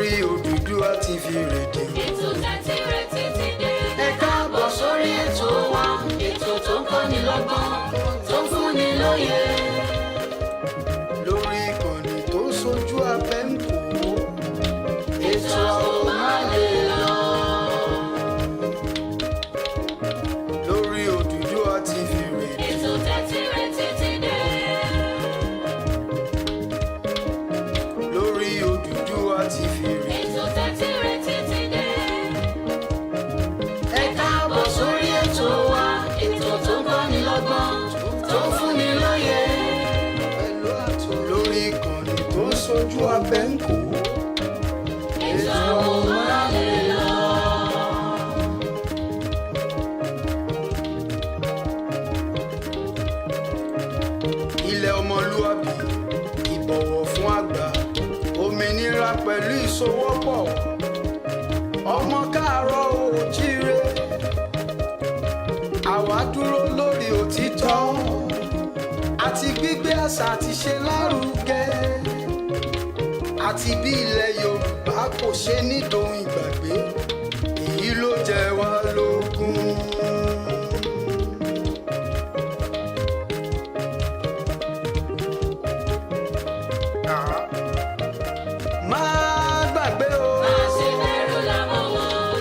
lórí Odùduwà TV rédíò. Ètò tẹ́tí retí ti dé. Ẹ káàbọ̀ sórí ètò wa, ètò tó ń kọ́ni lọ́gbọ́n, tó ń fúnni lóye. Lórí ìkànnì tó sojú abẹ́ ń kó. Ètò àwọn máa lè lọ. Lórí Odùduwà TV rédíò. Ètò tẹ́tí retí ti dé. Lórí Odùduwà TV rédíò. Ètò tẹ́tí retí ti dé. Ẹ káàbọ̀ sórí ètò wa, ètò tó ń kọ́ni lọ́gbọ́n, tó ń fúnni lóye. Pẹ̀lú àtò lórí ìkànnì tó sojú abẹ́ ń kó. Ètò àwọn máa lè lọ. Ilẹ̀ ọmọlúwàbí, ìbọ̀wọ̀ fún àgbà, òmìnira pẹ̀lú ìsowọ́pọ̀. Ọmọ káàárọ̀ oòjíire, àwa dúró lórí òtítọ́ àti gbígbé àṣà àti ṣe lárugẹ, àti bí ilẹ̀ Yorùbá kò ṣe ní dohun ìgbàgbé, èyí ló jẹ wá lógún. Má gbàgbé o. Má ṣe bẹ̀rù lámọ̀ wọn.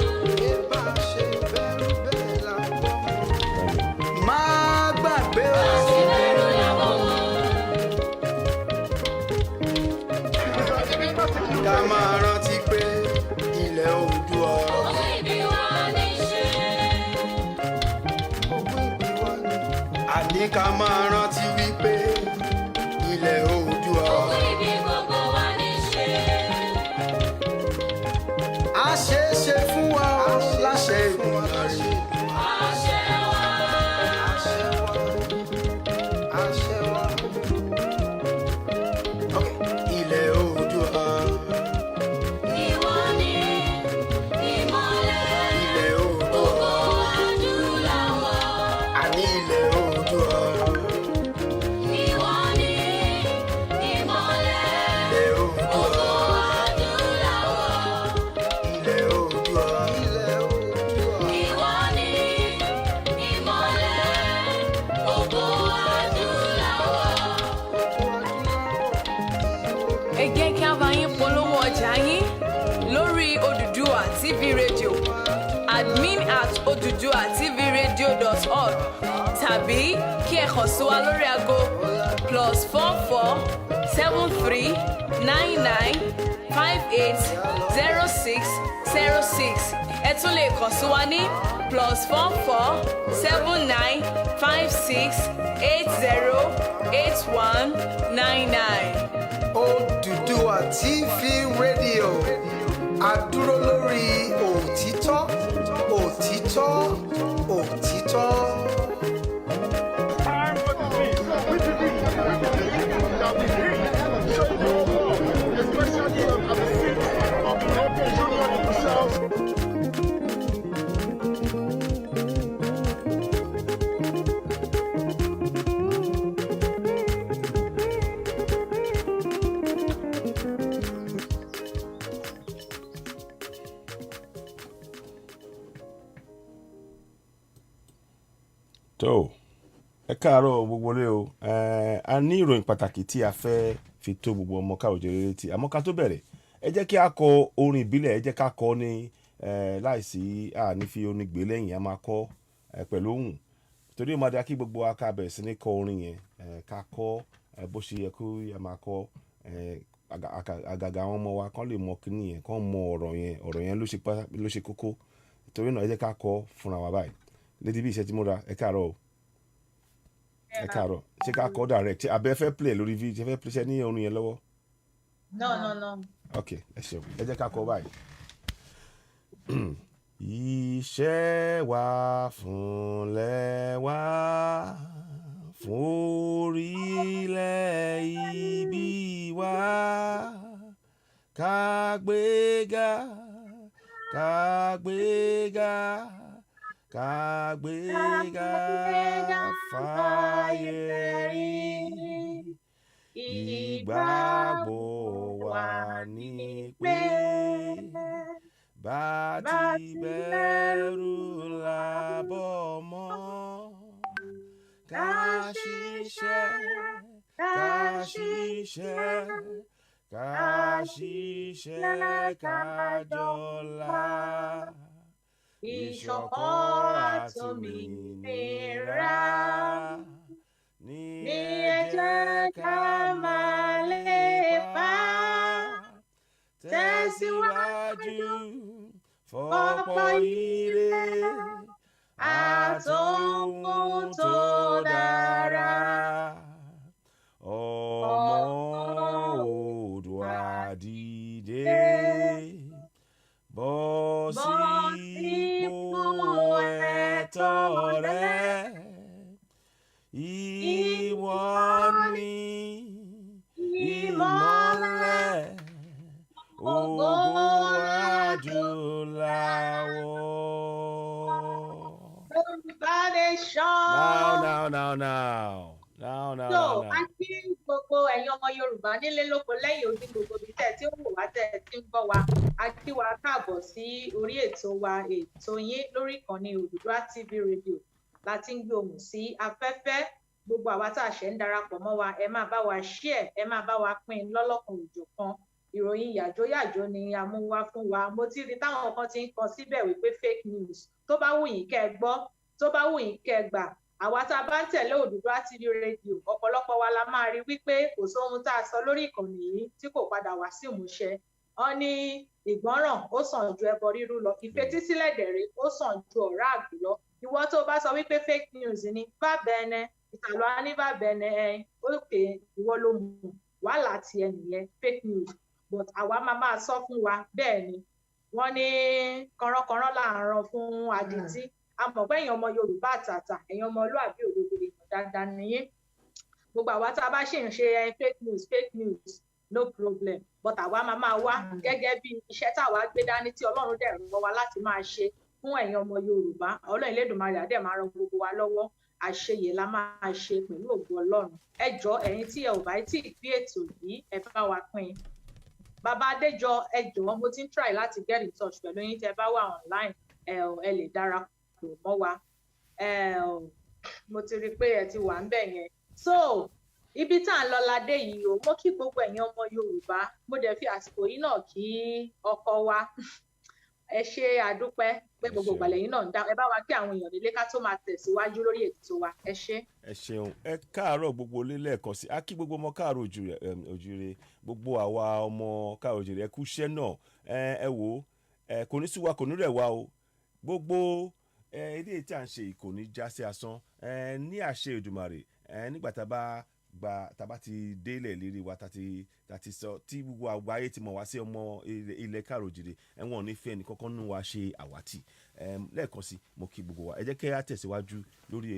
Má ṣe bẹ̀rù bẹ́ẹ̀ la gbọ́. Má gbàgbé o. Má ṣe bẹ̀rù lámọ̀ wọn. Ká máa rántí pé ilẹ̀ Oòduà. Ogún ìbí wa ní ṣe. Ogún ìbí wa ni. Àní ká máa rántí wípé ilẹ̀ Oòduà. Ogún ìbí gbogbo wa ní ṣe. A ṣe é ṣe fún wa o láṣẹ Èdùmàrè. Àṣẹ wa. Àṣẹ wa. Àṣẹ wa. Ilẹ̀ Oòduà. Ìwọ ni ìmọ́lẹ̀ Ilẹ̀ gbogbo Oòduà. adúláwọ̀. Àní ilẹ̀ Oòduà. Ìwọ ni ìmọ́lẹ̀ Ilẹ̀ gbogbo Oòduà. adúláwọ̀. Ilẹ̀ Oòduà. Ilẹ̀ Oòduà. Ìwọ ni ìmọ́lẹ̀ gbogbo adúláwọ̀. Ẹ jẹ́ kí a bá yín polówó ọjà yín lórí Odùduwà TV rédíò admin@oduduwatvradio.org tàbí kí ẹ kàn sí wa lórí aago +44 73 99 58 06 06. Ẹ tún lè kàn sí wa ní +44 79 56 80 81 99. Odùduwà TV rédíò. A dúró lórí òtítọ́, òtítọ́, òtítọ́. Time for the beat. Which is the now the beat. Show you all, especially at the seat of the local union themselves. tó ẹ káàárọ̀ gbogbo lé o a ní ìròyìn pàtàkì tí a fẹ́ fi tó gbogbo ọmọ káàrọ̀ létí àmọ́ ká tó bẹ̀rẹ̀ ẹ jẹ́ kí a kọ orin ìbílẹ̀ ẹ jẹ́ ká kọ ní láìsí àní fi orin gbé lẹ́yìn a máa kọ pẹ̀lú ohùn torí ó máa dá kí gbogbo wa ká bẹ̀rẹ̀ sí ní kọ orin yẹn ká kọ bó ṣe yẹ kó a máa kọ àgàgà àwọn ọmọ wa kán lè mọ kíní yẹn kán mọ ọ̀rọ̀ yẹn ló ṣe kókó torí náà ẹ jẹ́ ká kọ fúnra wa báyìí lédi bí iṣẹ́ tí mo ra ẹ káàárọ̀ o ẹ káàárọ̀ ṣé ká kọ direct ṣé abẹ́ fẹ́ play lórí fídíò ṣe fẹ́ play ṣe ní orin yẹn lọ́wọ́. No. ok ẹ ṣeun ẹ jẹ́ ká kọ báyìí. Iṣẹ́ wa fúnlẹ̀ wa fún orílẹ̀ ibi wa ká gbéga ká gbéga ká gbéga fáyé rí ìgbàgbọ́ wa ní pé Bati bẹ̀rù làbọ̀ mọ́. Ká ṣiṣẹ́, ká ṣiṣẹ́, ká ṣiṣẹ́, ká jọlá. Ìṣọ̀kan àtòmìnira ní ẹ jẹ́ ká máa lépa. Tẹ̀síwájú fọ́pọ̀ ire àtòhun tó dára. Ọmọ Oòduà dìde, bọ́ sípò ẹ̀tọ́ rẹ. Ìwọ ni ìmọ́lẹ̀ ògo adúláwọ̀. Everybody shout. Now. So, a kí gbogbo ẹ̀yin ọmọ Yorùbá nílé lóko lẹ́yìn odi gbogbo ibi tẹ́ tí ó wò wá tẹ́ tí ń gbọ́ wa. A kí wa káàbọ̀ sí orí ètò wa, ètò yín lórí ìkànnì Odùduwà TV rédíò láti ń gbé ohùn sí afẹ́fẹ́. Gbogbo àwa tá a ṣe ń darapọ̀ mọ́ wa, ẹ máa bá wa share, ẹ máa bá wa pín lọ́lọ́kan òjọ̀kan. Ìròyìn yàjóyàjó ni a mú wá fún wa. Mo ti rí táwọn kan ti ń kọ síbẹ̀ wípé fake news. Tó bá wù yín kẹ́ ẹ gbọ́, tó bá wù yín kẹ́ ẹ gbà. Àwa tá a bá ń tẹ̀lé Odùduwà TV rédíò, ọ̀pọ̀lọpọ̀ wa la máa rí wípé kò sóhun tá a sọ lórí ìkànnì yìí tí kò padà wá sí ìmúṣẹ. Wọ́n ní ìgbọ́ràn ó sàn ju ẹbọ rírú lọ, ìfetísílẹ̀ dẹ̀rẹ̀ ó sàn ju ọ̀rá àgbò lọ. Ìwọ tó bá sọ wípé fake news ni bá bẹ́ẹ̀nẹ, ìtàlọ́ á ní bá bẹ́ẹ̀nẹ ẹ òkè ìwọ ló mú wàhálà tiẹ̀ nìyẹn fake news. But àwa máa sọ fún wa bẹ́ẹ̀ ni. Wọ́n ní kọ̀rọ̀kọ̀rọ̀ là ń rán fún adití. A mọ̀ pé ẹ̀yin ọmọ Yorùbá àtàtà, ẹ̀yin ọmọlúàbí òdodo èèyàn dáadáa nìyẹn. Gbogbo àwa tá a bá ṣì ń ṣe fake news no problem, but àwa máa wá gẹ́gẹ́ bí iṣẹ́ táwa gbé dání tí Ọlọ́run dẹ̀ rán wa láti máa ṣe fún ẹ̀yin ọmọ Yorùbá. Ọlọ́run Elédùmarè á dẹ̀ máa ràn gbogbo wa lọ́wọ́. Àṣeyẹ la máa ṣe pẹ̀lú ògo Ọlọ́run. Ẹ jọ̀ọ́ ẹ̀yin tí ẹ ò bá tí ì gbé ètò yìí, ẹ bá wa pín. Bàbá Adéjọ, ẹ jọ̀ọ́, mo ti ń try láti get in touch pẹ̀lú yín tẹ́ bá wà online, ẹ lè darapọ̀ mọ́ wa. Mo ti rí pé ẹ ti wà ń bẹ̀ yẹn. So ibi tá à ń lọ ládé yìí o, mo kí gbogbo ẹ̀yin ọmọ Yorùbá, mo dẹ̀ fi àsìkò yìí náà kí ọkọ wa. Ẹ ṣé àdúpẹ́ pé gbogbo ìgbàlẹ̀ yìí náà ń dá. Ẹ bá wa kí àwọn èèyàn nílé ká tó máa tẹ̀síwájú lórí ètò wa. Ẹ ṣé. Ẹ ṣeun. Ẹ káàárọ̀ gbogbo ilé lẹ́ẹ̀kan sí. A kí gbogbo ọmọ káàárọ̀ òjúre, gbogbo àwa ọmọ káàárọ̀ òjúre, ẹ kú iṣẹ́ náà. Ẹ wò ó, kò ní sú wa, kò ní rẹ̀ wá o. Gbogbo ilé tí à ń ṣe kò ní já sí asán. Ní àṣẹ Èdùmàrè, nígbà tá a bá ti délẹ̀ lérí wa tá ti sọ tí gbogbo àgbáyé ti mọ̀ wá sí ọmọ ilẹ̀ káàárọ̀ òjúre, wọn ò ní fẹ́ ẹnì kankan nínú wa ṣe àwátì. Lẹ́ẹ̀kan sí mo kí gbogbo wa. Ẹ jẹ́ kí a tẹ̀síwájú lórí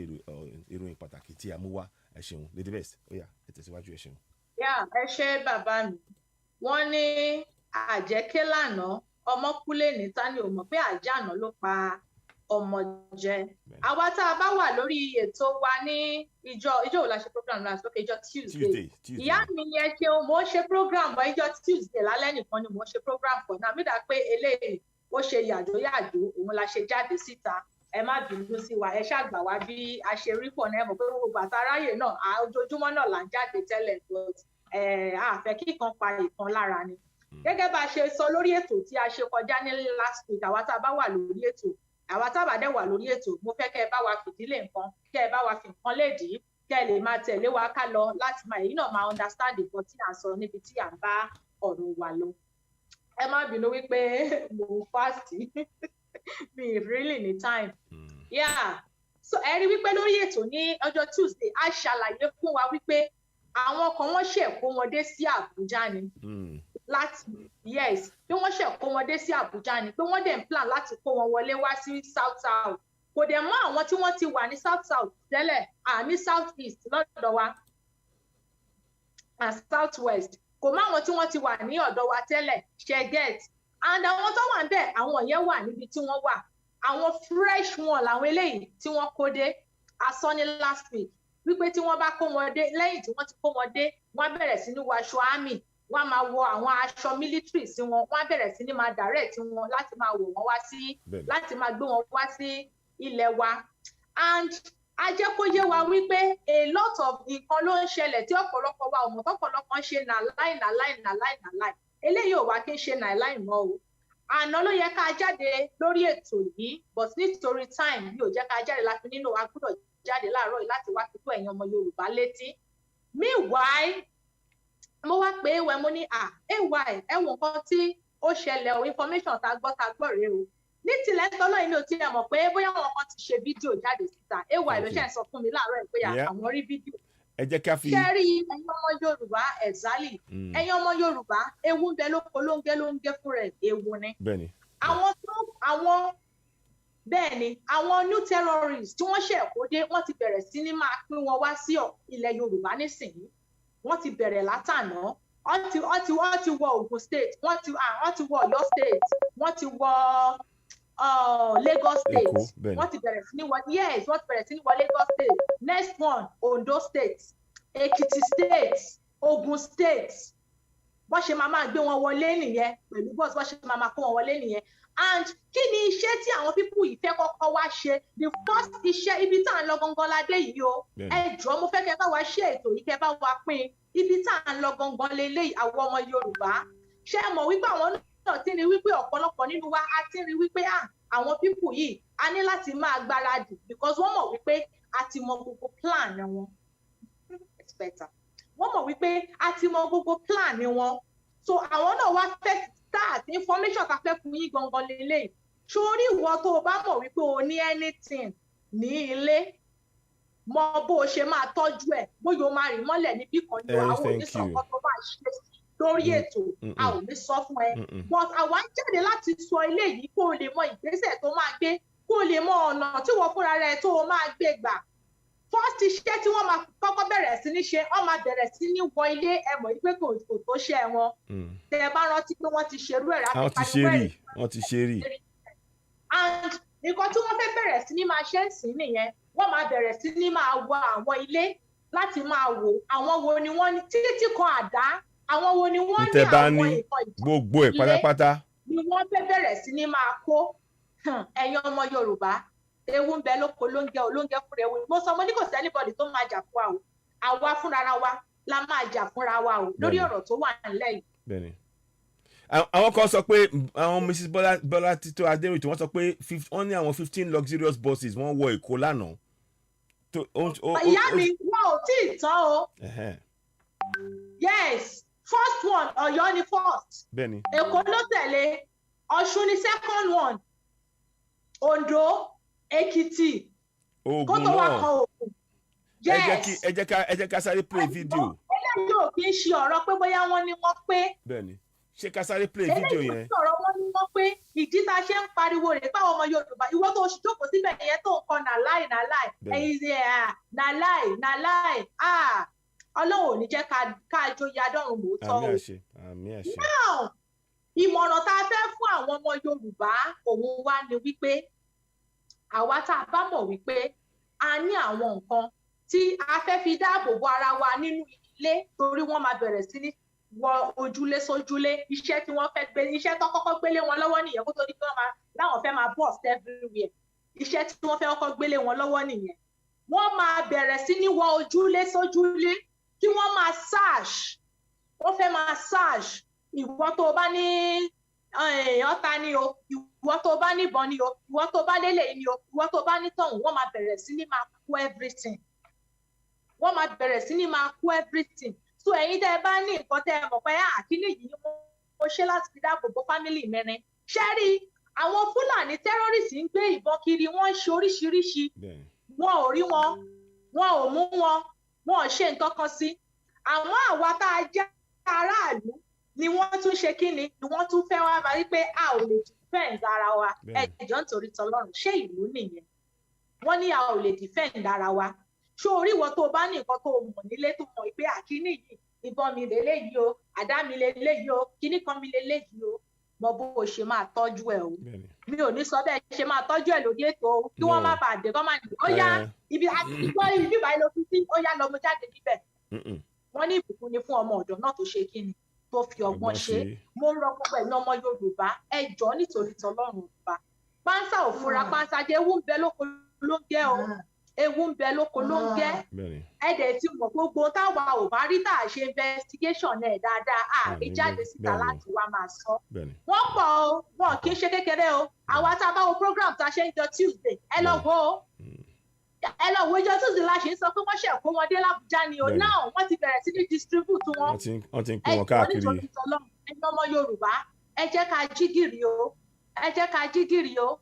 ìròyìn pàtàkì tí a mú wá. Ẹ ṣeun Lady Best, ó yá ẹ tẹ̀síwájú. Ẹ ṣeun. Ẹ ṣé bàbá mi. Wọ́n ní àjẹké lánàá ọmọ kúlé ní tani ò mọ̀ pé àjànà ló pa ọmọ jẹ. Àwa tá a bá wà lórí ètò wa ní ìjọ ò la ṣe program last week, ìjọ Tuesday. Ìyá mi yẹn ṣe mo ṣe program bọ̀ ìjọ Tuesday lálẹ́ nìkan ni mo ṣe program for náà. Mi dà pé eléyìí ó ṣe yàjóyàjó, òun la ṣe jáde síta. Ẹ má bínú sí wa, ẹ ṣàgbà wá bí a ṣe rí pọ̀ náà. Ẹ mọ̀ pé gbogbo àtàráyè náà ojoojúmọ́ náà là ń jáde tẹ́lẹ̀, but a fẹ́ kí kan pa ìkan lára ni. Gẹ́gẹ́ bá a ṣe sọ lórí ètò tí a ṣe kọjá ní last week, àwa tá a bá wà lórí ètò, àwa tá a bá dẹ̀ wà lórí ètò, mo fẹ́ kẹ́ ẹ bá wa fìdílé nǹkan, kẹ́ ẹ bá wa fi nǹkan lédìí, kẹ́ ẹ lè máa tẹ̀lé wa ká lọ láti máa èyí náà máa understand nǹkan tí à ń sọ níbi tí à ń bá ọ̀rọ̀ wa lọ. Ẹ má bínú wípé mo ń fast mi really ní time. So ẹ rí wípé lórí ètò ní ọjọ́ Tuesday a ṣàlàyé fún wa wípé àwọn kan wọ́n ṣẹ̀ kó wọn dé sí Àbújá ni. Bí wọ́n ṣẹ̀ kó wọn dé sí Àbújá ni pé wọ́n dẹ̀ ń plan láti kó wọn wọlé wá sí South kò dẹ̀ mọ́ àwọn tí wọ́n ti wà ní South tẹ́lẹ̀, ní South East lọ́dọ̀ wa and South West, kò mọ́ àwọn tí wọ́n ti wà ní ọ̀dọ̀ wa tẹ́lẹ̀ ṣe get, and àwọn tó wà níbẹ̀ àwọn yẹn wà níbi tí wọ́n wà. Àwọn fresh one làwọn eléyìí tí wọ́n kó dé. A sọ ní last week wípé tí wọ́n bá kó wọn dé, lẹ́yìn tí wọ́n ti kó wọn dé, wọ́n bẹ̀rẹ̀ sí ní wọ aṣọ army, wọ́n á máa wọ àwọn aṣọ military sí wọn, wọ́n á bẹ̀rẹ̀ sí ní máa direct wọn láti máa wò wọ́n wá sí láti máa gbé wọn wá sí ilẹ̀ wa. And a jẹ́ kó yé wa wípé a lot of nǹkan ló ń ṣẹlẹ̀ tí ọ̀pọ̀lọpọ̀ wa ò mọ̀, tọ́pọ̀lọpọ̀ ń ṣe nàláì. Eléyìí ò wá kí ń ṣe nàláì mọ́ o. Àná ló yẹ ká jáde lórí ètò yìí, but nítorí time bí ò jẹ́ ká jáde láti nínú wa gbọ́dọ̀ jáde láàárọ̀ yìí láti wá fi tó ẹ̀yin ọmọ Yorùbá létí. Meanwhile, mo wá pé wẹ́ mo ní AY ẹ̀wọ̀n kan tí ó ṣẹlẹ̀ o, information tá gbọ́ rèé o. Ní tilẹ̀ tọ́lọ́ yìí ni ò ti ẹ̀ mọ̀ pé bóyá wọn kan ti ṣe fídíò jáde síta. AY ló ṣe ń sọ fún mi láàárọ̀ ẹ̀ pé àwọn rí fídíò. Ẹ jẹ́ ká fi. Ṣé rí ẹ̀yin ọmọ Yorùbá exactly? Ẹ̀yin ọmọ Yorùbá ewu ń bẹ lóko ló ń gé fún rẹ̀ ewu ni. Bẹ́ẹ̀ni. Àwọn new terrorists tí wọ́n ṣẹ̀ kó dé, wọ́n ti bẹ̀rẹ̀ sí ní máa pín wọn wá sí ilẹ̀ Yorùbá nísìnyí. Wọ́n ti bẹ̀rẹ̀ látàná. Wọ́n ti wọ Ogun State, wọ́n ti wọ Ọ̀yọ́ State, wọ́n ti wọ Lagos State. Wọ́n ti bẹ̀rẹ̀ sí ní wọ Lagos State. Next one Ondo State, Ekiti State, Ogun State. Bọ́n ṣe máa gbé wọn wọlé nìyẹn pẹ̀lú bọ́ọ̀sì, bọ́n ṣe máa kó wọn wọlé nìyẹn. And kí ni iṣẹ́ tí àwọn pípù yìí fẹ́ kọ́kọ́ wá ṣe? The first iṣẹ́ ibi tá à ń lọ gangan ládé yìí o. Ẹ jọ̀ọ́ mo fẹ́ kẹ́ bá wa ṣe ètò yìí, kẹ́ bá wa pín ibi tá à ń lọ gangan lélẹ́yìí àwọn ọmọ Yorùbá. Ṣé ẹ mọ̀ wípé àwọn náà ti rí wípé ọ̀pọ̀lọpọ̀ nínú wa á ti rí wípé àwọn pípù yìí a ní láti máa gbáradì because wọ́n mọ̀ wípé a ti mọ gbogbo plan wọn. It's better. Wọ́n mọ̀ wípé a ti mọ gbogbo plan wọn. So àwọn náà wá fẹ́ start information ta fẹ́ fún yín gangan lélẹ́yìí. Sórí ìwọ tó o bá mọ̀ wípé o ní anything ní ilé, mọ bó o ṣe máa tọ́jú ẹ̀, bóyá o máa rì mọ́lẹ̀ níbí kan ní àwọn oníṣọ̀kan tó bá ṣe lórí ètò, a ò ní sọ fún ẹ. But àwa ń jáde láti sọ eléyìí kó o lè mọ ìgbésẹ̀ tó máa gbé, kó o lè mọ ọ̀nà tí wọ́n fúnra rẹ̀ tó o máa gbé gbà. First iṣẹ́ tí wọ́n máa kọ́kọ́ bẹ̀rẹ̀ sí ní ṣe, wọ́n máa bẹ̀rẹ̀ sí ní wọ ilé ẹ̀mọ̀ yìí pé kò tó ṣe wọn. Tẹ́ ẹ bá rántí pé wọ́n ti ṣerú ẹ̀ láti pariwo wọ́n ti ṣe rí. And nǹkan tí wọ́n fẹ́ bẹ̀rẹ̀ sí ní máa ṣe ń sìn nìyẹn, wọ́n máa bẹ̀rẹ̀ sí ní máa wọ àwọn ilé láti máa wò àwọn wo ni wọ́n ní títí kan àdá, àwọn wo ni wọ́n ní àwọn nǹkan gbogbo ẹ̀ pátápátá ni wọ́n fẹ́ bẹ̀rẹ̀ sí ní máa kó. Ẹ̀yin ọmọ Yorùbá, ewu ń bẹ lóko ló ń gé fúnra ewu. Mo sọ mo ní kò sí anybody tó máa jà fún wa o, àwa fúnra wa la máa jà fúnra wa o lórí ọ̀rọ̀ tó wà nílẹ̀ yìí. Bẹ́ẹ̀ni. Àwọn kan sọ pé àwọn Mrs. Bọ́lá Títọ́ Adéwì tí wọ́n sọ pé wọ́n ní àwọn 15 luxurious buses wọ́n wọ Èkó lánàá. Ìyá mi wọn ò tí ì tán o. Yes, first one Ọ̀yọ́ ni first. Bẹ́ẹ̀ni. Èkó ló tẹ̀lé, Ọ̀ṣun ni second one, Ondo, Èkìtì, Ògùn náà. Yes. Ẹ jẹ́ ká sáré play video. Eléyìí ò kí ń ṣe ọ̀rọ̀ pé bóyá wọ́n ní wọ́n pé. Bẹ́ẹ̀ni. Ṣé ká sáré play video yẹn? Eléyìí sọ̀rọ̀ wọ́n ní wọ́n pé ìdí tá a ṣe ń pariwo rẹ̀ pé àwọn ọmọ Yorùbá ìwọ tó oṣù jókòó síbẹ̀ yẹn tó ń kọ nàláì ẹ̀yin ṣe nàláì Ọlọ́run ò ní jẹ́ ká joyè adọ́run mòótọ́ o. Àmì àṣẹ. Now ìmọ̀ràn tá a fẹ́ fún àwọn ọmọ Yorùbá òun wá ni wípé àwa tá a bá mọ̀ wípé a ní àwọn nǹkan tí a fẹ́ fi dáàbò bo ara wa nínú ilé torí wọ́n máa bẹ̀rẹ̀ sí ní wọ ojúlé sójúlé, iṣẹ́ tí wọ́n fẹ́ gbé, iṣẹ́ tó kọ́kọ́ gbélé wọn lọ́wọ́ nìyẹn kó tó di pé láwọn fẹ́ máa bust everywhere. Iṣẹ́ tí wọ́n fẹ́ kọ́kọ́ gbélé wọn lọ́wọ́ nìyẹn. Wọ́n máa bẹ̀rẹ̀ sí ní wọ ojúlé sójúlé kí wọ́n máa search. Wọ́n fẹ́ máa search. Ìwọ tó bá ní ọ̀tá ni o, ìwọ tó bá ní ìbọn ni o, ìwọ tó bá lélẹ̀ ni o, ìwọ tó bá ní tọ̀hún, wọ́n máa bẹ̀rẹ̀ sí ní máa kó everything. Wọ́n máa bẹ̀rẹ̀ sí ní máa kó everything. So ẹ̀yin tẹ́ ẹ bá ní nǹkan tẹ́ ẹ mọ̀ pé àkíní yìí mo ṣe láti fi dáàbò bo family mẹ́rin. Ṣé rí àwọn Fúlàní terrorist ń gbé ìbọn kiri, wọ́n ń ṣe oríṣiríṣi. Wọn ò rí wọn, wọn ò mú wọn, wọn ò ṣe nǹkan kan sí. Àwọn àwa tá a jẹ́ aráàlú ni wọ́n tún ṣe kí ni wọ́n tún fẹ́ wá bá rí pé a ò lè defend ara wa. Ẹ̀jọ̀ nítorí tọlọ́run ṣé ìlú nìyẹn? Wọ́n ní a ò lè defend ara wa. Ṣé orí ìwọ tó bá ní nǹkan tó mọ̀ nílé tó mọ̀ pé àkíní yìí ìbọn mi lélẹ́yìí o, àdá mi lélẹ́yìí o, kíní kan mi lélẹ́yìí o, mọ bó o ṣe máa tọ́jú ẹ̀ o. Mi ò ní sọ bẹ́ẹ̀ ṣe máa tọ́jú ẹ̀ lórí ètò o kí wọ́n má bàa dé kọ́ máa ní ó yá ibi báyìí ló fi sí ó yá lọ mo jáde níbẹ̀. Wọ́n ní ìbùkún ni fún ọmọ ọ̀dọ́ náà tó ṣe kí ni tó fi ọgbọ́n ṣe mo rọ gbogbo ẹ̀yin ọmọ Yorùbá ẹ jọ̀ọ́ nítorí tọlọ́run ọba pánsá ò fura pánsá jẹ́ ewu ń bẹ lóko ló ń gẹ́ o ewu ń bẹ lóko ló ń gẹ́ ẹ̀dẹ̀ tí mọ̀ gbogbo táwa ò bá rí tá a ṣe investigation ẹ̀ dáadáa àbí jáde síta láti wá máa sọ wọ́n pọ̀ o wọn kì í ṣe kékeré o àwa tá a bá wo program tá a ṣe ń jọ Tuesday ẹ lọ wo o ẹ lọ wo ìjọ Tuesday la ṣe ń sọ pé wọ́n ṣe kó wọn dé l'Abuja ni o náà wọ́n ti bẹ̀rẹ̀ sí ní distribute wọn wọ́n ti ń pín wọn káàkiri ẹ̀yin ọmọ Yorùbá ẹ jẹ́ ká jí gìrì o ẹ jẹ́ ká jí gìrì o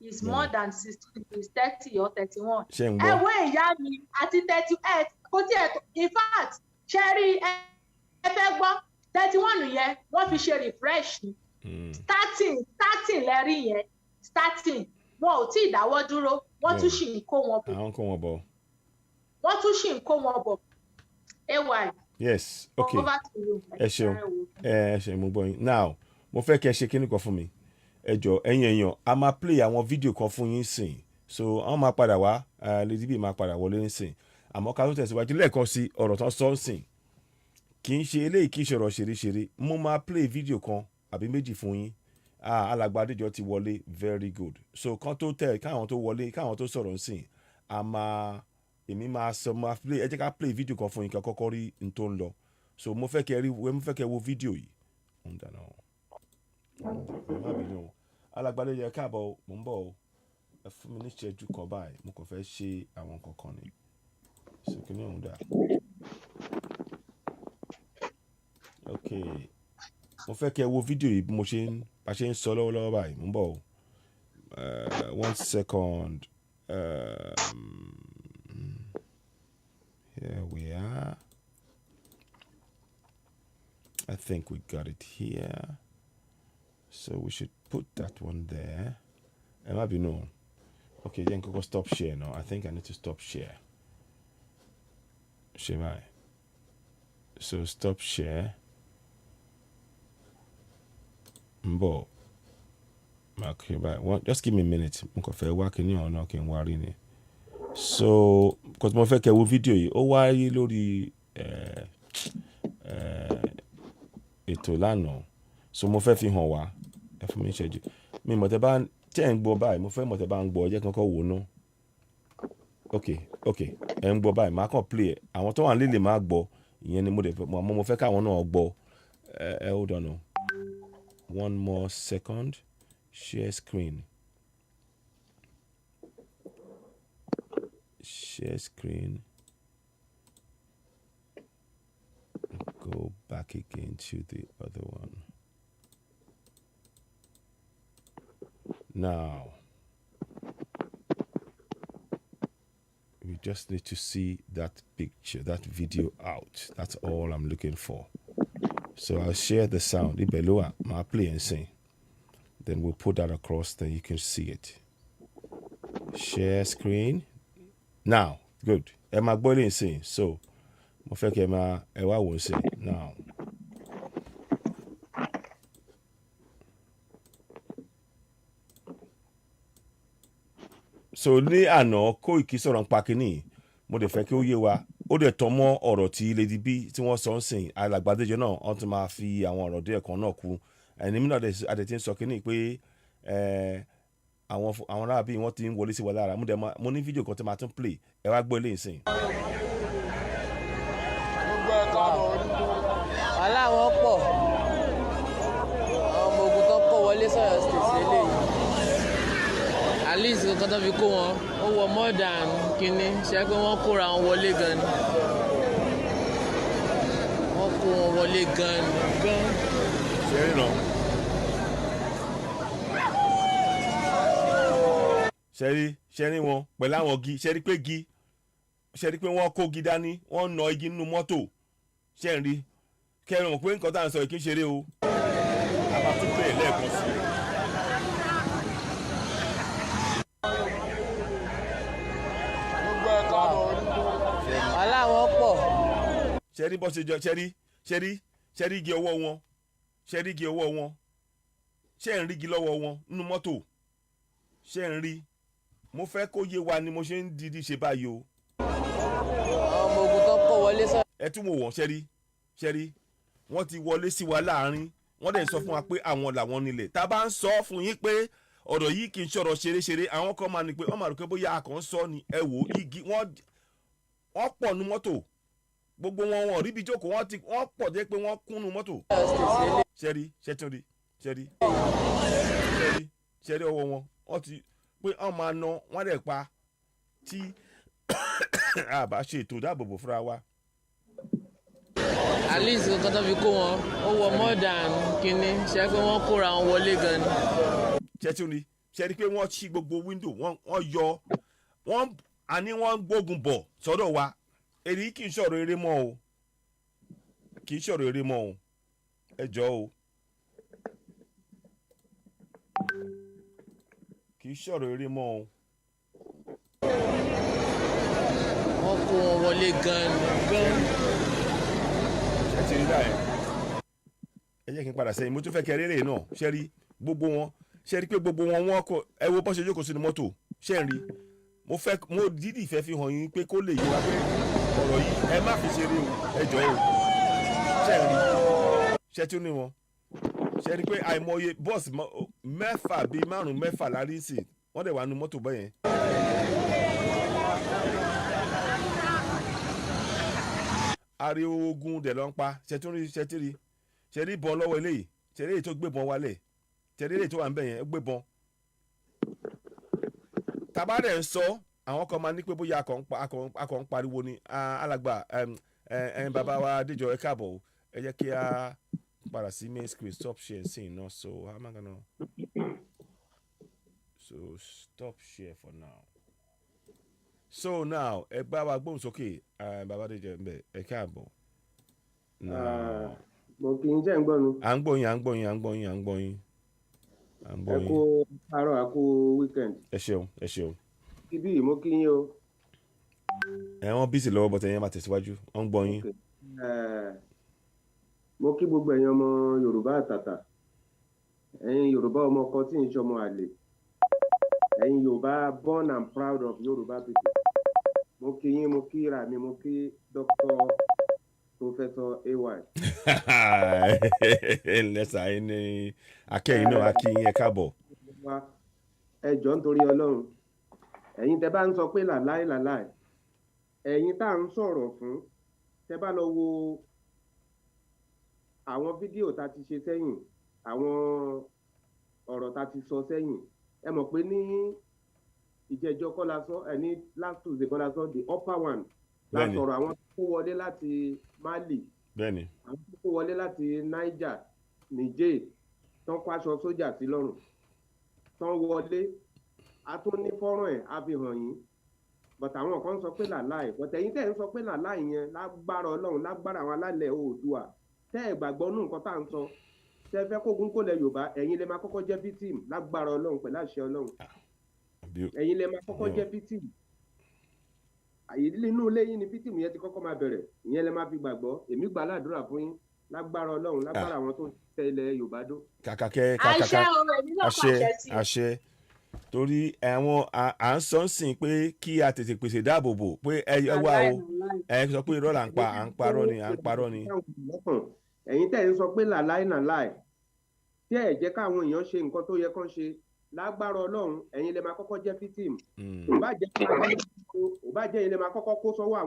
is more than 16 is 30 or 31 ẹ wo ìyá mi àti 38 kò tí ẹ in fact ṣe rí ẹ fẹ́ gbọ́ 31 yẹn wọ́n fi ṣe refresh ni starting lẹ́rí yẹn starting wọn ò tí ì dáwọ́ dúró wọ́n tún ṣì ń kó wọn bọ̀ wọ́n tún ṣì ń kó wọn bọ̀ ay. Yes, okay. Ẹ ṣeun mo gbọ́ yín now mo fẹ́ kí ẹ ṣe kíní kan fún mi ẹ jọ̀ọ́ ẹ̀yin èèyàn a máa play àwọn fídíò kan fún yín sìn so wọ́n máa padà wá Lady B máa padà wọlé sìn àmọ́ ká tó tẹ̀síwájú lẹ́ẹ̀kan sí ọ̀rọ̀ tán sọ ń sìn kì í ṣe eléyìí kì í ṣọ̀rọ̀ ṣeréṣeré mo máa play fídíò kan àbí méjì fún yín alàgbà Adéjọ ti wọlé very good so kan tó tẹ̀ káwọn tó wọlé káwọn tó sọ̀rọ̀ ń sìn èmi máa sọ máa play ẹ jẹ́ ká play fídíò kan fún yín kí kọ́kọ́ rí n tó ń lọ so mo fẹ́ kẹ́ wo fídíò yìí ń dáná má bínú alàgbà Adéjọ káàbọ̀ mò ń bọ̀ o ẹ fún mi ní ìṣẹ́jú kan báyìí mo kàn fẹ́ ṣe àwọn kankan ni so kí ni òun dà ok mo fẹ́ kẹ́ wo fídíò yìí bí mo ṣe ń sọ lọ́wọ́lọ́wọ́ báyìí mò ń bọ̀ o 1 second. Here we are. I think we got it here. So we should put that one there. It might be no. Okay, then go stop share now. I think I need to stop share. Shemai. So stop share. Mbo. Okay, but just give me a minute. Working on okay, worrying. So because mo fẹ́ kẹ́ wo fídíò yìí ó wáyé lórí ètò lánàá so mo fẹ́ fi hàn wá ẹ fún mi ṣẹ́jú mi mọ̀ tẹ́ bá tẹ́ ń gbọ́ báyìí mo fẹ́ mọ̀ tẹ́ bá ń gbọ́ ẹ jẹ́ kankan wò ná ok ẹ ń gbọ́ báyìí máa kàn play ẹ àwọn tó wà nílé máa gbọ́ ìyẹn ni mo fẹ́ káwọn náà gbọ́ ẹ hold on o 1 more second share screen. Share screen. Go back again to the other one. Now, we just need to see that picture, that video out. That's all I'm looking for. So I'll share the sound. Ibeloa, I'll play and sing. Then we'll put that across, then you can see it. Share screen. Now, good. Ẹ máa gbọ́ lè sìn so mo fẹ́ kí ẹ wá wò ó sìn now. So ní àná Koiki sọ̀rọ̀ ń pa kínní mo dẹ̀ fẹ́ kí ó yé wa ó dẹ̀ tọ́ mọ́ ọ̀rọ̀ tí Lady B tí wọ́n sọ ń sìn alàgbà Adéjọ náà wọ́n tún máa fi àwọn ọ̀rọ̀ díẹ̀ kan náà kú ẹni mi náà adẹ̀ ti ń sọ kínní pé àwọn ará bí wọ́n ti ń wọlé sí wa lára mo ní fídíò kan tí máa tún play ẹ wá gbọ́ eléyìí sìn. wàhálà wọn pọ̀ àwọn ọmọ ogun tó kó wọlé sọ̀rọ̀ state eléyìí at least nǹkan tó fi kó wọn ó wọ more than kínní ṣe pé wọ́n kóra wọn wọlé gan ni wọ́n kó wọn wọlé gan ni gan. ṣe é rìnà. ṣẹ́rí wọn pẹ̀lú àwọn igi ṣẹ́rí pé wọ́n kó igi dání wọ́n na igi nínú mọ́tò ṣẹ́rí kẹrin mọ̀ pé nǹkan tá à ń sọ yìí kì í ṣeré o a máa tún pè é lẹ́ẹ̀kan sí i. wàhálà wọn pọ̀. ṣẹ́rí bó ṣe jọ ṣẹ́rí igi ọwọ́ wọn ṣẹ́ ń rí igi lọ́wọ́ wọn nínú mọ́tò ṣẹ́ ń rí mo fẹ́ kó yé wa ni mo ṣe ń didi ṣe báyìí o. àwọn ọmọ ogun tó kó wọlé sọ. ẹ tún wò wọ́n ṣẹ́rí wọ́n ti wọlé sí wa láàrin wọ́n dẹ̀ sọ fún wa pé àwọn làwọn nílẹ̀ tá a bá ń sọ fún yín pé ọ̀rọ̀ yìí kì í ṣọ̀rọ̀ ṣeréṣeré àwọn kan máa ní pé wọ́n máa rò pé bóyá akàn sọ ni ẹ wò igi wọ́n pọ̀ nu mọ́tò gbogbo wọn ríbi jókòó wọ́n pọ̀ jẹ́ pé wọ́n kúnnu mọ́tò. ṣẹ́rí ọwọ́ wọn wọ́n ti pé wọ́n máa ná wọ́n dẹ̀ pa tí a bá ṣe ètò ìdáàbòbò fúnra wa. at least nǹkan tó fi kó wọn ó wọ more than kínní ṣe pé wọ́n kóra wọn wọlé gan ni. ṣẹ́rí pé wọ́n ṣí gbogbo wíńdò wọ́n yọ wọ́n gbógun bọ̀ sọ́dọ̀ wa èyí kì í ṣọ̀rọ̀ eré mọ́ o ẹ jọ̀ọ́ o kì í ṣọ̀rọ̀ eré mọ́ o. wọ́n kó wọn wọlé gan. ẹ ti rí báyìí ẹ jẹ́ kí n padà sẹ́yìn mo tún fẹ́ kẹ́ rérè náà ṣe rí gbogbo wọn ṣe rí pé gbogbo wọn wọ́n kọ ẹ wo bọ́n ṣe jókòó sínú mọ́tò ṣe ń rí mo dídì fẹ́ fi hàn yín pé kó lè yé wa pé ọ̀rọ̀ yìí ẹ má fi ṣeré o ẹ jọ̀ọ́ o ṣe ń rí ṣe tí ó ní wọn ṣe rí pé àìmọye bọ́ọ̀sì mẹ́fà bíi márùn-ún mẹ́fà lárí sí wọ́n dẹ̀ wà nínú mọ́tò bẹ́yẹn. ariwo ogun dẹ̀ ló ń pa ṣẹ́rí bọ́n lọ́wọ́ eléyìí ṣẹ́rí èyí tó gbébọn wálẹ̀ ṣẹ́rí èyí tó wà ń bẹ̀ yẹn ó gbébọn. tàbá dẹ̀ ń sọ àwọn kan máa ní pé bóyá akọ̀ ń pariwo ni alàgbà bàbá wa Adéjọ ẹ káàbọ̀ ẹ jẹ́ kí a padà sí main screen stop share sí iná so how am I gonna stop share for now. So now ẹ bá wa gbóhùn sókè bàbá Adéjọ ẹ káàbọ̀. mo kì í jẹ́ ń gbọ́ mi. à ń gbọ́ yín. ẹ kú àárọ̀ àkú weekend. ẹ ṣeun. ibi mo kí yín o. wọ́n bísí lọ́wọ́ bọ́tẹ̀ yẹn máa tẹ̀síwájú wọ́n ń gbọ́ yín. mo kí gbogbo ẹ̀yin ọmọ Yorùbá àtàtà ẹ̀yin Yorùbá ọmọ ọkọ tí ń ṣọmọ àlè ẹ̀yin Yorùbá born and proud of Yorùbá people. mo kí yín mo kí ra mi mo kí Dr. Professor AY. lẹ́sà yín ní akẹ́yìn náà akíyín ẹ káàbọ̀. ẹ jọ̀ọ́ nítorí Ọlọ́run ẹ̀yin tẹ́ bá ń sọ pé làláì ẹ̀yin tá à ń sọ̀rọ̀ fún tẹ́ bá lọ wo àwọn fídíò tá ti ṣe sẹ́yìn àwọn ọ̀rọ̀ tá ti sọ sẹ́yìn ẹ mọ̀ pé ní ìjẹ́jọ́ kọ́ la sọ ní last Tuesday kọ́ la sọ the upper one la sọ̀rọ̀ àwọn tó kó wọlé láti Mali àwọn tó kó wọlé láti Niger Niger tán kó aṣọ sójà sí lọ́rùn tán wọlé a tún ní fọ́nrán ẹ̀ a fi hàn yín but àwọn kan sọ pé làláì but ẹ̀yin tẹ́ ń sọ pé làláì yẹn lágbára Ọlọ́run lágbára àwọn alálẹ̀ Oòduà tẹ́ ẹ̀ gbàgbọ́ nù nǹkan tá à ń sọ tẹ́ fẹ́ kógun kó lẹ̀ Yorùbá ẹ̀yin lè máa kọ́kọ́ jẹ́ victim lágbára Ọlọ́run pẹ̀lú àṣẹ Ọlọ́run ẹ̀yin lè máa kọ́kọ́ jẹ́ victim nínú ilé yín ni victim yẹn ti kọ́kọ́ máa bẹ̀rẹ̀ ìyẹn lè máa fi gbàgbọ́ èmi gbà ládùúrà fún yín lágbára Ọlọ́run lágbára àwọn tó ń tẹ ilẹ̀ Yorùbá dó. àṣẹ torí àwọn à ń sọ ń sìn pé kí a tètè pèsè dáàbòbò pé ẹ wá o ẹ sọ pé irọ́ là ń pa à ń parọ́ ni. ẹ̀yin tẹ́ ń sọ pé làláì nàláì tí ẹ̀ jẹ́ káwọn èèyàn ṣe nǹkan tó yẹ kán ṣe lágbára Ọlọ́run ẹ̀yin lè máa kọ́kọ́ jẹ́ victim ò bá jẹ́ ẹ̀yin lè máa kọ́kọ́ kó sọ́wọ́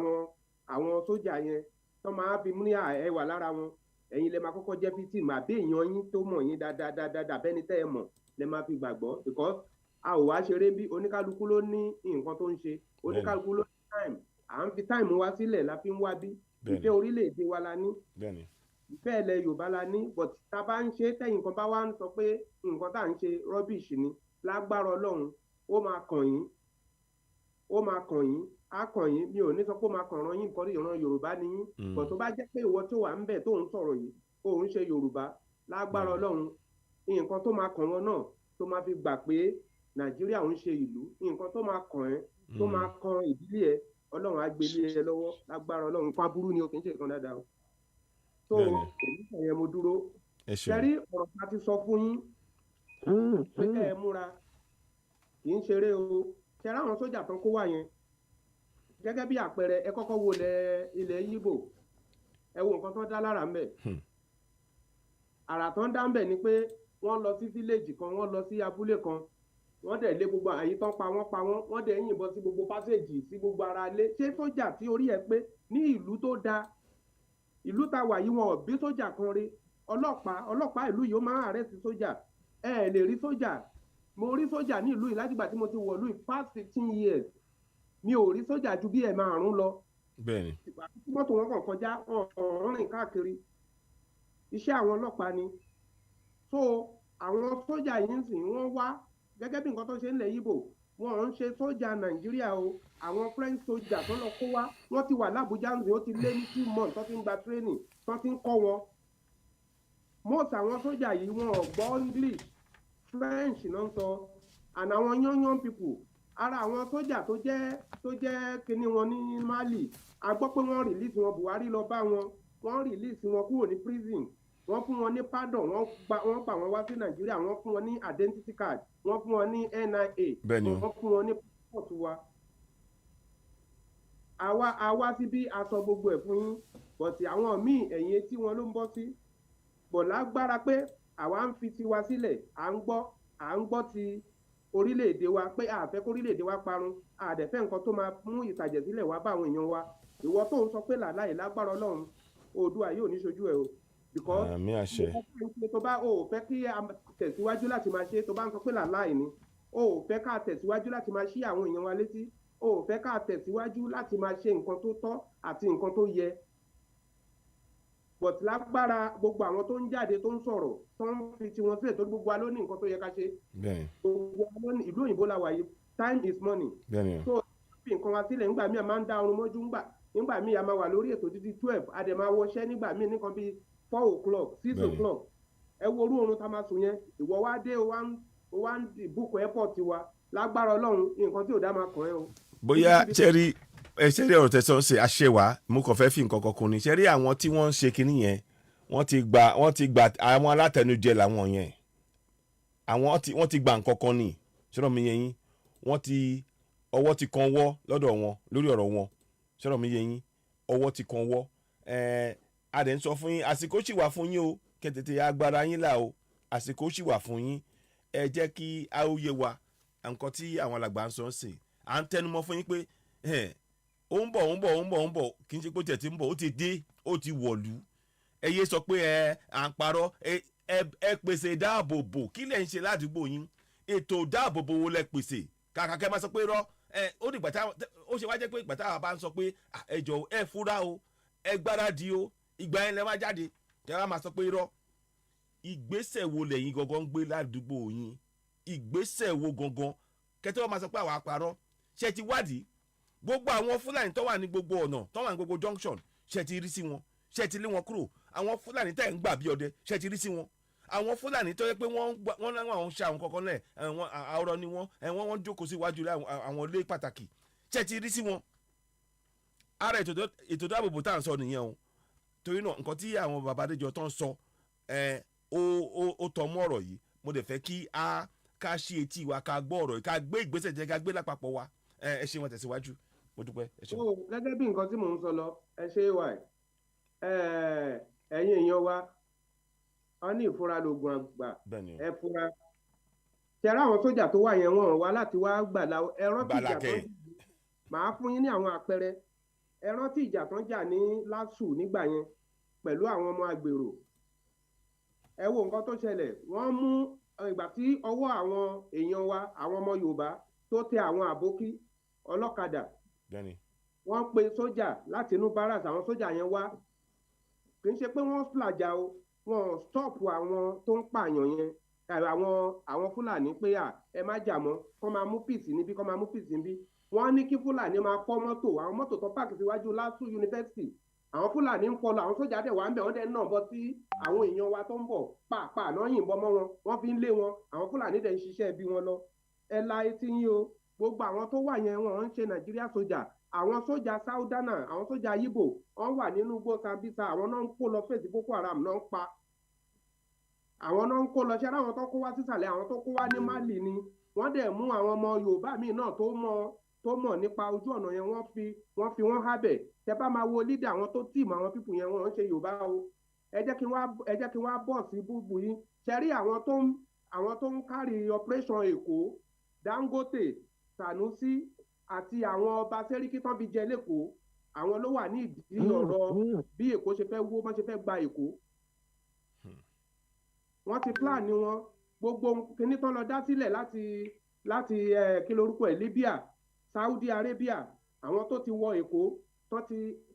àwọn sójà yẹn tó máa fi mú ní ẹwà lára wọn ẹ̀yin lè máa kọ́kọ́ jẹ́ victim àbí èèyàn yín tó mọ̀ yín dáadáa bẹ́ni tẹ́ ẹ mọ̀ lè máa fi gbàgbọ́ because a ò wá ṣeré bí oníkálukú ló ní nǹkan tó ń ṣe oníkálukú ló ní time à ń fi time wá sílẹ̀ la fi ń wá bí ìfẹ́ orílẹ̀-èdè wa la ní ìfẹ́ ilẹ̀ Yorùbá la ní but tá a bá ń ṣe tẹ̀yìn kan bá wá ń sọ pé nǹkan tá à ń ṣe rubbish ni lágbára Ọlọ́run ó máa kàn yín á kàn yín mi ò ní sọ pé ó máa kàn ràn yín nítorí ìran Yorùbá ni yín but tó bá jẹ́ pé ìwọ tó wà ń bẹ̀ tó ń sọ̀rọ̀ yìí ó ń ṣe Yorùbá lágbára Ọlọ́run nǹkan tó máa kàn wọn náà tó máa fi gbà pé Nàìjíríà ń ṣe ìlú nǹkan tó máa kàn ẹ́ tó máa kan ìdílé ẹ Ọlọ́run á gbélé ẹ lọ́wọ́ lágbára Ọlọ́run nǹkan aburú ni o kì í ṣe nǹkan dáadáa o tó èmi kàn yẹn mo dúró ṣẹ́rí ọ̀rọ̀ ta ti sọ fún yín pé kẹ́ ẹ múra kì í ṣeré o ṣẹ́rí àwọn sójà tán kó wà yẹn gẹ́gẹ́ bí àpẹẹrẹ ẹ kọ́kọ́ wo ilẹ̀ Yíbò ẹ wo nǹkan tó dá lára ń bẹ̀ àrà tó ń dá ń bẹ̀ ni pé wọ́n lọ sí fíléèjì kan wọ́n lọ sí abúlé kan wọ́n dẹ̀ lé gbogbo àyè tán pa wọ́n dẹ̀ yìnbọn sí gbogbo pásẹ̀jì sí gbogbo ara lé ṣé sójà tí orí ẹ pé ní ìlú tó dáa ìlú tá wà yìí wọn ò bí sójà kan rí ọlọ́pàá ìlú yìí ó máa ń àrẹ́sì sójà ẹ lè rí sójà mo rí sójà ní ìlú yìí látìgbà tí mo ti wọ̀ ìlú yìí past 15 years mi ò rí sójà ju bí ẹ̀ márùn-ún lọ. bẹ́ẹ̀ni. mọ́tò wọn kàn kọjá ọ̀rìn káàkiri iṣẹ́ àwọn ọlọ́pàá ni so àwọn sójà yìí ń sìn wọ́n wá gẹ́gẹ́ bí nǹkan tó ṣe ń lẹ̀ yíbò wọn ń ṣe sójà nàìjíríà o àwọn french sójà tó lọ kó wá wọ́n ti wà lábújá ń sìn ó ti lé ní 2 months tó ti ń gba training tó ti ń kọ́ wọn most àwọn sójà yìí wọn ò gbọ́ english french náà ń sọ and àwọn young people ara àwọn sójà tó jẹ́ kíní wọn ní mali a gbọ́ pé wọ́n release wọn buhari lọ bá wọ́n release wọn kúrò ní prison wọ́n fún wọn ní pardon wọ́n gbà wọ́n wá sí nàìjíríà wọ́n fún wọn ní identity card wọ́n fún wọn ní nia wọ́n fún wọn ní passport wa àwa sí bí aṣọ gbogbo ẹ̀ fún yín bọ̀tì àwọn míì ẹ̀yìn etí wọn ló ń bọ́ sí bọ̀ lágbára pé àwa ń fi tiwa sílẹ̀ à ń gbọ́ ti orílẹ̀-èdè wa pé àfẹ́ kórílẹ̀-èdè wa parun àdẹ̀fẹ́ nǹkan tó máa mú ìtàjẹ̀sílẹ̀ wá bá àwọn èèyàn wa ìwọ tó ń sọ pé làláì lágbára ọlọ́run oòdùà yóò ní ṣojú ẹ o because àmì àṣẹ. tó bá o ò fẹ́ kí a tẹ̀síwájú láti máa ṣe tó bá ń sọ pé làláì ni o ò fẹ́ ká tẹ̀síwájú láti máa ṣí àwọn èèyàn wa létí o ò fẹ́ ká tẹ̀síwájú láti máa ṣe nǹkan tó tọ́ àti nǹkan tó yẹ but lágbára gbogbo àwọn tó ń jáde tó ń sọ̀rọ̀ tó ń fi tiwọn sílẹ̀ tó gbogbo wa ló ní nǹkan tó yẹ ká ṣe gbogbo wa ló ní ìlú òyìnbó la wà yìí time is money so fi nǹkan wa sílẹ̀ nígbà míì a máa ń dá orun mọ́jú nígbà míì a máa wà lórí ètò títí 12 a dẹ̀ máa wọṣẹ́ nígbà míì nìkan bíi 4 o'clock 6 o'clock ẹ wo orú oorun tá a máa sùn yẹn ìwọ wá dé o wá ń búkọ airport wa lágbára ọlọ́run nǹkan tí ò dá máa kàn ẹ́ o. bóyá ṣẹ́rí ọ̀rọ̀ tẹ̀sán ṣe àṣẹwà mo kàn fẹ́ fi nǹkan kan kún ni ṣẹ́rí àwọn tí wọ́n ń ṣe kinní yẹn wọ́n ti gba àwọn alátẹnujẹ làwọn yẹn wọ́n ti gba nǹkan kan ní ṣọ́rọ̀ mi yẹn yín ọwọ́ ti kan wọ́ lọ́dọ̀ wọn lórí ọ̀rọ̀ wọn ṣọ́rọ̀ mi yẹn yín ọwọ́ ti kan wọ́ adẹ̀ ń sọ fún yín àsìkò sì wà fún yín o kẹtẹtẹ agbára yín là o àsìkò sì wà fún yín ẹ jẹ́ kí a ó yé wa nǹkan tí àwọn alàgbà ń sọ ń sè à ń tẹnumọ́ fún yín pé ó ń bọ̀ kì í ṣe pé ó tiẹ̀ ti ń bọ̀ ó ti dé ó ti wọ̀lú ẹ yé sọ pé à ń parọ́ ẹ pèsè ìdáàbòbò kí lẹ̀ ń ṣe ládùúgbò yín ètò ìdáàbòbò wo lẹ pèsè kàkà kẹ́ máa sọ pé rọ́ ó dìgbà tá ó ṣe wá jẹ́ pé ìgbà táwa bá ń sọ pé ẹ jọ̀ọ́ ẹ fura o ẹ gbáradì o ìgbà yẹn lẹ máa jáde yàrá máa sọ pé rọ́ ìgbésẹ̀ wo lẹ̀yin gangan ń gbé ládùúgbò yín ìgbésẹ̀ wo gangan kẹ́tẹ́ wọ́n máa sọ pé àwa parọ́ ṣe ti wádìí gbogbo àwọn fúlàní tó wà ní gbogbo ọ̀nà tó wà ní gbogbo junction ṣe ti rí sí wọn ṣe ti lé wọn kúrò àwọn fúlàní tẹ̀ ń gbà bí ọdẹ ṣe ti rí sí wọn àwọn fúlàní tó yẹ pé wọ́n láwọn àwọn ṣe àwọn kankan lẹ̀ àwòrán ni wọ́n jókòó sí iwájú àwọn ilé pàtàkì ṣe ti rí sí wọn. ara ètò ìdáàbòbò tá à ń sọ nìyẹn o torí náà nǹkan tí àwọn bàbá Adéjọ tó ń sọ ó tọ́ mọ́ ọ̀rọ̀ yìí mo dẹ̀ fẹ́ kí a ká ṣí etí wa ká gbọ́ ọ̀rọ̀ yìí ká gbé ìgbésẹ̀ jẹ́ ká gbé lápapọ̀ wa ẹ ṣe wọn tẹ̀síwájú mo dúpẹ́ ẹ ṣe. gẹ́gẹ́ bí nǹkan tí mò ń sọ lọ ẹ ṣe wà ẹ̀yin èèyàn wa wọ́n ní ìfura lóògùn àgbà ẹ fura ṣẹ̀rá àwọn sójà tó wà yẹn wọ́n wá láti wá gbà ẹran tí ìjà tó ń jà máa fún yín ní àwọn àpẹẹrẹ ẹran tí ìjà tó ń jà ní LASU nígbà yẹn pẹ̀lú àwọn ọmọ agbèrò ẹ wo nǹkan tó ṣẹlẹ̀ wọ́n mú ìgbà tí ọwọ́ àwọn èèyàn wa àwọn ọmọ Yorùbá tó tẹ àwọn àbókí ọlọ́kadà wọ́n pe sójà láti inú barracks àwọn sójà yẹn wá kì í ṣe pé wọ́n fìlàjà o wọ́n stop àwọn tó ń pààyàn yẹn àwọn Fúlàní pé ẹ má jà mọ́ kọ́ máa mú pìsì níbí kọ́ máa mú pìsì níbí wọ́n ní kí Fúlàní máa kọ́ mọ́tò àwọn mọ́tò tó pààkì síwájú LASU yunifásitì àwọn Fúlàní ń kọlù àwọn sójà dẹ̀ wá ń bẹ̀ wọ́n dẹ̀ náà bọ́ sí àwọn èèyàn wa tó ń bọ̀ pàápàá náà yìnbọn mọ́ wọn wọ́n fi ń lé wọn àwọn Fúlàní dẹ̀ ń ṣiṣẹ́ bí wọn lọ ẹ la etí yín o gbogbo àwọn tó wà yẹn wọn ń ṣe Nàìjíríà sójà àwọn sójà Sáúdánà àwọn sójà Yíbò wọ́n wà nínú igbó Sambisa àwọn náà ń kó lọ fèsì Boko Haram náà ń pa àwọn náà ń kó lọ ṣẹ́ra àwọn tó kó wá sísàlẹ̀ àwọn tó kó wá ní Mali ni wọ́n dẹ̀ mú àwọn ọmọ Yorùbá míì náà tó mọ̀ nípa ojú ọ̀nà yẹn wọ́n fi wọ́n hábẹ̀ tẹ bá máa wo lídà àwọn tó tìmọ̀ àwọn pípù yẹn wọ́n ń ṣe Yorùbá o ẹ jẹ́ kí wá bọ̀ sí búbu yín ṣe rí àwọn tó ń kárí operation Èkó Dangote Sanusi àti àwọn ọba sẹ́ríkì tán fi jẹ lẹ́kọ̀ọ́ àwọn ló wà ní ìdí ọ̀rọ̀ bí Èkó ṣe fẹ́ wó bọ́n ṣe fẹ́ gba Èkó wọ́n ti plan ni wọn gbogbo kíní tán lọ dá sílẹ̀ láti kí lorúkọ ẹ̀ Libya Saudi Arabia àwọn tó ti wọ Èkó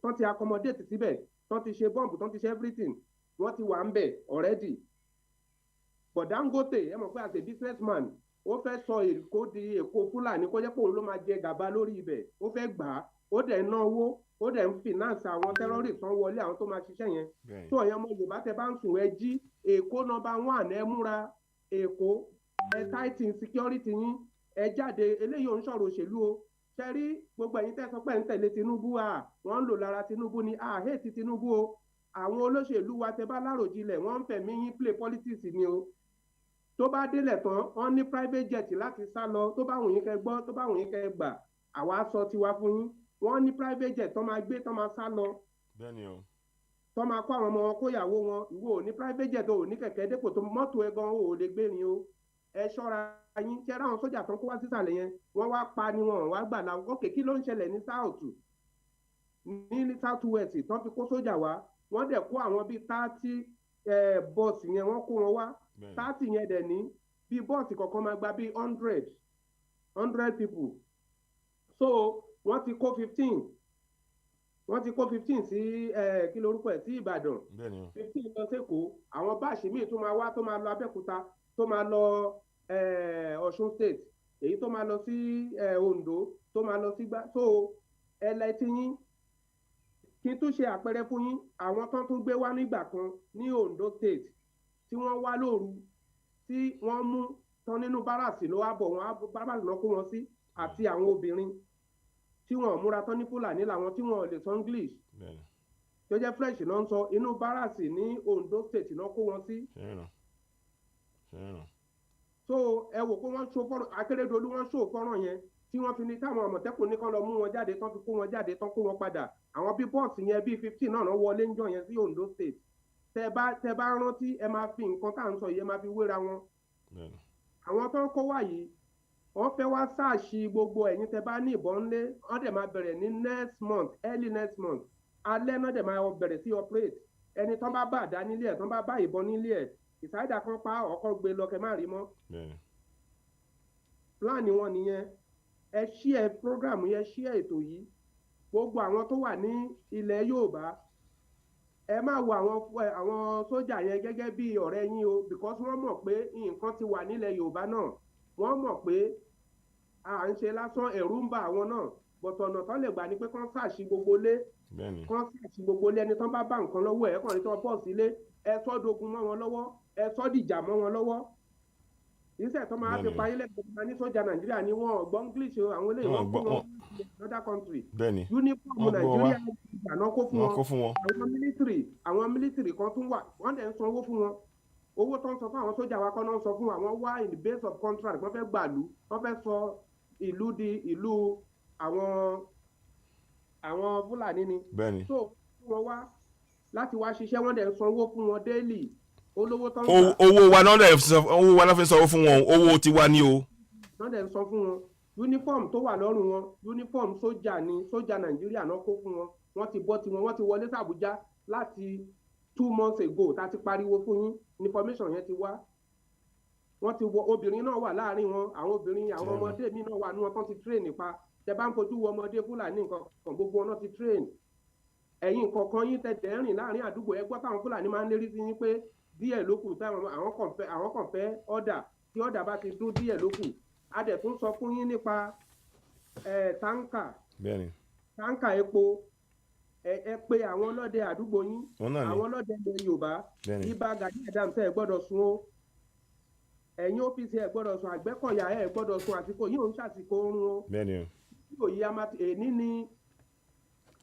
tán ti accommodate síbẹ̀ tán ti ṣe bọ́ǹbù tán ti ṣe everything wọ́n ti wà ń bẹ̀ already but Dangote ẹ mọ̀ pé as a businessman ó fẹ́ sọ Èkó di Èkó Fúlàní kó jẹ́ pé òun ló máa jẹ gàba lórí ibẹ̀ ó fẹ́ gbà á ó dẹ̀ ná owó ó dẹ̀ ń finance àwọn terrorist tán wọlé àwọn tó máa ṣiṣẹ́ yẹn tó ọ̀yàn ọmọ Yorùbá tẹ bá ń sùn ẹ jí Èkó number 1 ẹ múra Èkó ẹ tighten security yín ẹ jáde eléyìí ò ń sọ̀rọ̀ òṣèlú o ṣe rí gbogbo ẹ̀yin tẹ́ sọ pé ń tẹ̀lé Tinubu wọ́n ń lò lára Tinubu ni hate Tinubu o àwọn olóṣèlú wa tẹ bá láròjinlẹ̀ wọ́n ń fẹ̀mí yín play politics ni o tó bá délẹ̀ tán wọ́n ní private jet láti sá lọ tó bá wùn yín kẹ́ gbọ́ tó bá wùn yín kẹ́ gbà àwa sọ tiwa fún yín wọ́n ní private jet tó máa gbé tó máa sá lọ tó máa kó àwọn ọmọ wọn kóyàwó wọn ìwọ ò ní private jet o ò ní kẹ̀kẹ́ dépò tó mọ́tò ẹ gan o ò lè gbé ni o ẹ ṣọ́ra yín ṣe ráwọn sójà tó ń kó wá sísàlẹ̀ yẹn wọ́n wá pa ni wọn wá gbà láwọn òkè kí ló ń ṣẹlẹ̀ ní south ní south west tó fi kó sójà wá wọ́n dẹ̀ kó àwọn bíi 30 bọ́ọ̀sì yẹn wọ́n kó wọn wá 30 yẹn dẹ̀ ní bíi bọ́ọ̀sì kọ̀ọ̀kan máa gba bíi 100 people so wọ́n ti kó 15 sí kí lorúkọ ẹ̀ sí Ìbàdàn 15 lọ sẹ́kọ̀ọ́ àwọn báàṣì míì tó máa wá tó máa lọ Abẹ́òkúta tó máa lọ Ọ̀ṣun state èyí tó máa lọ sí Oǹdó tó máa lọ sí gbá so ẹlẹ́tí yín kí n tún ṣe àpẹẹrẹ fún yín àwọn tán tún gbé wá nígbà kan ní Oǹdó state tí wọ́n wá lóru tí wọ́n mú tán nínú báràsì ló wá bọ̀ wọ́n báràsì lọ kó wọn sí àti àwọn obìnrin tí wọ́n múra tán ní Fúlàní làwọn tí wọ́n lè sọ English tó jẹ́ French náà ń sọ inú báràsì ní Oǹdó state náà kó wọn sí. So ẹ wò pé wọ́n ṣó fọ́nrán Akérédolú wọ́n ṣó fọ́nrán yẹn tí wọ́n fi ní káwọn Àmọ̀tẹ́kùn ní kán lọ mú wọn jáde tán fi kó wọn jáde tán kó wọn padà àwọn bí bọ́ọ̀sì yẹn bíi 15 náà wọlé ń jọ yẹn sí Oǹdó state tẹ bá rántí ẹ máa fi nǹkan tá à ń sọ yìí ẹ máa fi wéra wọn. àwọn tó ń kó wá yìí wọ́n fẹ́ wá sáàṣì gbogbo ẹ̀yin tẹ bá ní ìbọn ńlé wọ́n dẹ̀ máa bẹ̀rẹ̀ ní early next month alẹ́ náà dẹ̀ máa bẹ̀rẹ̀ sí operate ẹni tán bá àdá nílé ẹ̀ tán bá ìbọn nílé ẹ̀ ìsáyédà kan pa ọkọ̀ gbé lọ kẹ má rí mọ́. pláàni wọn nìyẹn ẹ ṣí ẹ prógrámù yẹn ṣí ẹ ètò yìí gbogbo àwọn tó wà ní ilẹ̀ Yorùbá ẹ má wo àwọn sójà yẹn gẹ́gẹ́ bí ọ̀rẹ́ yín o because wọ́n mọ̀ pé nǹkan ti wà nílẹ̀ Yorùbá náà wọ́n mọ̀ pé à ń ṣe lásán ẹ̀rù ń bà àwọn náà bọ̀tọ̀ ọ̀nà tán lè gbà ní pé kán ṣàṣì gbogbo lé ẹni tán bá nǹkan lọ́wọ́ ẹ̀ kàn ní tán bọ̀ sílé ẹ sọ́ dogun mọ́ wọn lọ́wọ́ ẹ sọ́ dìjà mọ́ wọn lọ́wọ́ ìṣẹ̀ tó máa fi parí lẹ́gbẹ̀ẹ́ ní sójà Nàìjíríà ni wọ́n gbọ́ English àwọn eléyìí wọ́n kó wọn ní another country uniform Nàìjíríà ìgbàna kó fún wọn àwọn military kan tún wà wọ́n dẹ̀ ń san owó fún wọn owó tó ń sọ fún àwọn sójà wa kan náà ń sọ fún àwọn wá in the base of contract wọ́n fẹ́ gbàlú wọ́n fẹ́ sọ ìlú di ìlú àwọn Fúlàní ni so wọ́n wá láti wá ṣiṣẹ́ wọ́n dẹ̀ ń san owó fún wọn daily olówó tó ń gbà. owó wa náà fi ń sanwó fún wọn owó tiwa ni o. wọ́n dẹ̀ ń san fún wọn uniform tó wà lọ́rùn wọn uniform sójà ni sójà Nàìjíríà náà kó fún wọn wọ́n ti bọ́ tiwọn wọ́n ti wọlé sí Àbújá láti 2 months ago tá a ti pariwo fún yín information yẹn ti wá wọ́n ti wọ obìnrin náà wà láàrin wọn àwọn obìnrin àwọn ọmọdé mi náà wà ní wọn tán ti train nípa tẹ bá ń fojú wo ọmọdé Fúlàní nǹkan kan gbogbo wọn náà ti train ẹ̀yin kọ̀ọ̀kan yín tẹ̀tẹ̀ rìn láàrin àdúgbò ẹ gbọ́ táwọn Fúlàní máa ń lérí sí yín pé díẹ̀ ló kù táwọn àwọn kàn fẹ́ ọ̀dà tí ọ̀dà bá ti dún díẹ̀ ló kù a dẹ̀ tún sọ fún yín nípa táǹkà epo ẹ pé àwọn ọlọ́dẹ àdúgbò yín àwọn ọlọ́dẹ ilẹ̀ Yorùbá Ìbà Gani Adams ẹ gbọ́dọ̀ sùn o ẹ̀yin OPC ẹ gbọ́dọ̀ sùn Àgbẹ̀kọ̀yà ẹ gbọ́dọ̀ sùn àsìkò yìí ò ń ṣàsìkò oorun o yóò yí èní ní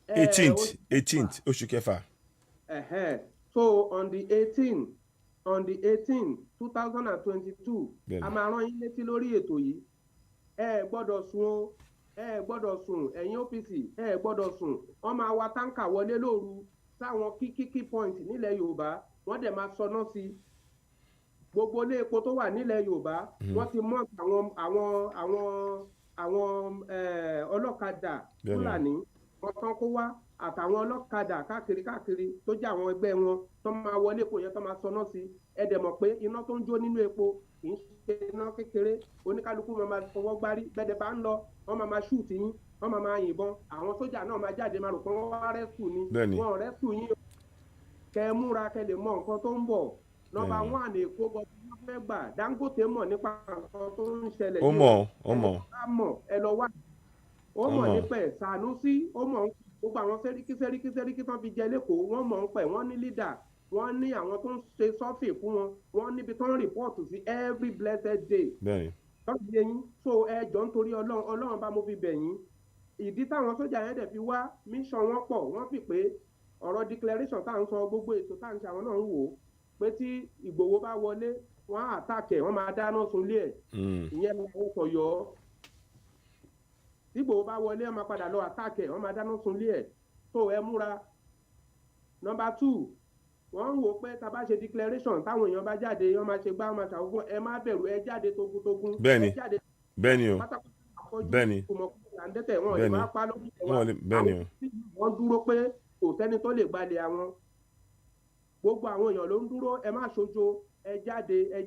18th oṣù kẹfà. So on the 18th 2022 a máa rán yín létí lórí ètò yìí ẹ gbọ́dọ̀ sùn o ẹ gbọ́dọ̀ sùn ẹ̀yin OPC ẹ gbọ́dọ̀ sùn wọ́n máa wa táǹkà wọlé lóru sáwọn kí point nílẹ̀ Yorùbá wọ́n dẹ̀ máa sọná sí gbogbo ilé epo tó wà nílẹ̀ Yorùbá wọ́n ti mọ̀ àwọn ọlọ́kadà Fúlàní wọ́n tán kó wá àtàwọn ọlọ́kadà káàkiri tó jẹ́ àwọn ẹgbẹ́ wọn tó máa wọlé epo yẹn tó máa sọná sí ẹ dẹ̀ mọ̀ pé iná tó ń jó nínú epo kì í ṣe iná kékeré oníkálukú máa fọwọ́ gbárí bẹ́ẹ̀ bá ń lọ wọ́n máa ṣúùtì yín wọ́n máa yìnbọn àwọn sójà náà máa jáde máa rò pé wọ́n wá rẹ́sù ni wọ́n rẹ́sù yín kẹ́ múra kẹ́ lè mọ nǹkan tó ń bọ̀ nọ́mbà 1 Èkó gbọ́dọ̀ fẹ́ gbà Dangote mọ̀ nípa nǹkan tó ń ṣẹlẹ̀ ó mọ̀ ẹ lọ wá ó mọ̀ nípa ẹ̀ Sànúsí ó mọ̀ gbogbo àwọn sẹ́ríkí tán fi jẹ lẹ́kọ̀ọ́ wọ́n mọ̀ ń pẹ̀ wọ́n ní leader wọ́n ní àwọn tó ń ṣe sọ́fì fún wọn wọ́n níbi tó ń rìpọ́ọ̀tù sí every blessed day tọ́jú yẹn so ẹ jọ nítorí Ọlọ́run bá mo fi bẹ̀ yín ìdí táwọn sójà yẹn dẹ̀ fi wá mission wọn pọ̀ wọ́n fi pé ọ̀rọ̀ declaration tá à ń sọ gbogbo ètò tá à ń ṣe àwọn náà ń wò ó pé tí Ìgbòho bá wọlé wọ́n á àtàkẹ́ wọ́n máa dáná sunlé ẹ̀ ìyẹn làwọn kọ̀ yọ ọ́ tí Ìgbòho bá wọlé wọ́n máa padà lọ àtàkẹ́ wọ́n máa dáná sunlé ẹ̀ tó ẹ múra. Number 2 wọ́n ń wò pé tá a bá ṣe declaration táwọn èèyàn bá jáde wọ́n máa ṣe gbá wọ́n máa ṣàwọ́gbọ́n ẹ má bẹ̀rù ẹ jáde togun bẹ́ẹ̀ni o bẹ́ẹ̀ni wọ́n dúró pé kò sẹ́ni tó lè gbalẹ̀ àwọn gbogbo àwọn èèyàn ló ń dúró ẹ má ṣojo ẹ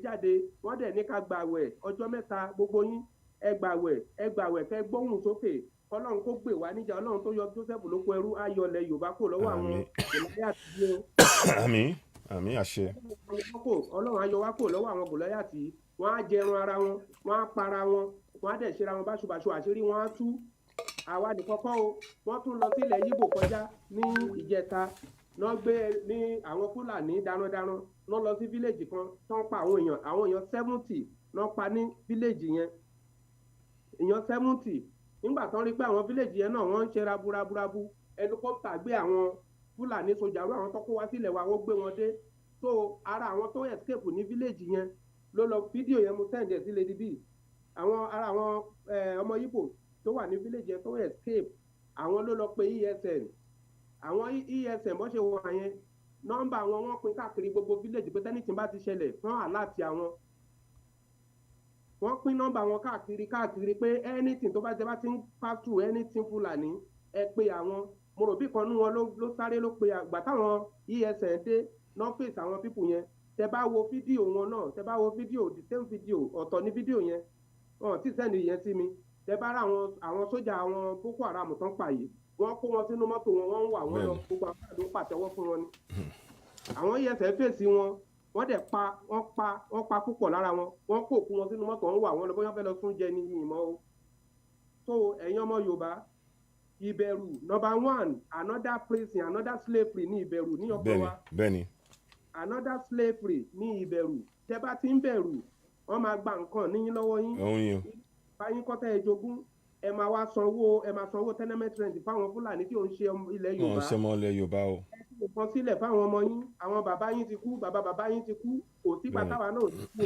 jáde wọ́n dẹ̀ ní ká gbàwẹ̀ ọjọ́ 3 gbogbo yín ẹ gbàwẹ̀ kẹ́ gbóhùn sókè Ọlọ́run kó gbè wá níjà Ọlọ́run tó yọ Joseph lóko ẹrú ayọ̀lẹ̀ Yorùbá kò lọ́wọ́ àwọn Gòláyátì àmín àṣẹ Ọlọ́run ayọ̀ wá kò lọ́wọ́ àwọn Gòláyátì wọ́n á jẹrun ara wọn wọ́n á para wọn wọ́n á dẹ̀ ṣera wọn báṣubàṣu àṣírí wọn á tú àwa nìkan kọ́ o wọ́n tún lọ sílẹ̀ Yíbò kọjá ní ìjẹta náà gbé ní àwọn Fúlàní darandaran náà lọ sí fíléèjì kan tó ń pa àwọn èèyàn 70 náà pa ní fíléèjì yẹn èèyàn 70 nígbà tó ń rí pé àwọn fíléèjì yẹn náà wọ́n ń ṣe raburabu ẹlikọ́pítà gbé àwọn Fúlàní sójà rú àwọn tó kó wá sílẹ̀ wa wọ́n gbé wọn dé so ara àwọn tó escape ní fíléèjì yẹn ló lọ fídíò yẹn mo send ẹ̀ sí Lady B ara àwọn ọmọ Yíbò tó wà ní village yẹn tó escape àwọn ló lọ pe ESN àwọn ESN bó ṣe wà yẹn nọ́mbà wọn pín káàkiri gbogbo village pé tẹ́nìtì bá ti ṣẹlẹ̀ fún àláàtì àwọn wọ́n pín nọ́mbà wọn káàkiri pé anything tó bá jẹ́ bá ti ń pass through anything Fúlàní ẹ pé àwọn mo rò bí kan nú wọn ló sáré ló pe àgbà táwọn ESN dé náà fèsì àwọn pípù yẹn tẹ bá wo fídíò wọn náà tẹ bá wo fídíò the same video ọ̀tọ̀ ní fídíò yẹn wọn ti sẹ́ni yẹn sí mi tẹ bá rà àwọn sójà àwọn Boko Haram tán pa yìí wọ́n kó wọn sínú mọ́tò wọn ń wà wọ́n lọ gbogbo àwọn àdó pàtẹ́wọ́ fún wọn ni àwọn ESN fèsì wọn wọ́n dẹ̀ wọ́n pa púpọ̀ lára wọn wọ́n kó òkú wọn sínú mọ́tò wọn ń wà wọ́n lọ bóyá fẹ́ lọ sún jẹ ní ìmọ̀ o so ẹ̀yin ọmọ Yorùbá ìbẹ̀rù number 1 another prison another slavery ní ìbẹ̀rù ní ọ̀pọ̀ wa bẹ́ẹ̀ni another slavery ní ìbẹ̀rù tẹ bá ti ń bẹ̀rù wọ́n máa gba nǹkan níyín lọ́wọ́ yín báyín kọ́tà ẹjogún ẹ máa sanwó tenement rent fáwọn Fúlàní tí ò ń ṣe ilẹ̀ Yorùbá wọ́n ṣe mọ́ ilẹ̀ Yorùbá o ẹ sì kọ́ sílẹ̀ fáwọn ọmọ yín àwọn bàbá yín ti kú bàbá yín ti kú kò sí pátáwa náà ti kú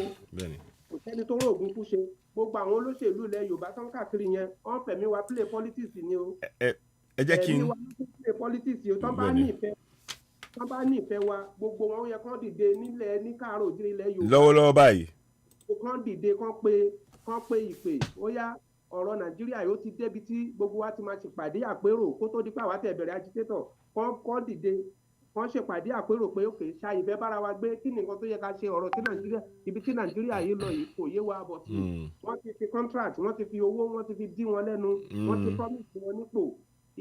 o kò sẹ́ni tó rògùn kú ṣe gbogbo àwọn olóṣèlú ilẹ̀ Yorùbá tán káàkiri yẹn wọ́n fẹ̀mí wa play politics ni o ẹ jẹ́ kí n ẹ̀mí wa play politics o tán bá ní ìfẹ́ wa gbogbo wọn yẹ kán dìde nílẹ̀ ní káàárọ̀ òjìrì ilẹ̀ Yorùbá lọ́wọ́lọ́wọ́ báyìí kán dìde kán pé ìpè ó yá ọ̀rọ̀ Nàìjíríà yóò ti débi tí gbogbo wa ti máa ṣèpàdé àpérò kó tó di pé àwa tẹ̀ bẹ̀rẹ̀ agitator kán dìde kán ṣèpàdé àpérò pé òkè ṣá ìfẹ́ bára wa gbé kí ni nǹkan tó yẹ ká ṣe ọ̀rọ̀ tí Nàìjíríà ibi tí Nàìjíríà yìí lọ yìí kò yé wa bọ̀ sí wọ́n ti fi contract wọ́n ti fi owó wọ́n ti fi dí wọn lẹ́nu wọ́n ti promise wọn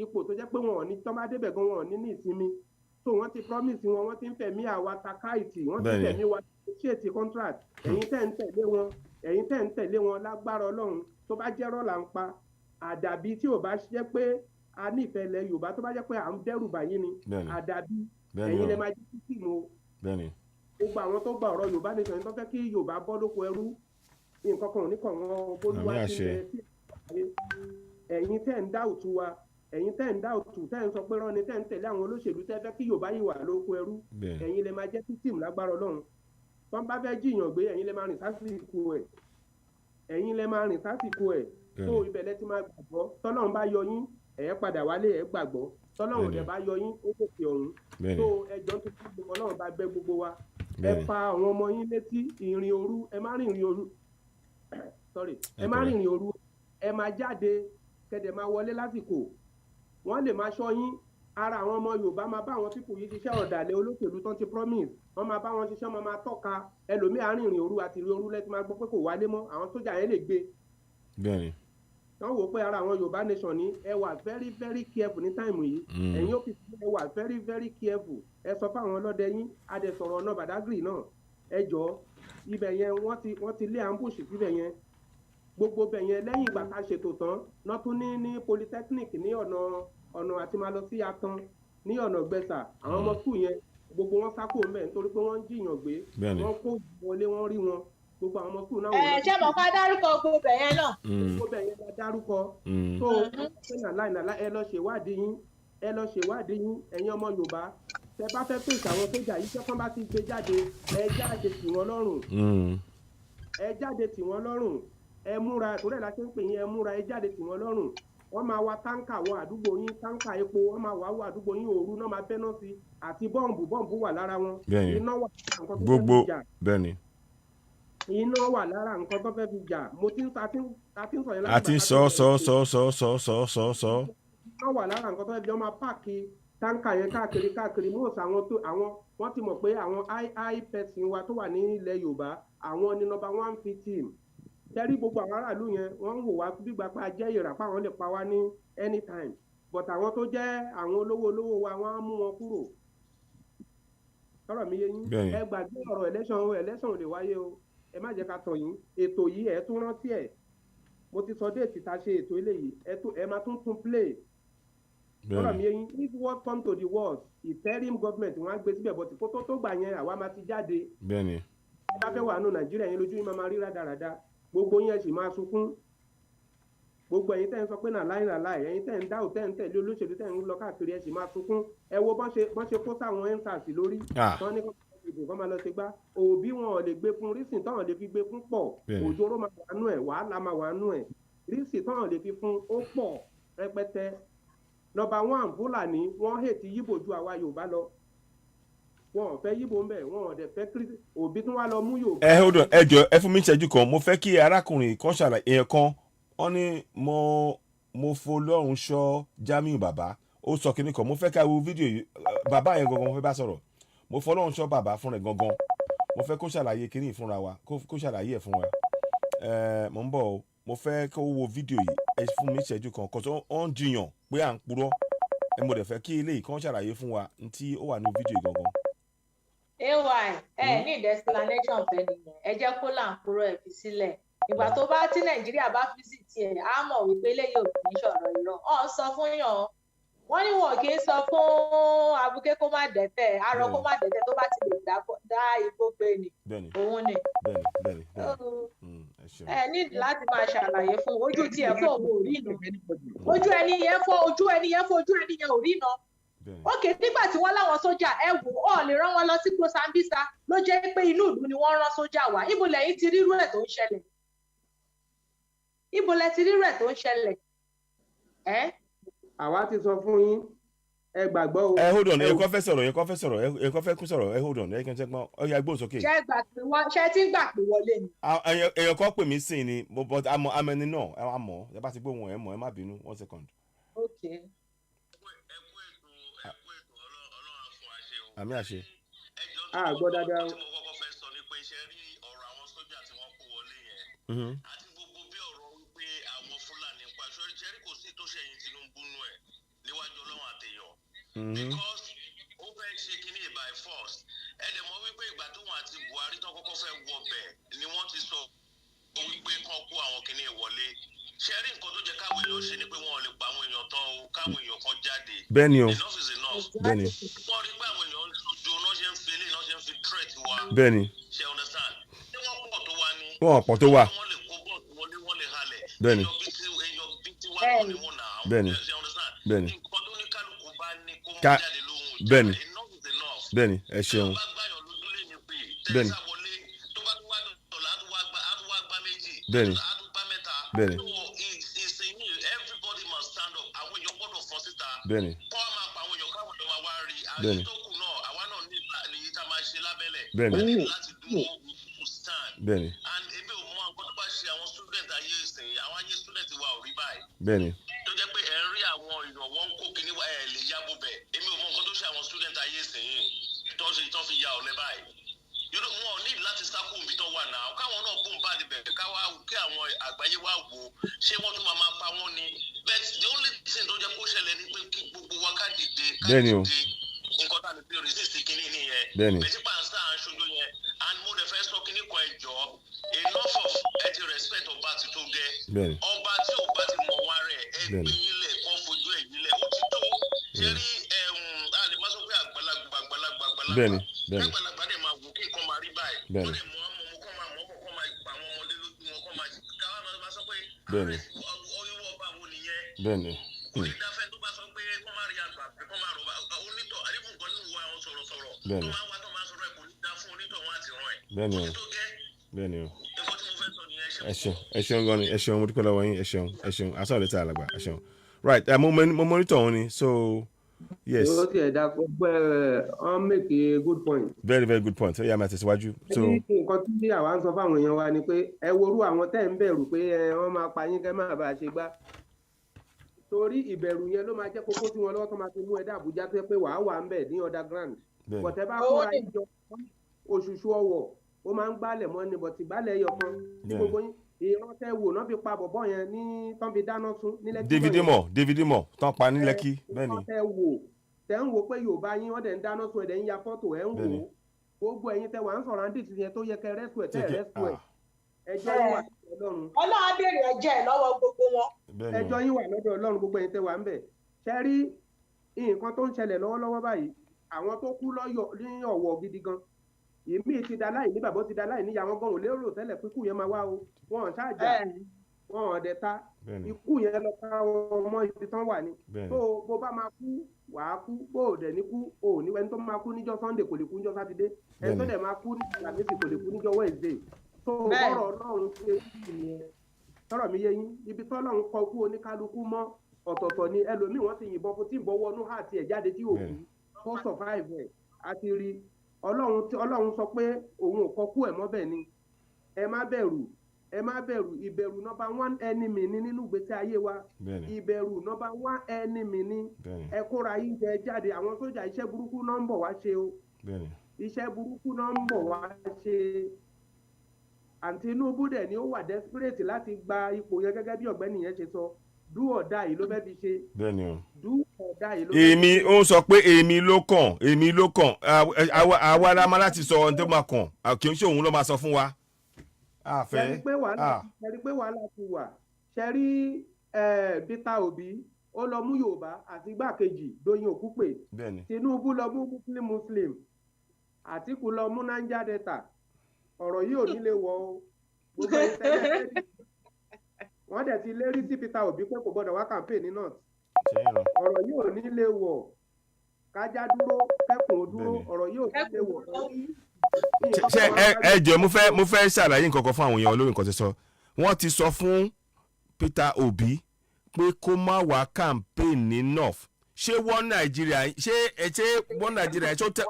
ipò tó jẹ́ pé wọn ò ní tọ́ bá débẹ̀ gan wọn ò ní ìsinmi so wọ́n ti promise wọn wọ́n ti ń fẹ̀mí àwa takáìtì wọ́n ti fẹ̀mí wa ṣètì contract ẹ̀yin tẹ́ ń tẹ̀lé wọn lágbára Ọlọ́run tó bá jẹ́ rọ́ọ̀là ń pa àdàbí tí ò bá jẹ́ pé a nífẹ̀ẹ́ ilẹ̀ Yorùbá tó bá jẹ́ pé à ń dẹ́rù bàyín ni àdàbí ẹ̀yin lè máa jẹ́ títì mo gbogbo àwọn tó gba ọ̀rọ̀ Yorùbá nìkan tó fẹ́ kí Yorùbá bọ́ lóko ẹrú nǹkan kan ò ní kàn wọ́n bólúwá sí ẹ̀yin tẹ́ ń dá òtún wa ẹ̀yin tẹ́ ń dá òtún tẹ́ ń sọ pé rọ́ni tẹ́ ń tẹ̀lé àwọn olóṣèlú tẹ́ fẹ́ kí Yorùbá yìí wà lóko ẹrú ẹ̀yin lè máa jẹ́ títìm lágbára Ọlọ́run tó ń bá fẹ́ jiyàn gbé ẹ̀yin lè máa rìn sásìkò ẹ̀ tó ibẹ̀ lẹ ti máa gbàgbọ́ tọ́lọ́run bá yọ yín ẹ̀ padà wálé ẹ̀ gbàgbọ́ tọ́lọ́run dẹ̀ bá yọ yín ó gòkè ọ̀hún tó ẹjọ́ tó kí ọlọ́run bá gbẹ gbogbo wa ẹ fa àwọn ọmọ yín létí ìrìn òru ẹ má rìn ìrìn òru ẹ má rìn ìrìn òru ẹ máa jáde kẹdẹ máa wọlé lásìkò wọ́n lè máa ṣọ́ yín ara àwọn ọmọ Yorùbá máa bá àwọn pípò yìí ṣiṣẹ́ ọ̀dàlẹ̀ olóṣèlú tán ti promise wọ́n máa bá wọn ṣiṣẹ́ wọ́n máa tọ́ka ẹlòmíì àárín ìrìn òru àti ìrìn òru lẹ́tí máa gbọ́ pé kò wálé mọ́ àwọn sójà yẹn lè gbé wọ́n wò pé ara àwọn Yorùbá nation ní ẹ wà very very careful ní táìmù yìí ẹ̀yin òfìsì ẹ wà very very careful ẹ sọ fáwọn ọlọ́dẹ yín adẹ̀sọ̀rọ̀ ọ̀nà Badagry náà ẹ jọ ibẹ̀ yẹn wọ́n ti lé ambush síbẹ̀ yẹn gbogbo bẹ̀ yẹn lẹ́yìn ìgbà tá a ṣètò tán náà tún ní polytechnic ní ọ̀nà àti máa lọ sí Atan ní ọ̀nà Gbẹ̀sà àwọn ọmọ skul yẹn gbogbo wọn sákò mẹ́ nítorí pé wọ́n ń jiyàn gbé wọ́n kó wọlé wọ́n rí wọn gbogbo àwọn ọmọ skul náà wọ́n. ṣé mo ká dárúkọ gbogbo bẹ̀ yẹn náà. gbogbo bẹ̀ yẹn la dárúkọ tó ṣe nàlá ẹ lọ ṣèwádìí yín ẹ̀yin ọmọ Yorùbá tẹ bá fẹ́ pèsè àwọn sójà yìí tẹ́kọ́ bá ti gbé jáde ẹ jáde tì wọ́n lọ́rùn ẹ múra ìtòrẹ́ la ṣe ń pè yín ẹ múra ẹ jáde tì wọ́n lọ́rùn wọ́n máa wa táǹkà wọ àdúgbò yín táǹkà epo wọ́n máa wà wọ àdúgbò yín òru náà máa fẹ́ náà sí àti bọ́ǹbù wà lára wọn iná wà lára nǹkan tó fẹ́ fi jà iná wà lára nǹkan tó fẹ́ fi jà mo ti ń sọ yẹn láti sọ. iná wà lára nǹkan tó fẹ́ fi jọ máa páàkì táǹkà yẹn káàkiri mọ́ọ̀sì àwọn wọ́n ti mọ̀ pé àwọn ii person wa tó wà ní ilẹ̀ Yorùbá àwọn ni number 1 team tẹ́rí gbogbo àwọn aráàlú yẹn wọ́n ń wò wá gbígbà pé a jẹ́ ìràpá àwọn lè pa wá ní anytime but àwọn tó jẹ́ àwọn olówó wa wọ́n á mú wọn kúrò tọ́rọ̀ mi yé yín ẹ gbàgbé ọ̀rọ̀ election ò lè wáyé o ẹ má jẹ́ ká tàn yín ètò yìí ẹ tún rántí ẹ̀ mo ti sọ déètì tá a ṣe ètò eléyìí ẹ máa tún play tọ́rọ̀ mi yé yín if word come to the world interim government wọ́n á gbé síbẹ̀ but kó tó gbà yẹn àwa máa ti jáde ẹ bá fẹ́ wà nù Nàìjíríà yẹn lójú yín máa rí rádaràda gbogbo yẹn sì máa sunkún gbogbo ẹ̀yin tẹ́ ń sọ pé nàláì ẹ̀yin tẹ́ ń dáhùn tẹ́ ń tẹ̀lé olóṣèlú tẹ́ ń lọ káàkiri ẹ̀ sì máa sunkún ẹ wo bọ́n ṣe kó sáwọn ẹ́ńsàsì lórí tán ní kọ́ máa lọ ṣe gbá òbí wọn ò lè gbé fún rísìn táwọn lè fi gbé fún pọ̀ òjòrò máa wà nú ẹ̀ wàhálà máa wà nú ẹ̀ rísìn táwọn lè fi fún ó pọ̀ rẹpẹtẹ number 1 Fúlàní wọ́n hètì yíbò ju àwa Yorùbá lọ wọn ò fẹ́ yíbo ń bẹ̀ wọn ò dẹ̀ fẹ́ kírísì òbí tún wá lọ mú Yorùbá. hold on ẹ jọ ẹ fún mi ìṣẹ́jú kan mo fẹ́ kí arákùnrin kan ṣàlàyé èèyàn kan wọ́n ní mo fọlọ́run ṣọ́ Jamiu bàbá ó sọ kínní kan mo fẹ́ ká wo fídíò yìí bàbá yẹn gangan mo fẹ́ bá sọ̀rọ̀ mo fọlọ́run ṣọ́ bàbá fúnra ẹ̀ gangan mo fẹ́ kó ṣàlàyé kínní ìfúnra wa kó ṣàlàyé ẹ̀ fún wa mo ń bọ̀ o mo fẹ́ kó wo fídíò yìí ẹ fún mi ìṣẹ́jú kan kò tó ń jiyàn pé à ń purọ́ mo dẹ̀ fẹ́ kí eléyìí kan ṣàlàyé fún wa ntí ó wà ní fídíò yìí gangan. Ní explanation fẹ́ nìyẹn ẹ jẹ́ kó là ń kúrò ẹ̀ fi sílẹ̀ ìgbà tó bá tí Nàìjíríà bá visit ẹ̀ á mọ̀ wípé eléyìí ò kì í ṣọ̀rọ̀ irọ́ sọ fún yàn wọ́n ní wọn kì í sọ fún abuké kó má dẹ́tẹ̀ arọ kó má dẹ́tẹ̀ tó bá ti lè dá igbó gbé ni òun ni ẹ ní láti máa ṣàlàyé fún ojú tí ẹ fọ́ òun ò rí iná ojú ẹni yẹn fọ́ ojú ẹni yẹn ò rí iná ókè nígbà tí wọ́n láwọn sójà ẹ wò ó lè rán wọn lọ sí Sambisa ló jẹ́ pé inú ìlú ni wọ́n rán sójà wá ibo lẹ́yìn ti rírú ẹ̀ tó ń ṣẹlẹ̀ àwa ti sọ fún yín ẹ gbàgbọ́ o. hold on ẹ̀yẹ kọ́ fẹ́ sọ̀rọ̀ ẹ̀yẹ kọ́ fẹ́ kú sọ̀rọ̀ hold on ẹ̀yẹ kẹ́ gbọ́n ọ̀yà gbóhùn sókè. ṣé tí ń gbà pé wọlé ni. ẹ̀yẹ kọ́ pè mí sí ni but amẹni náà ẹ mọ̀ ẹ bá ti gbóhùn ẹ mọ̀ ẹ má bínú 1 second. Okay. àmì àṣẹ. gbọ́ dáadáa. tí mo kọ́kọ́ fẹ́ sọ ni pé iṣẹ́ rí ọ̀rọ̀ àwọn sójà tí wọ́n kó wọlé yẹn àti gbogbo bí ọ̀rọ̀ wípé àwọn Fúlàní pa ṣẹ́rí kò sí tó ṣẹ̀yìn Tinubu nú ẹ̀ níwájú Ọlọ́run àtẹ̀yọ̀ because ó fẹ́ ṣe kínní by force ẹ dẹ̀ mọ̀ wípé ìgbà tóun àti Buhari tó kọ́kọ́ fẹ́ wọ bẹ̀ ni wọ́n ti sọ wípé kán kó àwọn kínní wọlé ṣẹ́rí nǹkan tó jẹ́ káwọn èèyàn ṣe ni pé wọ́n lè pa àwọn èèyàn tán o káwọn èèyàn kan jáde. bẹ́ẹ̀ni o enough is enough. bẹ́ẹ̀ni. wọ́n rí pé àwọn èèyàn lójú náà ṣe ń fi ilé náà ṣe ń fi threat wa. bẹ́ẹ̀ni. ṣe understand. ṣé wọ́n pọ̀ tó wá ní. wọ́n pọ̀ tó wà. wọ́n lè kó bọ́ọ̀lù wọlé wọ́n lè halẹ̀. bẹ́ẹ̀ni. èèyàn bí ti wá lọ ni wọ́n nà á. bẹ́ẹ̀ni. ṣe understand. bẹ́ẹ̀ni. nǹkan tó ní kálukú bá ní kó mú Ká- jáde lóhùn ìjà. bẹ́ẹ̀ni. enough is enough. bẹ́ẹ̀ni ẹ ṣeun. tó bá gbàyàn lójú lé ní pé Bẹ́ẹ̀ni. tẹ́sà wọlé tó bá tún wá dọ̀là á tún wá gbá méjì. Bẹ́ẹ̀ni. á tún gbá mẹ́ta. Bẹ́ẹ̀ni. So, ìsìn yìí everybody must stand up àwọn èèyàn gbọ́dọ̀ fọ́ síta. bẹ́ẹ̀ni. kọ́ máa bẹ́ẹ̀ni tó kù náà àwa náà ní èyí tá a máa ṣe lábẹ́lẹ̀ bẹ́ẹ̀ni láti dúró stand bẹ́ẹ̀ni and ebi ò mọ nǹkan tó bá ṣe àwọn student ayé ìsìn àwọn ayé student wa ò rí báyìí bẹ́ẹ̀ni tó jẹ́ pé ẹ̀ ń rí àwọn èèyàn wọn kó kíní wa ẹ̀ lè yábò bẹ̀ èmi ò mọ nǹkan tó ṣe àwọn student ayé ìsìn yìí ìtọ́ fi ya ọ̀lẹ báyìí wọn ò ní láti sákò ibi tó wà náà káwọn náà bóun bá di bẹ̀rẹ̀ káwá kí àwọn àgbáyé wá wò ó ṣé wọ́n tún máa pa wọ́n ni but the only thing tó jẹ́ kó ṣẹlẹ̀ ni pé kí gbogbo wa ká dìde nǹkan tá a lè fi resist kínní nìyẹn bẹ́ẹ̀ tí pàǹsá à ń ṣojú yẹn and mo dẹ̀ fẹ́ sọ kínní kan ẹ jọ enough of ẹ ti respect ọba ti tó gẹ́ ọba tí ò bá ti mọ̀ wá rẹ̀ ẹ gbé yín lẹ̀ kọ́ fojú ẹ̀ yín lẹ̀ ó ti tó ṣe rí a lè má sọ pé àgbàlagbà àgbàlagbà dẹ̀ máa wò kí nǹkan máa rí báyìí wọ́n dẹ̀ mọ̀ ọmọ kọ́ máa mọ̀ ọkọ̀ kọ́ máa pa àwọn ọmọdé lójú wọn kọ́ máa káwá máa sọ pé ọyọ́wọ́ ọba wo nìyẹn kò ní dáfẹ́ tó bá sọ pé kọ́ máa rí àgbà pé kọ́ máa rọ̀ onítọ̀ àdébùkọ́ nínú wa àwọn sọ̀rọ̀sọ̀rọ̀ tó máa wá tó máa sọ̀rọ̀ ẹ̀ kò ní dá fún onítọ̀ wọn àti ràn ẹ̀ kò tó gẹ́ bẹ́ẹ̀ni o nǹkan tí mo fẹ́ sọ nìyẹn ẹ ṣeun gan ni ẹ ṣeun mo dúpẹ́ lọ́wọ́ yín ẹ ṣeun aṣọ àlẹ́ tí a lágbà ẹ ṣeun right mo monitor wọn ni so yes. ó ti ẹ̀dá gbogbo make a good point. very very good point ó yá máa tẹ̀síwájú. nǹkan tí àwa ń sọ fáwọn èèyàn wa ni pé ẹ worú àwọn tẹ́ ń bẹ̀rù pé wọ́n máa pa yín kẹ́ máa bá a ṣe gbá torí ìbẹ̀rù yẹn ló máa jẹ́ kókó tí wọ́n lọ́wọ́ tó máa fi mú ẹ̀dá Àbújá tó yẹ pé wàá wà ń bẹ̀ ní underground bọ̀tẹ́ bá kóra ìjọ òṣùṣù ọwọ̀ ó máa ń gbálẹ̀ mọ́ ni bọ̀tì gbálẹ̀ ẹyọ kan tí gbogbo yín ìrántẹ́ wò náà fi pa bọ̀bọ̀ yẹn ní tán fi dáná sun ní Lẹ́kí. David Mo tán pa ní Lẹ́kí bẹ́ẹ̀ ni. tẹ́ ń wò pé Yorùbá yín wọ́n dẹ̀ ń dáná sun ẹ̀dẹ̀ ń ya fọ́tò ẹ̀ ń wò gbogbo ẹ̀yin tẹ́ wà ń sọ̀rọ̀ àǹdí tìyẹn tó yẹ kẹ́ rẹ́sù ẹ̀ tẹ́ rẹ́sù ẹ̀ ẹjọ́ yín wà lọ́dọ̀ Ọlọ́run. Ọlọ́run á béèrè ẹjọ́ ẹ̀ lọ́wọ́ gbogbo wọn. ẹjọ́ yín wà lọ́dọ̀ Ọlọ́run gbogbo ẹ̀yin tẹ́ wà ń bẹ̀ ṣe rí nǹkan tó ń ṣẹlẹ̀ lọ́wọ́lọ́wọ́ báyìí àwọn tó kú ní ọ̀wọ̀ gidi gan èmi ti da láì ní bàbá ti da láì níyà wọn gan ò lérò tẹ́lẹ̀ pé ikú yẹn máa wá o wọn ṣáàjà wọn ò dẹ̀ ta ikú yẹn lọ ká ọmọ ibi tán wà ní tó bó bá máa kú wàá kú bó o dẹ̀ ní kú o ò ní ẹni tó máa kú níjọ́ Sunday kò lè kú níjọ́ Saturday ẹni tó dẹ̀ máa kú níjọ́ Àlàmísì kò lè kú níjọ́ Wednesday tó bọ́rọ̀ Ọlọ́run ṣe ìyẹn tọ́rọ̀ mi yé yín ibi tọ́lọ́run kọ kú oníkálukú mọ́ ọ̀tọ̀ọ̀tọ̀ ni ẹlòmíì wọ́n ti yìnbọn fún tí ìbọn wọnú àti ẹ̀ jáde tí òkú tó survive ẹ̀ àti rí Ọlọ́run sọ pé òun ò kọkú ẹ̀ mọ́bẹ̀ ni ẹ má bẹ̀rù ìbẹ̀rù number one enemy ni nínú ìgbésí ayé wa ìbẹ̀rù number one enemy ni ẹ kóra yín jẹ jáde àwọn sójà iṣẹ́ burúkú náà ń bọ̀ wá ṣe o iṣẹ́ burúkú náà ń bọ̀ wá ṣe àǹtí Tinubu dẹ̀ ni ó wà desperate láti gba ipò yẹn gẹ́gẹ́ bí ọ̀gbẹ́ni yẹn ṣe sọ do or die ló fẹ́ fi ṣe. bẹ́ẹ̀ni o. do or die ló fẹ́ fi ṣe. èmi ó sọ pé èmi ló kàn àwa la máa láti sọ ohun tó máa kàn kì í ṣe òun ló máa sọ fún wa. ṣe rí pé wàhálà ti wà ṣe rí Peter Obi ó lọ mú Yorùbá àti igbákejì Doyin Okupe Tinubu lọ mú Muslim Àtíkù lọ mú Niger Delta ọ̀rọ̀ yìí ò nílé wọ o gbogbo ìtẹ́lẹ̀ wọ́n dẹ̀ ti lérí sí Peter Obi pé kò gbọ́dọ̀ wá campaign ní north ọ̀rọ̀ yìí ò nílé wọ kájá dúró kẹ́kùn dúró ọ̀rọ̀ yìí ò nílé wọ. ṣe ẹ jẹ́ mo fẹ́ ṣàlàyé nǹkan kan fún àwọn èèyàn olórí nǹkan ti sọ wọ́n ti sọ fún Peter Obi pé kó má wá campaign ní north ṣé wọ́n Nàìjíríà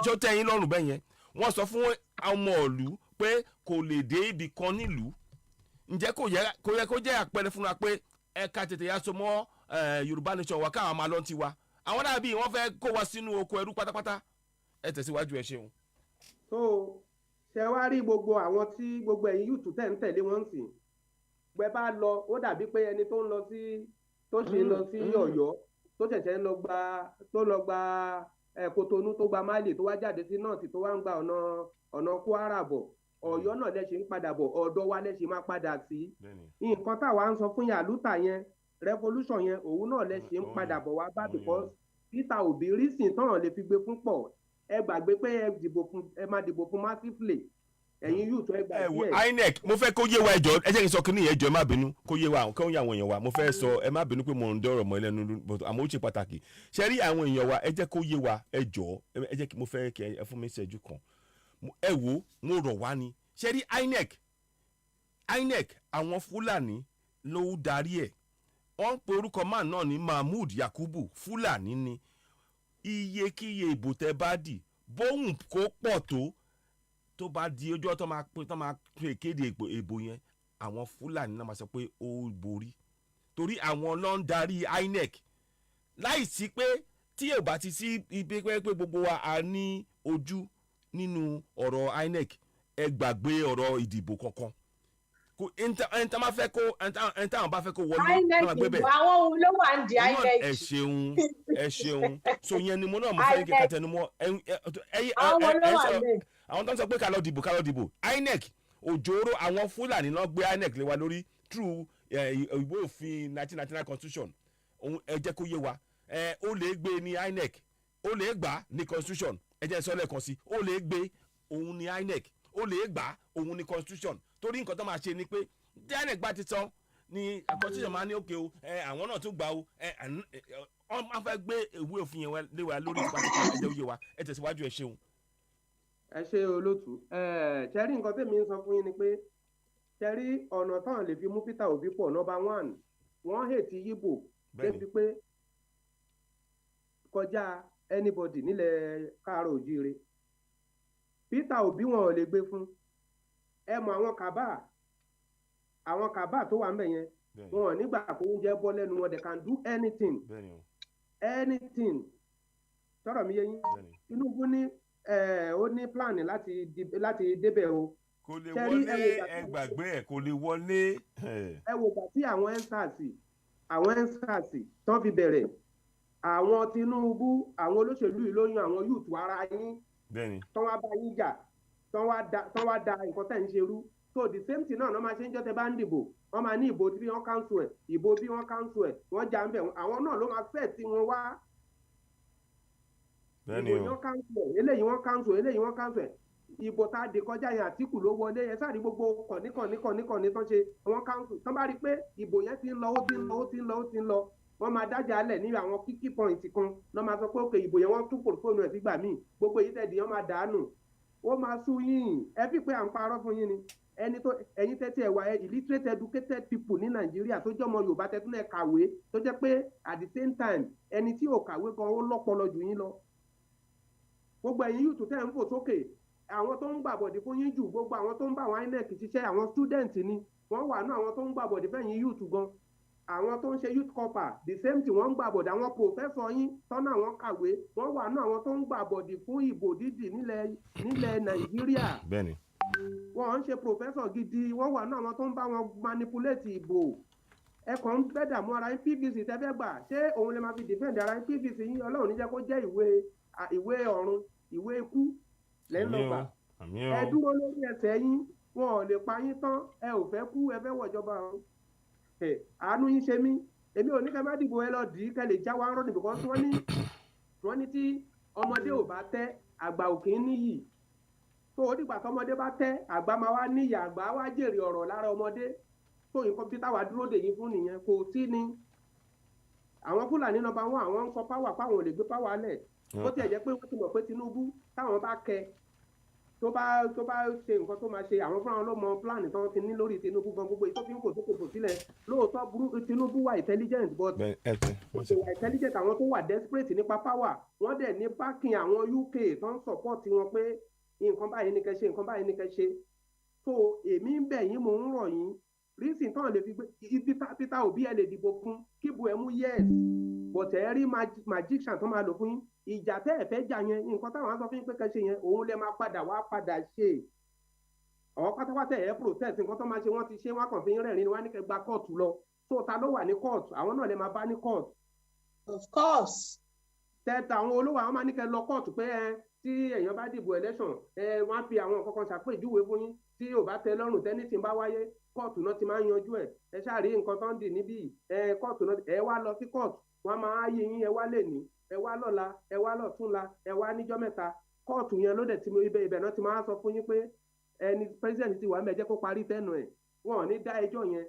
ṣó tẹ́ yín lọ́rùn bẹ́ẹ̀ yẹn wọ́n sọ fún ọmọ ìlú pé kò lè dé ibì kan nílùú ǹjẹ́ kò yẹ kó jẹ́ àpẹẹrẹ fún wa pé ẹ̀ka tètè yá so mọ́ Yorùbá nation wa káwọn máa lọ ti wa àwọn dàbí wọ́n fẹ́ kó wa sínú oko ẹrú pátápátá ẹ tẹ̀síwájú ẹ ṣeun. so ṣe wá rí gbogbo àwọn tí gbogbo ẹ̀yin yùtù tẹ̀ ń tẹ̀lé wọn sí gbẹ bá lọ ó dàbí pé ẹni tó ń lọ sí tó ṣe lọ sí Ọ̀yọ́ tó ṣẹ̀ṣẹ̀ lọ gba Kotonu tó gba Mali tó wá jáde sí north tó wá ń gba ọ̀nà Kwara bọ̀ Ọ̀yọ́ náà lẹ́sìn ń padà bọ̀ ọ̀dọ̀ wa lẹ́sìn máa padà sí nǹkan táwa ń sọ fún yàlúta yẹn revolution yẹn òun náà lẹ́sìn ń padà bọ̀ wá bá because Peter Obi rísìn tán lè fi gbé fún pọ̀ ẹ gbàgbé pé ẹ máa dìbò fún massively ẹ̀yin yóò tó ẹ gbà díẹ̀. INEC mo fẹ́ kó yé wa ẹjọ́ ẹ jẹ́ kí n sọ kí ni ẹjọ́ ẹ má bínú kó yé wa kó yé àwọn èèyàn wa mo fẹ́ sọ ẹ má bínú pé mo ń dọ̀rọ̀ mọ́ ẹlẹ́nu àmọ́ ó ṣe pàtàkì ṣe rí àwọn èèyàn wa ẹ jẹ́ kó yé wa ẹjọ́ ẹ jẹ́ kí mo fẹ́ kí ẹ fún mi ṣẹ́jú kan ẹ wo mo rọ̀ wá ni ṣe rí INEC àwọn Fúlàní ló darí ẹ̀ wọ́n ń pe orúkọ máà náà ní Mahmood Yakubu Fúlàní ni iyekíye ìbò tẹ́ bá dì bóhùn kó pọ̀ tó bá di ọjọ́ tó máa pè kéde ìbò yẹn àwọn Fúlàní náà máa sọ pé ó borí torí àwọn ló ń darí INEC láìsí pé tí ò bá ti sí ibi pé gbogbo wa a ní ojú nínú ọ̀rọ̀ INEC ẹ gbàgbé ọ̀rọ̀ ìdìbò kankan ẹnta máa fẹ́ kó ẹnta àwọn bá fẹ́ kó wọlé náà gbé bẹ́ẹ̀ àwọn ohun ló wà ń di INEC. ẹ ṣeun so yẹn ni mo náà mo fẹ́ kí kàtẹ́nu mọ́ àwọn tó ń sọ pé ká lọ dìbò INEC òjòrò àwọn Fúlàní náà gbé INEC lé wa lórí through ìwé òfin 1999 constitution ẹ jẹ́ kó yé wa ó lè gbé ní INEC ó lè gbà ní constitution ẹ jẹ́ sọ lẹ́ẹ̀kan sí ó lè gbé òun ní INEC ó lè gbà òun ní constitution torí nǹkan tó máa ṣe ni pé tí INEC bá ti tán ni constitution máa ní òkè o àwọn náà tún gbà o wọ́n máa fẹ́ gbé ìwé òfin yẹn lé wa lórí pátápátá ẹ jẹ́ ó yé wa ẹ tẹ̀síwájú ẹ ṣeun. ẹ ṣe olótú ṣẹ́rí nǹkan tèmi ń sọ fún yín ni pé ṣẹ́rí ọ̀nà táwọn lè fi mú Peter Obi pọ̀ number 1 wọ́n hètì Yíbò débi pé kọjá anybody nílẹ̀ káàárọ̀ òjíire Peter Obi wọn ò lè gbé fún ẹ mọ àwọn kàbá tó wà ńbẹ̀ yẹn wọn ò nígbà kó oúnjẹ bọ́ lẹ́nu wọn they can do anything tọrọ mi yé yín Tinubu ní ó ní plan láti débẹ̀ o kò lè wọlé ẹ gbàgbé ẹ kò lè wọlé. ẹ wò gbà tí àwọn ensars tán fi bẹ̀rẹ̀ àwọn Tinubu àwọn olóṣèlú yìí ló yan àwọn youth ara yín tán wá bá yín jà tán wá da nǹkan tẹ̀ ń ṣe rú so the same thing náà ló máa ṣe ń jọ́ tẹ bá ń dìbò wọ́n máa ní ìbò bí wọ́n cancel ẹ̀ ìbò bí wọ́n cancel ẹ̀ wọ́n jà ń bẹ̀ àwọn náà ló máa fẹ́ tí wọ́n wá ìbò yẹn cancel ẹ̀ eléyìí wọ́n cancel ẹ̀ ìbò tá a dé kọjá yẹn Àtíkù ló wọlé ẹ sáà ní gbogbo kọ̀níkọ̀ní tán ṣe wọ́n cancel tán bá rí i pé ìbò yẹn ti ń lọ wọ́n máa dájà lẹ̀ ní àwọn kíkí pọ́ìntì kan lọ́ máa sọ pé òkè ìbò yẹn wọ́n tún pòròfóònù ẹ̀ sígbà míì gbogbo èyí tẹ̀dí wọ́n máa dànù ó máa sú yín ẹ fi pé à ń parọ́ fún yín ni ẹ̀yin tẹ́tí ẹ̀ wá illiterate educated people ní Nàìjíríà tó jẹ́ ọmọ Yorùbá tẹ́tún ẹ̀ kàwé tó jẹ́ pé at the same time ẹni tí ò kàwé gan ó lọ́pọlọ jù yín lọ gbogbo ẹ̀yin yùtù tẹ́ ń fò sókè àwọn tó ń gbàbọ̀dì fún yín jù gbogbo àwọn tó ń bá àwọn INEC ṣiṣẹ́ àwọn student ni wọ́n wà náà àwọn tó ń gbàbọ̀dì fẹ́yìn yùtù gan àwọn tó ń ṣe youth corps the same thing wọ́n ń gbàbọ̀dì àwọn professor yín tọ́nà àwọn kàwé wọ́n wà náà àwọn tó ń gbàbọ̀dì fún ìbò dídì nílẹ̀ Nàìjíríà wọ́n ń ṣe professor gidi wọ́n wà náà àwọn tó ń bá wọn manipulate ìbò ẹ̀kọ́ ń fẹ́ dààmú ara yín PVC tẹ́fẹ́ gbà ṣé òun lè máa fi defend ara yín PVC yín Ọlọ́run ní jẹ́ kó jẹ́ ìwé ọ̀run ìwé ikú lẹ́ńlọ́gbà ẹ dúró lórí ẹsẹ̀ yín wọn ò lè pa yín tán ẹ ò fẹ́ kú ẹ fẹ́ wọ̀jọba ọ̀run àánú yín ṣe mí èmi ò ní kẹ́ má dìbò ẹ lọ dì í kẹ́ lè já wa rọ́ nìbò kan tí wọ́n ní tí ọmọdé ò bá tẹ́ àgbà ò kì í níyì tó o dìgbà tọmọdé bá tẹ́ àgbà máa wá níyì àgbà wá jèrè ọ̀rọ̀ lára ọmọdé tó nǹkan tí táwa dúró dè yín fún nìyẹn kò sí ni àwọn Fúlàní nọ́mbà 1 àwọn ń sọ páwà fáwọn ò lè gbé páwà lẹ̀ ó tiẹ̀ jẹ́ pé wọ́n ti mọ̀ pé Tinubu táwọn bá kẹ tó bá ṣe nǹkan tó máa ṣe àwọn fúnra wọn ló mọ pílánì tó ti ní lórí Tinubu gan gbogbo èyí tó fi ń kò tó kò sílẹ̀ lóòótọ́ Tinubu wà intelligent but wà intelligent àwọn tó wà desperate nípa power wọ́n dẹ̀ ní backing àwọn UK tó ń support wọn pé nǹkan báyìí ní kẹ́ ṣe nǹkan báyìí ní kẹ́ ṣe so èmi ń bẹ̀ yín mò ń rọ̀ yín reason tán lè fi gbé Peter Obi ẹ lè dìbò fún kíbu ẹ mú yes but ẹ rí magician tó máa lò fún yín ìjà tẹ́ ẹ fẹ́ jà yẹn nǹkan táwọn á sọ fún yín pé kẹ́ ṣe yẹn òun lè máa padà ṣe àwọn pátápátá ẹ̀ protest nǹkan tó máa ṣe wọ́n ti ṣe wọ́n kàn fi ń rẹ̀rìn wá ní kẹ́ gba kóòtù lọ so ta ló wà ní kóòtù àwọn náà lè máa bá ní kóòtù. of course. tẹ́tà àwọn olówó àwọn máa ní kẹ́ lọ kóòtù pé tí èèyàn bá dìbò election wọ́n á fi àwọn nǹkan kan ṣàpèjúwe fún yín tí ò bá tẹ́ lọ́rùn tẹ́ni tí ń bá wáyé kóòtù náà ti máa ń yanjú ẹ̀ ẹ ṣáà rí nǹkan tó ń dì níbí kóòtù náà ẹ wá lọ sí kóòtù wọ́n máa yí yín ẹ wá lè ní ẹ wá lọ́la ẹ wá lọ́túnla ẹ wá níjọ́ mẹ́ta kóòtù yẹn ló dẹ̀ ti ibẹ̀ náà ti máa sọ fún yín pé ẹni president ti wà ń bẹ̀ jẹ́ kó parí tẹ́nu ẹ̀ wọn ò ní dá ẹjọ́ yẹn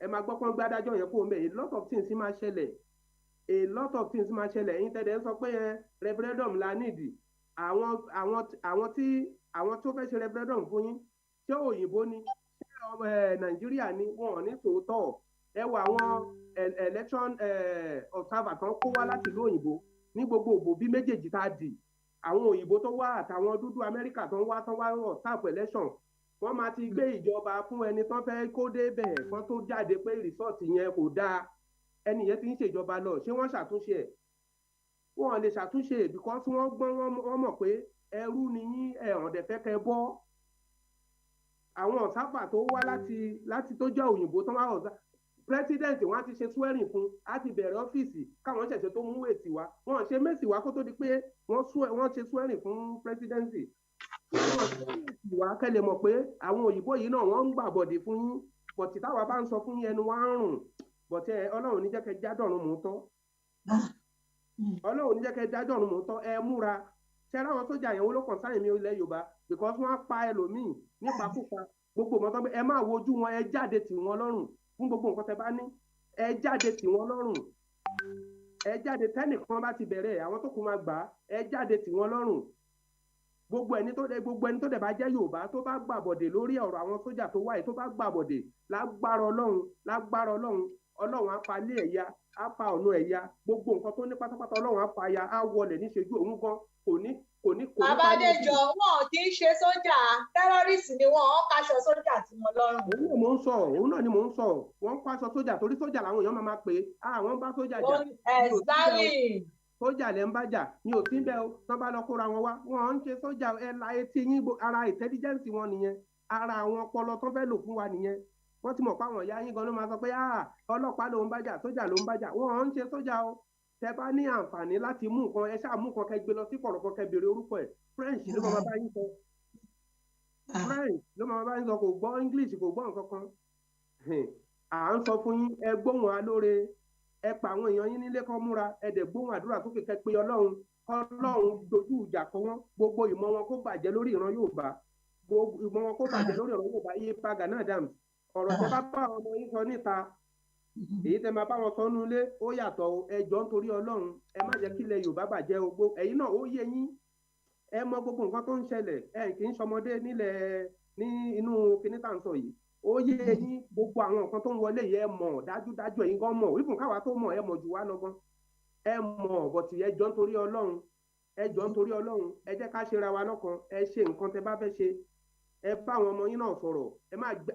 ẹ máa gbọ́ pọ́n gbádájọ́ yẹn kó o mẹ́ a lot of things máa ṣẹlẹ̀ ẹ̀yin tẹ́lẹ̀ ń sọ pé referendum la nídìí àwọn tó fẹ́ ṣe referendum fún yín ṣé òyìnbó ni ṣé Nàìjíríà ni wọn ò ní tòótọ́ ẹ wo àwọn election observer kan kó wá láti ìlú òyìnbó ní gbogbo òbò bí méjèèjì tá a dì àwọn òyìnbó tó wá àtàwọn dúdú Amẹ́ríkà tó ń wá ọ̀sáàpù election wọ́n máa ti gbé ìjọba fún ẹni tó fẹ́ kó débẹ̀ kan tó jáde pé rìsọ́ọ̀tì yẹn kò dáa ẹni yẹn ti ń ṣèjọba lọ ṣé wọ́n ṣàtúnṣe ẹ̀ wọ́n lè ṣàtúnṣe because wọ́n gbọ́n wọ́n mọ̀ pé ẹrú ni yín ẹ̀hàn dẹ̀ fẹ́ kẹ́ bọ́ àwọn ọ̀sápà tó wá láti tó jẹ́ òyìnbó tó wá ọ̀sá president wọn ti ṣe swearing fún á ti bẹ̀rẹ̀ ọ́fíìsì káwọn ṣẹ̀ṣẹ̀ tó mú èsì wá wọn ṣe mẹ́sì wá kó tó di pé wọ́n ṣe swearing fún presidency wà á kẹ́lẹ̀ mọ̀ pé àwọn òyìnbó yìí náà wọ́n ń gbà bọ̀dì fún yín bọ̀tì táwa bá ń sọ fún yín ẹnu wa ń rùn bọ̀tì ọlọ́run ní jẹ́ kẹ́ jádọ̀run mò ń tọ́ ọlọ́run ní jẹ́ kẹ́ jádọ̀run mò ń tọ́ ẹ múra ṣẹ́ra àwọn sójà yẹn wọ́n ló kàn sáyẹn mi ilẹ̀ Yorùbá because wọ́n á pa ẹlòmíì nípakúpa gbogbo mọ́tọ́ pé ẹ máa wojú wọn ẹ jáde tì wọ́n lọ́rùn fún gbogbo nǹkan tẹ́ bá ní ẹ jáde tì wọ́n lọ́rùn ẹ jáde tẹ́nìkan bá ti bẹ̀rẹ̀ àwọn tó kù máa gbà ẹ jáde tì wọ́n lọ́rùn gbogbo ẹni tó dẹ̀ bá jẹ́ Yorùbá tó bá gbàbọ̀dè lórí ọ̀rọ̀ àwọn sójà tó wáyé tó bá gbàbọ̀dè lágbára Ọlọ́run Ọlọ́run á pa ilé ẹ̀yà á pa ọ̀nà ẹ̀yà gbogbo nǹkan tó ní pátápátá Ọlọ́run á pa ya á wọlé níṣẹ́jú òun gan kò ní. Babádéjọ wọn kì í ṣe sójà tẹ́rọ́rìsì ni wọ́n kaṣọ sójà tí wọ́n lọ́rùn. òun náà ni mò ń sọ wọ́n ń kaṣọ sójà torí sójà làwọn èèyàn máa pè é àwọn bá sójà jà. Sójà lẹ́ ń bájà mi ò sí bẹ́ẹ̀ o tán bá lọ kóra wọn wá wọn ń ṣe sójà ẹ̀la etí yín ara intelligence wọn nìyẹn ara àwọn ọpọlọ tó fẹ́ lò fún wa nìyẹn wọ́n ti mọ̀ pé àwọn ìyá yín gan ló máa sọ pé ọlọ́pàá ló ń bájà sójà ló ń bájà wọn ń ṣe sójà o tẹ bá ní àǹfààní láti mú nǹkan ẹ ṣáà mú nǹkan kẹ gbé lọ sí kọ̀rọ̀kọ̀ kẹ béèrè orúkọ ẹ̀ French ló máa bá yín sọ French ló máa bá yín sọ kò gbọ́ English kò gbọ́ nǹkan kan à ń sọ fún yín ẹ gbóhùn alóore ẹ pa àwọn èèyàn yín nílé kan múra ẹ dẹ̀ gbóhùn àdúrà sókè kẹ́ pé Ọlọ́run dojú ìjà kọ wọn gbogbo ìmọ̀ wọn kó bàjẹ́ lórí ìran Yorùbá gbogbo ìmọ̀ wọn kó bàjẹ́ lórí ìran Yorùbá yé pa Gani Adams ọ̀rọ̀ tẹ bá bá ọmọ yín sọ níta èyí tẹ máa bá wọn sọ nínú ilé ó yàtọ̀ ẹ jọ̀ọ́ nítorí Ọlọ́run ẹ má jẹ́ kí ilẹ̀ Yorùbá bàjẹ́ ogbó ẹ̀yin náà ó yé yín ẹ mọ gbogbo nǹkan tó ń ṣẹlẹ̀ ẹ kì í ṣọmọdé nílẹ̀ ní inú kinní tá à ń sọ yìí ó yé yín gbogbo àwọn nǹkan tó ń wọlé yìí ẹ mọ̀ dájúdájú ẹ̀yin gan mọ̀ ìfún káwa tó mọ̀ ẹ mọ̀ jù wá lọ gan ẹ mọ̀ bọ̀tì ẹ jọ̀ọ́ nítorí Ọlọ́run ẹ jẹ́ ká ṣera wa lọ́kan ẹ ṣe nǹkan tẹ bá fẹ́ ṣe ẹ bá àwọn ọmọ yín náà sọ̀rọ̀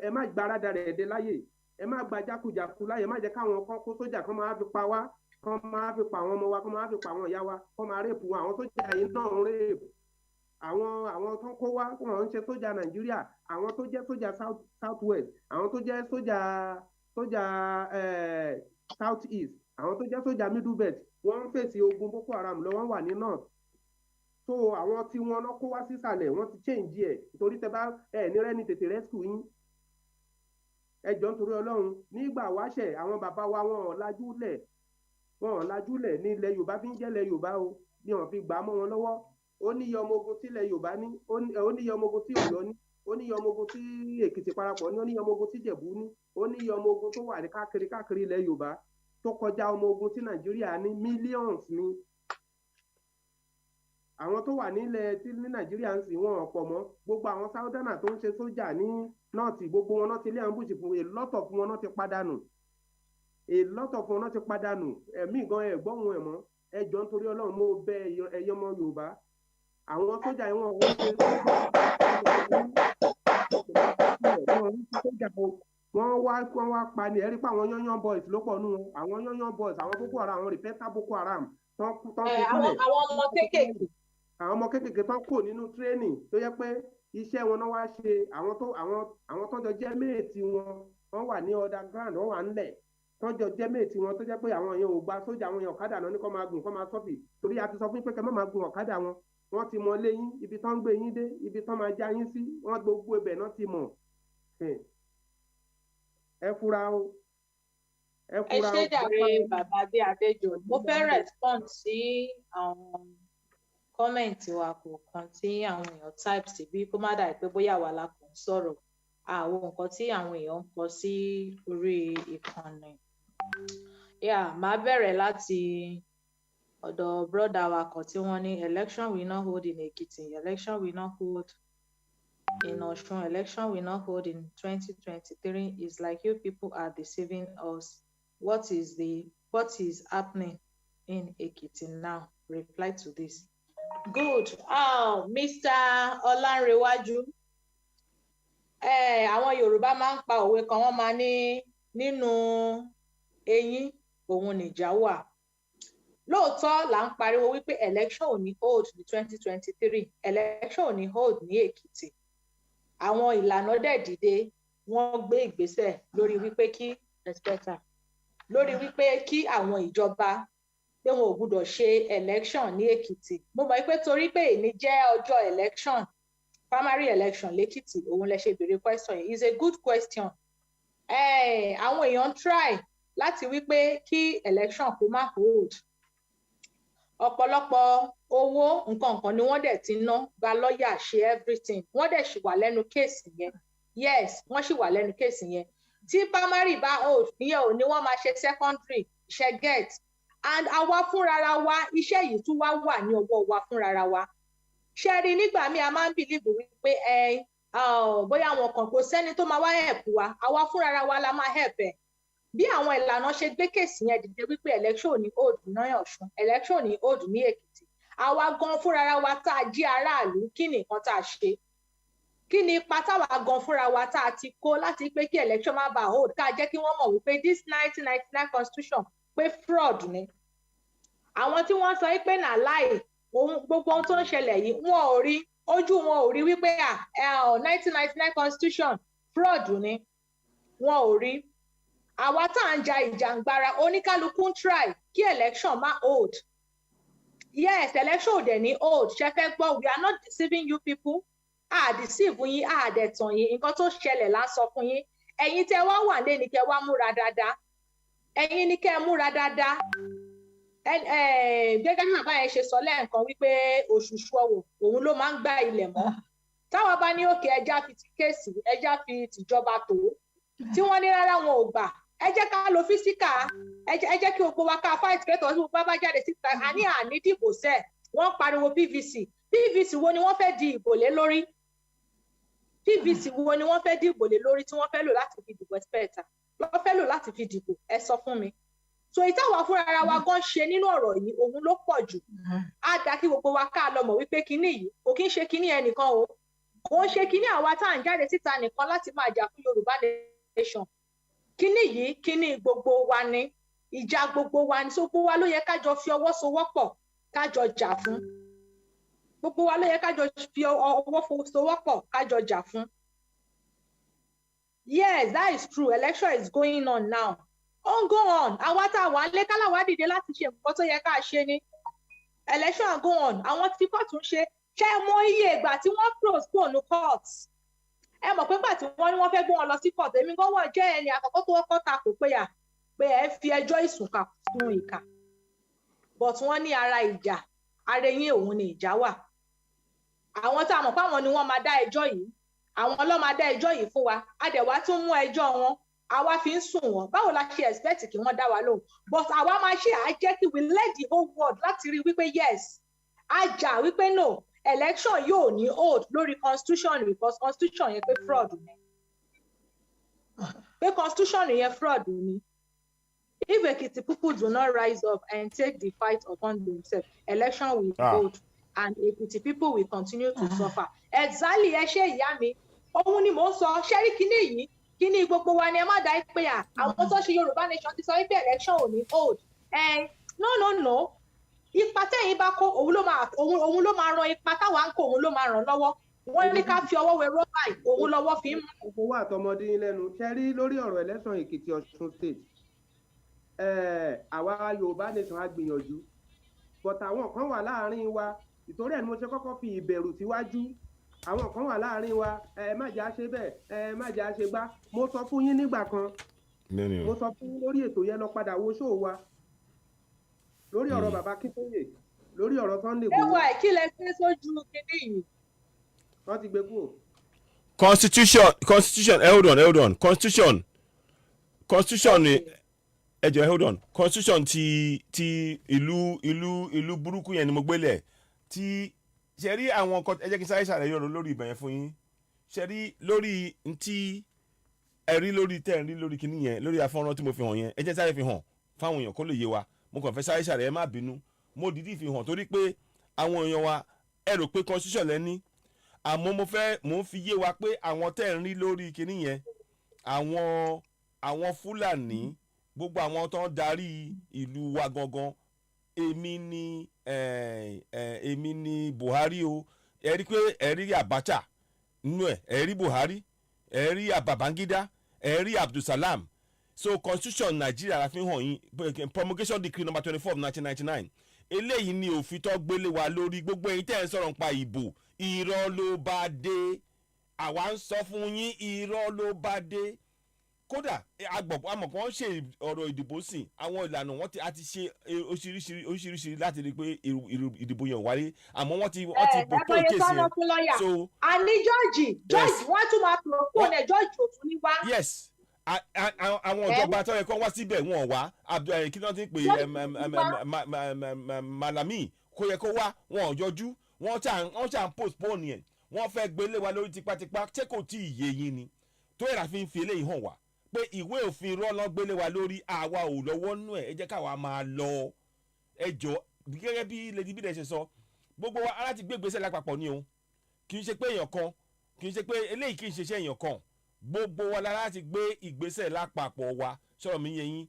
ẹ má gbáradà rẹ̀ dé láyè ẹ má gba jákujàku láyè má jẹ́ káwọn kan kó sójà kan máa fi pa wá kan máa fi pa àwọn ọmọ wa kan máa fi pa àwọn ìyá wa kan máa rèpù àwọn sójà yìí náà ń rèpù àwọn tó ń kó wá wọn ń ṣe sójà Nàìjíríà àwọn tó jẹ́ sójà south west àwọn tó jẹ́ sójà south east àwọn tó jẹ́ sójà middle belt wọ́n ń fèsì ogun Boko Haram lọ wọ́n wà ní north so àwọn tí wọ́n lọ kó wá sísàlẹ̀ wọ́n ti change ẹ̀ nítorí tẹ bá ní rẹ́ni tètè rescue yín ẹ jọ̀ọ́ nítorí Ọlọ́run nígbà wáṣẹ̀ àwọn bàbá wa wọn ò lajúlẹ̀ ní ilẹ̀ Yorùbá fi ń jẹ́ ilẹ̀ Yorùbá o bí wọ́n fi gbà á mọ́ wọn lọ́wọ́ ó níye ọmọ ogun tí ilẹ̀ Yorùbá ní ó níye ọmọ ogun tí Ọ̀yọ́ ní ó níye ọmọ ogun tí Èkìtì parapọ̀ ní ó níye ọmọ ogun tí Ìjẹ̀bú ní ó níye ọmọ ogun tó wà ní káàkiri ilẹ̀ Yorùbá tó kọjá ọmọ ogun tí Nàìjíríà ní millions ní àwọn tó wà nílẹ̀ tí ní Nàìjíríà ń sìn wọn ọ̀pọ̀ mọ́ gbogbo àwọn sáúdánà tó ń ṣe sójà ní nọ́ọ̀tì gbogbo wọn náà ti lé ambush fún a lot of wọn náà ti padànù ẹ̀mí gan ẹ̀ gbọ́hùn ẹ̀ mọ́ ẹ jọ̀ọ́ nítorí Ọlọ́run mo bẹ̀ ẹ̀yọ́ ọmọ Yorùbá àwọn sójà yìí wọn wọ́n ṣe wọ́n wá pa ni ẹ̀rí pa àwọn yányán boys ló pọ̀ nù wọn àwọn yányán boys àwọn Boko Haram àwọn rìpẹ́tà Boko Haram tán fi sílẹ̀ àwọn ọmọ kéékèèké tán kò nínú tírénì tó yẹ pé iṣẹ́ wọn náà wá ṣe àwọn tó jọ jẹ́ méètì wọ́n wà ní underground wọ́n wà ńlẹ̀ tó jọ jẹ́ méètì wọn tó jẹ́ pé àwọn èèyàn ò gba sójà àwọn èèyàn ọ̀kadà náà ní kó máa gùn kó máa sọ́fì torí a ti sọ fún pé kẹ́ má máa gun ọ̀kadà wọn wọ́n ti mọ lé yín ibi tán ń gbé yín dé ibi tán máa já yín sí wọ́n gbogbo ibẹ̀ náà ti mọ̀ ẹ fura o. ẹ ṣé jàre bàbá bí Adéjọ mo fẹ́ respond sí àwọn kọ́mẹ̀ntì wa kọ̀ọ̀kan tí àwọn èèyàn type síbí kó má dà pé bóyá àwa la kàn ń sọ̀rọ̀ àwọn nǹkan tí àwọn èèyàn ń kọ sí orí ìkànnì. Màá bẹ̀rẹ̀ láti ọ̀dọ̀ brọ́dà wa kan tí wọ́n ní election we not hold in Ekiti, election we not hold in Osun, election we not hold in 2023 is like you people are deceiving us. What is happening? in Ekiti now? Reply to this. Good. Mr. Olanrewaju. Àwọn Yorùbá máa ń pa òwe kan, wọ́n máa ní nínú eyín òun nìjà wà. Lóòótọ́ là ń pariwo wípé election ò ní hold ní 2023, election ò ní hold ní Èkìtì. Àwọn ìlànà dẹ̀ dìde, wọ́n gbé ìgbésẹ̀ lórí wípé kí àwọn ìjọba pé wọn ò gbúdọ̀ ṣe election ní Èkìtì. Mo mọ̀ pé torí pé èní jẹ́ ọjọ́ election, primary election lẹ́kìtì, òun lẹ ṣe béèrè question yìí. It's a good question. Àwọn èèyàn try láti wípé kí election kó má hold. Ọ̀pọ̀lọpọ̀ owó nǹkan ni wọ́n dẹ̀ ti ná, gba lọ́ọ̀yà, ṣe everything. Wọ́n dẹ̀ ṣì wà lẹ́nu kéèsì yẹn. Yes, wọ́n ṣì wà lẹ́nu kéèsì yẹn. Tí primary bá hold, ìyẹn ò ní wọ́n máa ṣe secondary, ṣe get. And àwa fúnrara wa, iṣẹ́ yìí tún wá wà ní ọwọ́ wa fúnrara wa. Ṣé rí nígbà míì a máa ń believe wípé bóyá àwọn kan kò sẹ́ni tó máa wá help wa, àwa fúnrara wa la máa help ẹ̀. Bí àwọn ìlànà ṣe gbé kéèsì yẹn dìde wípé election ò ní hold ní Ọ̀ṣun, election ò ní hold ní Èkìtì. Àwa gan fúnrara wa tá a jí aráàlú, kí ni nǹkan tá a ṣe? Kí ni ipa táwa gan fúnra wa tá a ti kó láti pé kí election má bàa hold, ká jẹ́ kí wọ́n mọ̀ wípé this 1999 constitution pé fraud ni. Àwọn tí wọ́n sọ pé nà láì gbogbo ohun tó ń ṣẹlẹ̀ yìí, wọn ò rí, ojú wọn ò rí wípé 1999 constitution fraud ni. Wọn ò rí. Àwa tá à ń ja ìjàngbara, oníkálukú ń try kí election má hold. Yes, election ò dẹ̀ ní hold. Ṣé fẹ́ gbọ́, we are not deceiving you people. Deceive yín, dẹ̀ tàn yín. Nǹkan tó ṣẹlẹ̀ là ń sọ fún yín. Ẹ̀yin tẹ́ wá wà lé ní kẹ́ wá múra dáadáa. Ẹ̀yin ní kẹ́ múra dáadáa. Gẹ́gẹ́ bí bàbá yẹn ṣe sọ lẹ́ẹ̀kan wípé òṣùṣù ọwọ̀ òun ló máa ń gbá ilẹ̀ mọ́. Táwa bá ní òkè ẹja fi ti kéèsì, ẹja fi tìjọba tó. Tí wọ́n ní rárá wọn ò gbà. Ẹ jẹ́ ká lo físíkà. Ẹ jẹ́ kí gbogbo wa ká fight kẹ́tọ̀ tí gbogbo bá jáde síta. Àní dìbò sẹ́ẹ̀. Wọ́n pariwo PVC. PVC wo ni wọ́n fẹ́ di ìbò lé lórí? PVC wo ni wọ́n fẹ́ di ìbò lé lórí tí wọ́n fẹ́ lò láti fi dìbò ẹ̀sìpẹ̀tà? Wọ́n fẹ́ lò láti fi dìbò, ẹ sọ fún mi. So ìtawà fúnra wa gan ṣe nínú ọ̀rọ̀ yìí, òun ló pọ̀ jù. Á dá kí gbogbo wa ká lọ mọ̀ wípé kinní yìí kò kí ń ṣe kinní ẹnìkan o. Kò ń ṣe kinní àwa tá à ń jáde síta nìkan láti máa jà fún Yorùbá nation. Kinní yìí, kinní gbogbo wa ni. Ìjà gbogbo wa ni. So gbogbo wa ló yẹ ká jọ fi ọwọ́ sowọ́pọ̀ ká jọ jà fún. Gbogbo wa ló yẹ ká jọ fi ọwọ́ sowọ́pọ̀ ká jọ jà fún. Yes, that is true. Election is going on now. Go on. Àwa tá a wà lé kálá wá dìde láti ṣe nǹkan tó yẹ ká ṣe ni. Election go on. Àwọn tí court ń ṣe mọ iye ìgbà tí wọ́n postpone ní court. Ẹ mọ̀ pé ìgbà tí wọ́n ní wọ́n fẹ́ gbé wọn lọ sí court, èmi gan wọ́n jẹ́ ẹni àkọ́kọ́ tó kọ́kọ́ takò pé ẹ fi ẹjọ́ ìsùnkà fún ìkà. But wọ́n ní ara ìjà, ara eyín òun ni ìjà wà. Àwọn tá a mọ̀ pé àwọn ni wọ́n máa dá ẹjọ́ yìí. Àwọn ló máa dá ẹjọ́ yìí fún wa. A dẹ̀ wá tún mú ẹjọ́ wọn. Àwa fi ń sùn wọn. Báwo la ṣe expect kí wọ́n dá wa lóhùn? But àwa máa ṣe àjẹ́ kí we let the whole world láti rí wípé yes. A jà wípé no, election yóò ní hold lórí constitution because constitution yẹn pé fraud ni. Pé constitution yẹn fraud ni. If Ekiti people do not rise up and take the fight upon themselves, election will hold and Ekiti people will continue to suffer. Exactly, ẹ ṣe ìyá mi. Òun ni mò ń sọ, ṣẹ́rí kíní yìí. Kíní gbogbo wa ni ẹ má dá pé àwọn tó ṣe Yorùbá nation ti sọ wípé election ò ní hold. No. Ipa tẹ́yìn bá kó òun ló máa ran ipa táwa ń kó òun ló máa ràn lọ́wọ́. Wọ́n ní ká fi ọwọ́ wẹ rọ́bà òun lọ́wọ́ fi ń mú. Owó àtọmọdé yín lẹ́nu. Ṣé rí lórí ọ̀rọ̀ election Èkìtì Ọ̀ṣun state? Àwa Yorùbá nation á gbìyànjú. But àwọn kan wà láàárín wa. Ìtorí ẹ̀ ni mo ṣe kọ́kọ́ fi ìbẹ̀rù síwájú. Àwọn kan wà láàárín wa, má jẹ́ á ṣe bẹ́ẹ̀, má jẹ́ á ṣe gbá. Mo sọ fún yín nígbà kan. Mo sọ fún yín lórí ètò yẹn lọ padà wo ṣóò wa. Lórí ọ̀rọ̀ bàbá Kítóyè, lórí ọ̀rọ̀ Sunday Igboho. Ẹwà kí lẹ fẹ́ sójú kíní yìí. Wọ́n ti gbé kúrò. Constitution, hold on. Constitution ni hold on. Constitution ti ìlú burúkú yẹn ni mo gbélé. Tí ṣe rí àwọn nǹkan ẹ jẹ́ kí n sáré ṣàlàyé ọ̀rọ̀ lórí ìbẹ̀yẹn fún yín. Ṣe rí lórí ntí ẹ rí lórí tẹ́ ẹ rí lórí kinní yẹn lórí afọ́nrán tí mo fi hàn yẹn ẹ jẹ́ sáré fi hàn fáwọn èèyàn kó lè yé wa mo kàn fẹ́ sáré ṣàlẹ̀ ẹ má bínú mo dìídì fi hàn torí pé àwọn èèyàn wa ẹ rò pé constitution lẹ́ni àmọ́ mo ń fi yé wa pé àwọn tẹ́ ń rí lórí kinní yẹn àwọn Fúlàní gbogbo àwọn tó ń darí ìlú wa gangan èmi ni Buhari o ẹ rí pé ẹ rí Abacha nínú ẹ rí Buhari ẹ rí Babangida ẹ rí Abdulsalam so constitution Nigeria la fi hàn yín promulgation decree number 24 of 1999 eléyìí ni òfin tó gbélé wa lórí gbogbo ẹ̀yin tẹ́ ẹ̀ ń sọ̀rọ̀ nípa ìbò irọ́ ló bá dé àwa ń sọ fún yín irọ́ ló bá dé kódà amọ̀pọ̀ wọ́n ṣe ọ̀rọ̀ ìdìbò sìn àwọn ìlànà wọn a ti ṣe oríṣiríṣi láti rí i pé ìdìbò yẹn wáyé àmọ́ wọ́n ti bò tó kéèsì yẹn so. àní George wọ́n tún máa propone ẹ̀ George òtún ní wá. yes àwọn ìjọba tó yẹ kó wá síbẹ̀ wọn wá kí wọ́n ti pè Malami kó yẹ kó wá wọn ò yọjú wọ́n ṣà ń postpone yẹn wọ́n fẹ́ gbélé wa lórí tipátipá ṣé kò tí ì yé yín ni tó yẹra fi ń fi eléyìí hàn wá pé ìwé òfin rọ́lọ́ gbélé wa lórí àwa ò lọ́wọ́ nú ẹ̀ ẹ jẹ́ káwa máa lọ ẹjọ́ gẹ́gẹ́ bí Lady Bide ṣe sọ gbogbo wa aláti gbé ìgbésẹ̀ lápapọ̀ ni o kì í ṣe pé èèyàn kan kì í ṣe pé eléyìí kì í ṣe iṣẹ́ èèyàn kan gbogbo wa láti gbé ìgbésẹ̀ lápapọ̀ wa sọ̀rọ̀ mi yé yín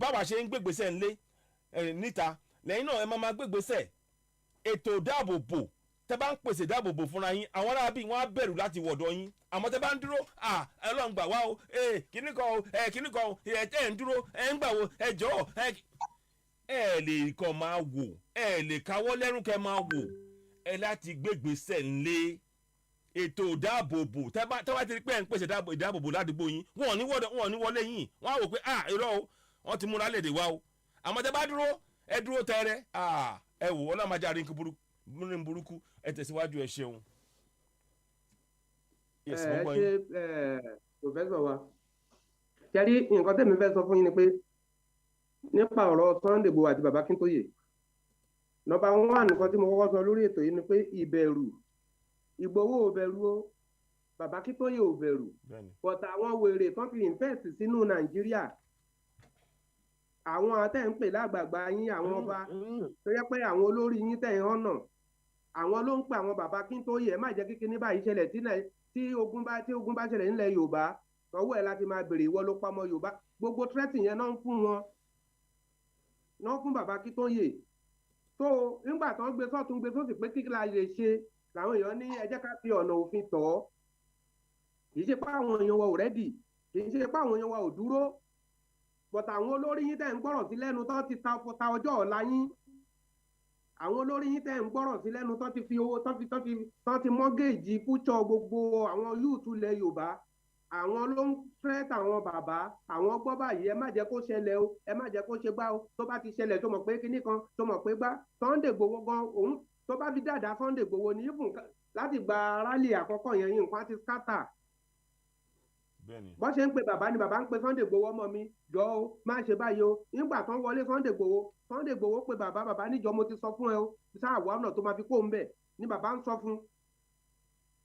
báwa ṣe ń gbé ìgbésẹ̀ ńlé níta lẹ́yìn náà ẹ máa gbé ìgbésẹ̀ ètò ìdáàbòbò tẹ́ bá ń pèsè ìdáàbòbò fúnra yín àwọn arábí wọn á bẹ̀rù láti wọ̀dọ̀ yín àmọ́ tẹ́ bá ń dúró Ọlọ́run gbà wá o kíní kan ẹ̀ ń dúró ẹ̀ ń gbà wo ẹ jọ̀ọ́ ẹ lè kàn máa wò ẹ lè káwọ́ lẹ́rù kẹ́ máa wò ẹ láti gbégbèsè ńlé ètò ìdáàbòbò tẹ́ bá ti rí pé ẹ̀ ń pèsè ìdáàbòbò ládùúgbò yín wọn ò ní wọlé yín wọn á wò pé irọ́ o wọ́n ti múra lédè wa o àmọ́ tẹ́ bá dúró ẹ dúró tẹ́rẹ́ ẹ wò Ọlọ́run máa jáde ní burúkú ẹ tẹ̀síwájú ẹ ṣeun. ẹ ṣe pòfẹ́sọ̀ wa ṣẹ́rí nǹkan tẹ̀mí fẹ́ sọ fún yín ni pé nípa ọ̀rọ̀ Sunday Igboho àti bàbá Kíntóyè nọ́mbà 1 nǹkan tí mo kọ́kọ́ sọ lórí ètò yìí ni pé ìbẹ̀rù Ìgbòho ò bẹ̀rù o bàbá Kíntóyè ò bẹ̀rù but àwọn wèrè tán fi invest sínú Nàìjíríà àwọn tẹ́ ń pè lágbàgbà yín àwọn ọba tó yẹ pé àwọn olórí yín tẹ̀ ń hànà àwọn ló ń pè àwọn bàbá Kíntóyè ẹ má jẹ́ kíkí ní báyìí ṣẹlẹ̀ tí ogun bá ṣẹlẹ̀ nílẹ̀ Yorùbá ọwọ́ ẹ̀ láti máa bèrè ìwọ ló pamọ́ Yorùbá gbogbo threatin yẹn náà ń fún wọn náà fún bàbá Kíntóyè tó nígbà tó ń gbé sọ́tún gbé sósì pé kíkí la lè ṣe làwọn èèyàn ní ẹ jẹ́ ká fi ọ̀nà òfin tọ̀ ọ́ kì í ṣe pé àwọn èèyàn wa ò rẹ́dì kì í ṣe pé àwọn èèyàn wa ò dúró but àwọn olórí yín tẹ́ ń gbọ́rọ̀ sí lẹ́nu tó ti ta ọjọ́ ọ̀la yín àwọn olórí yín tẹ́ ń gbọ́rọ̀ sí lẹ́nu tó ti fi owó tó ti mọ́gẹ́ẹ̀jì fúchọ́ gbogbo àwọn yúùtù ilẹ̀ Yorùbá àwọn ló ń threat àwọn bàbá àwọn gbọ́ báyìí ẹ má jẹ́ kó ṣẹlẹ̀ o ẹ má jẹ́ kó ṣe gbá o tó bá ti ṣẹlẹ̀ tó mọ̀ pé kinní kan tó mọ̀ pé gbá Sunday Igboho gan òun tó bá fi dáadáa Sunday Igboho ní ìfún láti gba rálì àkọ́kọ́ yẹn yìí nǹkan ti scatter bọ́n ṣe ń pe bàbá ni bàbá ń pe Sunday Igboho ọmọ mi jọ o má ṣe báyìí o nígbà tó ń wọlé Sunday Igboho pe bàbá níjọ mo ti sọ fún ẹ o sáà wà ọ̀nà tó máa fi kó ń bẹ̀ ni bàbá ń sọ fún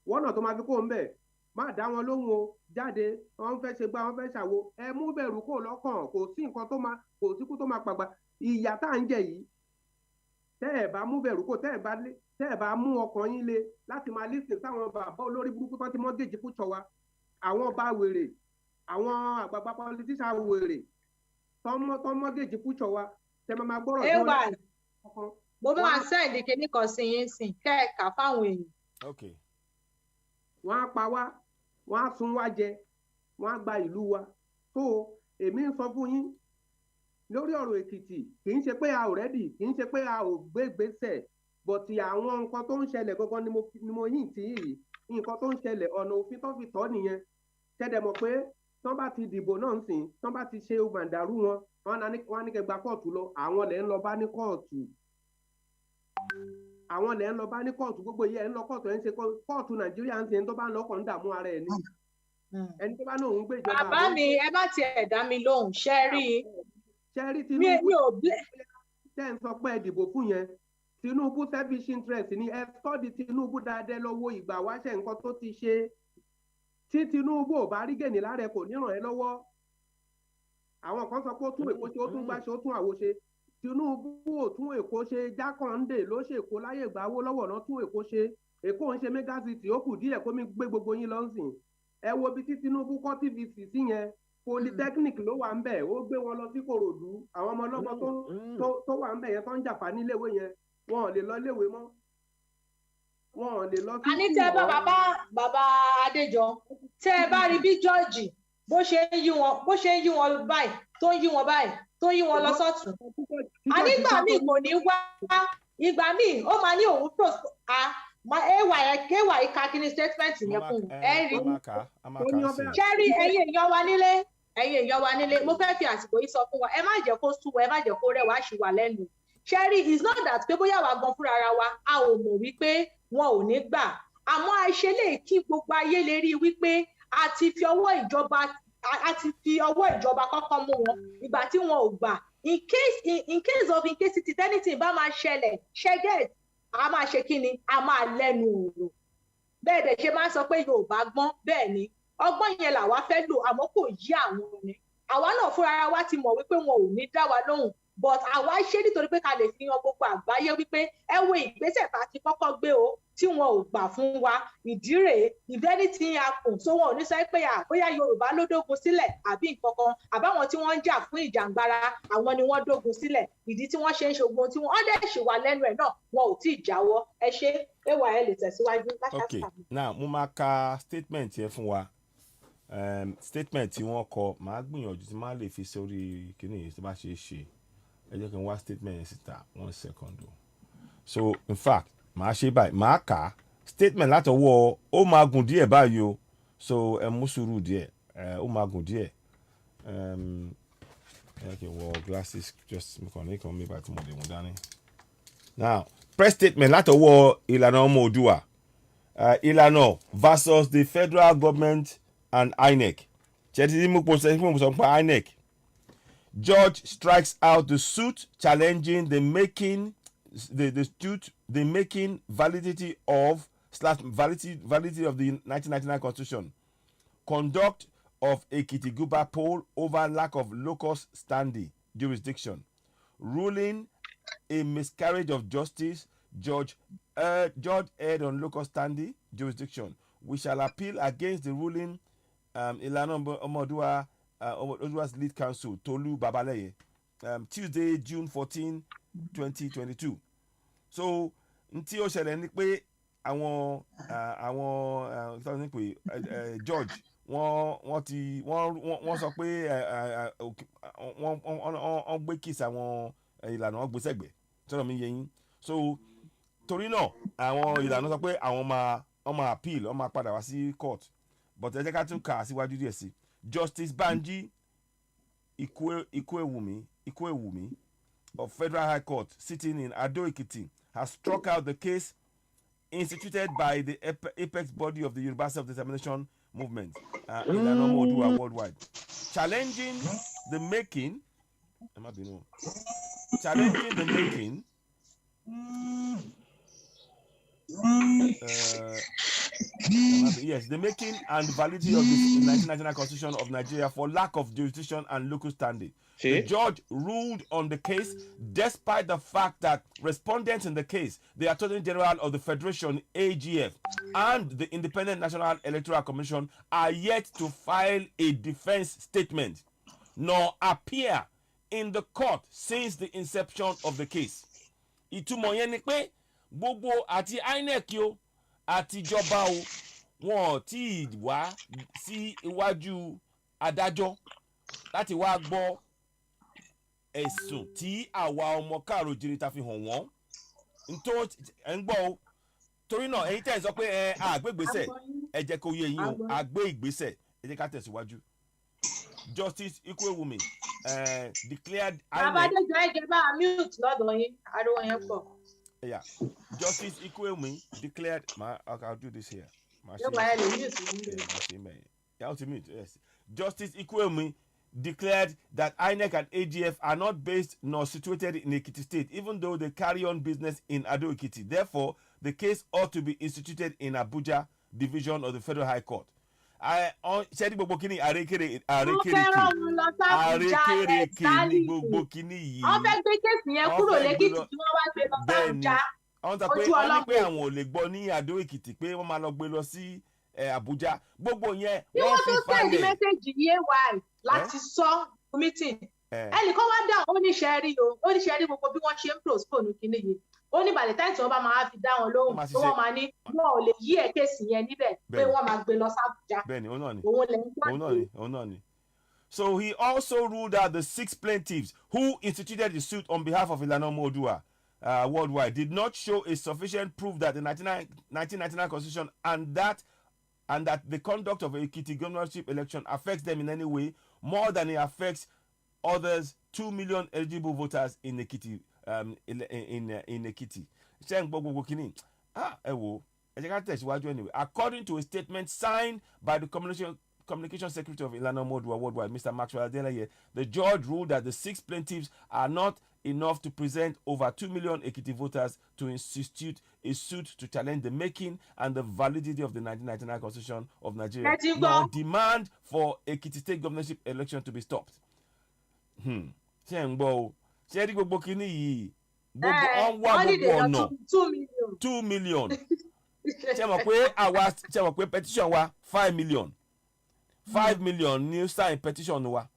wọ́nà tó máa fi kó ń bẹ̀ má dá wọn lóhùn o jáde wọ́n fẹ́ ṣe gbá wọ́n fẹ́ ṣàwo ẹ mú bẹ̀rù kó lọ́kàn kò sí nǹkan tó máa kò síkú tó máa pàgbà ìyà tá à ń jẹ yìí tẹ́ ẹ̀ bá mú bẹ̀rù kó tẹ́ ẹ̀ bá mú ọkàn yín le láti máa lísìn sáwọn bàbá olórí burúkú tó ti mọ́ géèjì fúnṣọ wa àwọn ọba wèrè àwọn àgbààgbà pọlitíṣà wèrè tọmọgèjì fúnṣọ wa tẹ máa gbọ́rọ̀ tó lọ. mo máa sẹ́ẹ̀dì kínní kan sí yín sìn kẹ́ẹ̀ka fáwọn èèyàn. wọ́n á pa wá wọ́n á sun wá jẹ wọ́n á gba ìlú wa tó èmi ń sọ fún yín lórí ọ̀rọ̀ Èkìtì kì í ṣe pé a ò rẹ́dì kì í ṣe pé a ò gbé ìgbésẹ̀ bọ̀tì àwọn nǹkan tó ń ṣẹlẹ̀ gangan ni mo yìn tí yìí nǹkan tó ń ṣẹlẹ̀ ọ̀nà òfin tó fi tọ́ nìyẹn tẹ́lẹ̀ mọ̀ pé tán bá ti dìbò náà ń sìn tán bá ti ṣe gbàǹdàrú wọn á ní kẹ́ gba kóòtù lọ àwọn lẹ́ ń lọ bá ní kóòtù àwọn lẹ́ ń lọ bá ní kóòtù gbogbo yìí ẹ̀ ń lọ kóòtù ẹ̀ ń ṣe kóòtù Nàìjíríà ń sìn tó bá ń lọ́kàn ń dààmú ara ẹ̀ ní ẹni tó bá náà ń gbé ìjọba. bàbá mi ẹ bá tiẹ̀ dá mi lóhùn ṣẹ́rí Tinubu tẹ́ ń sọ pé ẹ dìbò fún yẹn Tinubu selfish interest ni ẹ sọ́ di Tinubu dáadẹ́ lọ́wọ́ ìgbà wáṣẹ̀ nǹkan tó ti ṣe tí Tinubu ò bá rí gèní lára ẹ kò ní ràn ẹ́ lọ́wọ́ àwọn kan sọ pé ó tún èkó ṣe ó tún gbá ṣe ó tún àwo ṣe Tinubu ò tún Èkó ṣe, Jákàndé ló ṣe Èkó láyé ìgbà Awólọ́wọ̀ náà tún Èkó ṣe. Èkó ń ṣe mega city, ó kù díẹ̀ kó mi gbé gbogbo yín lọ́sìn. Ẹ wo ibi tí Tinubu kọ́ TVC sí yẹn, polytechnic ló wà ń bẹ̀, ó gbé wọn lọ sí Kòròdú. Àwọn ọmọ ọlọ́mọ tó wà ń bẹ̀ yẹn tó ń jàpá níléèwé yẹn, wọn ò lè lọ iléèwé mọ́. Wọn ò lè lọ sí àní tẹ́ bá bàbá Adéjọ tẹ́ bá rí bí George bó ṣe ń yí wọn báyìí tó ń yí wọn báyìí tó ń yí wọn lọ sọ́tún. Ànígbà míì kò ní wá, ìgbà míì ó máa ní òun kéwà ìka kí ni statement yẹn fún ẹ rí. Ṣẹ́rí ẹ̀yin èèyàn wa nílé mo fẹ́ fi àsìkò yìí sọ fún wa, ẹ má jẹ́ kó sú wa, ẹ má jẹ́ kó rẹ̀ wá ṣì wà lẹ́nu. Ṣẹ́rí is not that pé bóyá wa gan fúnra ara wa a ò mọ̀ wípé wọn ò ní gbà, àmọ́ àìṣe lè kí gbogbo ayé lè rí wípé a ti fi ọwọ́ ìjọba kọ́kọ́ mú wọn ìgbà tí wọn ò gbà. In case anything bá máa ṣẹlẹ̀ ṣẹ́gẹ̀t a máa ṣe kí ni, a máa lẹ́nu ọ̀rọ̀. Bẹ́ẹ̀ dẹ̀ ṣe máa ń sọ pé Yorùbá gbọ́n, bẹ́ẹ̀ ni ọgbọ́n yẹn làwa fẹ́ lò, àmọ́ kò yí àwọn ni. Àwa náà fúnra ara wa ti mọ̀ wípé wọn ò ní dá wa lóhùn, but àwa ṣe nítorí pé ká lè fi hàn gbogbo àgbáyé wípé ẹ wo ìgbésẹ̀ tá a ti kọ́kọ́ gbé o tí wọn ò gbà fún wa. Ìdí rèé, if anything happen so wọn ò ní sọ pé bóyá Yorùbá ló dógun sílẹ̀ àbí nǹkan kan, àbáwọn tí wọ́n ń jà fún ìjàngbara àwọn ni wọ́n dógun sílẹ̀. Ìdí tí wọ́n ṣe ń ṣogun tí wọ́n dẹ̀ ṣì wà lẹ́nu ẹ̀ náà wọn ò tí ì jáwọ́. Ẹ ṣe ẹwà ẹ lè tẹ̀síwájú. Okay, now mo máa ka statement yẹn fún wa. Statement tí wọ́n kọ màá gbìyànjú tí máa lè fi sórí kíní tí bá ṣe é ṣe. Ẹ jẹ́ kí n wá statement yẹn síta 1 second o. So in fact màá ṣe báyìí, màá kà á statement látọwọ́ ó máa gùn díẹ̀ báyìí o, so ẹ mú sùúrù díẹ̀, ó máa gùn díẹ̀. Ẹ kì í wọ glasses just kan ní kan mi bá ti mo lè mú dání. Now press statement látọwọ́ Ìlànà Ọmọ Oòduà, Ìlànà versus the federal government and INEC. Ṣé ti mú pọ̀ sọ pé INEC. Judge strikes out the suit challenging the making validity of the 1999 Constitution, conduct of Ekiti-Guba poll over lack of locus standi jurisdiction, ruling a miscarriage of justice. Judge erred on locus standi jurisdiction. We shall appeal against the ruling. Ìlànà Ọmọ Oòduà's lead counsel Tolu Babaleye, Tuesday June 14, 2022. So ntí ó ṣẹlẹ̀ ni pé àwọn George wọ́n sọ pé wọ́n gbé kíìsì àwọn Ìlànà wọ́n gbé sẹ́gbẹ̀ẹ́ sọ̀rọ̀ mi yé yín. So torí náà àwọn Ìlànà sọ pé àwọn máa appeal, wọ́n máa padà wá sí court, but ẹ jẹ́ ká tún kà á síwájú díẹ̀ sí. Justice Banji Ikwewumi of Federal High Court sitting in Ado Ekiti has struck out the case instituted by the apex body of the Yoruba Self-Determination Movement, Ìlànà Ọmọ Oòduà worldwide, challenging the making the making and validity of the 1999 Constitution of Nigeria for lack of jurisdiction and local standing. The judge ruled on the case despite the fact that respondents in the case, the Attorney General of the Federation, AGF, and the Independent National Electoral Commission are yet to file a defense statement nor appear in the court since the inception of the case. Ìtumọ̀ yẹn ni pé gbogbo àti INEC o àti ìjọba o wọn tí wá sí iwájú adájọ́ láti wá gbọ́ ẹ̀sùn tí àwa ọmọ káàró jìrì ta fi hàn wọ́n ntó ẹ̀ ń gbọ́ o. Torí náà ẹ̀yin tẹ́ ẹ̀ sọ pé àgbégbèsè ẹ jẹ́ kó yé yín o, àgbé ìgbésẹ̀ ẹ jẹ́ ká tẹ̀síwájú. Justice Ikwewumi declared Abájọ́ ẹ̀jẹ̀ bá mute lọ́dọ̀ yín ariwo yẹn pọ̀. Yeah, Justice Ikwewumi declared. I'll do this here. Yes. Justice Ikwewumi declared that INEC and AGF are not based nor situated in Ekiti State, even though they carry on business in Ado Ekiti. Therefore, the case ought to be instituted in Abuja Division of the Federal High Court. ṣé ní gbogbo kíní àrékèrè wọ́n fẹ́ràn wọn lọ sábùjá àrékèrèkè ní gbogbo kíní yìí. wọ́n fẹ́ gbé kéèsì yẹn kúrò lẹ́kìtì tí wọ́n wá gbé lọ sábùjá. àwọn tó pé wọ́n ní pé àwọn ò lè gbọ́ ní Àdó Èkìtì pé wọ́n máa lọ gbé lọ sí Àbújá gbogbo yẹn wọ́n fi falẹ̀. bí wọ́n tó sẹ́ẹ̀dì mẹ́sẹ̀gì yé láti sọ meeting ẹnìkan wá dá oníṣẹ́ rí gbogbo bí wọ́n ṣe ń postpone kíní yìí ó ní bàlẹ̀ táì tí wọ́n bá máa fi dá wọn lóhùn tó wọ́n máa ní wọn ò lè yí ẹ̀ kéèsì yẹn níbẹ̀ pé wọ́n máa gbé lọ sábùjá. bẹ́ẹ̀ni òun náà ni òun lè ń ni. So he also ruled out the 6 plaintiffs who instituted the suit on behalf of Ile Yoruba worldwide did not show a sufficient proof that the 1999 constitution and that the conduct of a Ekiti governorship election affects them in any way more than it affects others 2 million eligible voters in Ekiti. In Ekiti. Anyway, according to a statement signed by the communication secretary of Ile Yoruba worldwide, Mr. Maxwell Adeleye, the judge ruled that the 6 plaintiffs are not enough to present over 2 million Ekiti voters to institute a suit to challenge the making and the validity of the 1999 Constitution of Nigeria, nor demand for Ekiti state governorship election to be stopped. Ṣé rí gbogbo kíní yìí gbogbo wá gbogbo ọ̀nà 2 million ṣé mọ̀ pé petition wa 5 million 5 million ní sign petition wa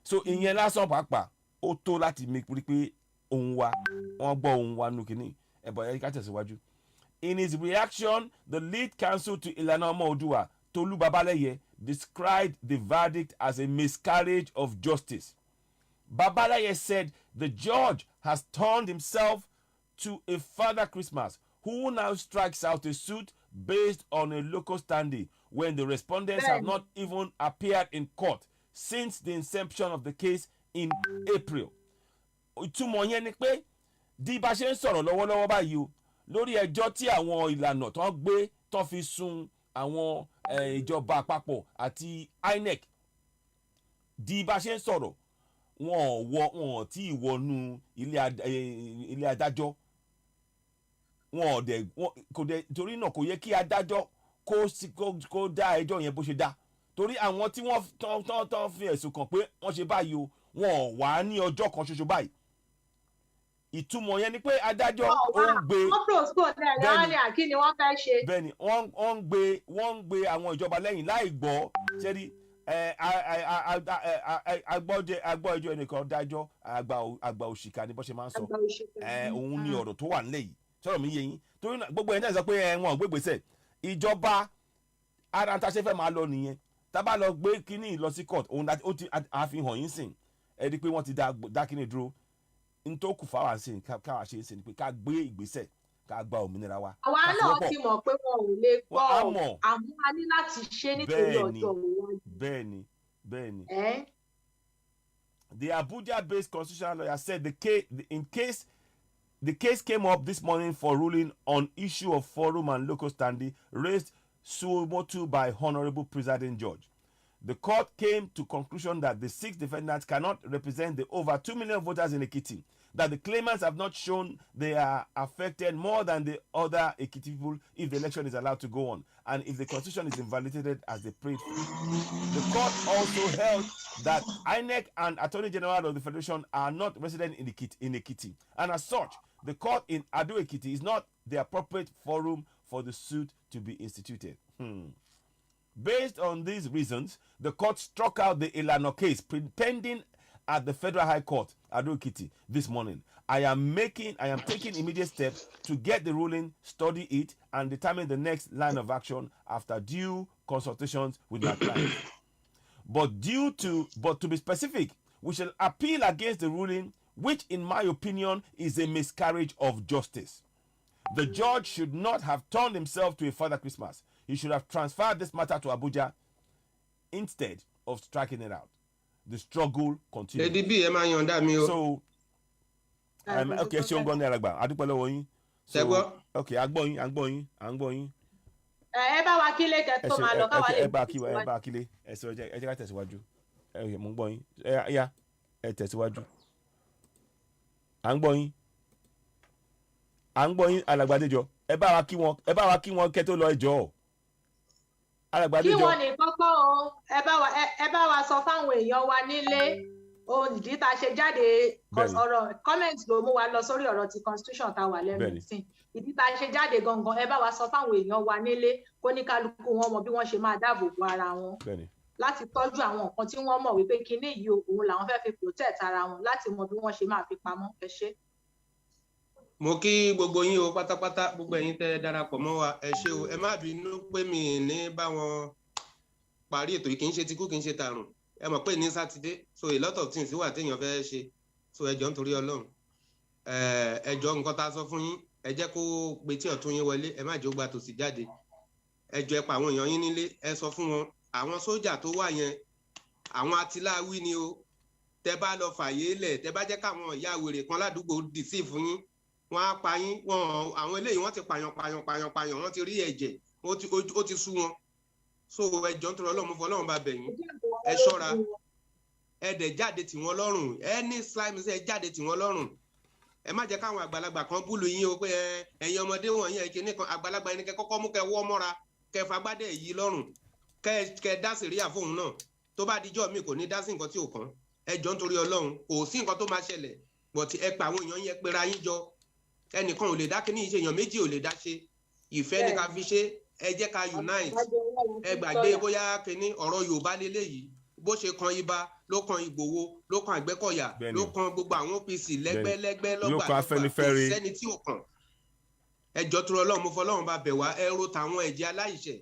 so ìyẹn lásán pàápàá ó tó láti mi pé ohun wa wọ́n gbọ́ ohun wa nù kíní ẹ̀bọ̀ ẹ̀ka tẹ̀síwájú. In his reaction, the lead counsel to Ile Yoruba, Tolu Babaleye, described the verdict as a miscarriage of justice. Babaleye said the judge has turned himself to a Father Christmas who now strikes out a suit based on a local standing when the respondents have not even appeared in court since the inception of the case in April. Ìtumọ̀ yẹn ni pé di bá ṣe ń sọ̀rọ̀ lọ́wọ́lọ́wọ́ báyìí o lórí ẹjọ́ tí àwọn ìlànà tó ń gbé tó fi sun àwọn ìjọba àpapọ̀ àti INEC di bá ṣe ń sọ̀rọ̀ wọn tí ìwọnú ilé adájọ́ kò dẹ̀ torí náà kò yẹ kí adájọ́ kó dá ẹjọ́ yẹn bó ṣe dá torí àwọn tí wọ́n tán fi ẹ̀sùn kàn pé wọ́n ṣe báyìí o wọn wà ní ọjọ́ kan ṣoṣo báyìí ìtumọ̀ yẹn ni pé adájọ́ ó ń gbé bẹ́ẹ̀ni wọ́n ń gbé àwọn ìjọba lẹ́yìn láì gbọ́ ṣẹ́rí agbọ́ ẹjọ́ ẹnìkan dájọ́ àgbà òṣìkà ni bó ṣe máa ń sọ òun ni ọ̀rọ̀ tó wà nílẹ̀ yìí sọ̀rọ̀ mi yé yín torí gbogbo ẹni náà sọ pé wọn ò gbégbèsè ìjọba ara ta ṣe fẹ́ máa lọ nìyẹn tá a bá lọ gbé kínní lọ sí court òun ó ti àfihàn yín sìn ẹ rí i pé wọ́n ti dá kínní dúró n tó kù fáwọn sìn káwa ṣe ń sìn ni pé ká gbé ìgbésẹ̀ ká gba òmìnira wa. àwa náà ti mọ̀ pé wọn ò lè gbọ́ àmọ́ a ní láti ṣe nítorí ọjọ́ òun. bẹ́ẹ̀ni. The Abuja-based constitutional lawyer said the case came up this morning for ruling on issue of forum and local standing raised suo motu by Honorable Presiding Judge. The court came to conclusion that the 6 defendants cannot represent the over 2 million voters in Ekiti, that the claimants have not shown they are affected more than the other Ekiti people if the election is allowed to go on, and if the constitution is invalidated as they prayed for. The court also held that INEC and Attorney General of the Federation are not resident in Ekiti, and as such, the court in Ado Ekiti is not the appropriate forum for the suit to be instituted. Based on these reasons, the court struck out the Ilano case pending at the Federal High Court, Ado Ekiti, this morning. I am taking immediate steps to get the ruling, study it, and determine the next line of action after due consultations with my client. But to be specific, we shall appeal against the ruling, which in my opinion is a miscarriage of justice. The judge should not have turned himself to a Father Christmas. He should have transferred this matter to Abuja instead of striking it out. The struggle continues. So, okay, ṣé o ń gbọ́ ní alàgbà adúpẹ́ lọ́wọ́ yín. Okay, agbọ́ yín. Ẹ bá wa kílé kẹ́ tó máa lọ káwa lè. Ẹ bá kílé ẹ jẹ́ ká tẹ̀síwájú. Mo ń gbọ́ yín. Ẹ tẹ̀síwájú. À ń gbọ́ yín alàgbà Adéjọ. Ẹ bá wa kí wọn kẹ́ tó lọ ẹjọ́. alàgbà kí Adéjọ. wọ́n ní kọ́kọ́ o ẹ bá wa sọ fáwọn èèyàn wa nílé ohun ìdí tá a ṣe jáde ọ̀rọ̀ comment ló mú wa lọ sórí ọ̀rọ̀ ti constitution tá a wà lẹ́nu ìsìn ìdí tá a ṣe jáde gangan ẹ bá wa sọ fáwọn èèyàn wa nílé kó ní kálukú wọn mọ bí wọ́n ṣe máa dáàbò bo ara wọn láti tọ́jú àwọn nǹkan tí wọ́n mọ̀ wípé kinní yìí òun làwọn fẹ́ fi protect ara wọn láti mọ bí wọ́n ṣe máa fi pamọ́ ẹ ṣé. Mo kí gbogbo yín o pátápátá gbogbo ẹ̀yin tẹ́ darapọ̀ mọ́ wa ẹ ṣé o ẹ má bínú pé mi ní bá wọn parí ètò yìí kì í ṣe tikú kì í ṣe tàrùn ẹ mọ̀ pé ní sátidé so a lot of things wà téèyàn fẹ́ ṣe so ẹ jọ̀ọ́ nítorí Ọlọ́run ẹ jọ̀ọ́ nǹkan tá a sọ fún yín ẹ jẹ́ kó gbé tí ọ̀tún yín wọlé ẹ má jẹ́ ó gba tòsí jáde ẹ jọ̀ọ́ ẹ pa àwọn èèyàn yín nílé ẹ sọ fún wọn àwọn sójà tó wà yẹn àwọn atiláwí ni o tẹ́ bá lọ fàyè lẹ̀ tẹ́ bá jẹ́ káwọn ìyá wèrè kan ládùúgbò dìsí fún yín wọ́n á pa yín àwọn eléyìí wọ́n ti pààyàn wọ́n ti rí ẹ̀jẹ̀ ó ti sú wọn so ẹ jọ̀ọ́ nítorí Ọlọ́run fọ Ọlọ́run bá bẹ̀ yín ẹ ṣọ́ra ẹ dẹ̀ jáde tì wọ́n lọ́rùn any slime ṣe jáde tì wọ́n lọ́rùn ẹ má jẹ́ káwọn àgbàlagbà kan búlù yín o pé ẹ̀yin ọmọdé wọ̀nyí ẹ̀ kíní kan àgbàlagbà ẹni kẹ́ kọ́kọ́ mú kẹ́ wọ́ mọ́ra kẹ́ fagbádẹ́ yìí lọ́rùn kẹ́ dá sèríà fóun náà tó bá dijọ́ mi kò ní dá sí nǹkan tí ò kàn ẹ jọ̀ọ́ nítorí Ọlọ́run kò sí nǹkan tó máa ṣẹlẹ̀ but ẹ pa àwọn èèyàn yẹn pera yín jọ ẹnìkan ò lè dá kíní ìṣe èèyàn méjì ò lè dá ṣe ìfẹ́ ni ká fi ṣe ẹ jẹ́ ká unite ẹ gbàgbé bóyá kíní ọ̀rọ̀ Yorùbá lélẹ́yìí bó ṣe kan Ìbà ló kan Ìgbòho ló kan Àgbẹ̀kọ̀yà ló kan gbogbo àwọn OPC lẹ́gbẹ́lẹ́gbẹ́ lọ́gbà kò sẹ́ni tí ò kàn ẹ jọ̀ọ́ tó Ọlọ́run mo fọ Ọlọ́run bá bẹ̀ wá ẹ ro tàwọn ẹ̀jẹ̀ aláìṣẹ̀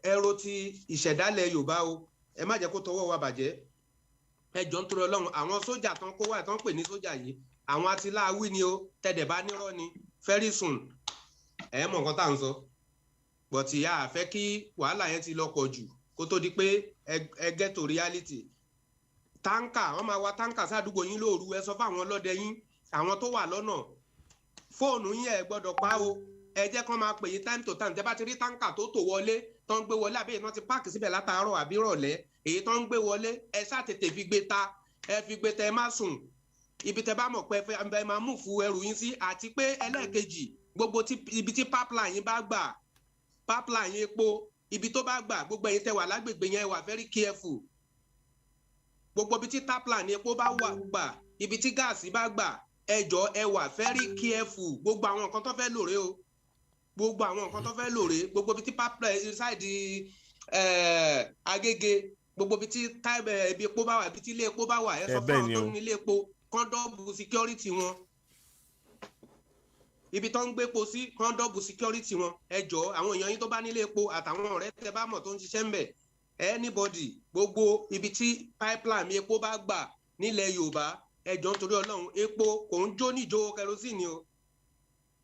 ẹ ro ti ìṣẹ̀dálẹ̀ Yorùbá o ẹ má jẹ́ kó tọwọ́ wa bàjẹ́ ẹ jọ̀ọ́ tó Ọlọ́run àwọn sójà tán kó wá tán pè ní sójà yìí àwọn atiláwí ni o tẹ̀dẹ̀ bá nírọ́ ni very soon ẹ mọ̀ nǹkan tá à ń sọ but ìyá àfẹ́ kí wàhálà yẹn ti lọ pọ̀ jù kó tó di pé ẹ get to reality táǹkà wọ́n máa wa táǹkà sádùúgbò yín lóru ẹ sọ fáwọn ọlọ́dẹ yín àwọn tó wà lọ́nà fóònù yín ẹ gbọ́dọ̀ pa o ẹ jẹ́ kán máa pè yín time to time tẹ́ bá ti rí táǹkà tó tò wọlé tó ń gbé wọlé àbí èyí tó ti páàkì síbẹ̀ látàárọ̀ àbí rọ̀lẹ́ èyí tó ń gbé wọlé ẹ ṣáà tètè fi gbé ta ẹ fi gbé ta ẹ má sùn ibi tẹ́ bá mọ̀ pé ẹ máa mú fún ẹrù yín sí àti pé ẹlẹ́ẹ̀kejì gbogbo ibi tí pipeline yín bá gbà pipeline yín epo ibi tó bá gbà gbogbo ẹ̀yin tẹ́ wà lágbègbè yẹn wà very careful gbogbo ibi tí pipeline epo bá wà gbà ibi tí gáàsì bá gbà ẹ jọ̀ọ́ ẹ wà very careful gbogbo àwọn nǹkan tó fẹ́ lòrè o gbogbo àwọn nǹkan tó fẹ́ lòrè gbogbo ibi tí pipeline ṣáìdì Agége gbogbo ibi tí ibi epo bá wà ibi tí ilé epo bá wà ẹ sọ fún àwọn tó ní ilé epo kọ́ńdọ́ọ̀bù security wọn ibi tó ń gbé epo sí kọ́ńdọ́ọ̀bù security wọn ẹ jọ̀ọ́ àwọn èèyàn yín tó bá nílé epo àtàwọn ọ̀rẹ́ tẹ́ bá mọ̀ tó ń ṣiṣẹ́ ń bẹ̀ anybody gbogbo ibi tí pipeline epo bá gbà nílẹ̀ Yorùbá ẹ jọ̀ọ́ nítorí Ọlọ́run epo kò ń jó níjó kerosene o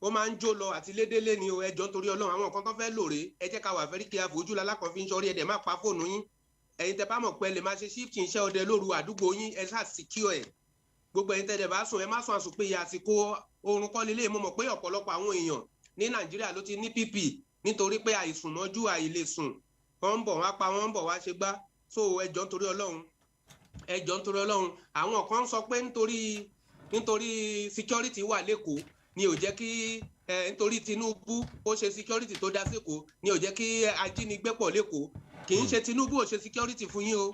ó máa ń jó lọ àti lédélé ni o ẹ jọ̀ọ́ nítorí Ọlọ́run àwọn nǹkan tó fẹ́ lòrè ẹ jẹ́ ká wà very careful ojú lalákan fi ń ṣọ́rí ẹ dẹ̀ má pa fóònù yín ẹ̀yin tẹ́ bá mọ̀ pé lè máa ṣe shift iṣẹ́ ọdẹ lóru àdúgbò yín ẹ ṣáà secure ẹ̀ gbogbo ẹ̀yin tẹ́ dẹ̀ bá sùn ẹ má sùn àsùnpéye àsìkò oorun kọ́ lélẹ̀ mo mọ̀ pé ọ̀pọ̀lọpọ̀ àwọn èèyàn ní Nàìjíríà ló ti ní PP nítorí pé àìsùn mọ́jú àìlè sùn wọ́n ń bọ̀ wá pa wọ́n ń bọ̀ wá ṣe gbá so ẹ jọ̀ọ́ nítorí Ọlọ́run ẹ jọ̀ọ́ nítorí Ọlọ́run àwọn kan sọ pé nítorí security wà lẹ́kọ̀ọ́ ni ò jẹ́ kí nítorí Tinubu ó ṣe security tó dá sẹ́kọ̀ọ́ ni ò jẹ́ kí ajínigbé pọ̀ lẹ́kọ̀ọ́ kì í ṣe Tinubu ò ṣe security fún yín o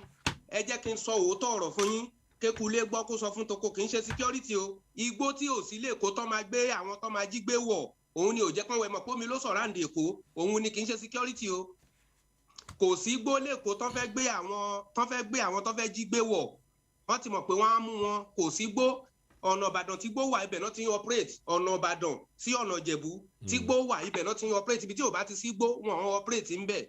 ẹ jẹ́ kí n sọ òótọ́ ọ̀rọ̀ fún yín kékulé gbọ́ kó sọ fún toko kì í ṣe security o igbó tí ò sí lẹ́kọ̀ọ́ tó máa gbé àwọn tó máa jí gbé wọ̀ òun ni ò jẹ́ kán wẹ̀ mọ̀ pómi ló sọ̀rọ̀ àǹdè èkó òun ni kì í ṣe security o kò sí igbó lẹ́kọ̀ọ́ tó fẹ́ gbé àwọn tó fẹ́ jí gbé wọ̀ wọ́n ti mọ̀ pé wọ́n á mú wọn kò sí igbó ọ̀nà Ìbàdàn tí gbó wà ibẹ̀ náà ti ń operate ọ̀nà Ìbàdàn sí ọ̀nà Ìjẹ̀bú tí gbó wà ibẹ̀ náà ti ń operate ibi tí ò bá ti sí gbó wọn ò operate ń bẹ̀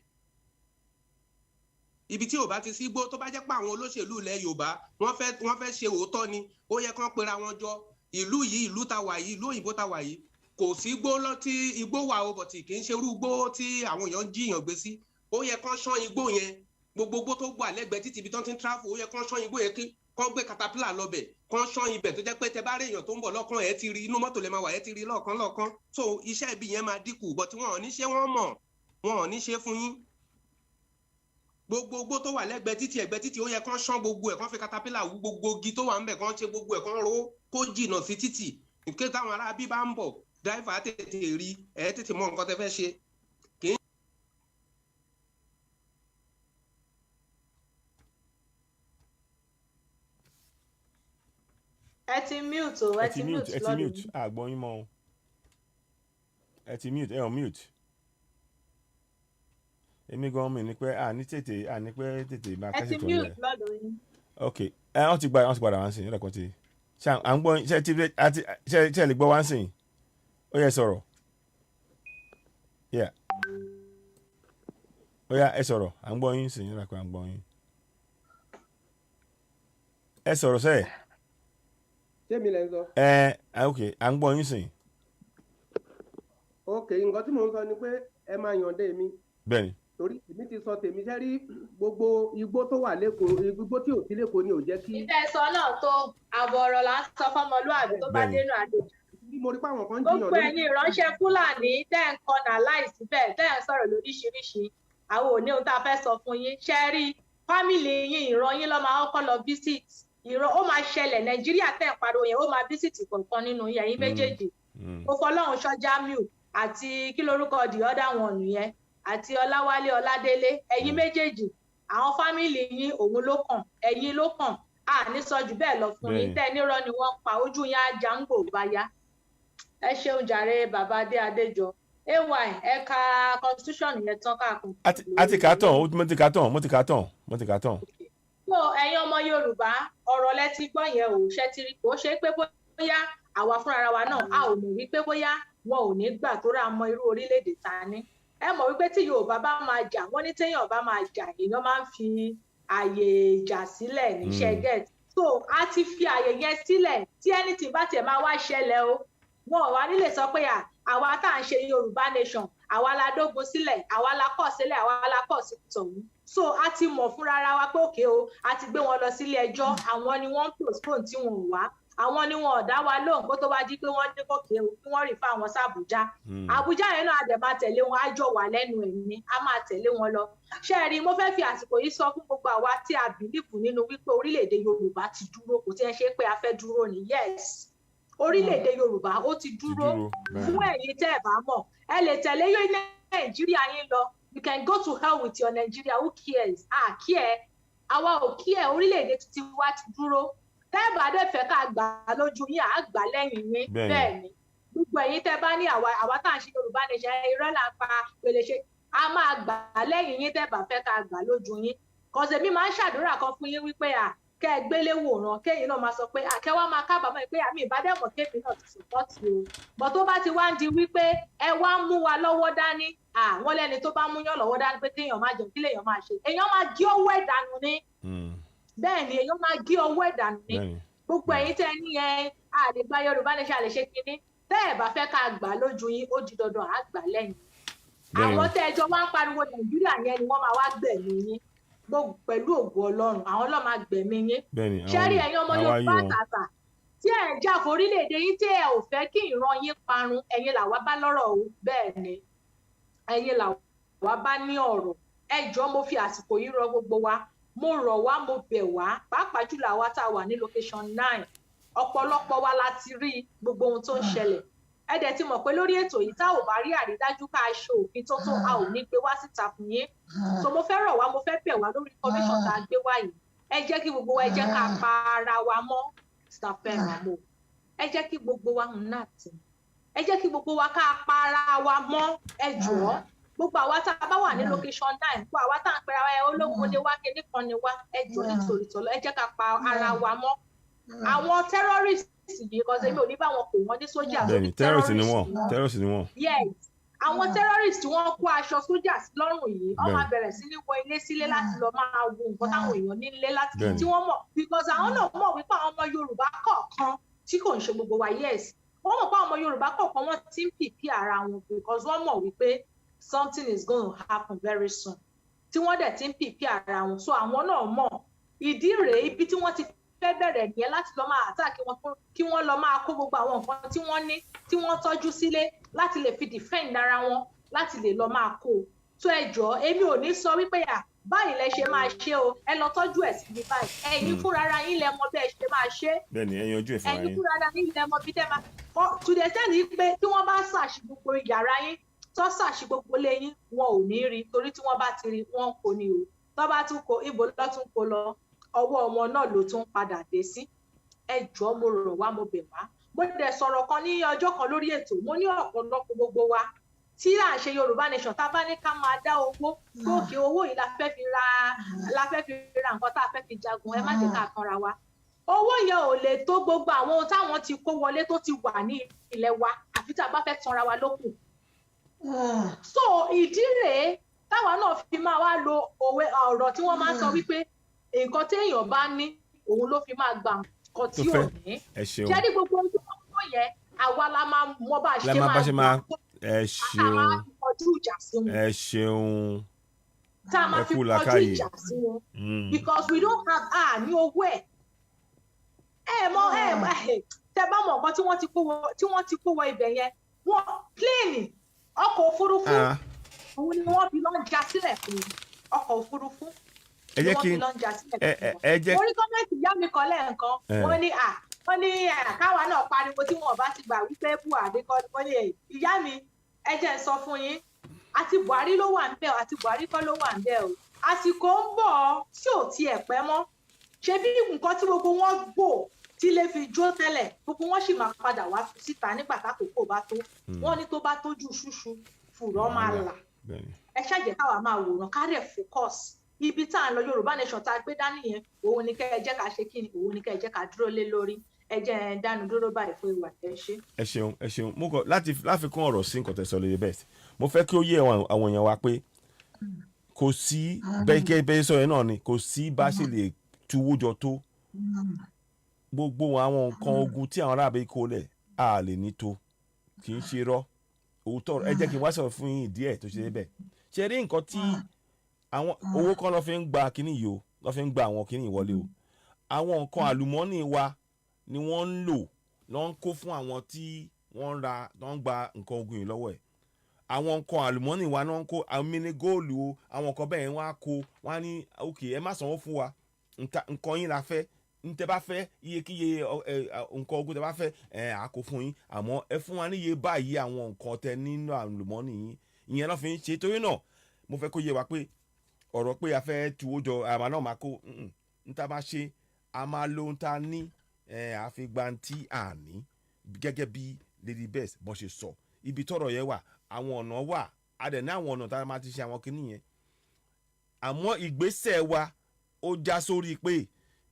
ibi tí ò bá ti sí gbó tó bá jẹ́ pé àwọn olóṣèlú ilẹ̀ Yorùbá wọ́n fẹ́ ṣe òótọ́ ni ó yẹ kán pera wọn jọ ìlú yìí ìlú ta wà yìí ìlú òyìnbó ta wà yìí kò sí gbó lọ tí igbó wà o bọ̀tì kì í ṣe irú gbó tí àwọn èèyàn jiyàn gbé sí ó yẹ kán ṣán igbó yẹn gbogbo gbó tó gbà lẹ́gbẹ̀ẹ́ títí ibi tó ti ń tráfù ó yẹ kán ṣán igbó yẹn kán gbé katapila lọbẹ̀ kán ṣán ibẹ̀ tó jẹ́ pé tẹ bá rí èèyàn tó ń bọ̀ lọ́kàn ẹ̀ ti rí inú mọ́tò lè máa wà ẹ̀ ti rí lọ́ọ̀kan so iṣẹ́ ibi yẹn máa dínkù bọ̀tì wọn ò ní ṣe wọ́n mọ̀ wọn ò ní ṣe fún yín gbogbo ogbó tó wà lẹ́gbẹ̀ẹ́ títì ẹ̀gbẹ́ títì ó yẹ kán ṣán gbogbo ẹ̀ kán fi katapila wú gbogbo igi tó wà ń bẹ̀ kán ṣe gbogbo ẹ̀ kán ro kó jìnnà sí títì nké táwọn ará bí bá ń bọ̀ dáìfà tètè rí ẹ̀ tètè mọ nǹkan tẹ́ fẹ́ ṣe ẹ ti mute o, ẹ ti mute lọ́dún. Àgbọ̀n yín mọ́ o. Ẹ ti mute, ẹ ò mute. Èmi gan mi ní pé ní tètè máa kásì tó ń lẹ̀. Ẹ ti mute lọ́dún yín. Ok, wọ́n ti padà wá ń sìn, ẹ̀rọ tí à ń gbọ́ ṣe lè gbọ́ wá ń sìn. Ó yẹ sọ̀rọ̀. Ó yá ẹ sọ̀rọ̀, à ń gbọ́ yín sìn, ẹ̀rọ kan à ń gbọ́ yín. Ẹ sọ̀rọ̀ sẹ́ẹ̀. Ṣé mi lẹ ń sọ? Ok, à ń gbọ́ yín sìn. Ok, nǹkan tí mò ń sọ ni pé ẹ máa yànde mi. Bẹ́ẹ̀ni. Torí èmi ti sọ tèmi ṣe rí gbogbo igbó tó wà lẹ́kọ̀ọ́, igbó tí ò sí lẹ́kọ̀ọ́ ni ò jẹ́ kí. Ìfẹ́ sọ náà tó àbọ̀ ọ̀rọ̀ là ń sọ fọ́mọlúàbí tó bá dénú àjòjì. Mo rí pé àwọn kan jiyàn lórí. Gbogbo ẹ̀yin ìránṣẹ́ Fúlàní tẹ́ ń kọnà láìsí bẹ́ẹ̀ tẹ́ ń sọ̀rọ̀ lóríṣiríṣi. Àwọn ò ní ohun tá a fẹ́ sọ fún yín. Ṣé rí fámìlì yín ìran yín ló máa kọ́kọ́ lọ visit. Ìran ó máa ṣẹlẹ̀ Nàìjíríà tẹ́ ń pariwo yẹn ó máa visit kọ̀ọ̀kan nínú yẹn méjèèjì. Mo fọlọ́run ṣọ́ Jamiu àti kí lorúkọ the other one yẹn àti Ọláwálé Ọládélé ẹ̀yin méjèèjì àwọn fámìlì yín òun ló kàn ẹ̀yin ló kàn á ní sọ jù bẹ́ẹ̀ lọ fún yín tẹ́ nírọ́ ni wọ́n pa ojú yín á já ń gbò báyá. Ẹ ṣeun jàre bàbá Adé Adéjọ ay ẹ̀ka constitution yẹn tán káàkiri. àti kà á tán mo ti kà á tán. so ẹ̀yin ọmọ Yorùbá ọ̀rọ̀ lẹ ti gbọ́ yẹn ò ṣe ti rí kò ṣe pé bóyá àwa fúnra wa náà a ò mọ̀ wípé bóyá wọn ò ní gbà tó rà mọ irú orílẹ̀-èdè ta ní. Ẹ mọ̀ wípé tí Yorùbá bá máa jà wọ́n ní téèyàn bá máa jà èèyàn máa ń fi àyè ìjà sílẹ̀ níṣẹ́ get. So a ti fi àyè yẹn sílẹ̀ tí anything bá tiẹ̀ máa wá ṣẹlẹ̀ o wọn ò wá nílé sọ pé àwa tá à ń ṣe Yorùbá nation àwa la dógun sílẹ̀ àwa la kọ̀ sílẹ̀ àwa la kọ̀ sí tọ̀hún. So a ti mọ̀ fúnra wa pé òkè o a ti gbé wọn lọ sílé ẹjọ́ àwọn ni wọ́n ń postpone tí wọn ò wá àwọn ni wọn ò dá wa lóhùn kó tó wá jí pé wọ́n ní kòkè o kí wọ́n rí fún àwọn sàbújá Àbújá yẹn náà a dẹ̀ máa tẹ̀lé wọn á jọ wà lẹ́nu ẹ̀mí a máa tẹ̀lé wọn lọ. Ṣé ẹ rí mo fẹ́ fi àsìkò yìí sọ fún gbogbo àwa tí a bìlífù nínú wípé orílẹ̀-èdè Yorùbá ti dúró kò tí ẹ ṣe pé a fẹ́ dúró ni yes orílẹ̀-èdè Yorùbá ó ti dúró fún ẹ̀yin tẹ́ ẹ bá mọ̀ ẹ lè tẹ̀lé yóò ní Nàìjíríà yín lọ you can go to hell with your Nigeria who cares care àwa ò care orílẹ̀-èdè títí wá ti dúró tẹ́ bá dẹ̀ fẹ́ ká gbà lójú yín à gbà lẹ́yìn yín bẹ́ẹ̀ ni gbogbo ẹ̀yin tẹ́ bá ní àwa tá à ń ṣe Yorùbá nation irọ́ là ń pa pèlè ṣe a máa gbà lẹ́yìn yín tẹ́ bá fẹ́ ká gbà lójú yín kọ̀ọ̀sẹ̀ mi máa ń ṣàdúrà kan fún yín wípé kẹ́ ẹ gbélé wòran kéyìn náà máa sọ pé kẹ́ wá máa kábàámọ̀ pé àmì ìbádẹ́mọ̀ kémi náà ti sọ̀pọ̀tì o bọ̀ tó bá ti wá ń di wípé ẹ wá ń mú wa lọ́wọ́ dání wọ́n lẹ́ni tó bá mú yàn lọ́wọ́ dání pé kéèyàn máa jẹun kí lèèyàn máa ṣe èèyàn máa gé owó ẹ̀dànù ni bẹ́ẹ̀ ni èèyàn máa gé owó ẹ̀dànù ni gbogbo ẹ̀yin tẹ́ ní àlègbà Yorùbá lè ṣe àlèṣe kínní tẹ́ ẹ̀ bá fẹ́ ká gbà lójú yín ó di dandan á gbà lẹ́yìn àwọn tẹ́ ẹjọ́ wá ń pariwo Nàìjíríà yẹn ni wọ́n máa wá gbẹ̀mí yín pẹ̀lú ògo Ọlọ́run àwọn ọlọ́mọ àgbẹ̀mí yín ṣẹ́rí ẹ̀yin ọmọ Yorùbá àtàtà tí ẹ̀ ń jà fún orílẹ̀-èdè yín tí ẹ̀ ò fẹ́ kí ìran yín parun ẹ̀yin làwa bá lọ́rọ̀ o bẹ́ẹ̀ ni ẹ̀yin làwa bá ní ọ̀rọ̀ ẹ jọ̀ọ́ mo fi àsìkò yìí rọ gbogbo wa mo rọ̀ wá mo bẹ̀ wá pàápàá jùlọ àwa tá a wà ní location 9 ọ̀pọ̀lọpọ̀ wa la ti rí gbogbo ohun tó ń ṣẹlẹ̀ ẹ dẹ̀ ti mọ̀ pé lórí ètò yìí tá ò bá rí àrídájú ká ṣe òfin tó a ò ní gbé wá síta fún yín so mo fẹ́ rọ̀ wá mo fẹ́ bẹ̀ wá lórí information tá a gbé wá yìí ẹ jẹ́ kí gbogbo wa ẹ jẹ́ ká pa ara wa mọ́ stafẹ́ràn ẹ jẹ́ kí gbogbo wa náà tì ẹ jẹ́ kí gbogbo wa ká pa ara wa mọ́ ẹ jọ̀ọ́ gbogbo àwa tá a bá wà ní location 9 gbogbo àwa tá à ń pera ológun ni wá kíní kan ni wá ẹ jọ̀ọ́ nítorí tọlọ ẹ jẹ́ ká pa ara wa mọ́ àwọn terrorists yìí kan ṣe mi ò ní bá wọn pè wọ́n ní sójà bẹ́ẹ̀ni terrorist ni wọ́n yes àwọn terrorist wọ́n kó aṣọ sójà lọ́rùn yìí wọ́n máa bẹ̀rẹ̀ sí ní wọ ilé sílé láti lọ máa wo nǹkan táwọn èèyàn nílé láti tí wọ́n mọ̀ because àwọn náà mọ̀ wípé àwọn ọmọ Yorùbá kọ̀ọ̀kan tí kò ń ṣe gbogbo wa yes wọ́n mọ̀ pé àwọn ọmọ Yorùbá kọ̀ọ̀kan wọ́n ti ń pìpì ara wọn because wọ́n mọ̀ wípé something is going to happen very soon tí wọ́n dẹ̀ ti ń pìpì ara wọn so àwọn náà mọ̀ ìdí rèé ibi tí wọ́n ti fẹ́ bẹ̀rẹ̀ nìyẹn láti lọ máa àtàkì wọn kí wọ́n lọ máa kó gbogbo àwọn nǹkan tí wọ́n ní tí wọ́n tọ́jú sílé láti lè fi defend ara wọn láti lè lọ máa kó tó ẹ jọ̀ọ́ èmi ò ní sọ wípé báyìí lẹ ṣe máa ṣe o ẹ lọ tọ́jú ẹ̀ síbi báyìí ẹ̀yin fúnra ara yín lẹ mọ̀ bẹ́ẹ̀ ṣe máa ṣe bẹ́ẹ̀ni ẹ̀yin ojú ẹ̀ fúnra yín ẹ̀yin fúnra ara yín lẹ mọ̀ bí tẹ́ máa to the extent pé tí wọ́n bá ṣàṣì gbogbo yàrá yín tó ṣàṣì gbogbo lé yín wọn ò ní rí torí tí wọ́n bá ti rí wọn kò ní o tó bá tún kó ibo lọ tún kó lọ ọwọ́ wọn náà ló tún padà dé sí ẹ jọ̀ọ́ mo rọ̀ wá mo bẹ̀ wá mo dẹ̀ sọ̀rọ̀ kan ní ọjọ́ kan lórí ètò mo ní ọ̀pọ̀lọpọ̀ gbogbo wa tí à ń ṣe Yorùbá nation tá a bá ní ká máa dá owó gbòkè owó yìí la fẹ́ fi ra nǹkan tá a fẹ́ fi jagun ẹ má jẹ́ ká kanra wa owó yẹn ò lè tó gbogbo àwọn ohun táwọn ti kó wọlé tó ti wà ní ilẹ̀ wa àfi tá a bá fẹ́ tanra wa lókù so ìdí rèé táwa náà fi máa wá lo òwe ọ̀rọ̀ tí wọ́n máa ń sọ wípé nǹkan téèyàn bá ní òun ló fi máa gba nǹkan tí ò ní ṣé ní gbogbo ohun tí wọ́n kó yẹn àwa la máa mọ bá a ṣe máa ẹ ṣeun ẹ ṣeun tá a máa fi kọjú ìjà sí wọn because we don't have ní owó ẹ mọ tẹ bá mọ nǹkan tí wọ́n ti kó wọ ibẹ̀ yẹn wọ́n pléènì ọkọ̀ òfurufú òun ni wọ́n fi lọ ń já sílẹ̀ fún ọkọ̀ òfurufú ni wọ́n fi lọ ń já sílẹ̀ fún orí gọ́ọ̀mẹ̀ntì ìyá mi kan lẹ́ẹ̀kan wọ́n ní káwa náà pariwo tí wọn bá ti gbà wípé Buhari kọ́ ni wọ́n ní ìyá mi ẹ jẹ́ ń sọ fún yín àti Buhari ló wà ńbẹ̀ àti Buhari kọ́ ló wà ńbẹ̀ o àsìkò ń bọ̀ tí ò tiẹ̀ pẹ́ mọ́ ṣe bí nǹkan tí gbogbo wọn gbò tí lè fi jó tẹ́lẹ̀ gbogbo wọn sì máa padà wá síta nígbà tákòókò bá tó wọ́n ní tó bá tójú ṣúṣú fùrọ̀ máa là ẹ ṣàjẹ́ káwa máa wòran ká rẹ̀ focus ibi tá à ń lọ Yorùbá nation tá a gbé dání yẹn òun ni kẹ́ ẹ jẹ́ ká ṣe kí ni òun ni kẹ́ ẹ jẹ́ ká dúró lé lórí ẹ jẹ́ ẹ dánu dúró báyìí fún ìwà tẹ́ ṣe. ẹ ṣeun mo kọ láfikún ọ̀rọ̀ sí nǹkan tẹ́ sọ lóye bẹ́ẹ̀ mo fẹ́ kí ó yé àwọn èèyàn wa pé kò sí bẹ́ẹ̀ sọ yẹn náà ni kò sí bá ṣe lè tuwó jọ tó gbogbo àwọn nǹkan ogun tí àwọn aráàbẹ̀ kó lẹ̀ a lè ní tó kì í ṣe rọ́ òótọ́ ẹ jẹ́ kí n wá sọ̀rọ̀ fún yín díẹ̀ tó ṣe bẹ́ẹ̀ ṣe rí nǹkan tí àwọn owó kan lọ́ fi ń gba kínní yìí o lọ́ fi ń gba àwọn kínní ìwọlé o àwọn nǹkan àlùmọ́ọ́nì wa ni wọ́n ń lò lọ́ ń kó fún àwọn tí wọ́n ń gba nǹkan ogun yìí lọ́wọ́ ẹ̀ àwọn nǹkan àlùmọ́ọ́nì wa náà ń kó àmì góòlù o àwọn nǹkan bẹ́ẹ̀ wọ́n á kó wọ́n á ní ok ẹ má sanwó fún wa nǹkan yín la fẹ́ ntẹ bá fẹ́ iyekíye nǹkan ogun tẹ bá fẹ́ àkó fún yín àmọ́ ẹ fún wa níye báyìí àwọn nǹkan tẹ nínú àlùmọ́ọ́nì yín ìyẹn ló fi ń ṣe torí náà mo fẹ́ kó yé wa pé ọ̀rọ̀ pé a fẹ́ tuwó jọ àmà náà máa kó níta bá ṣe a máa lo ohun tá a ní àfigbantí àní gẹ́gẹ́ bí Lady Bess bó ṣe sọ ibi tọ́rọ̀ yẹn wà àwọn ọ̀nà wà a dẹ̀ ní àwọn ọ̀nà tá a máa ti ṣe àwọn kinní yẹn àmọ́ ìgbésẹ̀ wa ó já sórí pé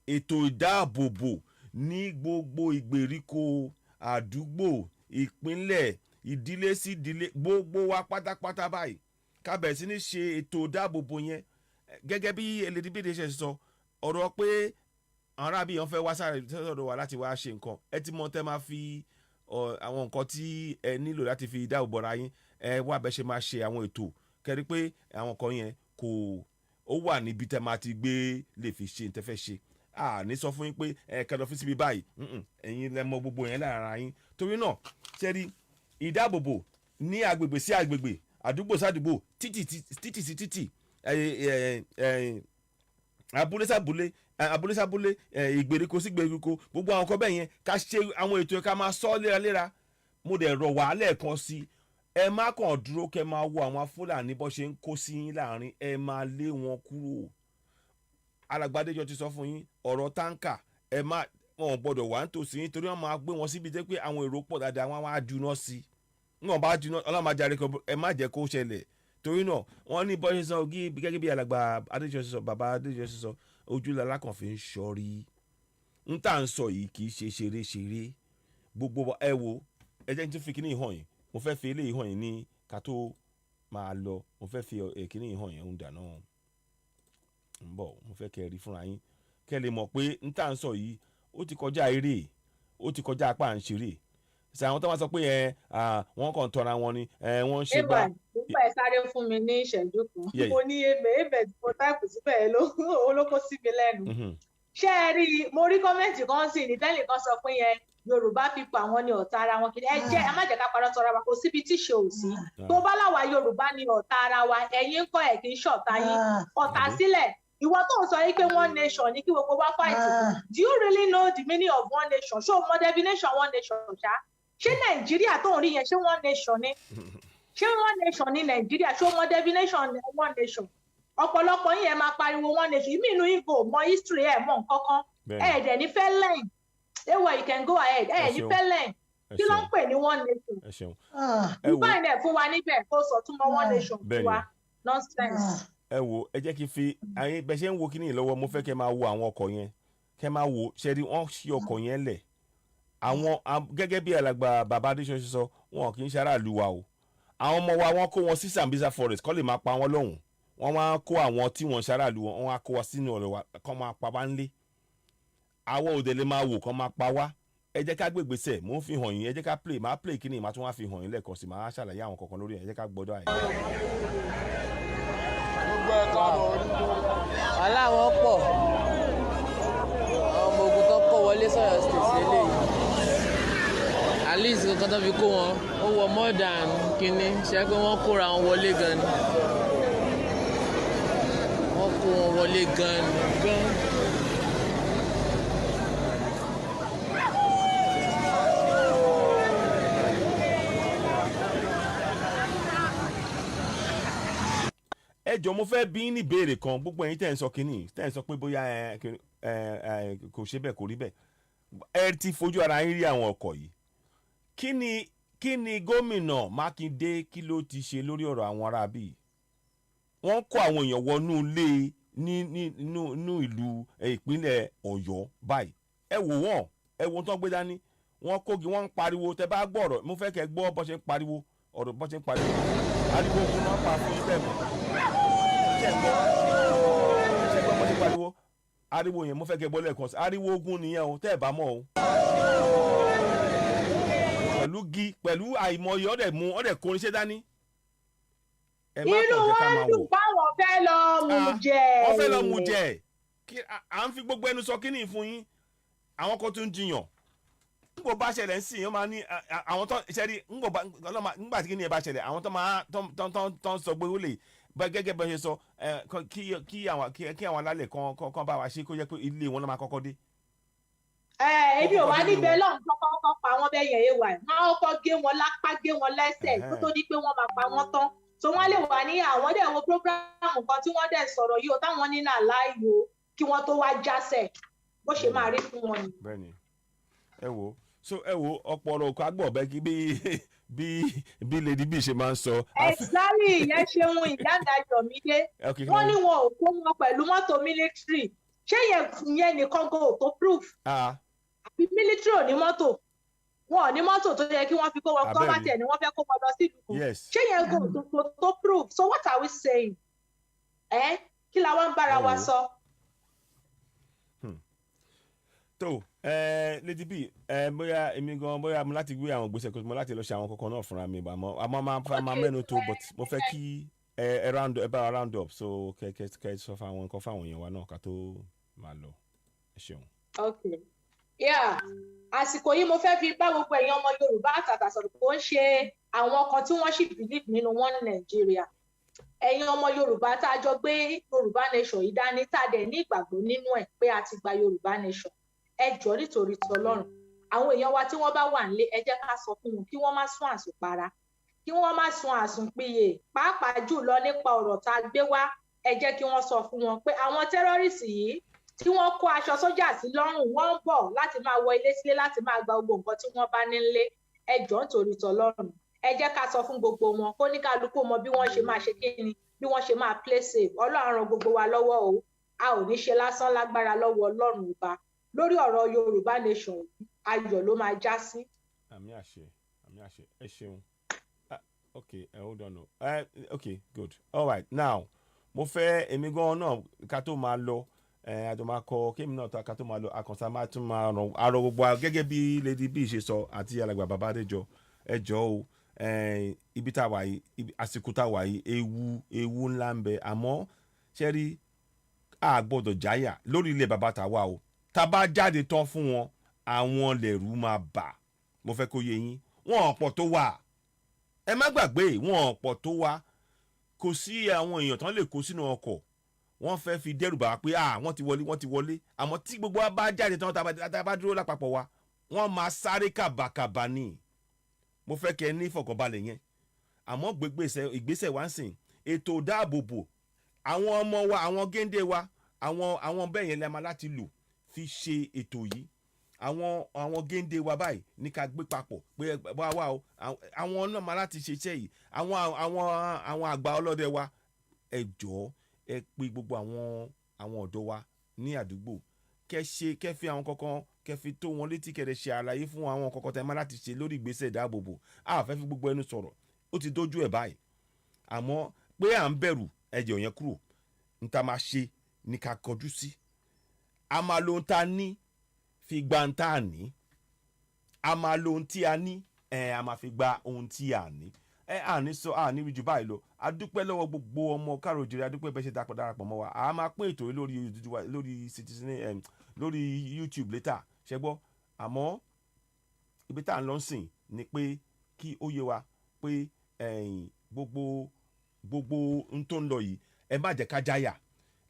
ètò ìdáàbòbò ní gbogbo ìgbèríko àdúgbò ìpínlẹ̀ ìdílé sí ìdílé gbogbo wa pátápátá báyìí ká bẹ̀rẹ̀ sí ní ṣe ètò ìdáàbòbò yẹn gẹ́gẹ́ bí Lady Bess ṣe sọ ọ̀rọ̀ pé àwọn arábì yẹn fẹ́ wá sọ́dọ̀ wa láti wá ṣe nǹkan ẹ ti mọ̀ tẹ́ máa fi àwọn nǹkan tí ẹ nílò láti fi dáàbòbò ara yín ẹ wá bẹ́ẹ̀ ṣe máa ṣe àwọn ètò kẹ́rí pé àwọn nǹkan yẹn ó wà níbi tẹ́ máa ti gbé lè fi ṣe tẹ́ fẹ́ ṣe ní sọ fún yín pé kẹlọ fi síbi báyìí ẹ̀yin lẹ mọ̀ gbogbo yẹn lára yín torí náà ṣẹ́rí ìdáàbòbò ní agbègbè sí agbègbè àdúgbò sádùúgbò títì sí títì abúlé sábúlé ìgbèríko sí ìgbèríko gbogbo àwọn kan bẹ́ẹ̀ yẹn ká ṣe àwọn ètò ká máa sọ léraléra mo dẹ̀ rọ̀ wá lẹ́ẹ̀kan sí ẹ má kàn dúró kẹ́ máa wo àwọn Fúlàní bó ṣe ń kó sí yín láàrin ẹ máa lé wọn kúrò Alàgbàdéjọ ti sọ fún yín ọ̀rọ̀ táǹkà ẹ má wọn gbọ́dọ̀ wà nítòsí yín torí wọn máa gbé wọn síbi jẹ́ pé àwọn èrò pọ̀ dáadáa wọn á juná sí wọn bá juná ọlọ́màjáre kan ẹ má jẹ́ kó ṣẹlẹ̀ torí náà wọ́n ní bọ́ṣẹ́ sọ gẹ́gẹ́ bí alàgbà Adéjọ sọ bàbá Adéjọ sọ ojúlala kan fi ń ṣọ́rí ń tà ń sọ yìí kì í ṣe ṣeré gbogbo ẹ wo ẹ jẹ́ ní tó fi kíní hàn yín mo fẹ́ fi eléyìí hàn yín ní ká tó máa lọ mo fẹ́ fi kíní hàn yín ń dáná ń bọ̀ mo fẹ́ kẹ́ ẹ rí fúnra yín kẹ́ ẹ lè mọ̀ pé ń tà ń sọ yìí ó ti kọjá eré ó ti kọjá apá à ń ṣeré ṣe àwọn tó wá sọ pé wọ́n kàn tọ́ra wọn ni wọ́n ń ṣe bá. nígbà ẹ sáré fún mi ní ìṣẹ́jú kan mo ní èbè mo táìpù síbẹ̀ olóko sí mi lẹ́nu. ṣé ẹ rí i mo rí kọ́mẹ́ǹtì kan sí ní tẹ́lẹ̀ kan sọ pé yẹn Yorùbá fipò àwọn ní ọ̀tá ara wọn kiri ẹ má jẹ́ ká parọ́ tọra wa kò síbi tí ṣe ò sí tó bá láwa Yorùbá ní ọ̀tá ara wa ẹ̀yin ń kọ́ ẹ̀ kì í ṣọ̀tá yín ọ̀tá sílẹ̀ ìwọ tó ń sọ yìí pé one nation ní kí gbogbo wa fight do you really know the meaning of one nation ṣé o mọ definition one nation ṣá ṣé Nàìjíríà tó ń rí yẹn ṣé one nation ni ṣé one nation ní Nàìjíríà ṣé o mọ definition one nation ọ̀pọ̀lọpọ̀ yín ẹ máa pariwo one nation ìmí inú yín kò mọ history ẹ̀ mọ nǹkan kan ẹ̀ dẹ̀ ní fẹ́ lẹ́yìn Ewa, you can go ahead. Ní pẹ́lẹ̀ kí ló ń pè ní one nation. ẹ ṣeun. Nígbà yẹn fún wa níbẹ̀ kó sọ tún mọ́ one nation fún wa nonsense. Ẹ wo ẹ jẹ́ kí n fi ayé bẹ́ẹ̀ ṣe ń wo kíní lọ́wọ́ mo fẹ́ kẹ́ máa wo àwọn ọkọ̀ yẹn kẹ́ máa wo ṣe rí wọ́n ṣí ọkọ̀ yẹn lẹ̀ àwọn gẹ́gẹ́ bí alàgbà bàbá adéṣọ́ ṣe sọ wọn kì í ṣe aráàlú wa o àwọn ọmọ wa wọ́n kó wọn sí Sambisa forest kọ́ lè máa pa wọn lọ́hùn wọ́n máa kó àwọn tí wọ́n ṣe aráàlú wọn wọ́n á kó wa sínú ọ̀rọ̀ wa kọ́ máa pa wá ńlé àwọn òde lè máa wò kọ́ máa pa wá ẹ jẹ́ ká gbégbèsè mò ń fi hàn yín ẹ jẹ́ ká máa play kíní máa tún wá fi hàn yín lẹ́ẹ̀kan sí máa ṣàlàyé àwọn kankan lórí ẹ jẹ́ ká gbọ́dọ̀ àyè. aláwọ̀ pọ̀ àwọn ọmọ ogun tó kó wọlé sọ̀rọ̀ state eléyìí at least kankan tó fi kó wọn ó wọ more than kínní ṣe pé wọ́n kóra wọn wọlé gan ni wọ́n kó wọn wọlé gan ni. ẹ jọ̀ọ́ mo fẹ́ bí ní ìbéèrè kan gbogbo ẹ̀yin tẹ́ ń sọ kínní tẹ́ ń sọ pé bóyá kò ṣe bẹ́ẹ̀ kò rí bẹ́ẹ̀ ẹ ti fojú ara yín rí àwọn ọkọ̀ yìí kí ni gómìnà Mákindé kí ló ti ṣe lórí ọ̀rọ̀ àwọn ará bíi wọ́n kó àwọn èèyàn wọnú ilé nínú ìlú ìpínlẹ̀ Ọ̀yọ́ báyìí ẹ wò wọ́n ẹ wo tó ń gbé dání wọ́n kógi wọ́n ń pariwo tẹ́ bá gbọ́ ọ̀rọ̀ mo fẹ́ kẹ́ gbọ́ bó ṣe ń pariwo ọ̀rọ̀ bó ṣe ń pariwo ariwo ogun náà pa fún ibẹ̀ mọ́ ṣe gbọ́ bó ṣe pariwo ariwo yẹn mo fẹ́ kẹ́ gbọ́ lẹ́ẹ̀kan sí ariwo ogun nìyẹn o tẹ́ ẹ̀ bá mọ̀ o pẹ̀lú àìmọye ọ̀dẹ̀ kó iṣẹ́ dání. inú wọn dùn báwọn fẹ́ lọ mú jẹ. wọ́n fẹ́ lọ mú jẹ à ń fi gbogbo ẹnu sọ kíní fún yín àwọn kan tún jiyàn nígbà bá ṣẹlẹ̀ ń sìn yín máa ní àwọn tó ṣẹ́rí nígbà tí kíní ẹ bá ṣẹlẹ̀ àwọn tó ń sọ pé ó lè bá gẹ́gẹ́ bá ṣe sọ kí àwọn alálẹ̀ kan bá wa ṣe kó jẹ́ pé ilé wọn ló máa kọ́kọ́ dé. Ebi ò wá níbẹ̀ lọ́hùn kọ́kọ́ pa wọ́n bẹ́ẹ̀ yẹn ewa ẹ̀ máa kọ́kọ́ gé wọn lápá gé wọn lẹ́sẹ̀ kó tó di pé wọ́n máa pa wọ́n tán so wọ́n lè wà ní àwọn dẹ̀ wo programu kan tí wọ́n dẹ̀ sọ̀rọ̀ yìí o táwọn ní náà láàyò kí wọ́n tó wá jásẹ̀ bó ṣe máa rí fún wọn ni. bẹ́ẹ̀ni ẹ wo ọ̀pọ̀ ọ̀rọ̀ òkú agbọ̀bẹ kí bí lady b ṣe máa ń sọ. ẹ̀sìlárì ìyẹn ṣeun ìdáǹdàjọ mi dé wọ́n ní wọn ò kó wọn pẹ̀lú mọ́tò military ṣé yẹn nìkan go tó proof. àbí military ò ní mọ́tò wọn ò ní mọ́tò tó yẹ kí wọ́n fi kó wọn kọ́ bá tẹ̀ ni wọ́n fẹ́ kó wọn lọ sí ìlú kan ṣé yẹn go tó proof so what are we saying kí la wá ń bára wa sọ. tó lady b bóyá èmi gan bóyá mo láti gbé àwọn gbèsè kó mo láti lọ ṣe àwọn kankan náà fúnra mi àmọ́ máa mẹ́nu tó but mo fẹ́ kí ẹ bá round up so kẹ sọ fún àwọn nǹkan fáwọn èèyàn wa náà ká tó máa lọ ẹ ṣeun. okay yeah àsìkò yìí mo fẹ́ fi bá gbogbo èèyàn ọmọ Yorùbá àtàtà sọ̀rọ̀ kó ń ṣe àwọn kan tí wọ́n sì believe nínú wọn ní Nàìjíríà ẹ̀yin ọmọ Yorùbá tá a jọ gbé Yorùbá nation yìí dání tá a dẹ̀ ní ìgbàgbọ́ nínú ẹ̀ pé a ti gba Yorùbá nation ẹ jọ̀ọ́ nítorí tọlọ́run àwọn èèyàn wa tí wọ́n bá wà nílé ẹ jẹ́ ká sọ fún wọn kí wọ́n má sún àsùnpara kí wọ́n má sun àsùnpìyè pàápàá jùlọ nípa ọ̀rọ̀ tá a gbé wá ẹ jẹ́ kí wọ́n sọ fún wọn pé àwọn tẹ́rọ́rìsì yìí tí wọ́n kó aṣọ sójà sí lọ́rùn wọ́n ń bọ̀ láti máa wọ ilé sílé láti máa gba gbogbo nǹkan tí wọ́n bá nílé ẹ jọ̀ọ́ nítorí tọlọ́run ẹ jẹ́ ká sọ fún gbogbo wọn kó ní kálukú mọ bí wọ́n ṣe máa ṣe kíni bí wọ́n ṣe máa play safe Ọlọ́run ràn gbogbo wa lọ́wọ́ o a ò ní ṣe lásán lágbára lọ́wọ́ Ọlọ́run ọba lórí ọ̀rọ̀ Yorùbá nation ayọ̀ ló máa já sí. àmì àṣẹ ẹ ṣeun. Okay, hold on. Okay, good. All right, now mo fẹ́ èmi gan náà ká tó máa lọ àjọ máa kọ kémi náà ká tó máa lọ àkànṣe máa tún máa ràn àrò gbogbo gẹ́gẹ́ bí lady b ṣe sọ àti alàgbà bàbá Adéjọ ẹ jọ̀ọ́ o ibi tá a wà yìí àsìkò tá a wà yìí ewu ńlá ń bẹ àmọ́ ṣe rí a gbọ́dọ̀ jáyà lórí ilé bàbá tàwa o tá a bá jáde tán fún wọn àwọn lẹ̀rú máa bà mo fẹ́ kó yé yín wọn ọ̀pọ̀ tó wà ẹ má gbàgbé wọn ọ̀pọ̀ tó wá kò sí àwọn èèyàn tán lè kó sínú ọkọ̀ wọ́n fẹ́ fi dẹ́rù bà wá pé wọ́n ti wọlé àmọ́ tí gbogbo wa bá jáde tán tá a bá dúró lápapọ̀ wa wọ́n máa sáré kàbàkàbà ní mo fẹ́ kẹ́ ní ìfọ̀kànbalẹ̀ yẹn àmọ́ ìgbésẹ̀ wá ń sìn ètò ìdáàbòbò àwọn ọmọ wa àwọn géńdé wa àwọn bẹ́ẹ̀ yẹn lẹ́ẹ̀ma láti lò fi ṣe ètò yìí àwọn géńdé wa báyìí ní ká gbé papọ̀ pé wá o àwọn náà máa láti ṣe iṣẹ́ yìí àwọn àgbà ọlọ́dẹ wa ẹ jọ̀ọ́ ẹ pé gbogbo àwọn ọ̀dọ́ wa ní àdúgbò kẹ́ fi àwọn kankan kẹ́ fi tó wọn létí kẹ́ ṣe àlàyé fún àwọn kankan tẹ́ máa láti ṣe lórí ìgbésẹ̀ ìdáàbòbò a fẹ́ fi gbogbo ẹnu sọ̀rọ̀ ó ti dójú ẹ̀ báyìí àmọ́ pé à ń bẹ̀rù ẹ̀jẹ̀ yẹn kúrò n ta máa ṣe ní ká kọjú sí a máa lo ohun tá a ní fi gba ohun tá a ní a máa lo ohun tí a ní a máa fi gba ohun tí a ní àní rí jù báyìí lọ a dúpẹ́ lọ́wọ́ gbogbo ọmọ káàrọ̀-oòjíire a dúpẹ́ bẹ́ẹ̀ ṣe darapọ̀ mọ́ wa a máa pín ètò yìí lórí YouTube later ṣe gbọ́ àmọ́ ibi tá à ń lọ sìn ni pé kí ó yé wa pé gbogbo ohun tó ń lọ yìí ẹ má jẹ́ ká jáyà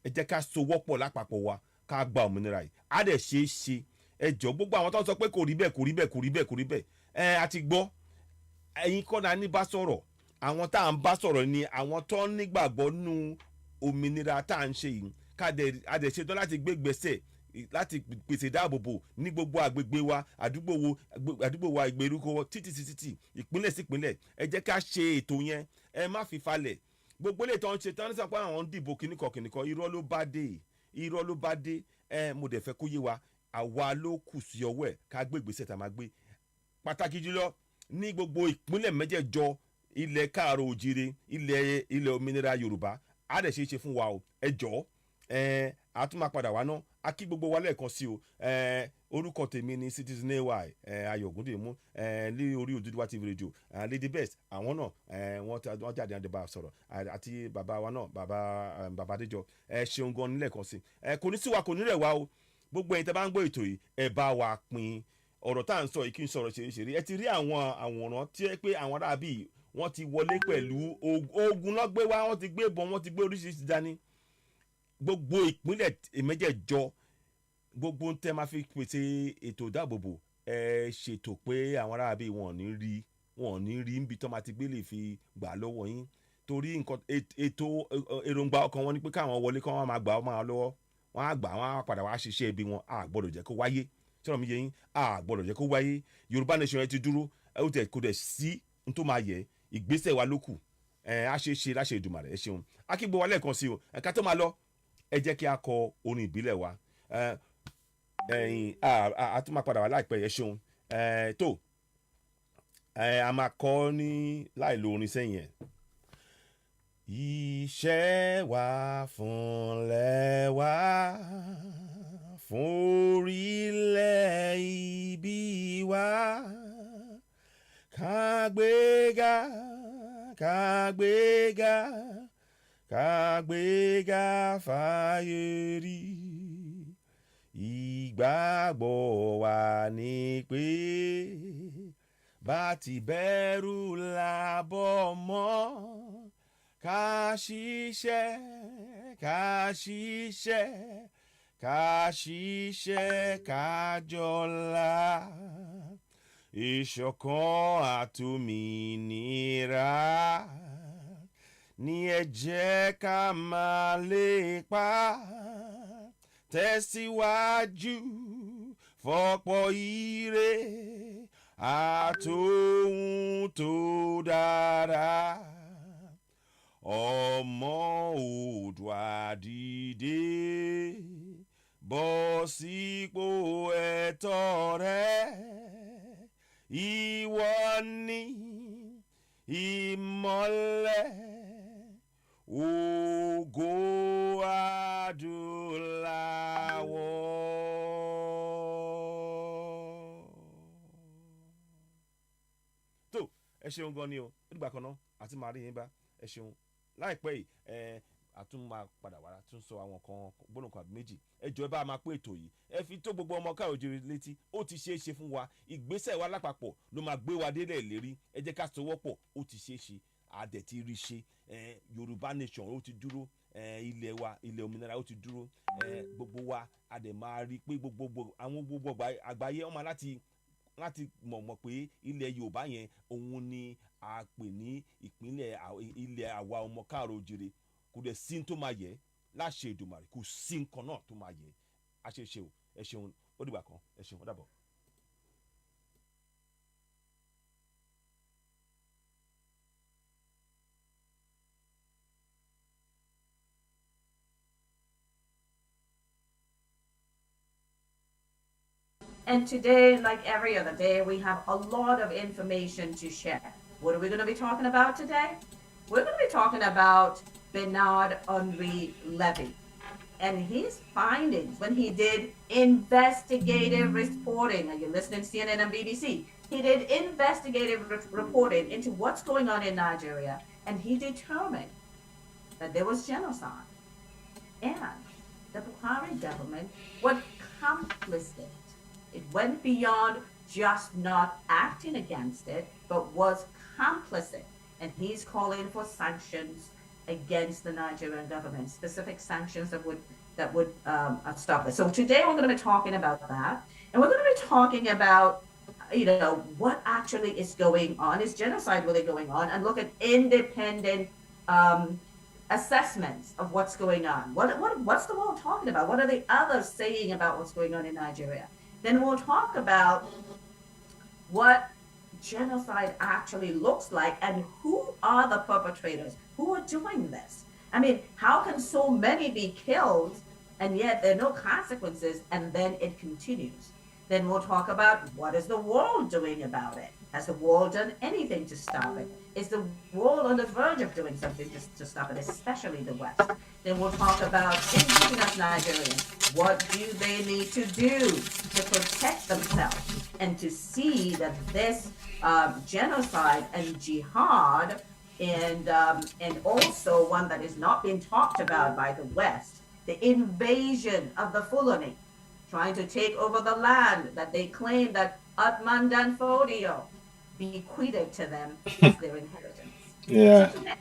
ẹ jẹ́ ká sowọ́pọ̀ lápapọ̀ wa ká gba òmìnira yìí á dẹ̀ ṣe é ṣe ẹ jọ gbogbo àwọn tó ń sọ pé kò rí bẹ́ẹ̀ a ti gbọ́ ẹ̀yin kọ́ náà ní bá sọ̀rọ̀ àwọn tá à ń bá sọ̀rọ̀ ni àwọn tó ń nígbàgbọ́ nú òmìnira tá à ń ṣe yìí ká dẹ̀ ṣetán láti gbé gbèsè láti pèsè ìdáàbòbò ní gbogbo àgbègbè wa àdúgbò wa ìgbèríko títì ìpínlẹ̀ sí ìpínlẹ̀ ẹ jẹ́ ká ṣe ètò yẹn ẹ má fi falẹ̀ gbogbo ilé tó ń ṣe tán ní sàpá àwọn ń dìbò kìnnìkan irọ́ ló bá dé mo dẹ̀ fẹ́ kó yé wa àwa ló kù sí ọwọ́ ẹ̀ ká gbé ìgbésẹ̀ tá a máa gbé pàtàkì jùlọ ní gbogbo ìpínlẹ̀ mẹ́jẹ̀jọ ilẹ̀ káàrọ̀-oòjíire ilẹ̀ òmìnira Yorùbá á dẹ̀ ṣe é ṣe fún wa o ẹ jọ̀ọ́ a tún máa padà wá ná a kí gbogbo wa lẹ́ẹ̀kan sí o orúkọ tèmi ni Citizen AY Ayọ̀ Ògúndèmú ní orí Odùduwà TV radio Lady Best àwọn náà wọ́n jáde àdébà sọ̀rọ̀ àti bàbá wa náà bàbá Adéjọ ṣeun gan nílẹ̀ kan sí kò ní sí wa kò ní rẹ̀ wá o gbogbo ẹ̀yin tẹ́ bá ń gbọ́ ètò yìí ẹ bá wa pín ọ̀rọ̀ tá à ń sọ yìí kí n sọ̀rọ̀ ṣeréṣeré ẹ ti rí àwọn àwòrán tí ẹ pé àwọn aráàbí wọ́n ti wọlé pẹ̀lú ogun náà gbé wá wọ́n ti gbé ìbọn wọ́n ti gbé oríṣiríṣi dání gbogbo ìpínlẹ̀ mẹ́jẹ̀jọ gbogbo ń tẹ́ máa fi pèsè ètò ìdáàbòbò ẹ ṣètò pé àwọn aráàbí wọn ò ní rí níbi tó máa ti gbé lè fi gbà lọ́wọ́ yín torí nǹkan ètò èròǹgbà ọkàn wọn ni pé káwọn wọlé kí wọ́n máa gbà wọ́n máa lọ́wọ́ wọ́n á gbà wọ́n á padà wá ṣiṣẹ́ ibi wọn a gbọ́dọ̀ jẹ́ kó wáyé sọ̀rọ̀ mi yẹ yín a gbọ́dọ̀ jẹ́ kó wáyé Yorùbá nation yẹn ti dúró ó tẹ̀ kó dẹ̀ sí n tó máa yẹ ìgbésẹ̀ wa ló kù a ṣe é ṣe láṣẹ Èdùmàrè ẹ ṣeun akígbe wa lẹ́ẹ̀kan sí o ká tó máa lọ ẹ jẹ́ kí a kọ orin ìbílẹ̀ wa a tún máa padà wá láìpẹ́ yẹn ṣeun tó a máa kọ ní láì lo orin sẹ́yìn ẹ̀. Iṣẹ́ wa fúnlẹ̀ wa fún orílẹ̀ ibi wa kágbéga fáyé rí ìgbàgbọ́ wa ni pé bá ti bẹ̀rù làbọ̀ mọ́ ká ṣiṣẹ́ ká jọlá ìṣọ̀kan àtòmìnira ní ẹ jẹ́ ká máa lépa tẹ̀síwájú fọ́pọ̀ ire àtòhun tó dára ọmọ Oòduà dìde bọ́ sípò ẹ̀tọ́ rẹ ìwọ ni ìmọ́lẹ̀ ògo adúláwọ̀. tó ẹ ṣeun gan ni o nígbà kan náà àti màá rí yín bá ẹ ṣeun láìpẹ́ yìí àtún máa padà wá tún sọ àwọn kan gbọ́dọ̀ kan àbí méjì ẹ jọ̀ọ́ ẹ bá máa pé ètò yìí ẹ fi tó gbogbo ọmọ káàrọ̀-oòjíire létí ó ti ṣeé ṣe fún wa ìgbésẹ̀ wa lápapọ̀ ló máa gbé wa délẹ̀ lérí ẹ jẹ́ ká sowọ́pọ̀ ó ti ṣeé ṣe àdẹ̀ ti rí ṣe Yorùbá nation ó ti dúró ilẹ̀ wa ilẹ̀ òmìnira ó ti dúró gbogbo wa àdẹ̀ máa rí pé gbogbo àgbáyé ọmọ láti mọ̀ pé ilẹ̀ Yorùbá yẹn òun ni a pè ní ìpínlẹ̀ ilẹ̀ àwa ọmọ káàrọ̀-oòjíire kò dẹ̀ sí tó máa yẹ láṣẹ Èdùmàrè kò sí nǹkan náà tó máa yẹ àṣeṣe o ẹ ṣeun ó dìgbà kan ẹ ṣeun ó dàbọ̀. And today, like every other day, we have a lot of information to share. What are we going to be talking about today? We're going to be talking about Bernard Henri Levy and his findings when he did investigative reporting. Are you listening to CNN and BBC? He did investigative reporting into what's going on in Nigeria, and he determined that there was genocide. And the Buhari government was complicit. It went beyond just not acting against it, but was complicit. And he's calling for sanctions against the Nigerian government, specific sanctions that would stop this. So today we're going to be talking about that, and we're going to be talking about what actually is going on. Is genocide really going on? And look at independent assessments of what's going on. What's the world talking about? What are the others saying about what's going on in Nigeria? Then we'll talk about what genocide actually looks like and who are the perpetrators, who are doing this. I mean, how can so many be killed and yet there are no consequences, and then it continues? Then we'll talk about what is the world doing about it. Has the world done anything to stop it? Is the world on the verge of doing something to stop it, especially the West? Then we'll talk about indigenous Nigerians. What do they need to do to protect themselves and to see that this genocide and jihad and also one that is not being talked about by the West, the invasion of the Fulani, trying to take over the land that they claim that Atman Danfodio bequeathed to them as their inheritance. Yeah. So today,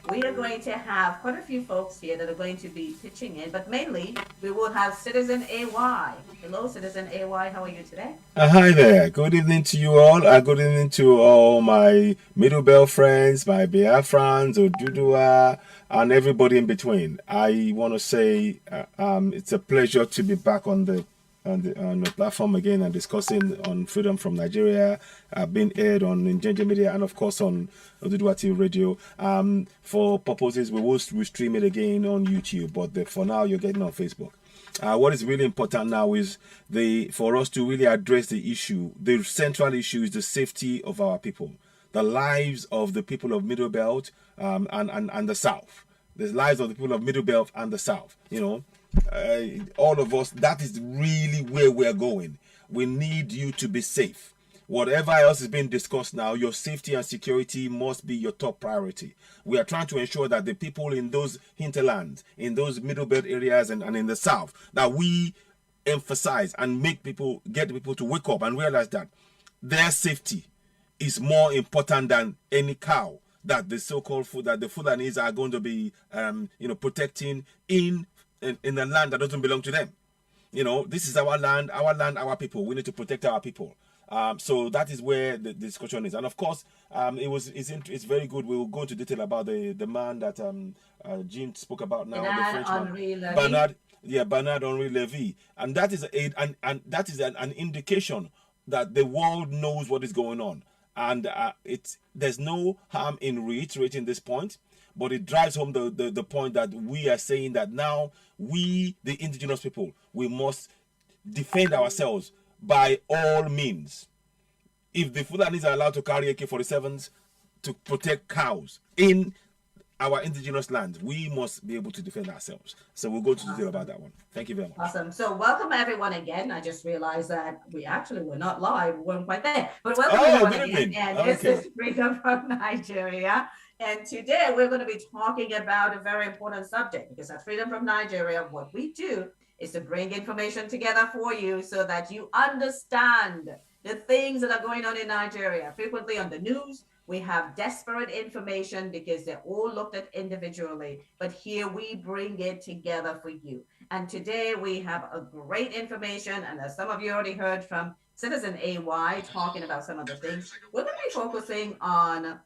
we are going to have quite a few folks here that are going to be pitching in, but mainly we will have Citizen AY. Hello, Citizen AY. How are you today? Hi there. Good evening to you all. Good evening to all my Middle Belt friends, my Biafrans, Odudua, and everybody in between. I want to say it's a pleasure to be back on the platform again and discussing on freedom from Nigeria, being aired on Injanja Media and of course on Odudua TV Radio. For purposes, we will stream it again on YouTube, but for now you're getting on Facebook. What is really important now is for us to really address the issue. The central issue is the safety of our people, the lives of the people of Middle Belt and the South. The lives of the people of Middle Belt and the South. All of us, that is really where we're going. We need you to be safe. Whatever else is being discussed now, your safety and security must be your top priority. We are trying to ensure that the people in those hinterlands, in those Middle Belt areas and in the South, that we emphasize and get people to wake up and realize that their safety is more important than any cow that the so-called that the Fulanis are going to be protecting in the land that doesn't belong to them. This is our land, our people. We need to protect our people. So that is where the discussion is. And of course, it's very good. We will go into detail about the man that Jean spoke about now, the Frenchman. Bernard Henri Levy. And that is an indication that the world knows what is going on. And there's no harm in reiterating this point, but it drives home the point that we are saying that now we, the indigenous people, we must defend ourselves by all means. If the Fulanis are allowed to carry AK-47s to protect cows in our indigenous land, we must be able to defend ourselves. So we'll go to detail about that one. Thank you very much. Awesome. So welcome everyone again. I just realized that we actually were not live. We weren't quite there. But welcome everyone again. And this is Freedom from Nigeria. And today we're going to be talking about a very important subject, because at Freedom from Nigeria, what we do is to bring information together for you so that you understand the things that are going on in Nigeria. Frequently on the news, we have desperate information because they're all looked at individually, but here we bring it together for you. And today we have a great information, and as some of you already heard from Citizen AY talking about some of the things, we're going to be focusing on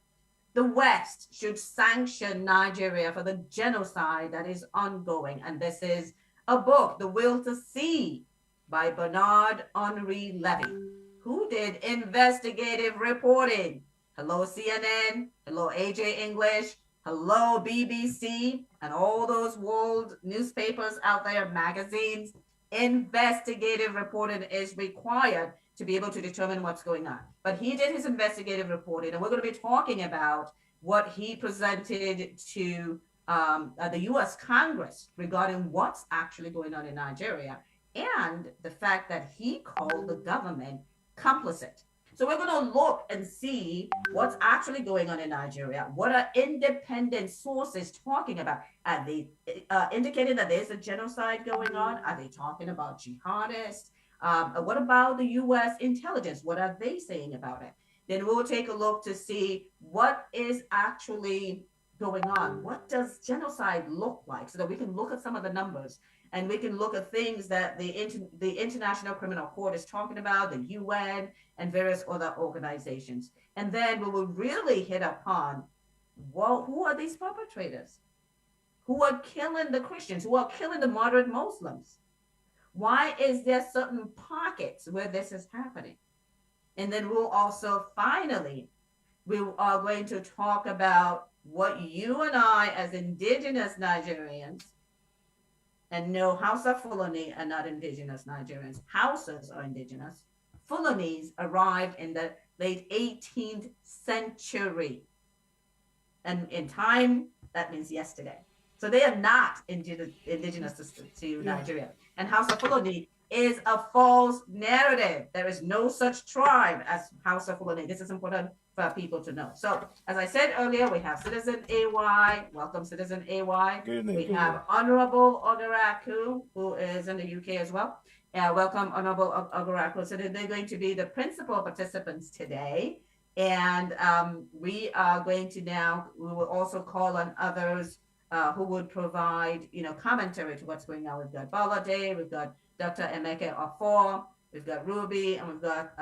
the West should sanction Nigeria for the genocide that is ongoing. And this is a book, The Will to See, by Bernard Henri Levy, who did investigative reporting. Hello, CNN. Hello, AJ English. Hello, BBC, and all those world newspapers out there, magazines. investigative reporting is required to be able to determine what's going on. But he did his investigative reporting, and we're going to be talking about what he presented to the U.S. Congress regarding what's actually going on in Nigeria, and the fact that he called the government complicit. So we're going to look and see what's actually going on in Nigeria. What are independent sources talking about? Are they indicating that there's a genocide going on? Are they talking about jihadists? What about the U.S. intelligence? What are they saying about it? Then we'll take a look to see what is actually going on. What does genocide look like, so that we can look at some of the numbers and we can look at things that the International Criminal Court is talking about, the UN and various other organizations. And then we will really hit upon, well, who are these perpetrators? Who are killing the Christians? Who are killing the moderate Muslims? Why is there certain pockets where this is happening? And then we'll also finally, we are going to talk about what you and I as indigenous Nigerians, and no, Hausa Fulani are not indigenous Nigerians. Hausas are indigenous. Fulanis arrived in the late 18th century. And in time, that means yesterday. So they are not indigenous to Nigeria. And Hausa Fulani is a false narrative. There is no such tribe as Hausa Fulani. This is important for people to know. So, as I said earlier, we have Citizen AY. Welcome, Citizen AY. Good evening. We have Honorable Ogaraku, who is in the UK as well. Welcome, Honorable Ogaraku. So they're going to be the principal participants today. And we are going to now, we will also call on others who would provide, commentary to what's going on. We've got Balade, we've got Dr. Emeke Ofor, we've got Ruby, and we've got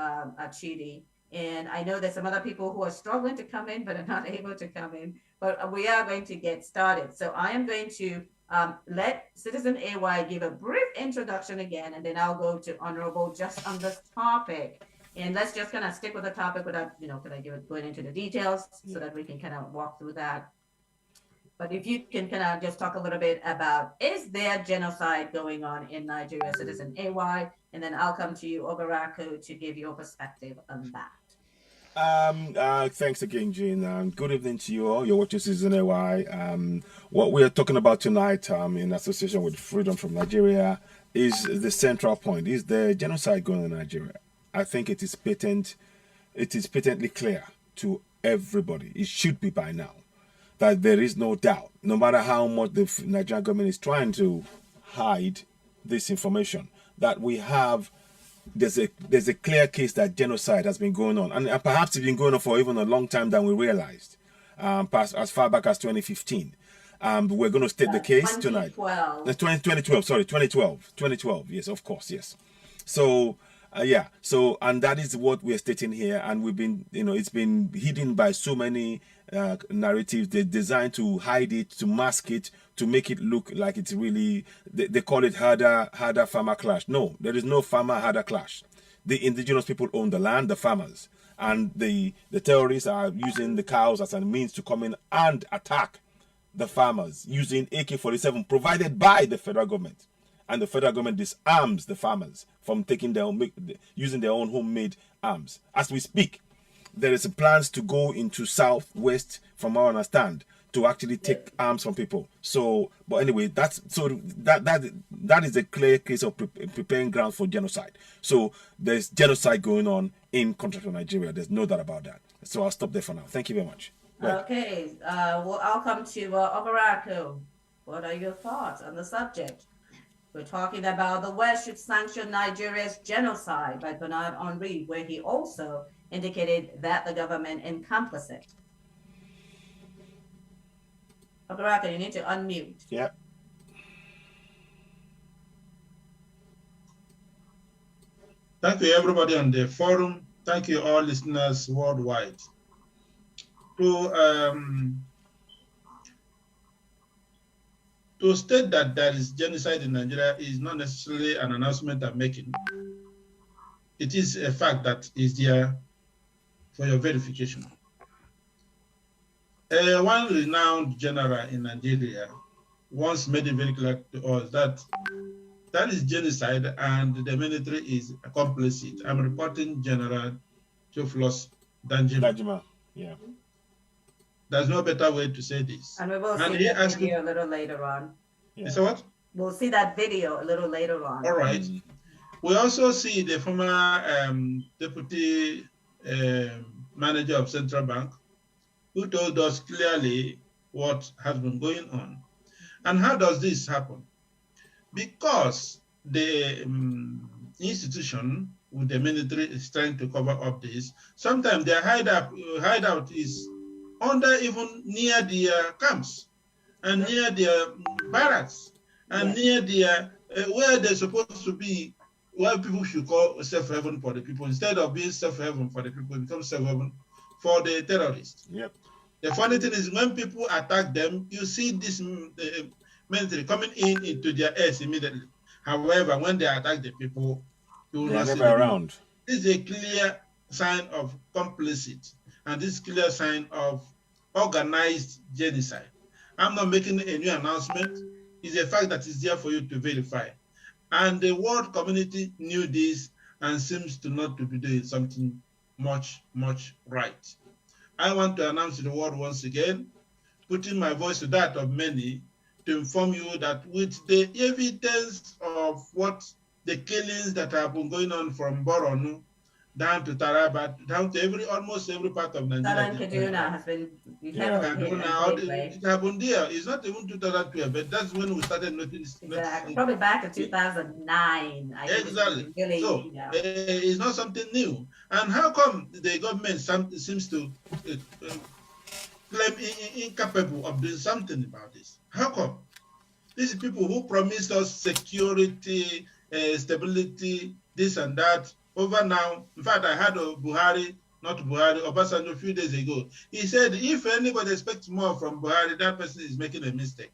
Chidi. And I know there's some other people who are struggling to come in, but are not able to come in. But we are going to get started. So I am going to let Citizen AY give a brief introduction again, and then I'll go to Honorable just on this topic. And let's just kind of stick with the topic without, going into the details so that we can kind of walk through that. But if you can kind of just talk a little bit about, is there genocide going on in Nigeria, Citizen AY? And then I'll come to you, Ogaraku, to give your perspective on that. Thanks again, Jean. Good evening to you all. You're watching Citizen AY. What we are talking about tonight, in association with Freedom from Nigeria, is the central point. Is there genocide going on in Nigeria? I think it is patent. It is patently clear to everybody. It should be by now that there is no doubt, no matter how much the Nigerian government is trying to hide this information, that we have. There's a clear case that genocide has been going on, and perhaps it's been going on for even a long time than we realized, as far back as 2015. We're going to state the case tonight. 2012. Yes, of course, yes. So, and that is what we're stating here, and we've been, it's been hidden by so many narratives. They're designed to hide it, to mask it, to make it look like it's really, they call it harder farmer clash. No, there is no farmer harder clash. The indigenous people own the land, the farmers, and the terrorists are using the cows as a means to come in and attack the farmers using AK-47 provided by the federal government. And the federal government disarms the farmers from using their own homemade arms. As we speak, there is plans to go into southwest, from what I understand, to actually take arms from people. So, but anyway, that is a clear case of preparing ground for genocide. So there's genocide going on in continental Nigeria. There's no doubt about that. So I'll stop there for now. Thank you very much. Right. Okay, well, I'll come to Ogaraku. What are your thoughts on the subject? We're talking about the West should sanction Nigeria's genocide by Bernard Henri, where he also indicated that the government is complicit. Ogaraku, you need to unmute. Yeah. Thank you, everybody on the forum. Thank you, all listeners worldwide. To state that there is genocide in Nigeria is not necessarily an announcement I'm making. It is a fact that is there for your verification. One renowned general in Nigeria once made it very clear to us that That is genocide, and the military is complicit. I'm reporting General Theophilus Danjuma. Yeah. There's no better way to say this. And we will And see he that asked me, video a little later on. Yeah. so what? We'll see that video a little later on. All right. We also see the former deputy manager of Central Bank, who told us clearly what has been going on. And how does this happen? Because the institution with the military is trying to cover up this. Sometimes their hideout is under even near their camps and near their barracks and near their where they're supposed to be, where people should call safe haven for the people. Instead of being safe haven for the people, it becomes safe haven for the terrorists. Yep. The funny thing is when people attack them, you see this military coming into their airs immediately. However, when they attack the people, you will not see them around. This is a clear sign of complicit, and this is a clear sign of organized genocide. I'm not making a new announcement. It's a fact that is there for you to verify. And the world community knew this and seems to not to be doing something much, much right. I want to announce to the world once again, putting my voice to that of many, to inform you that with the evidence of what the killings that have been going on from Borno down to Taraba, down to almost every part of Nigeria. Kaduna has been it happened there. It's not even 2012, but that's when we started noticing. Exactly. Probably back in 2009. Exactly. Really, so it's not something new. And how come the government seems to claim incapable of doing something about this? How come? These people who promised us security, stability, this and that, over now. In fact, I had Obasanjo a few days ago. He said, if anybody expects more from Buhari, that person is making a mistake.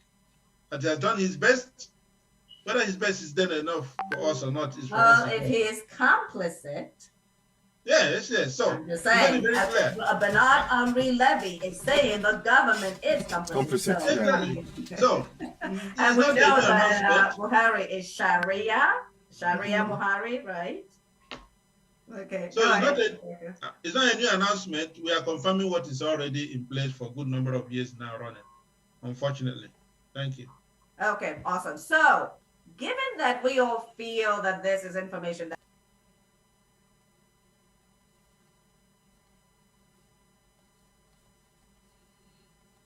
That he has done his best. Whether his best is done enough for us or not is for us. If he is complicit. Yes. So, I'm just saying, Bernard Henri Levy is saying the government is complicit. So, and we know that Buhari is Sharia Buhari, right? Okay. So it's not a new announcement. We are confirming what is already in place for a good number of years now running, unfortunately. Thank you. Okay, awesome. So, given that we all feel that this is information that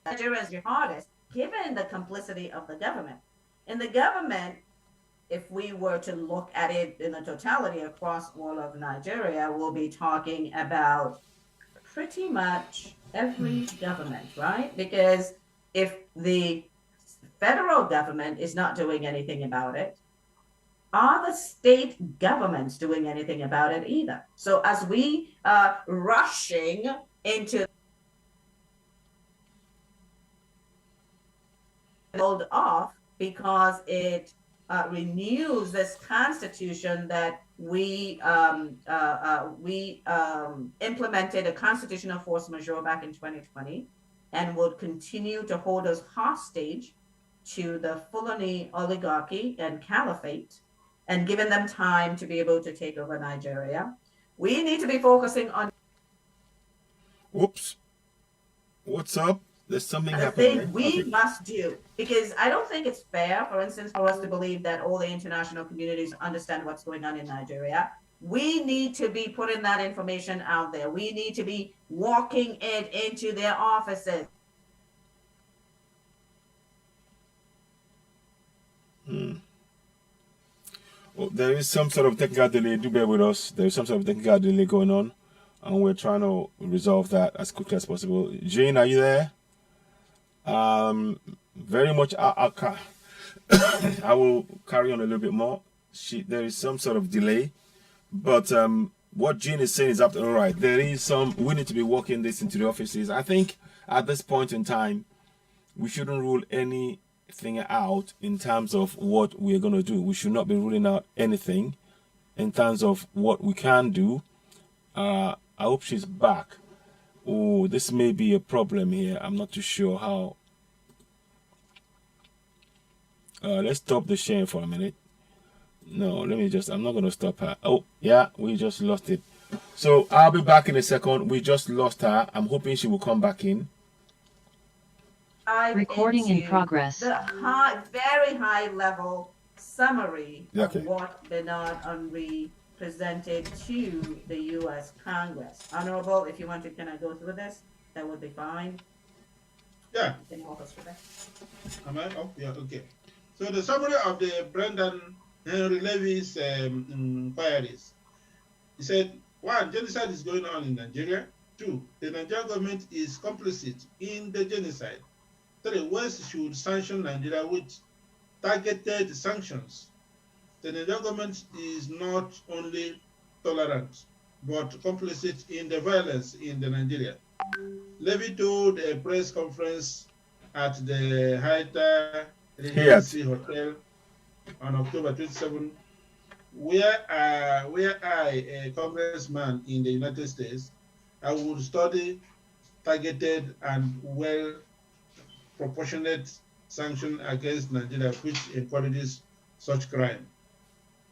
Nigerians jihadists, given the complicity of the government, and the government, if we were to look at it in the totality across all of Nigeria, we'll be talking about pretty much every government, right? Because if the federal government is not doing anything about it, are the state governments doing anything about it either? So as we are rushing into hold off because it renews this constitution that we implemented a constitutional force majeure back in 2020 and would continue to hold us hostage to the Fulani oligarchy and caliphate and giving them time to be able to take over Nigeria. We need to be focusing on... Whoops. What's up? There's something happening. The thing we must do, because I don't think it's fair, for instance, for us to believe that all the international communities understand what's going on in Nigeria. We need to be putting that information out there. We need to be walking it into their offices. Well, there is some sort of technical delay. Do bear with us. There is some sort of technical delay going on, and we're trying to resolve that as quickly as possible. Jane, are you there? Very much. I will carry on a little bit more. There is some sort of delay, but what Jane is saying is absolutely right. There is some. We need to be working this into the offices. I think at this point in time, we shouldn't rule anything out in terms of what we're going to do. We should not be ruling out anything in terms of what we can do. I hope she's back. Oh, this may be a problem here. I'm not too sure how. Let's stop the sharing for a minute. No, let me just, I'm not going to stop her. Oh, yeah, we just lost it. So I'll be back in a second. We just lost her. I'm hoping she will come back in. Recording in progress. The very high level summary of what Bernard Henri presented to the U.S. Congress. Honorable, if you want to kind of go through this, that would be fine. Yeah. Can you walk us through that? Am I? Oh, yeah, okay. So the summary of the Brendan Henry Levy's inquiries. He said, 1, genocide is going on in Nigeria. 2, the Nigerian government is complicit in the genocide. 3, West should sanction Nigeria with targeted sanctions. The Nigerian government is not only tolerant, but complicit in the violence in the Nigeria. Levy told a press conference at the Haida Regency Hotel on October 27, where I, a congressman in the United States, I would study targeted and well-proportionate sanction against Nigeria, which encourages such crime.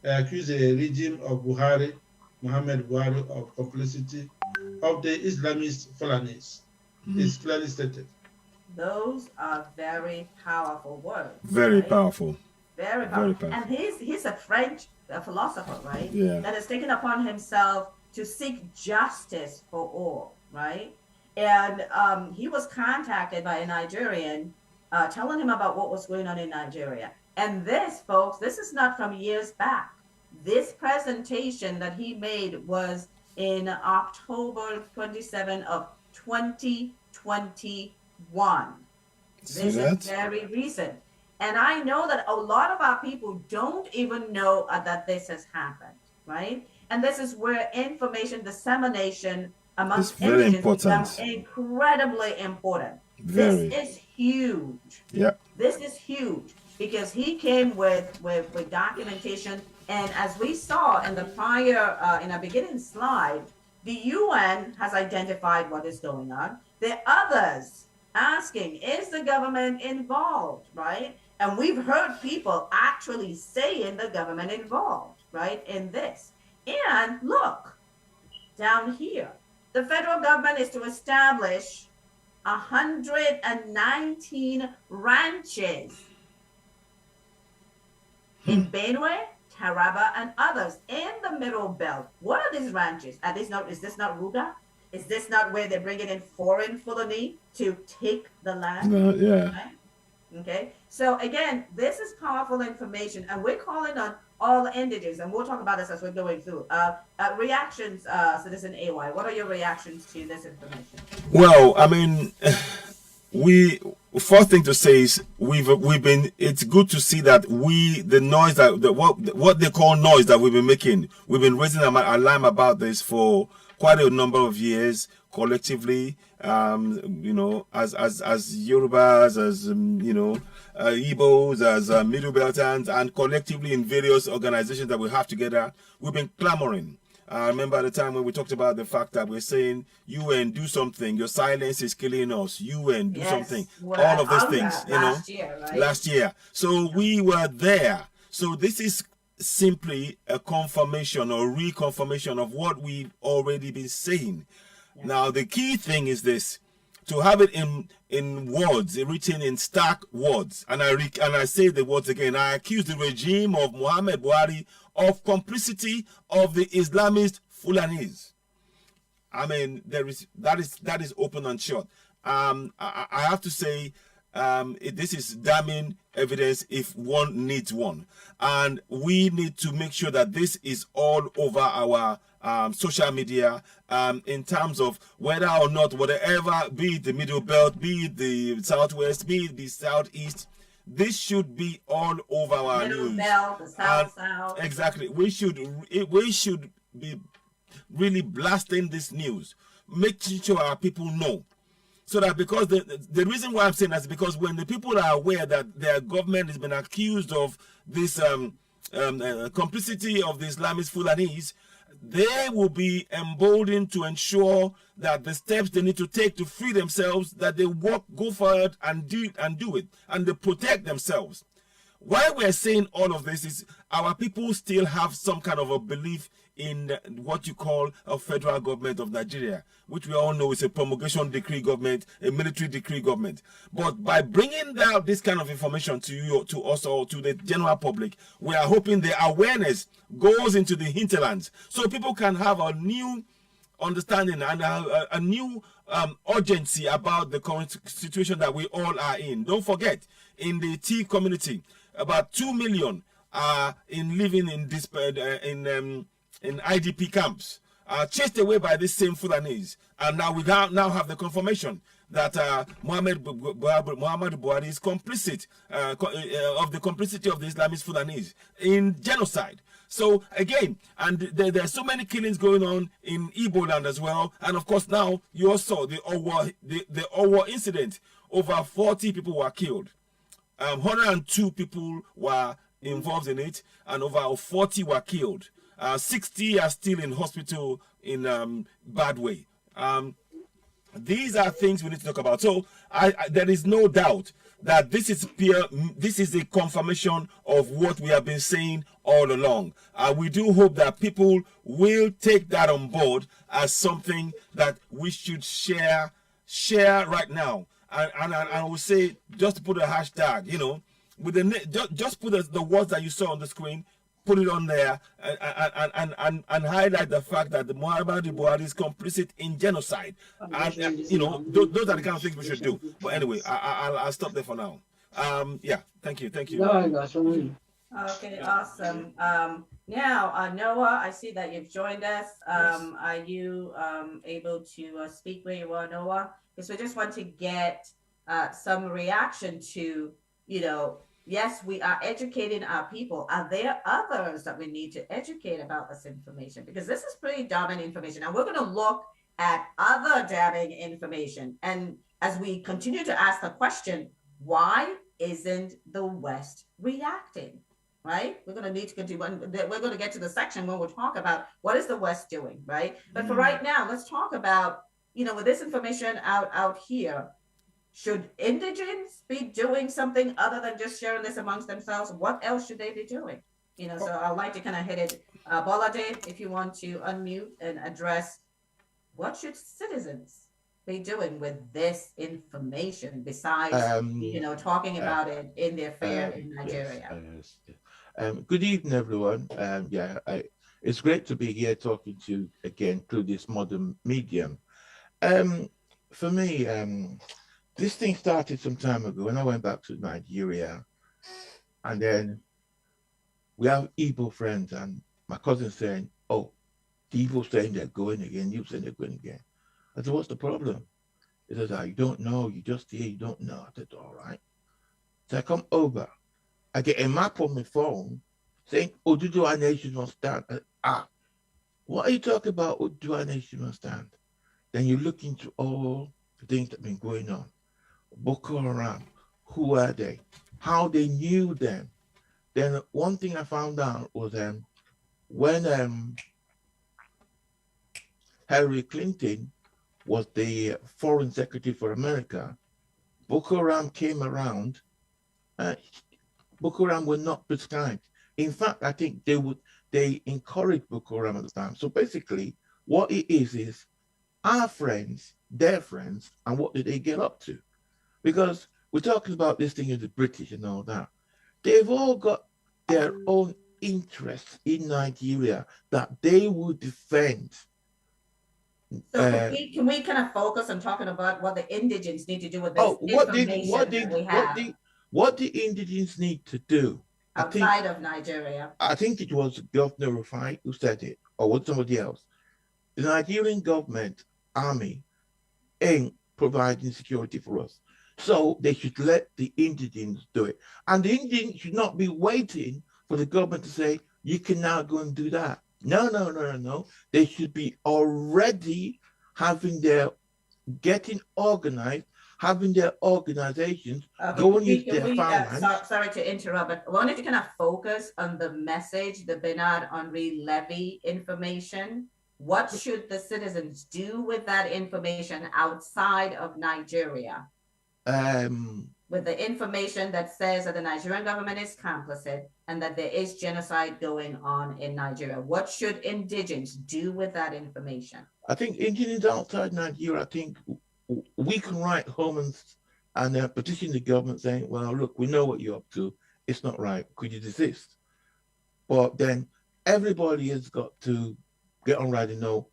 I accuse the regime of Muhammad Buhari, of complicity of the Islamist Fulanis. It's clearly stated. Those are very powerful words. Very powerful. Very powerful. And he's a French philosopher, right? Yeah. That has taken upon himself to seek justice for all, right? And he was contacted by a Nigerian telling him about what was going on in Nigeria. And this, folks, this is not from years back. This presentation that he made was in October 27 of 2021. This is very recent. And I know that a lot of our people don't even know that this has happened, right? And this is where information dissemination amongst indigenous becomes incredibly important. This is huge. Yeah. This is huge because he came with documentation. And as we saw in the prior, in our beginning slide, the UN has identified what is going on. The others asking, is the government involved, right? And we've heard people actually saying the government involved, right, in this. And look, down here, the federal government is to establish 119 ranches in Benue, Taraba, and others in the Middle Belt. What are these ranches? Is this not Ruga? Is this not where they're bringing in foreign Fulani to take the land? Yeah. Right? Okay. So again, this is powerful information, and we're calling on all indigenous, and we'll talk about this as we're going through. Reactions, Citizen AY. What are your reactions to this information? Well, I mean, first thing to say is we've been. It's good to see that the noise what they call noise that we've been making. We've been raising an alarm about this for quite a number of years collectively. You know, as Yorubas, as Igbos, as Middle Beltans, and collectively in various organizations that we have together, we've been clamoring. I remember at the time when we talked about the fact that we're saying, UN, do something. Your silence is killing us. UN, do something. Well, all of these things, last year, right? Last year. So we were there. So this is simply a confirmation or reconfirmation of what we've already been saying. Yeah. Now, the key thing is this. To have it in words, written in stark words, and I say the words again. I accuse the regime of Muhammad Buhari of complicity of the Islamist Fulanis. I mean, that is open and shut. I have to say, this is damning evidence if one needs one, and we need to make sure that this is all over our social media, in terms of whether or not whatever, be it the Middle Belt, be it the Southwest, be it the Southeast, this should be all over our news. Belt, the South. Exactly. We should be really blasting this news, making sure our people know. So that, because the reason why I'm saying that is because when the people are aware that their government has been accused of this complicity of the Islamist Fulanis, they will be emboldened to ensure that the steps they need to take to free themselves, that they go forward and do it, and they protect themselves. why we're saying all of this is our people still have some kind of a belief in what you call a federal government of Nigeria, which we all know is a promulgation decree government, a military decree government. But by bringing out this kind of information to you, to us, or to the general public, we are hoping the awareness goes into the hinterlands so people can have a new understanding and a new urgency about the current situation that we all are in. Don't forget, in the T community, about 2 million are living in this in IDP camps, chased away by these same Fulanese, and now we now have the confirmation that Muhammad Buhari is complicit of the complicity of the Islamist Fulanese in genocide. So again, and there are so many killings going on in Igbo land as well, and of course now you also the Owo incident. Over 40 people were killed, 102 people were involved in it, and over 40 were killed. 60 are still in hospital in bad way. These are things we need to talk about. So there is no doubt that this is a confirmation of what we have been saying all along. We do hope that people will take that on board as something that we should share right now. And I will say, just put a hashtag, you know, with the just put the words that you saw on the screen, put it on there, and highlight the fact that the Muhammad Buhari is complicit in genocide. And you know, those are the kind of things we should do. But anyway, I'll stop there for now. Yeah, thank you. Okay, awesome. Now, Noah, I see that you've joined us. Are you able to speak where you are, Noah? Because we just want to get some reaction to, you know, yes, we are educating our people. Are there others that we need to educate about this information? Because this is pretty damning information. And we're going to look at other damning information. And as we continue to ask the question, why isn't the West reacting? Right? We're going to need to continue. We're going to get to the section when we'll talk about what is the West doing, right? But for right now, let's talk about, you know, with this information out here, should indigents be doing something other than just sharing this amongst themselves? What else should they be doing? You know, so I'd like to kind of hit it. Bolade, if you want to unmute and address, what should citizens be doing with this information besides, you know, talking about it in their fair in Nigeria? Yes. Good evening, everyone. It's great to be here talking to you again through this modern medium. For me, this thing started some time ago when I went back to Nigeria, and then we have Igbo friends, and my cousin saying, "Oh, the Igbo saying they're going again, you saying they're going again." I said, "What's the problem?" He says, "You don't know, you just hear, you don't know." I said, "All right." So I come over, I get a map on my phone saying, "Oduduwa Nation must stand." What are you talking about, Oduduwa Nation must stand? Then you look into all the things that have been going on. Boko Haram, who are they? How they knew them. Then one thing I found out was when Hillary Clinton was the foreign secretary for America, Boko Haram came around. Boko Haram were not prescribed. In fact, I think they encouraged Boko Haram at the time. So basically, what it is our friends, their friends, and what did they get up to? Because we're talking about this thing of the British and all that. They've all got their own interests in Nigeria that they would defend. So can we kind of focus on talking about what the indigents need to do with this information what the indigents need to do outside of Nigeria? I think it was Governor Rufai who said it, or was somebody else. The Nigerian government, army, ain't providing security for us. So they should let the indigents do it. And the indigents should not be waiting for the government to say, you can now go and do that. No. They should be already getting organized, having their organizations going into their farmlands. Sorry to interrupt, but I wanted to kind of focus on the message, the Bernard Henri Levy information. What should the citizens do with that information outside of Nigeria? with the information that says that the Nigerian government is complicit and that there is genocide going on in Nigeria? What should indigents do with that information? I think Indians outside Nigeria, I think we can write home and petition the government saying, well, look, we know what you're up to. It's not right. Could you desist? But then everybody has got to get on right and know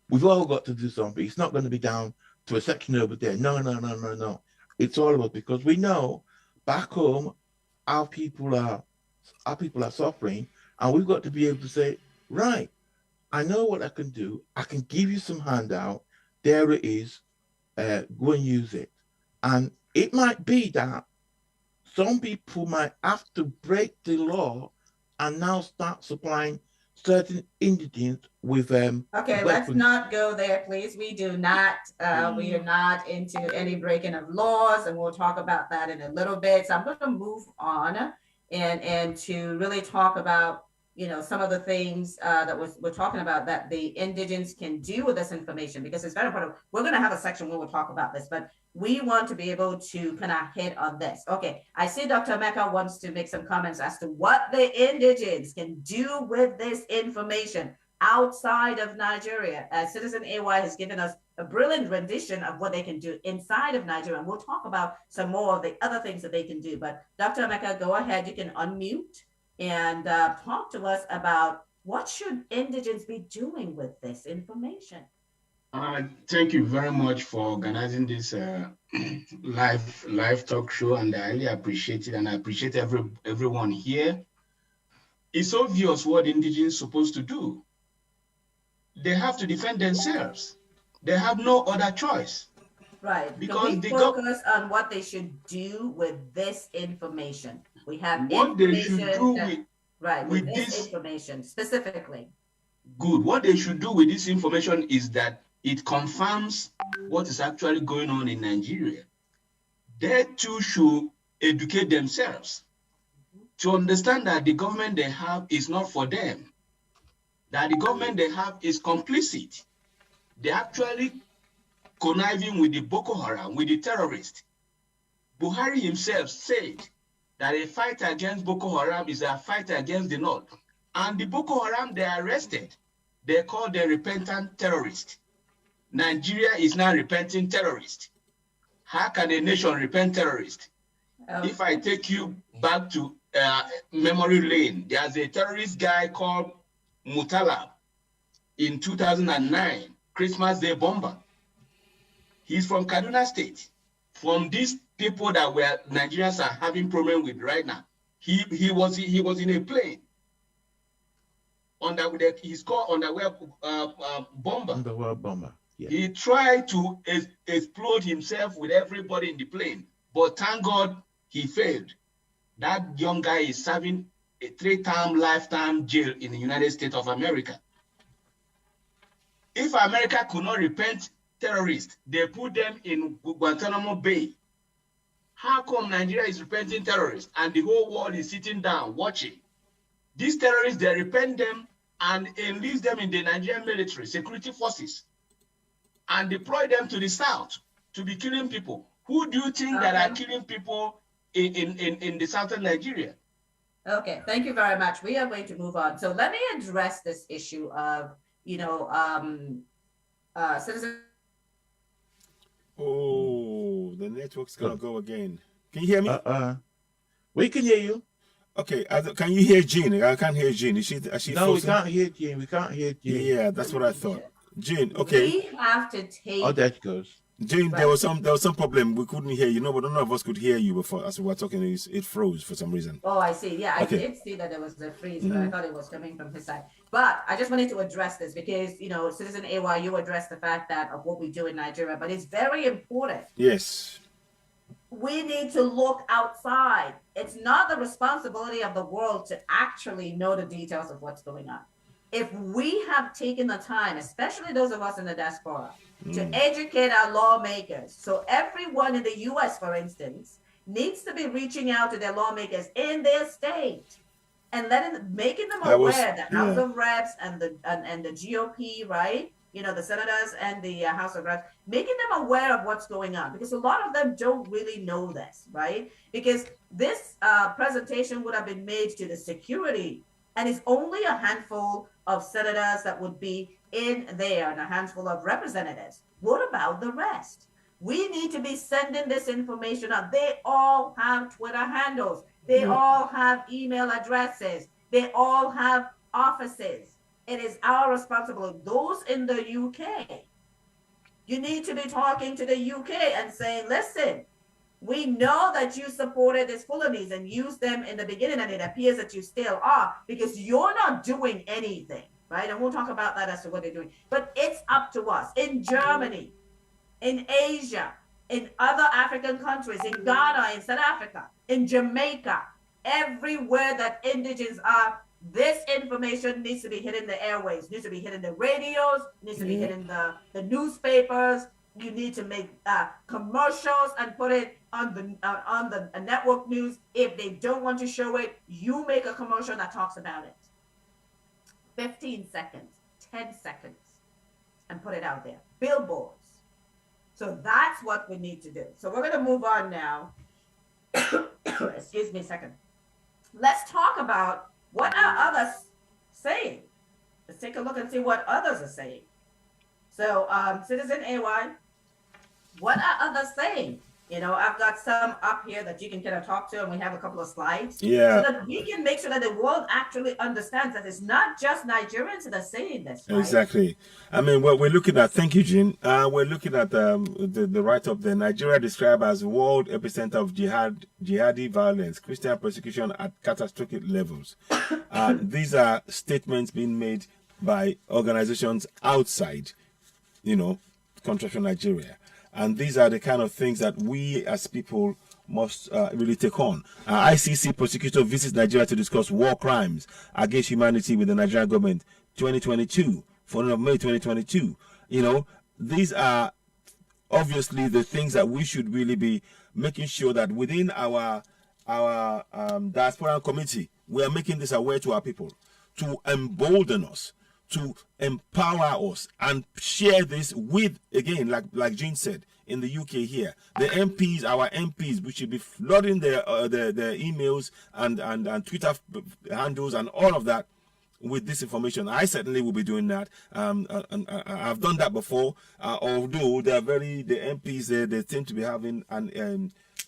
we've all got to do something. It's not going to be down to a section over there. No. It's all of us, because we know back home our people are suffering, and we've got to be able to say, right, I know what I can do. I can give you some handout. There it is. Go and use it. And it might be that some people might have to break the law and now start supplying certain indigents with okay, weapons. Let's not go there, please. We do not we are not into any breaking of laws, and we'll talk about that in a little bit. So I'm going to move on and to really talk about, you know, some of the things that we're talking about that the indigents can do with this information, because it's very important. We're going to have a section where we'll talk about this, but we want to be able to kind of hit on this. Okay, I see Dr. Emeka wants to make some comments as to what the indigents can do with this information outside of Nigeria. Citizen AY has given us a brilliant rendition of what they can do inside of Nigeria. And we'll talk about some more of the other things that they can do. But Dr. Emeka, go ahead, you can unmute and talk to us about what should indigents be doing with this information. Thank you very much for organizing this live talk show, and I really appreciate it, and I appreciate everyone here. It's obvious what indigents are supposed to do. They have to defend themselves. They have no other choice. Right, because we focus on what they should do with this information. We have what they should do with this information specifically. Good. What they should do with this information is that it confirms what is actually going on in Nigeria. They too should educate themselves to understand that the government they have is not for them, that the government they have is complicit. They're actually conniving with the Boko Haram, with the terrorists. Buhari himself said that a fight against Boko Haram is a fight against the North. And the Boko Haram they arrested, they call them repentant terrorists. Nigeria is now repenting terrorist. How can a nation repent terrorist? If I take you back to memory lane, there's a terrorist guy called Mutala in 2009, Christmas Day bomber. He's from Kaduna State. From these people that Nigerians are having problem with right now, he was in a plane. He's called underwear bomber. Underwear bomber. Yeah. He tried to explode himself with everybody in the plane, but thank God he failed. That young guy is serving a 3-term lifetime jail in the United States of America. If America could not repent terrorists, they put them in Guantanamo Bay. How come Nigeria is repenting terrorists and the whole world is sitting down watching? These terrorists, they repent them and enlist them in the Nigerian military, security forces, and deploy them to the south to be killing people. Who do you think that are killing people in the southern Nigeria? Okay, thank you very much. We are going to move on. So let me address this issue of, citizen. Oh, the network's gonna go again. Can you hear me? We can hear you. Okay, can you hear Jean? I can't hear Jean. Is she no, we can't hear Jean. We can't hear Jean. Yeah, that's what I thought. Jean, okay. We have to take. Oh, there it goes. Jean, there was some problem. We couldn't hear you. No, but none of us could hear you before. As we were talking, it froze for some reason. Oh, I see. Yeah, I did see that there was a freeze, but I thought it was coming from his side. But I just wanted to address this because, Citizen AY, you addressed the fact that of what we do in Nigeria, but it's very important. Yes. We need to look outside. It's not the responsibility of the world to actually know the details of what's going on. If we have taken the time, especially those of us in the diaspora, to educate our lawmakers. So everyone in the US, for instance, needs to be reaching out to their lawmakers in their state and making them aware that House of Reps and the GOP, right, the senators and the House of Reps, making them aware of what's going on, because a lot of them don't really know this, right? Because this presentation would have been made to the security, and it's only a handful of senators that would be in there and a handful of representatives. What about the rest? We need to be sending this information out. They all have Twitter handles. They all have email addresses. They all have offices. It is our responsibility. Those in the UK, you need to be talking to the UK and saying, listen, we know that you supported these Fulanese and used them in the beginning, and it appears that you still are, because you're not doing anything, right? And we'll talk about that as to what they're doing. But it's up to us. In Germany, in Asia, in other African countries, in Ghana, in South Africa, in Jamaica, everywhere that indigenous are, this information needs to be hitting the airways, needs to be hitting the radios, needs to be hitting the newspapers. You need to make commercials and put it on the network news. If they don't want to show it, you make a commercial that talks about it. 15 seconds, 10 seconds, and put it out there. Billboards. So that's what we need to do. So we're going to move on now. Excuse me a second. Let's talk about what are others saying. Let's take a look and see what others are saying. So, Citizen AY, what are others saying? I've got some up here that you can kind of talk to, and we have a couple of slides. Yeah. So that we can make sure that the world actually understands that it's not just Nigerians that are saying this, right? Exactly. I mean, what we're looking at, thank you, Jean. We're looking at the write-up there. Nigeria described as world epicenter of jihadi violence, Christian persecution at catastrophic levels. These are statements being made by organizations outside, country from Nigeria. And these are the kind of things that we as people must really take on. ICC prosecutor visits Nigeria to discuss war crimes against humanity with the Nigerian government, 2022, 4th of May 2022. These are obviously the things that we should really be making sure that within our diaspora committee, we are making this aware to our people, to embolden us, to empower us, and share this with, again, like Jean said, in the UK here, the MPs, our MPs, we should be flooding their emails and Twitter handles and all of that with this information. I certainly will be doing that. And I've done that before. Although the MPs they seem to be having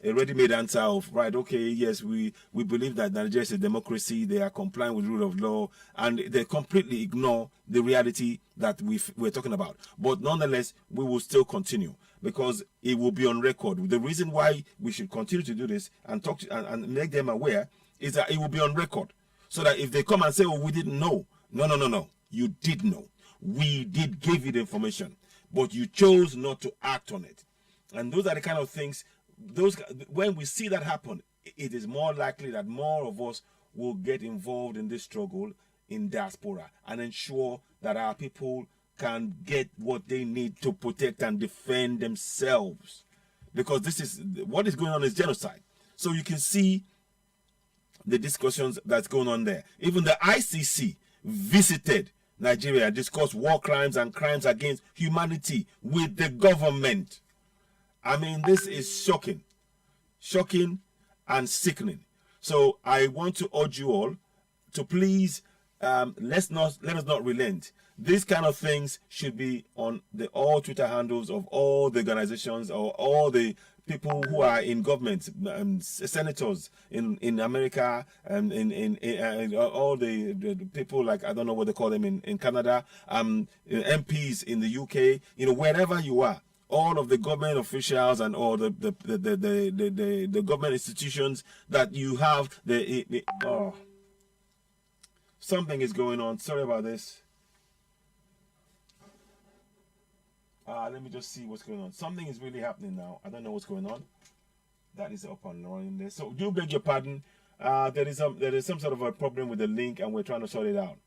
a ready-made answer of, right, okay, yes, we believe that Nigeria is a democracy, they are complying with rule of law, and they completely ignore the reality that we're talking about. But nonetheless, we will still continue, because it will be on record. The reason why we should continue to do this and talk and make them aware is that it will be on record, so that if they come and say, oh, we didn't know, no, you did know. We did give you the information, but you chose not to act on it. And those are the kind of things, when we see that happen, it is more likely that more of us will get involved in this struggle in diaspora and ensure that our people can get what they need to protect and defend themselves. Because this is what is going on is genocide. So you can see the discussions that's going on there. Even the ICC visited Nigeria and discussed war crimes and crimes against humanity with the government. I mean, this is shocking and sickening. So I want to urge you all to please let us not relent. These kind of things should be on all Twitter handles of all the organizations or all the people who are in government, senators in America, and in all the people, like, I don't know what they call them in Canada, MPs in the UK, wherever you are. All of the government officials and all the government institutions that you have, something is going on. Sorry about this. Let me just see what's going on. Something is really happening now. I don't know what's going on. That is up and running there. So do beg your pardon. There is some sort of a problem with the link, and we're trying to sort it out.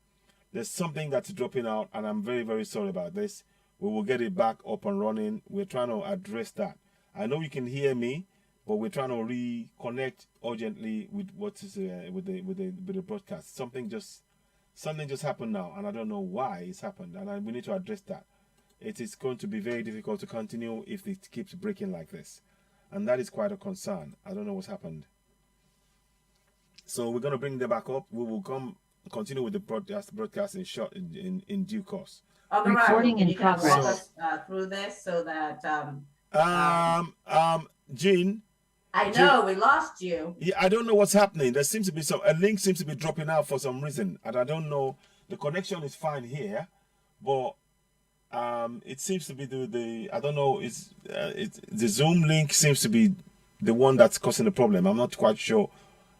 There's something that's dropping out, and I'm very, very sorry about this. We will get it back up and running. We're trying to address that. I know you can hear me, but we're trying to reconnect urgently with what is with the broadcast. Something just happened now, and I don't know why it's happened, and we need to address that. it is going to be very difficult to continue if it keeps breaking like this. And that is quite a concern. I don't know what's happened. So we're going to bring them back up. We will continue with the broadcast in due course. Recording in progress. Walk us through this so that Jean. I know we lost you. Yeah, I don't know what's happening. There seems to be a link seems to be dropping out for some reason, and I don't know. The connection is fine here, but it seems to be the I don't know. The Zoom link seems to be the one that's causing the problem. I'm not quite sure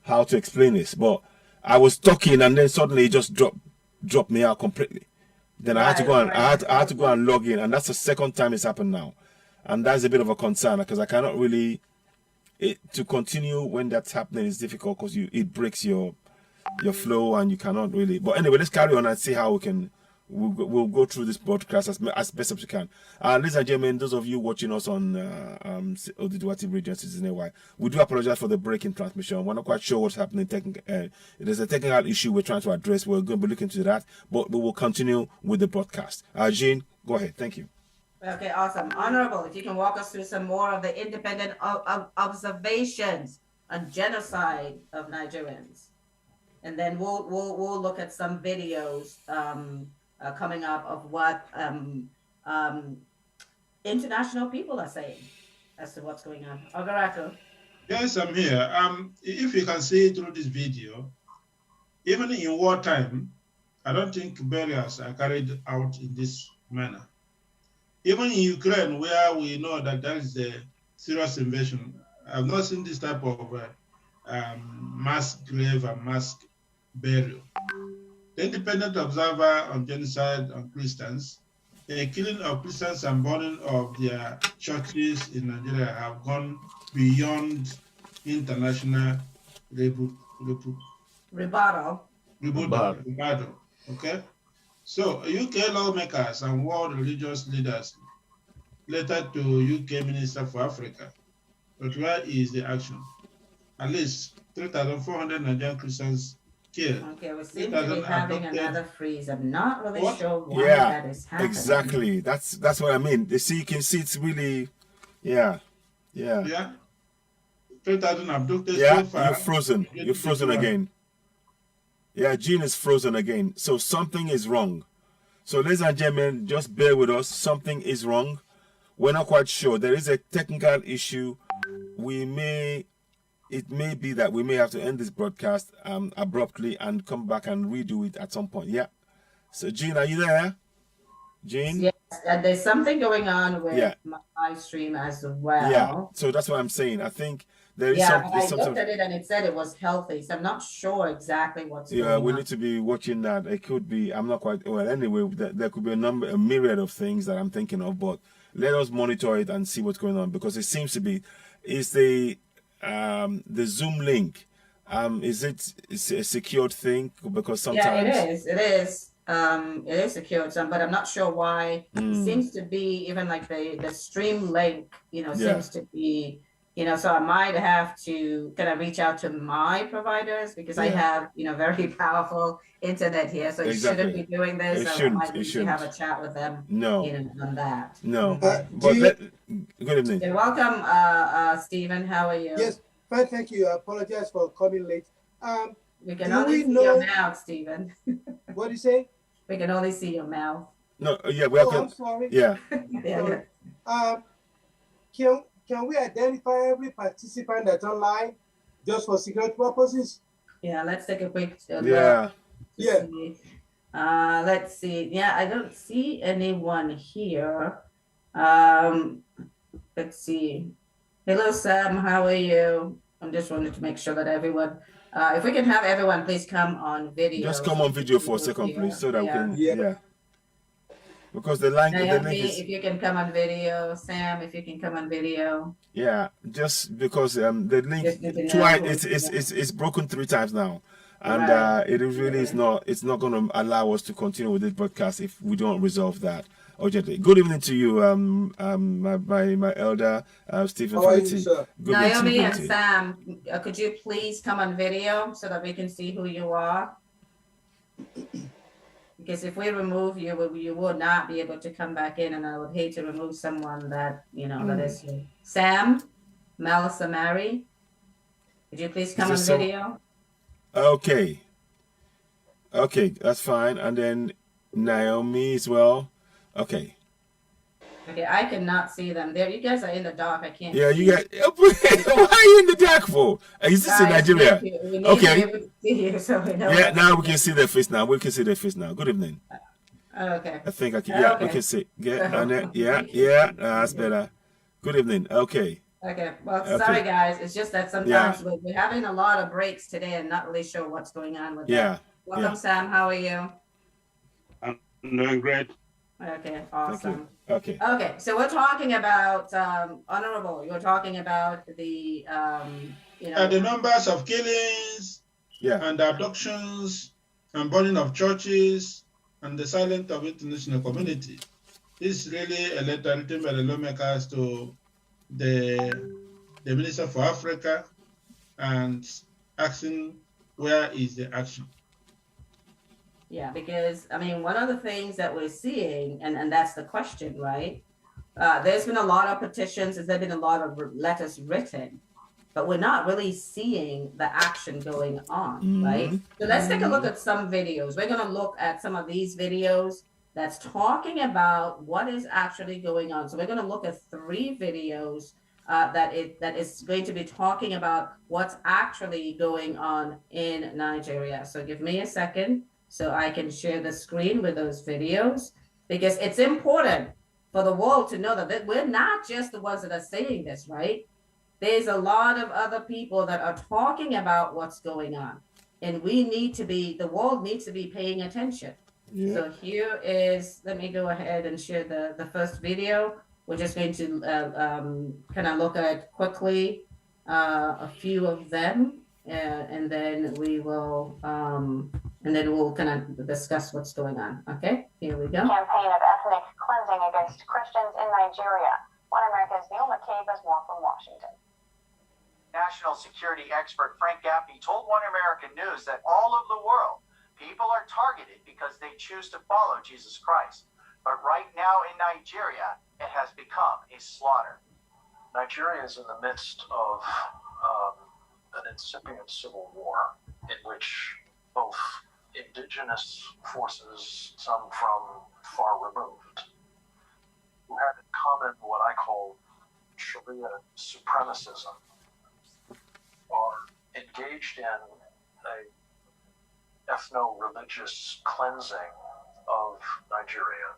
how to explain this, but I was talking and then suddenly it just dropped me out completely. Then I had to go and I had to go and log in, and that's the second time it's happened now, and that's a bit of a concern because I cannot really to continue when that's happening is difficult because it breaks your flow and you cannot really. But anyway, let's carry on and see how we'll go through this broadcast as best as we can. Ladies and gentlemen, those of you watching us on Oduduwa TV Radio Citizen AY, we do apologize for the break in transmission. We're not quite sure what's happening. There's a technical issue we're trying to address. We're going to be looking into that, but we will continue with the broadcast. Jean, go ahead. Thank you. Okay, awesome. Honorable, if you can walk us through some more of the independent observations on genocide of Nigerians. And then we'll look at some videos coming up of what international people are saying as to what's going on. Ogaraku. Yes, I'm here. If you can see through this video, even in wartime, I don't think burials are carried out in this manner. Even in Ukraine, where we know that there is a serious invasion, I've not seen this type of mass grave and mass burial. The Independent Observer on Genocide on Christians, the killing of Christians and burning of their churches in Nigeria have gone beyond international rebuttal. Okay? So, UK lawmakers and world religious leaders letter to UK Minister for Africa. But where is the action? At least 3,400 Nigerian Christians killed. Okay, we seem to be having another freeze. I'm not really sure why that is happening. Exactly. That's what I mean. You can see it's really, yeah. 3,000 abducted so far. You're frozen again. Yeah, Jean is frozen again. So something is wrong. So ladies and gentlemen, just bear with us. Something is wrong. We're not quite sure. There is a technical issue. It may be that we may have to end this broadcast abruptly and come back and redo it at some point. Yeah. So Jean, are you there? Jean? Yes, there's something going on with my live stream as well. Yeah. So that's what I'm saying. I think there is I looked at it and it said it was healthy. So I'm not sure exactly what's going on. Yeah, we need to be watching that. It could be, I'm not quite, well, anyway, there could be a myriad of things that I'm thinking of, but let us monitor it and see what's going on, because it seems to be, is the Zoom link, is it a secured thing? Because sometimes... Yeah, it is secured, but I'm not sure why. It seems to be even like the stream link, seems to be, so I might have to kind of reach out to my providers, because I have, very powerful internet here. So you shouldn't be doing this. I might need to have a chat with them. On that. Good evening. Okay, welcome, Stephen. How are you? Yes, fine, thank you. I apologize for coming late. We can only see your mouth, Stephen. What do you say? We can only see your mouth. No, yeah, we have I'm sorry. Yeah. Can we identify every participant that's online just for security purposes? Yeah, let's take a quick look. Let's see. Yeah, I don't see anyone here. Let's see. Hello, Sam. How are you? I'm just wanting to make sure that everyone, if we can have everyone, please come on video. Just come on video for a second, please, so that we can. Because the link is... if you can come on video. Sam, if you can come on video. Yeah, just because the link twice it's broken 3 times now, and it really is not. It's not going to allow us to continue with this broadcast if we don't resolve that urgently. Good evening to you, my elder Stephen. How are you, sir? Naomi and Sam, could you please come on video so that we can see who you are? Because if we remove you, you will not be able to come back in, and I would hate to remove someone that, that is here. Sam, Melissa Mary, could you please come on video? Okay. Okay, that's fine. And then Naomi as well. Okay. Okay, I cannot see them. There, you guys are in the dark. I can't. Yeah, see you got. Why are you in the dark for? Is this in Nigeria? We need Okay. to be able to see you, so we know. Yeah, now we can see their face now. We can see their face now. Good evening. Okay. I think I can. Yeah, we can see. Yeah, and then, yeah. That's better. Good evening. Okay. Okay. Well, sorry guys. It's just that sometimes we're having a lot of breaks today and not really sure what's going on with that. Welcome, Sam. How are you? I'm doing great. Okay. Awesome. Okay. Okay. So we're talking about honorable. You're talking about the the numbers of killings, and abductions, and burning of churches, and the silence of international community. This is really a letter written by the lawmakers to the Minister for Africa and asking where is the action. Yeah, because I mean, one of the things that we're seeing, and that's the question, right? There's been a lot of petitions, there's been a lot of letters written, but we're not really seeing the action going on, right? So let's take a look at some videos. We're going to look at some of these videos that's talking about what is actually going on. So we're going to look at 3 videos that is going to be talking about what's actually going on in Nigeria. So give me a second so I can share the screen with those videos, because it's important for the world to know that we're not just the ones that are saying this, right? There's a lot of other people that are talking about what's going on, and the world needs to be paying attention. Yeah. So here is, let me go ahead and share the first video. We're just going to kind of look at quickly a few of them, and then we will, we'll kind of discuss what's going on. Okay, here we go. Campaign of ethnic cleansing against Christians in Nigeria. One America's Neil McCabe has more from Washington. National security expert Frank Gaffney told One American News that all over the world, people are targeted because they choose to follow Jesus Christ. But right now in Nigeria, it has become a slaughter. Nigeria is in the midst of an incipient civil war in which both indigenous forces, some from far removed, who have in common what I call Sharia supremacism, are engaged in a ethno-religious cleansing of Nigeria.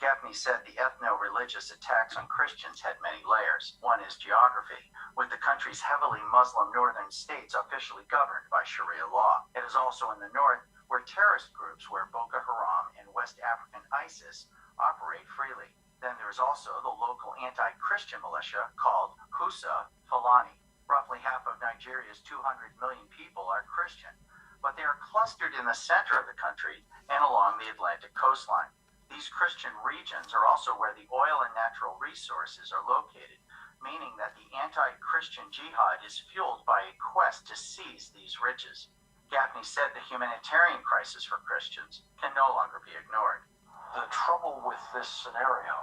Gaffney said the ethno-religious attacks on Christians had many layers. One is geography, with the country's heavily Muslim northern states officially governed by Sharia law. It is also in the north where terrorist groups where Boko Haram and West African ISIS operate freely. Then there is also the local anti-Christian militia called Husa Fulani. Roughly half of Nigeria's 200 million people are Christian, but they are clustered in the center of the country and along the Atlantic coastline. These Christian regions are also where the oil and natural resources are located, meaning that the anti-Christian jihad is fueled by a quest to seize these riches. Gaffney said the humanitarian crisis for Christians can no longer be ignored. The trouble with this scenario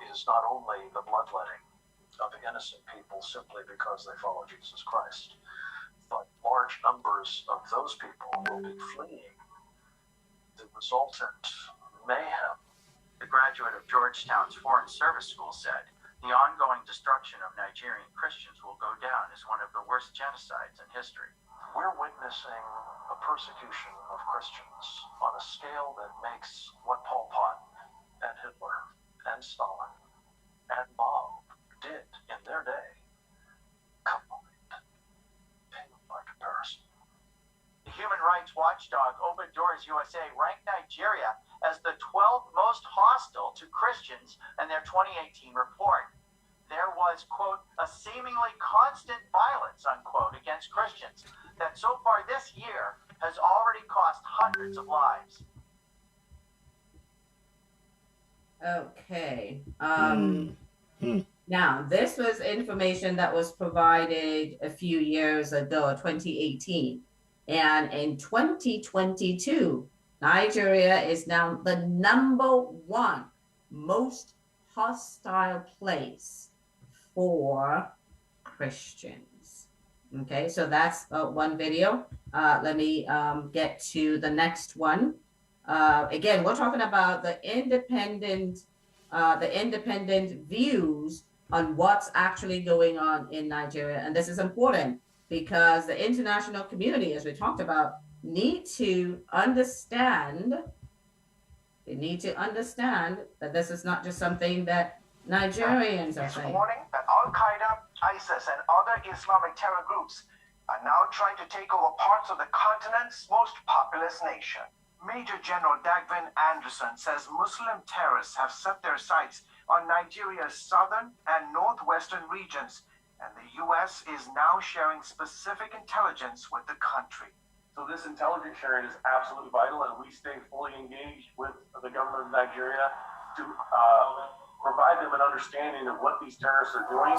is not only the bloodletting of innocent people simply because they follow Jesus Christ, but large numbers of those people will be fleeing the resultant mayhem. The graduate of Georgetown's Foreign Service School said, the ongoing destruction of Nigerian Christians will go down as one of the worst genocides in history. We're witnessing a persecution of Christians on a scale that makes what Pol Pot and Hitler and Stalin and Mao did in their day combined by comparison. The human rights watchdog Open Doors USA ranked Nigeria as the 12th most hostile to Christians in their 2018 report. There was, quote, a seemingly constant violence, unquote, against Christians that so far this year has already cost hundreds of lives. Okay. Now, this was information that was provided a few years ago, 2018. And in 2022, Nigeria is now the #1 most hostile place for Christians. Okay, so that's one video. Let me get to the next one. Again, we're talking about the independent views on what's actually going on in Nigeria. And this is important because the international community, as we talked about, need to understand that this is not just something that Nigerians are saying. Warning that Al-Qaeda, ISIS, and other Islamic terror groups are now trying to take over parts of the continent's most populous nation. Major General Dagvin Anderson says Muslim terrorists have set their sights on Nigeria's southern and northwestern regions, and the U.S. is now sharing specific intelligence with the country. So this intelligence sharing is absolutely vital, and we stay fully engaged with the government of Nigeria to provide them an understanding of what these terrorists are doing.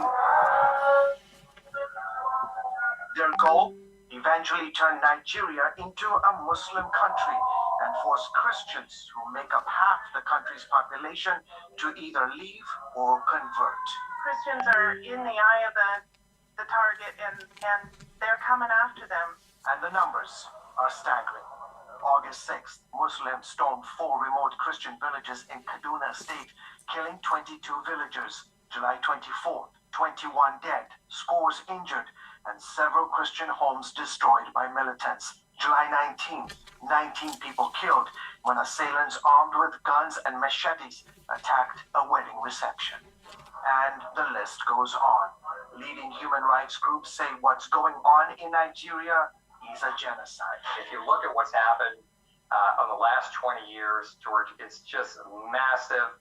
Their goal? Eventually turn Nigeria into a Muslim country and force Christians, who make up half the country's population, to either leave or convert. Christians are in the eye of the target, and they're coming after them. And the numbers are staggering. August 6th, Muslims stormed 4 remote Christian villages in Kaduna State, killing 22 villagers. July 24th, 21 dead, scores injured, and several Christian homes destroyed by militants. July 19th, 19 people killed when assailants armed with guns and machetes attacked a wedding reception. And the list goes on. Leading human rights groups say what's going on in Nigeria is a genocide. If you look at what's happened over the last 20 years, George, it's just a massive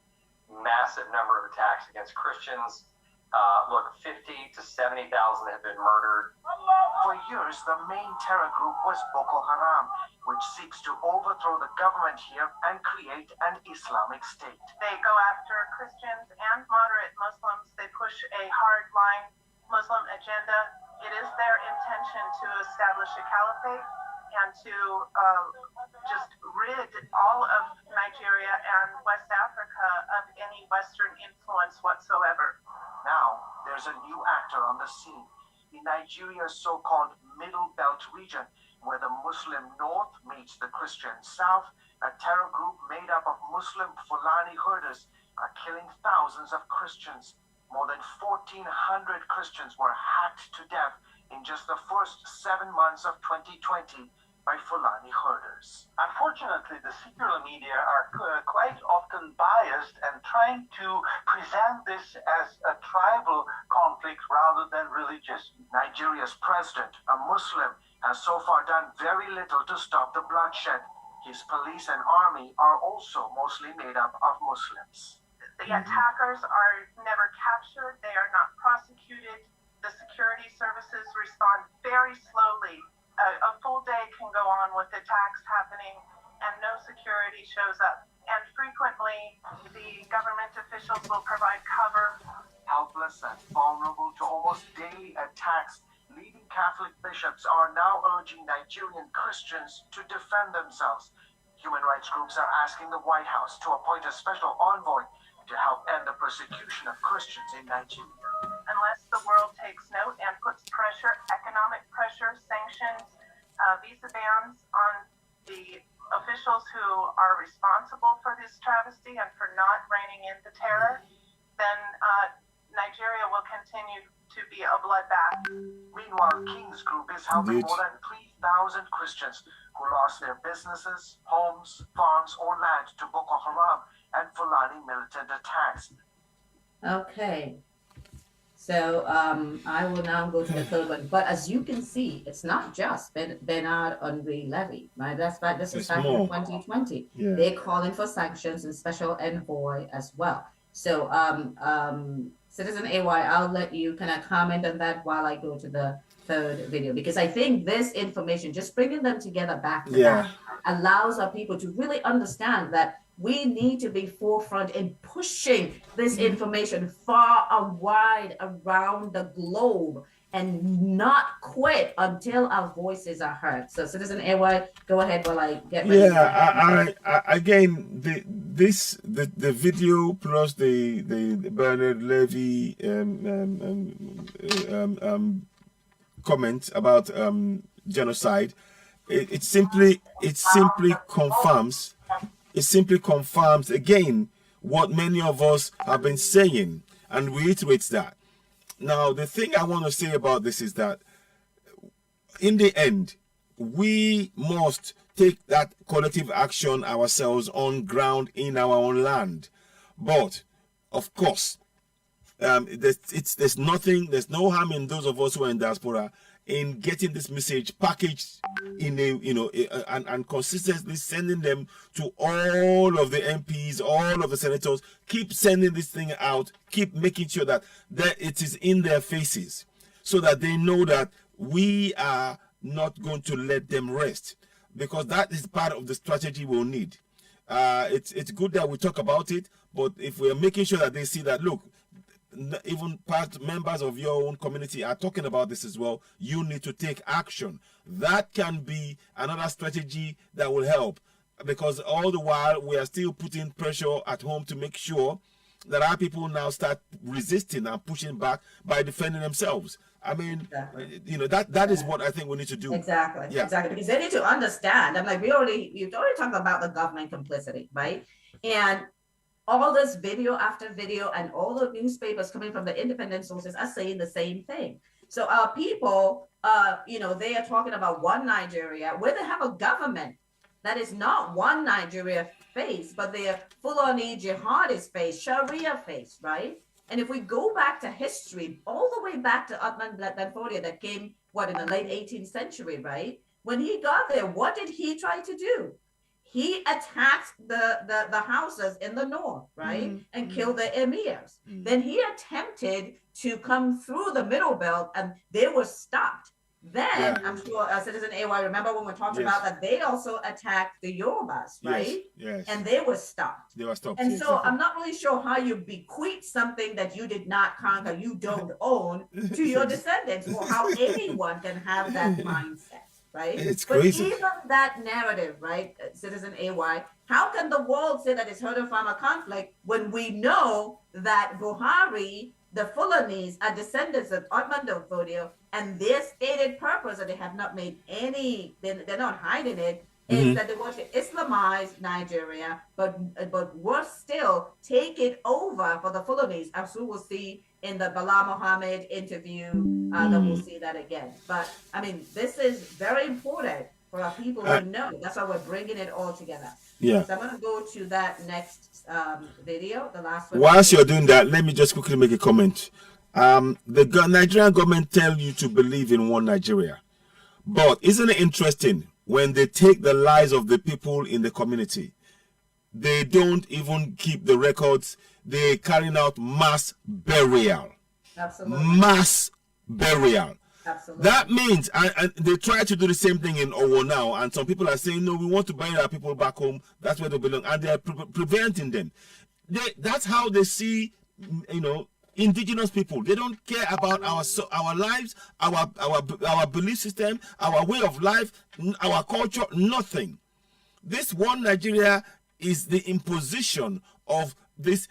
number of attacks against Christians. Look, 50 to 70,000 have been murdered. For years, the main terror group was Boko Haram, which seeks to overthrow the government here and create an Islamic state. They go after Christians and moderate Muslims. They push a hard-line Muslim agenda. It is their intention to establish a caliphate and to just rid all of Nigeria and West Africa of any Western influence whatsoever. Now, there's a new actor on the scene. In Nigeria's so-called Middle Belt region, where the Muslim North meets the Christian South, a terror group made up of Muslim Fulani herders are killing thousands of Christians. More than 1,400 Christians were hacked to death in just the first 7 months of 2020 by Fulani herders. Unfortunately, the secular media are quite often biased and trying to present this as a tribal conflict rather than religious. Nigeria's president, a Muslim, has so far done very little to stop the bloodshed. His police and army are also mostly made up of Muslims. The attackers are never captured. They are not prosecuted. The security services respond very slowly. A full day can go on with attacks happening and no security shows up. And frequently, the government officials will provide cover. Helpless and vulnerable to almost daily attacks, leading Catholic bishops are now urging Nigerian Christians to defend themselves. Human rights groups are asking the White House to appoint a special envoy to help end the persecution of Christians in Nigeria. Unless the world takes note and puts pressure, economic pressure, sanctions, visa bans on the officials who are responsible for this travesty and for not reining in the terror, then Nigeria will continue to be a bloodbath. Meanwhile, King's Group is helping more than 3,000 Christians who lost their businesses, homes, farms, or land to Boko Haram and Fulani militant attacks. Okay. So I will now go to the third one. But as you can see, it's not just Bernard Henri Levy, right? This is back in 2020. Yeah. They're calling for sanctions and special envoy as well. So Citizen AY, I'll let you kind of comment on that while I go to the third video, because I think this information, just bringing them together back to back, allows our people to really understand that We need to be forefront in pushing this information far and wide around the globe and not quit until our voices are heard. So, Citizen AY, go ahead while I get ready. Yeah, I again, the video plus the Bernard Levy comment about genocide, it simply confirms again what many of us have been saying and reiterates that. Now, the thing I want to say about this is that in the end, we must take that collective action ourselves on ground in our own land. But of course, there's no harm in those of us who are in diaspora in getting this message packaged in a and consistently sending them to all of the MPs, all of the senators. Keep sending this thing out, keep making sure that it is in their faces so that they know that we are not going to let them rest, because that is part of the strategy we'll need. It's good that we talk about it, but if we're making sure that they see that, look, even members of your own community are talking about this as well, you need to take action. That can be another strategy that will help, because all the while we are still putting pressure at home to make sure that our people now start resisting and pushing back by defending themselves. I mean, that is what I think we need to do. Exactly. Yeah. Exactly. Because they need to understand. I'm like, you've already talked about the government complicity, right? And all this video after video and all the newspapers coming from the independent sources are saying the same thing. So our people, they are talking about one Nigeria, where they have a government that is not one Nigeria face, but they are Fulani jihadist face, Sharia face, right? And if we go back to history, all the way back to Uthman Danfodio that came, in the late 18th century, right? When he got there, what did he try to do? He attacked the houses in the north, right? And killed the emirs. Then he attempted to come through the middle belt and they were stopped. Then I'm sure Citizen AY, remember when we talked about that, they also attacked the Yorubas, right? Yes. And they were stopped. They were stopped. And so I'm not really sure how you bequeath something that you did not conquer, you don't own, to your descendants, or how anyone can have that mindset. Right? It's crazy. But even that narrative, right, Citizen AY, how can the world say that it's hurdle from a conflict when we know that Buhari, the Fulanis, are descendants of Uthman Danfodio, and their stated purpose, and they have not made any, they're not hiding it, is that they want to Islamize Nigeria, but worse still, take it over for the Fulanis, as we will see in the Bala Mohammed interview, that we'll see that again. But I mean, this is very important for our people to know. That's why we're bringing it all together. Yeah. So I'm going to go to that next video, the last one. Whilst you're doing that, let me just quickly make a comment. The Nigerian government tell you to believe in one Nigeria, but isn't it interesting when they take the lives of the people in the community? They don't even keep the records. They're carrying out mass burial. Absolutely. Mass burial. Absolutely. That means, and they try to do the same thing in Owo now, and some people are saying, no, we want to bury our people back home. That's where they belong, and they are preventing them. That's how they see, indigenous people. They don't care about our lives, our belief system, our way of life, our culture, nothing. This one Nigeria is the imposition of this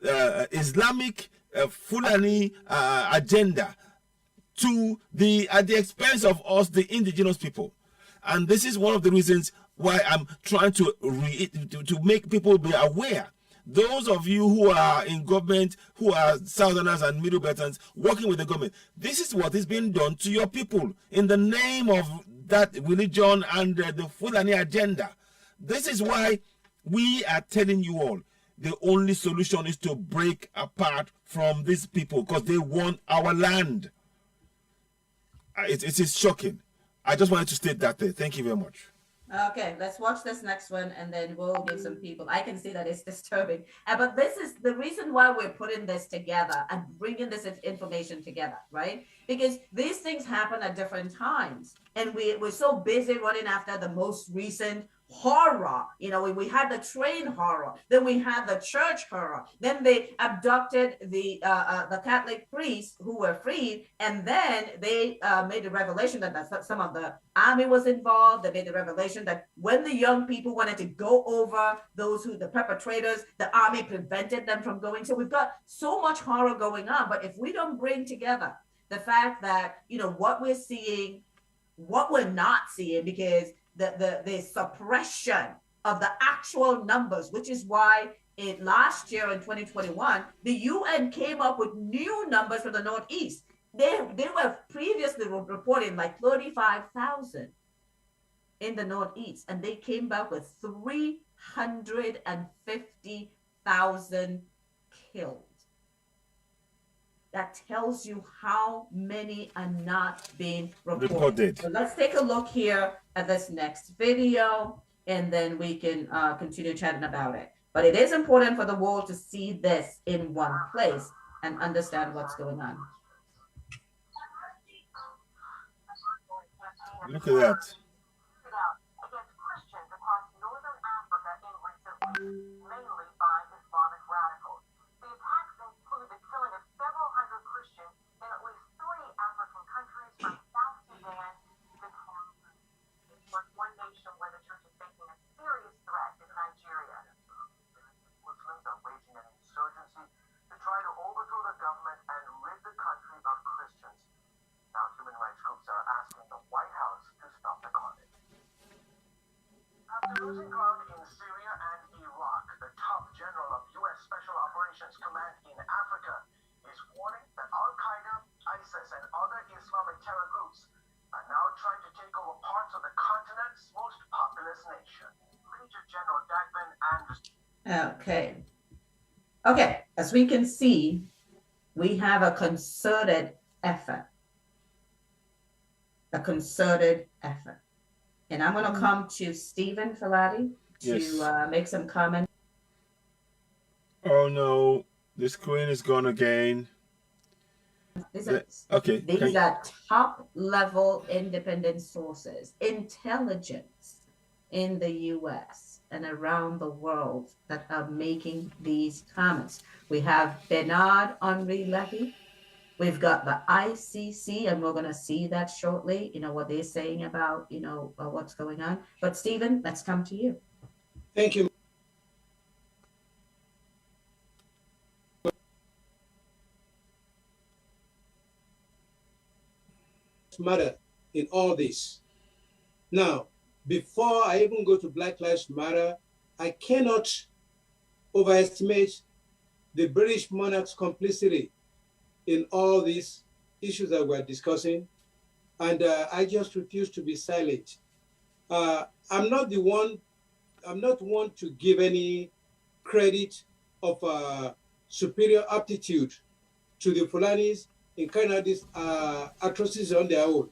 Islamic Fulani agenda at the expense of us, the indigenous people. And this is one of the reasons why I'm trying to make people be aware. Those of you who are in government, who are Southerners and Middle Beltons working with the government, this is what is being done to your people in the name of that religion and the Fulani agenda. This is why we are telling you all, the only solution is to break apart from these people, because they want our land. It is shocking. I just wanted to state that there. Thank you very much. Okay, let's watch this next one, and then we'll give some people. I can see that it's disturbing, but this is the reason why we're putting this together and bringing this information together, right? Because these things happen at different times, and we're so busy running after the most recent horror. You know, we had the train horror, then we had the church horror, then they abducted the Catholic priests who were freed, and then they made the revelation that some of the army was involved. They made the revelation that when the young people wanted to go over, the perpetrators, the army prevented them from going. So we've got so much horror going on, but if we don't bring together the fact that, you know, what we're seeing, what we're not seeing, because the suppression of the actual numbers, which is why last year in 2021, the UN came up with new numbers for the Northeast. They were previously reporting like 35,000 in the Northeast, and they came back with 350,000 killed. That tells you how many are not being reported. So let's take a look here at this next video, and then we can continue chatting about it. But it is important for the world to see this in one place and understand what's going on. Look at that. Mainly by Islamic radicals. The attacks include the killing of several hundred Christians in at least 3 African countries, from South Sudan to Cameroon. One nation where the church is facing a serious threat is Nigeria. Muslims are waging an insurgency to try to overthrow the government and rid the country of Christians. Now, human rights groups are asking the White House to stop the carnage. After losing ground in Syria and Iraq, the top general of U.S. Special Operations Command in Africa is warning that Al-Qaeda, ISIS, and other Islamic terror groups are now trying to take over parts of the continent's most populous nation. Major General Dagban Anderson. Okay, as we can see, we have a concerted effort. And I'm going to come to Stephen Filati to make some comment. Oh no, the screen is gone again. These are top level independent sources, intelligence in the US and around the world that are making these comments. We have Bernard Henri Levy. We've got the ICC, and we're going to see that shortly, you know, what they're saying about, you know, what's going on. But Stephen, let's come to you. Thank you. Matter in all this. Now, before I even go to Black Lives Matter, I cannot overestimate the British monarch's complicity in all these issues that we're discussing, and I just refuse to be silent. I'm not one to give any credit of superior aptitude to the Fulanis in carrying out these atrocities on their own.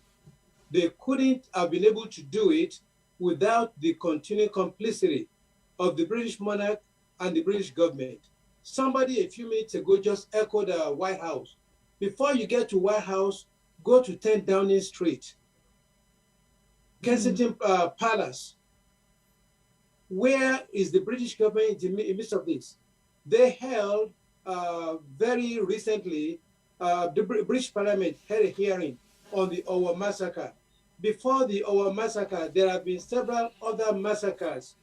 They couldn't have been able to do it without the continuing complicity of the British monarch and the British government. Somebody a few minutes ago just echoed the White House. Before you get to White House, go to 10 Downing Street, Kensington Palace. Where is the British government in the midst of this? They held very recently, the British Parliament had a hearing on the Awon massacre. Before the Awon massacre, there have been several other massacres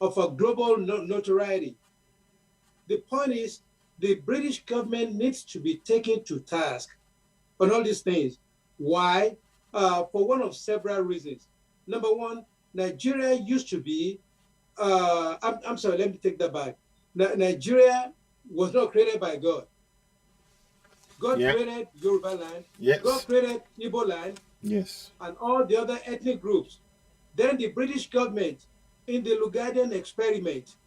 of a global notoriety. The point is, the British government needs to be taken to task on all these things. Why? For one of several reasons. Number one, Nigeria used to be, I'm sorry, let me take that back. Nigeria was not created by God. God created Yoruba land. Yes. God created Igbo land. Yes. And all the other ethnic groups. Then the British government, in the Lugadian experiment,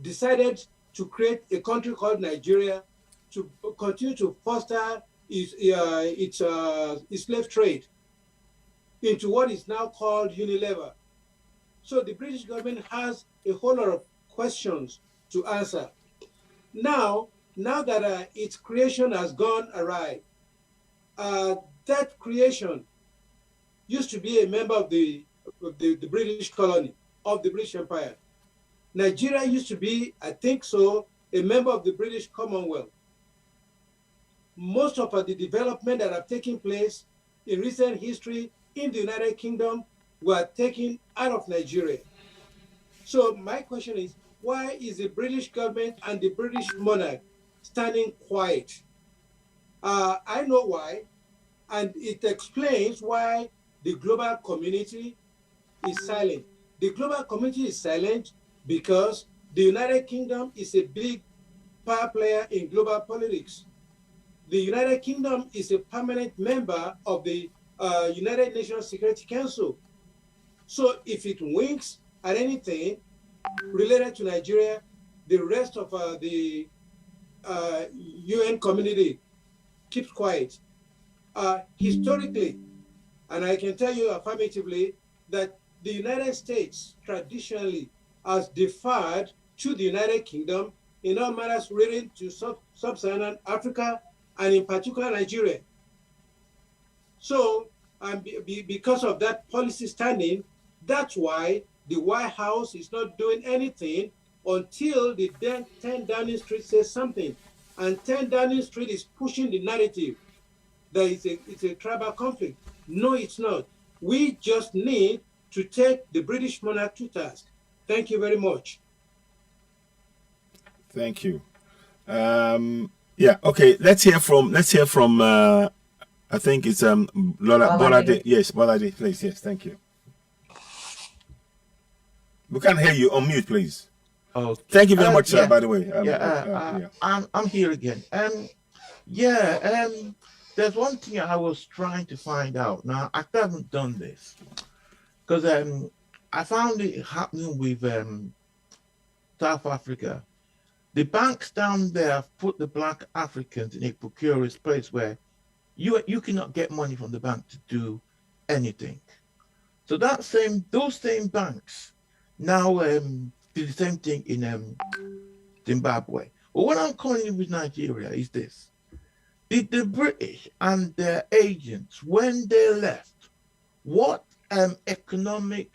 decided to create a country called Nigeria to continue to foster its slave trade into what is now called Unilever. So the British government has a whole lot of questions to answer. Now that its creation has gone awry, that creation used to be a member of the British colony. of the British Empire. Nigeria used to be, I think so, a member of the British Commonwealth. Most of the development that have taken place in recent history in the United Kingdom were taken out of Nigeria. So my question is, why is the British government and the British monarch standing quiet? I know why, and it explains why the global community is silent. The global community is silent because the United Kingdom is a big power player in global politics. The United Kingdom is a permanent member of the United Nations Security Council. So if it winks at anything related to Nigeria, the rest of the UN community keeps quiet. Historically, and I can tell you affirmatively that the United States traditionally has deferred to the United Kingdom in all matters relating to sub-Saharan Africa and in particular Nigeria. So because of that policy standing, that's why the White House is not doing anything until the 10 Downing Street says something. And 10 Downing Street is pushing the narrative that it's a tribal conflict. No, it's not. We just need to take the British monarch to task. Thank you very much. Thank you. Yeah. Okay. Let's hear from. I think it's Lola Bolade. Yes, Bolade, please. Yes. Thank you. We can't hear you. On mute, please. Oh, thank you very much, sir. Yeah. By the way. I'm here again. There's one thing I was trying to find out. Now I haven't done this because I found it happening with South Africa. The banks down there have put the black Africans in a precarious place where you cannot get money from the bank to do anything. So those same banks now do the same thing in Zimbabwe. But what I'm calling with Nigeria is this. Did the British and their agents, when they left, what economic,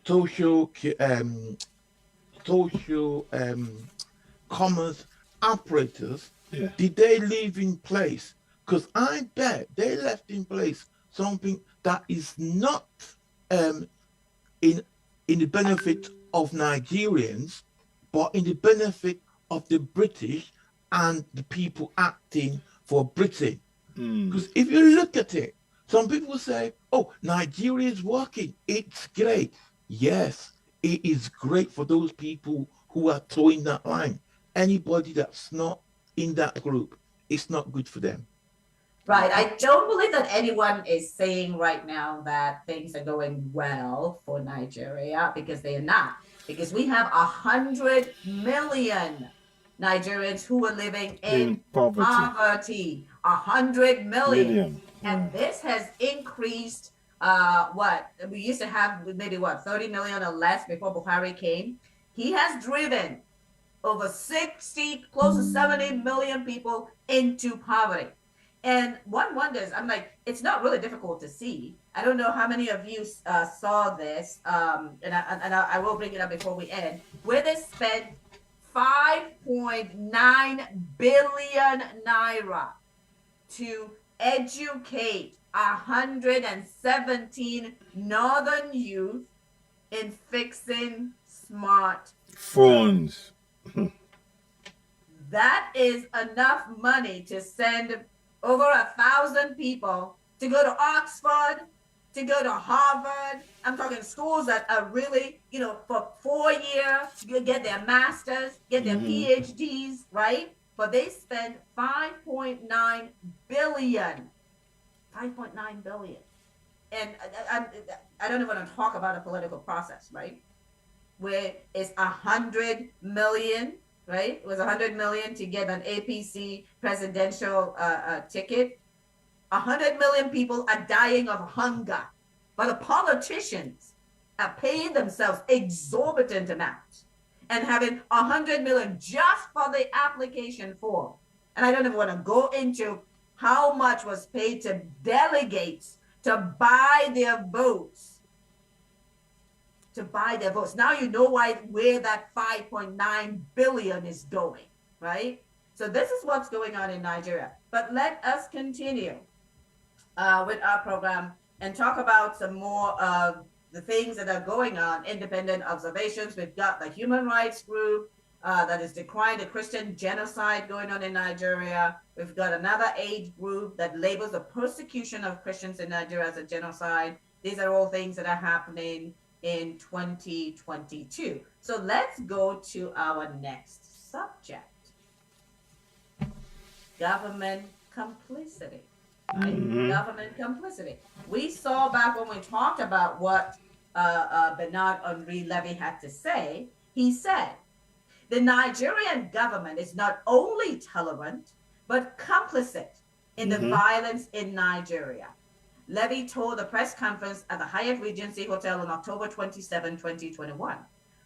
social commerce apparatus did they leave in place? Because I bet they left in place something that is not in the benefit of Nigerians, but in the benefit of the British and the people acting for Britain. Because if you look at it, some people say, oh, Nigeria is working. It's great. Yes, it is great for those people who are towing that line. Anybody that's not in that group, it's not good for them. Right. I don't believe that anyone is saying right now that things are going well for Nigeria, because they are not. Because we have 100 million Nigerians who are living in poverty. 100 million. And this has increased, we used to have maybe 30 million or less before Buhari came. He has driven over 60, close to 70 million people into poverty. And one wonders, I'm like, it's not really difficult to see. I don't know how many of you saw this, and I will bring it up before we end, where they spent 5.9 billion naira to educate 117 northern youth in fixing smart phones. That is enough money to send over 1,000 people to go to Oxford, to go to Harvard. I'm talking schools that are really, for 4 years, you get their masters, get their PhDs, right? But they spend 5.9 billion. 5.9 billion. And I don't even want to talk about a political process, right? Where it's 100 million, right? It was 100 million to get an APC presidential ticket. 100 million people are dying of hunger, but the politicians are paying themselves exorbitant amounts and having 100 million just for the application form. And I don't even want to go into how much was paid to delegates to buy their votes. to buy their votes. Now you know where that 5.9 billion is going, right? So this is what's going on in Nigeria. But let us continue with our program and talk about some more of the things that are going on, independent observations. We've got the human rights group that is decrying the Christian genocide going on in Nigeria. We've got another aid group that labels the persecution of Christians in Nigeria as a genocide. These are all things that are happening in 2022. So let's go to our next subject. Government complicity. Right? Government complicity. We saw back when we talked about what Bernard Henri Levy had to say. He said, the Nigerian government is not only tolerant, but complicit in the violence in Nigeria. Levy told the press conference at the Hyatt Regency Hotel on October 27, 2021,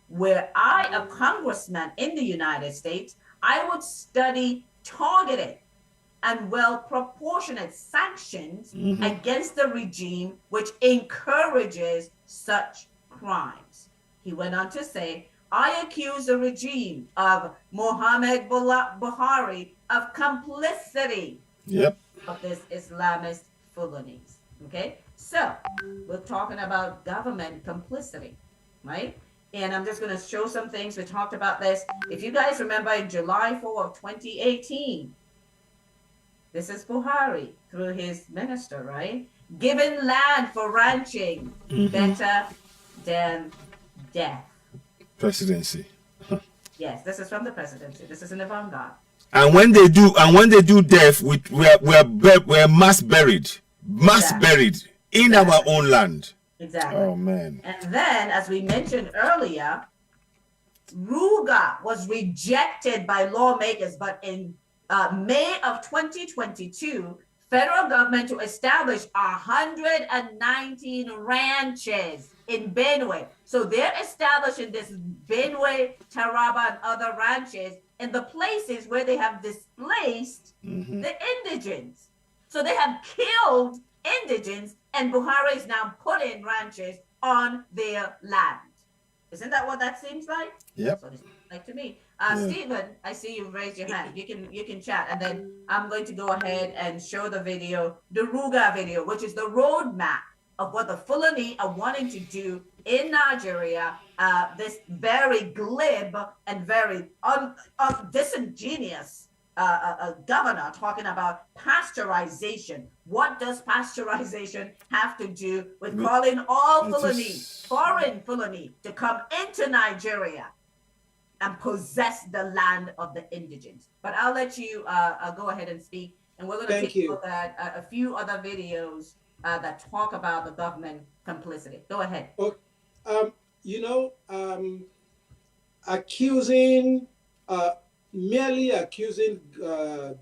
where I, a congressman in the United States, I would study targeted and well-proportionate sanctions against the regime which encourages such crimes. He went on to say, I accuse the regime of Muhammad Buhari of complicity of this Islamist Fulanese. Okay, so we're talking about government complicity, right? And I'm just going to show some things. We talked about this. If you guys remember, in July 4 of 2018, this is Buhari through his minister, right? Giving land for ranching better than death. Presidency. Yes, this is from the presidency. This is in the vanguard. And when they do death, we're mass buried in our own land. Exactly. Oh man. And then, as we mentioned earlier, Ruga was rejected by lawmakers, but in May of 2022, federal government to establish 119 ranches in Benue. So they're establishing this Benue, Taraba, and other ranches in the places where they have displaced the indigents. So they have killed indigents, and Buhari is now putting ranches on their land. Isn't that what that seems like? Yep. So it seems like to me. Stephen, I see you've raised your hand. You can chat, and then I'm going to go ahead and show the video, the Ruga video, which is the roadmap of what the Fulani are wanting to do in Nigeria. This very glib and very disingenuous governor talking about pasteurization. What does pasteurization have to do with calling all Fulani, foreign Fulani, to come into Nigeria and possess the land of the indigents? But I'll let you go ahead and speak, and we're going to take a look at a few other videos that talk about the government complicity. Go ahead. Merely accusing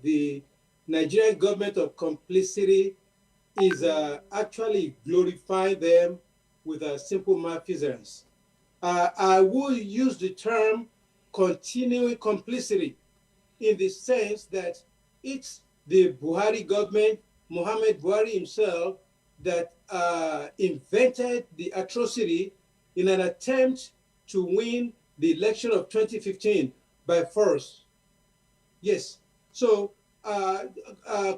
the Nigerian government of complicity is actually glorifying them with a simple malfeasance. I will use the term continuing complicity in the sense that it's the Buhari government, Muhammad Buhari himself, that invented the atrocity in an attempt to win the election of 2015 by force. Yes. So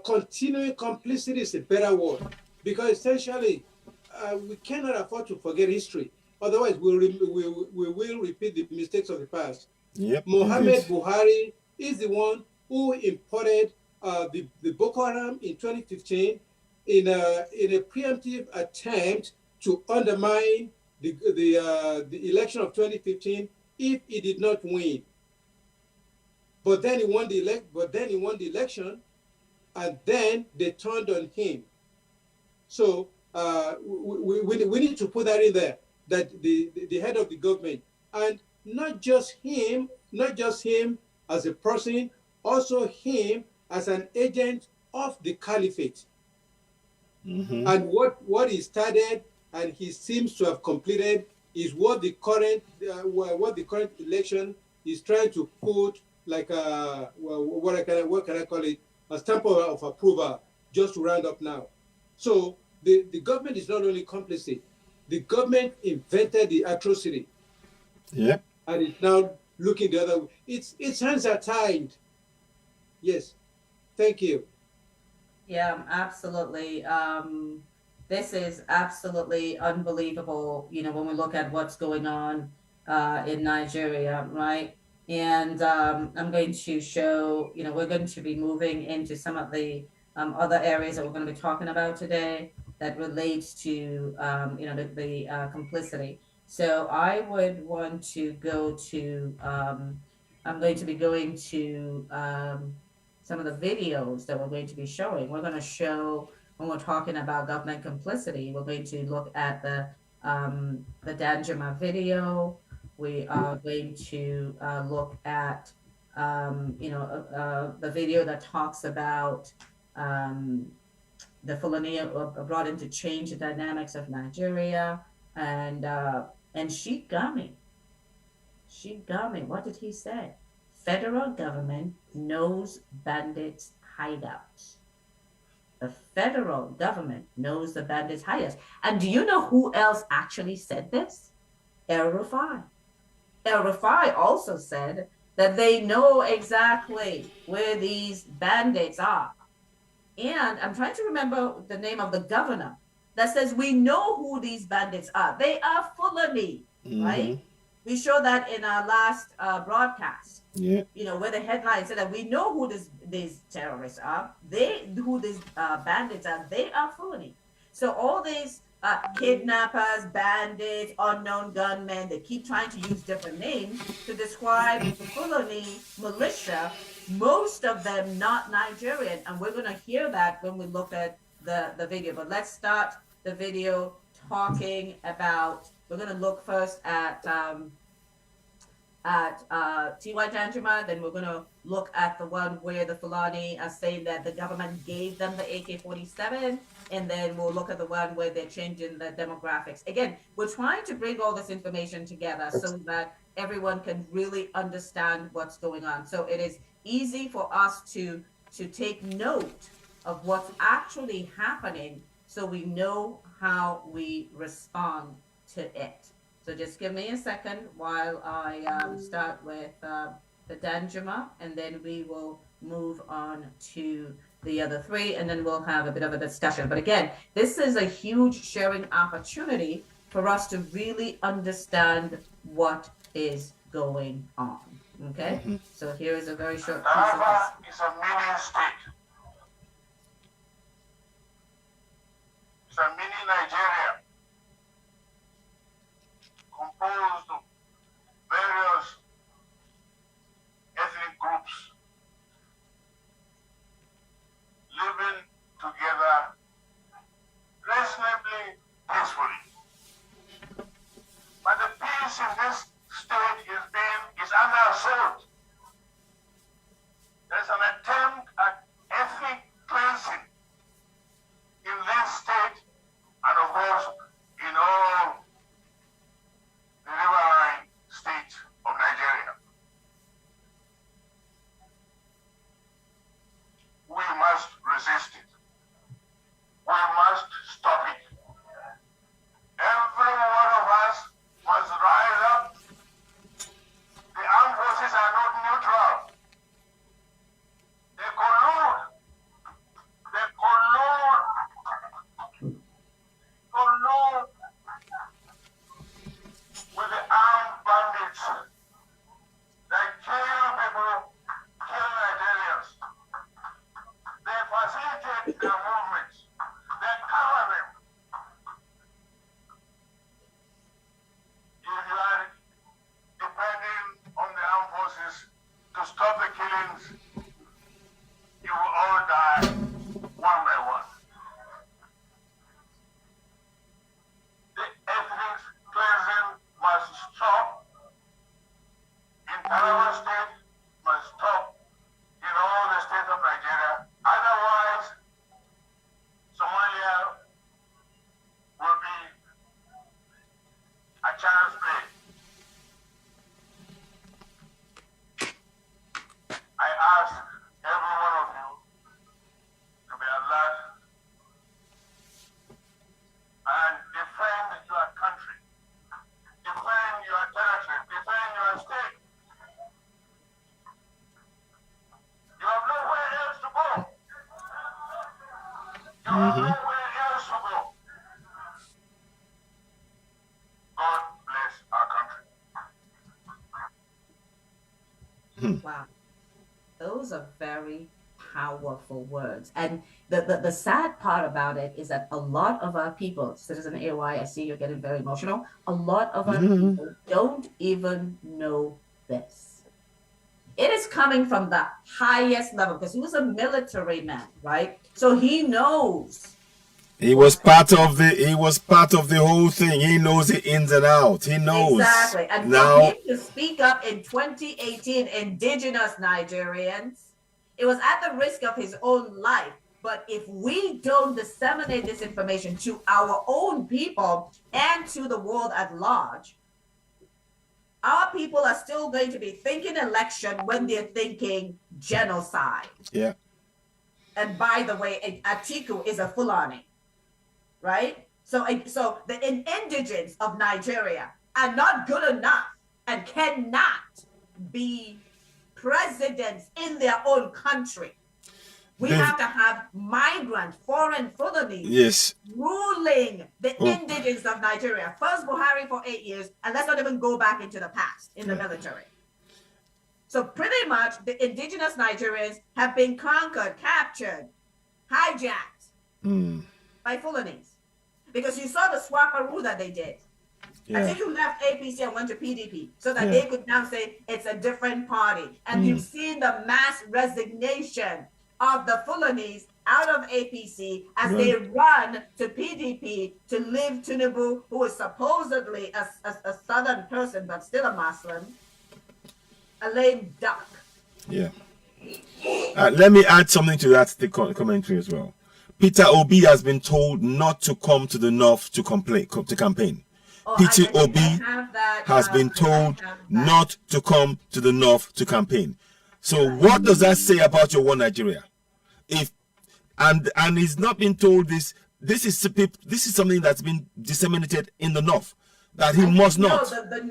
continuing complicity is a better word, because essentially we cannot afford to forget history. Otherwise, we will repeat the mistakes of the past. Yep. Muhammad Buhari is the one who imported the Boko Haram in 2015 in a preemptive attempt to undermine the election of 2015 if he did not win. But then he won the election, and then they turned on him. So we need to put that in there, that the head of the government, and not just him as a person, also him as an agent of the caliphate. And what he started and he seems to have completed is what the current election is trying to put like what can I call it, a stamp of approval, just to round up now. So the government is not only complicit, The government invented the atrocity. Yep. And it's now looking the other way. Its hands are tied. Yes. Thank you. Yeah, absolutely. This is absolutely unbelievable, when we look at what's going on in Nigeria, right? And I'm going to show, we're going to be moving into some of the other areas that we're going to be talking about today that relates to, the complicity. So I would want to go to, I'm going to be going to some of the videos that we're going to be showing. We're going to show, when we're talking about government complicity, we're going to look at the Danjuma video. We are going to look at, the video that talks about the Fulani brought in to change the dynamics of Nigeria, and Sheikh Gami, what did he say? Federal government knows bandits' hideouts. The federal government knows the bandits' hideouts. And do you know who else actually said this? El Rufai. El Rufai also said that they know exactly where these bandits are. And I'm trying to remember the name of the governor that says, we know who these bandits are. They are Fulani, right? We showed that in our last broadcast. Yeah. Where the headline said that we know who these terrorists are. Who these bandits are. They are Fulani. So all these kidnappers, bandits, unknown gunmen, they keep trying to use different names to describe Fulani militia. Most of them not Nigerian, and we're going to hear that when we look at the video. But let's start the video talking about. We're going to look first at T.Y. Danjuma, then we're going to look at the one where the Fulani are saying that the government gave them the AK-47, and then we'll look at the one where they're changing the demographics. Again, we're trying to bring all this information together so that everyone can really understand what's going on. So it is easy for us to take note of what's actually happening so we know how we respond to it. So just give me a second while I start with the Danjuma, and then we will move on to the other three, and then we'll have a bit of a discussion. But again, this is a huge sharing opportunity for us to really understand what is going on. Okay? So here is a very short piece of Taraba is a mini state. It's a mini Nigeria, composed of various ethnic groups living together reasonably peacefully. But the peace in this state is under assault. There's an attempt at Mhm. God bless our country. Wow. Those are very powerful words. And the sad part about it is that a lot of our people, Citizen AY, I see you're getting very emotional. A lot of our people don't even know this. It is coming from the highest level because he was a military man, right? So he knows. He was part of the whole thing. He knows the ins and outs. He knows. Exactly. And now, for him to speak up in 2018, indigenous Nigerians, it was at the risk of his own life. But if we don't disseminate this information to our own people and to the world at large, our people are still going to be thinking election when they're thinking genocide. Yeah. And by the way, Atiku is a Fulani, right? So the indigents of Nigeria are not good enough and cannot be presidents in their own country. We have to have migrant, foreign Fulanese ruling the indigents of Nigeria. First Buhari for 8 years, and let's not even go back into the past in the military. So pretty much the indigenous Nigerians have been conquered, captured, hijacked by Fulanese. Because you saw the swaparoo that they did. I think you left APC and went to PDP so that they could now say it's a different party. And you've seen the mass resignation of the Fulanese out of APC as they run to PDP to leave Tinubu, who is supposedly a southern person, but still a Muslim, a lame duck. Yeah. Let me add something to that commentary as well. Peter Obi has been told not to come to the north to campaign. Peter Obi has been told not to come to the north to campaign. So what does that say about your one Nigeria? And he's not been told this. This is something that's been disseminated in the north that he must not. No, the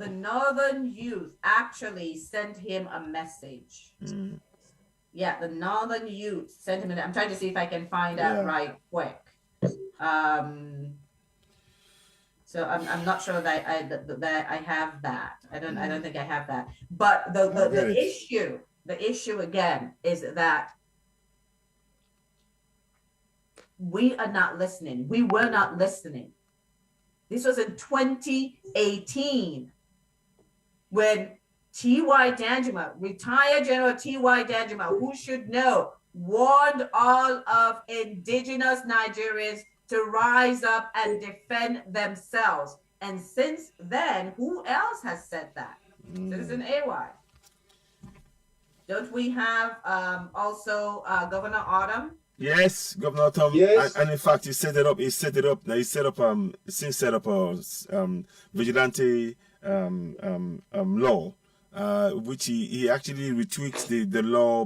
northern youth actually sent him a message. Yeah, the northern youth sent him. I'm trying to see if I can find out right quick. So I'm not sure that I have that. I don't think I have that. But the issue again is that we are not listening. We were not listening. This was in 2018 when T.Y. Danjuma, retired General T.Y. Danjuma, who should know, warned all of indigenous Nigerians to rise up and defend themselves. And since then, who else has said that? Citizen AY. Don't we have also Governor Autumn? Yes, Governor Autumn. Yes. And in fact, he set it up. Now he set up a vigilante law, which he actually retweaked the law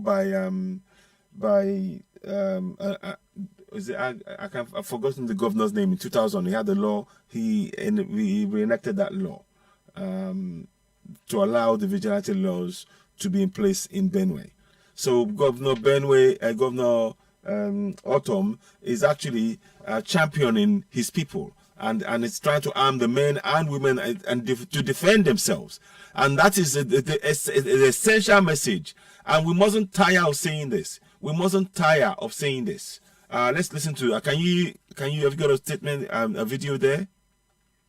I've forgotten the governor's name. In 2000, he had the law. He reenacted that law to allow the vigilante laws to be in place in Benue. So Governor Autumn is actually championing his people and is trying to arm the men and women and to defend themselves. And that is the essential message. And we mustn't tire of saying this. We mustn't tire of saying this. Let's listen to. Have you got a statement, a video there?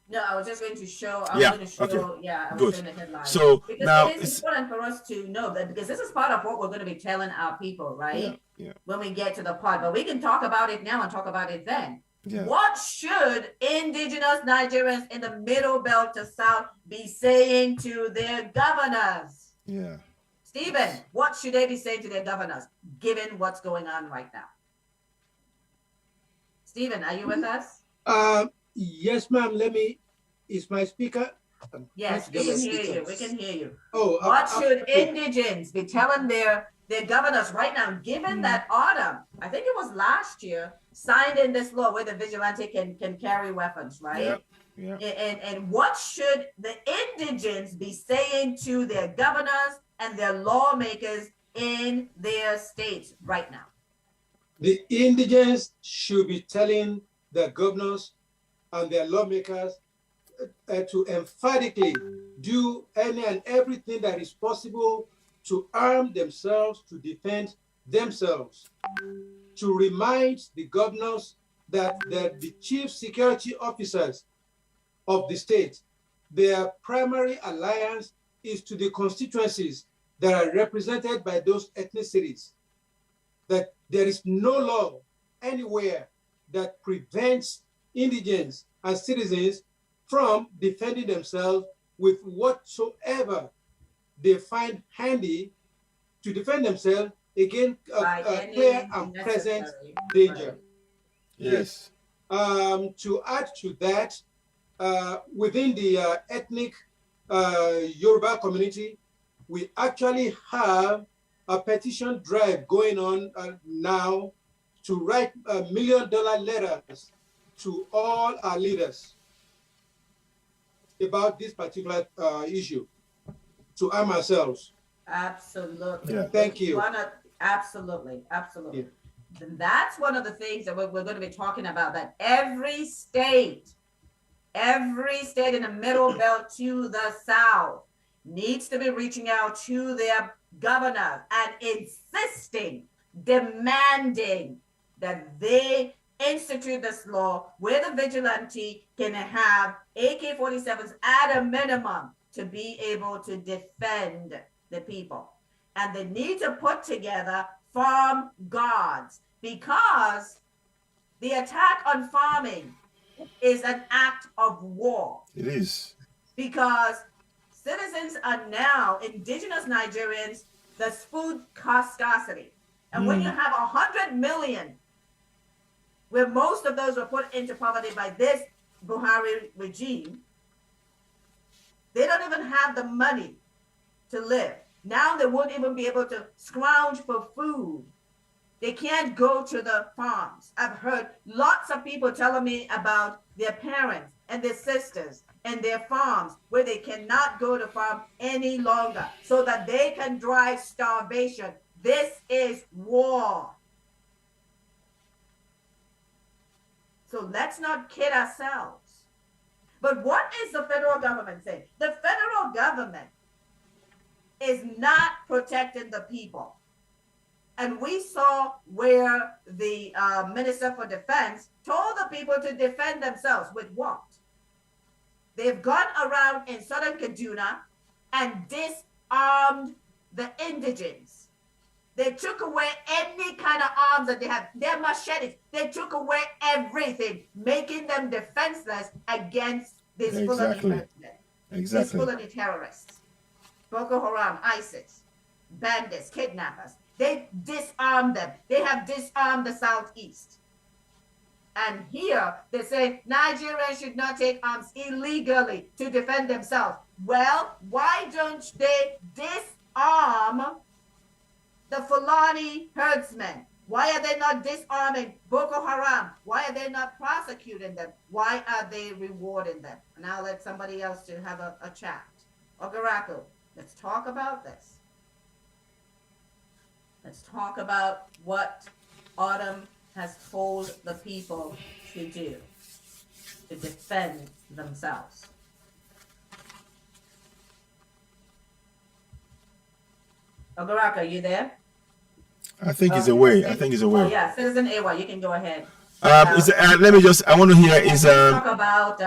No, I was just going to show. I was showing the headline. So because now it is important for us to know that, because this is part of what we're going to be telling our people, right? Yeah. When we get to the part, but we can talk about it now and talk about it then. Yeah. What should indigenous Nigerians in the Middle Belt to South be saying to their governors? Yeah. Stephen, what should they be saying to their governors, given what's going on right now? Stephen, are you with us? Yes, ma'am. Is my speaker? Yes, we can hear you. We can hear you. Oh, what should indigents be telling their governors right now, given that Autumn, I think it was last year, signed in this law where the vigilante can carry weapons, right? Yeah. And what should the indigents be saying to their governors and their lawmakers in their states right now? The indigents should be telling their governors and their lawmakers to emphatically do any and everything that is possible to arm themselves to defend themselves, to remind the governors that the chief security officers of the state, their primary alliance is to the constituencies that are represented by those ethnicities, that there is no law anywhere that prevents indigents and citizens from defending themselves with whatsoever they find handy to defend themselves against clear and present danger. Yes. To add to that, within the ethnic Yoruba community, we actually have a petition drive going on now to write $1 million letters to all our leaders about this particular issue, to arm ourselves. Absolutely. Yeah. Thank you. Absolutely. Yeah. That's one of the things that we're going to be talking about, that every state in the middle belt to the south needs to be reaching out to their governor and insisting, demanding that they institute this law where the vigilante can have AK-47s at a minimum to be able to defend the people. And they need to put together farm guards, because the attack on farming is an act of war. It is. Because citizens are now, indigenous Nigerians, there's food cost scarcity. And when you have 100 million, where most of those were put into poverty by this Buhari regime, they don't even have the money to live. Now they won't even be able to scrounge for food. They can't go to the farms. I've heard lots of people telling me about their parents and their sisters and their farms where they cannot go to farm any longer so that they can drive starvation. This is war. So let's not kid ourselves. But what is the federal government saying? The federal government is not protecting the people. And we saw where the Minister for Defense told the people to defend themselves with what? They've gone around in southern Kaduna and disarmed the indigents. They took away any kind of arms that they had. Their machetes. They took away everything, making them defenseless against these Fulani terrorists. Boko Haram, ISIS, bandits, kidnappers. They disarmed them. They have disarmed the Southeast. And here they say Nigerians should not take arms illegally to defend themselves. Well, why don't they disarm the Fulani herdsmen? Why are they not disarming Boko Haram? Why are they not prosecuting them? Why are they rewarding them? And I'll let somebody else to have a chat. Ogaraku, let's talk about this. Let's talk about what Autumn has told the people to do to defend themselves. Ogaraku, are you there? I think he's away. Oh, yeah, Citizen AY, you can go ahead. Let me just, I want to hear is talk about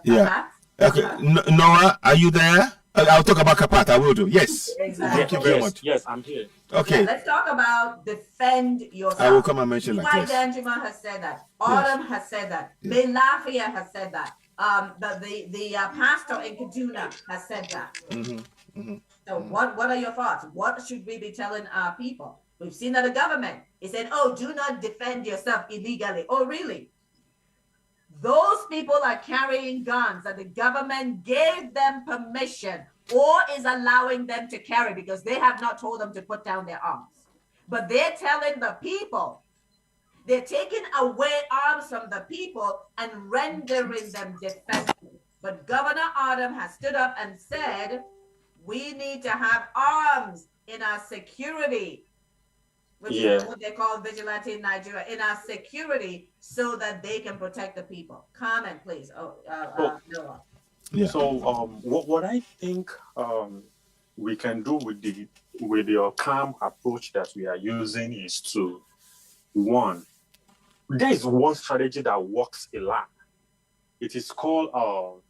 yeah. Okay, Nora, are you there? I'll talk about Kapat. I will do. Yes. Exactly. Thank you very much. Yes, I'm here. Okay. Yeah, let's talk about defend yourself. I will come and mention like this. Danjuma has said that. Autumn has said that. Yes. Melafia has said that. The pastor in Kaduna has said that. So what are your thoughts? What should we be telling our people? We've seen that the government is saying, oh, do not defend yourself illegally. Oh, really? Those people are carrying guns that the government gave them permission or is allowing them to carry because they have not told them to put down their arms. But they're telling the people, they're taking away arms from the people and rendering them defenseless. But Governor Autumn has stood up and said, we need to have arms in our security. which Yeah. is what they call vigilante in Nigeria, in our security so that they can protect the people. Comment, please. Noah. Yeah. So what I think we can do with the calm approach that we are using is to, one, there is one strategy that works a lot. It is called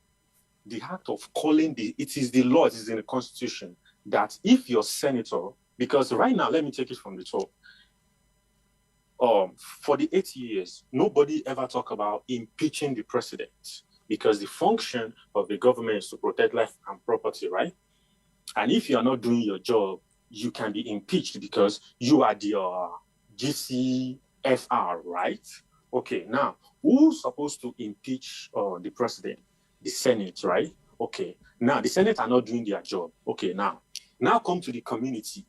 the act of calling it is the law, it is in the constitution, that if your senator, because right now, let me take it from the top. For the 8 years, nobody ever talked about impeaching the president, because the function of the government is to protect life and property, right? And if you are not doing your job, you can be impeached because you are the GCFR, right? Okay, now, who's supposed to impeach the president? The Senate, right? Okay, now the Senate are not doing their job. Okay, now come to the community.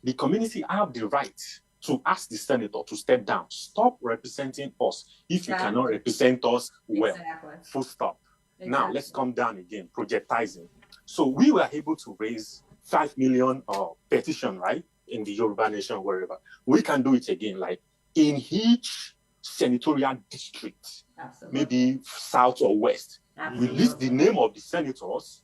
The community have the right to ask the senator to step down. Stop representing us if you cannot represent us well. Full stop. Now, let's come down again, projectizing. So we were able to raise 5 million petition, right, in the Yoruba nation, wherever. We can do it again, like in each senatorial district, maybe south or west. We list the name of the senators,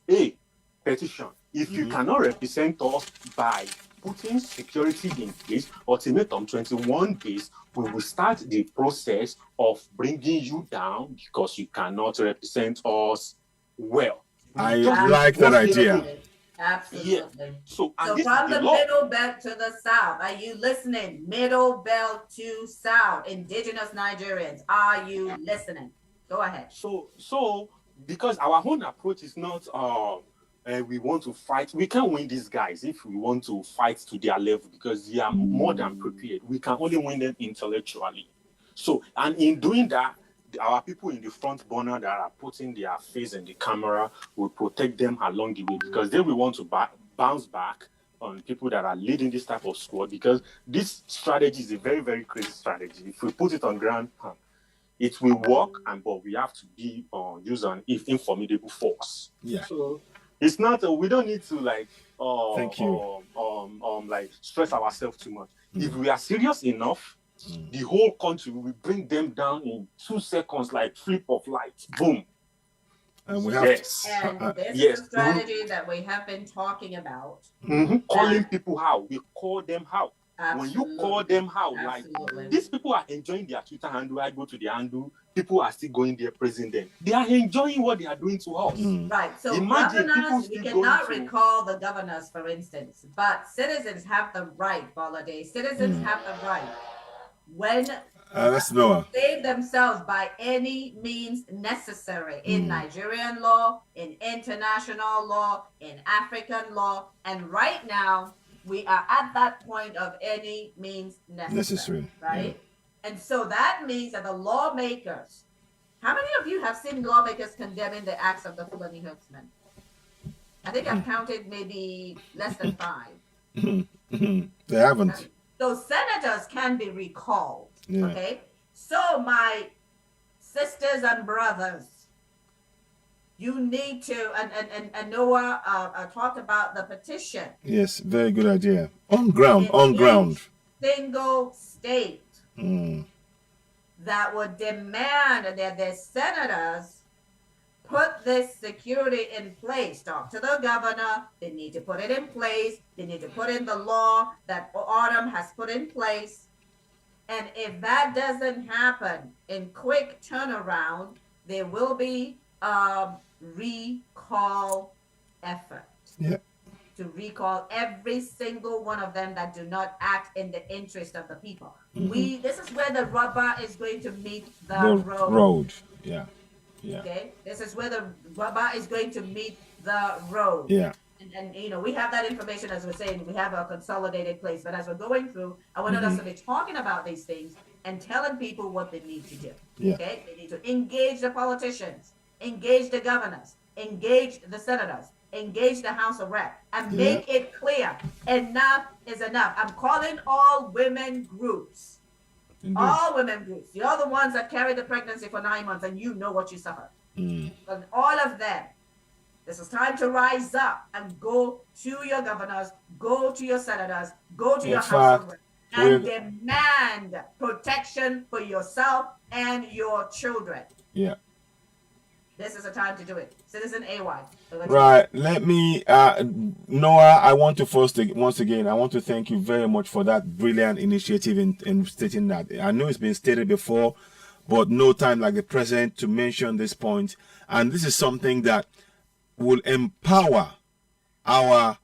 petition. If you cannot represent us by putting security in place, ultimatum 21 days, we will start the process of bringing you down because you cannot represent us well. I like that idea. Absolutely. Yeah. So from the the middle belt to the south, are you listening? Middle belt to south, indigenous Nigerians, are you listening? Go ahead. So because our own approach is not we want to fight. We can't win these guys if we want to fight to their level because they are more than prepared. We can only win them intellectually. So, and in doing that, our people in the front burner that are putting their face in the camera will protect them along the way because they will want to bounce back on people that are leading this type of squad because this strategy is a very, very crazy strategy. If we put it on ground, it will work, but we have to be use an formidable force. Yeah. So it's not. We don't need to Thank you. stress ourselves too much. If we are serious enough, the whole country will bring them down in 2 seconds, like flip of light, boom. And we have and this is a strategy that we have been talking about. Calling people out, we call them out. Absolutely. When you call them out, like these people are enjoying their Twitter handle, I go to the handle, people are still going there praising them. They are enjoying what they are doing to us. Right. So imagine governors, we cannot recall the governors, for instance, but citizens have the right, Boladay. Citizens have the right when that's Noah. save themselves by any means necessary in Nigerian law, in international law, in African law, and right now we are at that point of any means necessary. Right? Yeah. And so that means that the lawmakers, how many of you have seen lawmakers condemning the acts of the Fulani herdsmen? I think I've counted maybe less than 5. They haven't. So senators can be recalled. Yeah. Okay. So my sisters and brothers, you need to, and Noah talked about the petition. Yes, very good idea. On ground. Single state that would demand that their senators put this security in place. Talk to the governor. They need to put it in place. They need to put in the law that Autumn has put in place. And if that doesn't happen in quick turnaround, there will be recall effort. Yeah. To recall every single one of them that do not act in the interest of the people. This is where the rubber is going to meet the road. Yeah. Yeah. Okay. This is where the rubber is going to meet the road. Yeah. And we have that information, as we're saying, we have a consolidated place. But as we're going through, I wanted us to be talking about these things and telling people what they need to do. Yeah. Okay. They need to engage the politicians, engage the governors, engage the senators, engage the House of Rep, and make it clear enough is enough. I'm calling all women groups. Indeed. All women groups. You're the ones that carried the pregnancy for 9 months and you know what you suffered. And all of them, this is time to rise up and go to your governors, go to your senators, go to your House of Rep. and demand protection for yourself and your children. Yeah. This is a time to do it. Citizen AY. So right. Let me, Noah, I want to once again, I want to thank you very much for that brilliant initiative in stating that. I know it's been stated before, but no time like the present to mention this point. And this is something that will empower our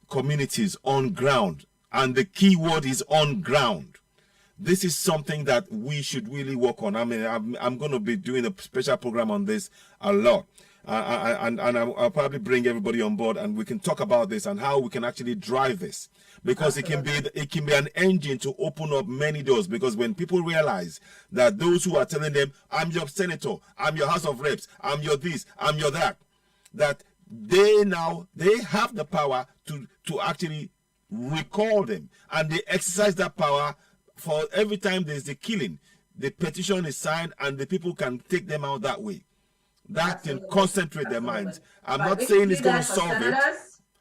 communities on ground. And the key word is on ground. This is something that we should really work on. I mean, I'm going to be doing a special program on this a lot. And I'll probably bring everybody on board and we can talk about this and how we can actually drive this. Because it can be an engine to open up many doors. Because when people realize that those who are telling them, I'm your senator, I'm your House of Reps, I'm your this, I'm your that, that they have the power to actually recall them. And they exercise that power. For every time there's a killing, the petition is signed and the people can take them out that way. That can concentrate their minds. I'm not saying it's going to solve it.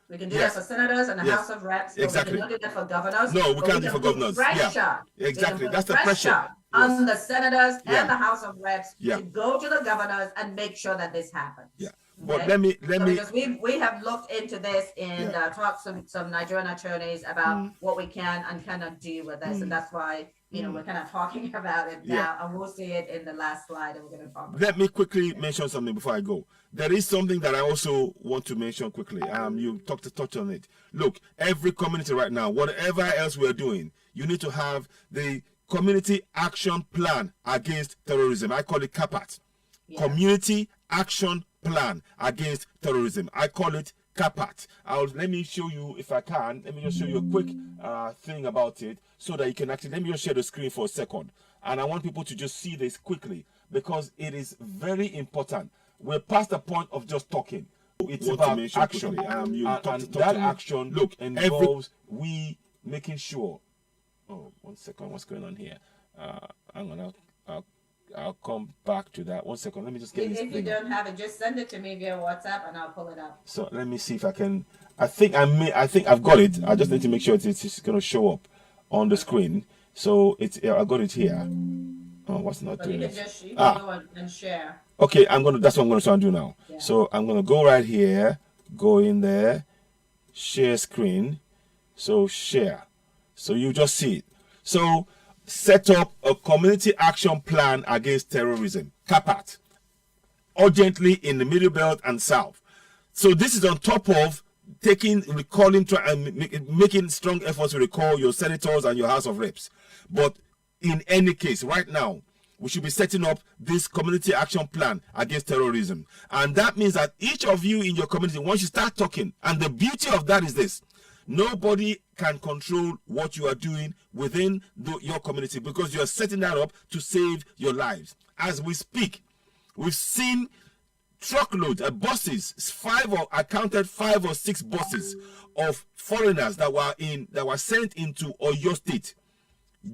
We can do that for senators and the House of Reps. Exactly. We cannot do that for governors. No, we can't do it for governors. Pressure. Exactly. That's the pressure. On the senators and the House of Reps to go to the governors and make sure that this happens. Yeah. But let me because we have looked into this and talked to some Nigerian attorneys about what we can and cannot do with this, and that's why we're kind of talking about it now, and we'll see it in the last slide that we're going to talk about. Let me quickly mention something before I go. There is something that I also want to mention quickly. You touch on it. Look, every community right now, whatever else we're doing, you need to have the Community Action Plan Against Terrorism. I call it CAPAT. Community Action Plan Against Terrorism. I call it CAPAT. Let me show you, if I can, let me just show you a quick thing about it so that you can actually, let me just share the screen for a second. And I want people to just see this quickly because it is very important. We're past the point of just talking. It's about action. And that action, look, involves we making sure. Oh, 1 second, what's going on here? I'll come back to that. 1 second. Let me just get this. If you don't have it, just send it to me via WhatsApp and I'll pull it up. So let me see if I can. I think I've got it. I just need to make sure it's going to show up on the screen. So I got it here. Oh, what's not doing it? You can go and share. Okay, that's what I'm going to try and do now. Yeah. So I'm going to go right here, go in there, share screen. So share. So you just see it. So set up a community action plan against terrorism, CAPAT, urgently in the Middle Belt and South. So this is on top of making strong efforts to recall your senators and your House of Reps. But in any case, right now, we should be setting up this community action plan against terrorism. And that means that each of you in your community, once you start talking, and the beauty of that is this, nobody can control what you are doing within your community because you are setting that up to save your lives. As we speak, we've seen truckloads of buses, 5 or 6 buses of foreigners that were sent into Oyo State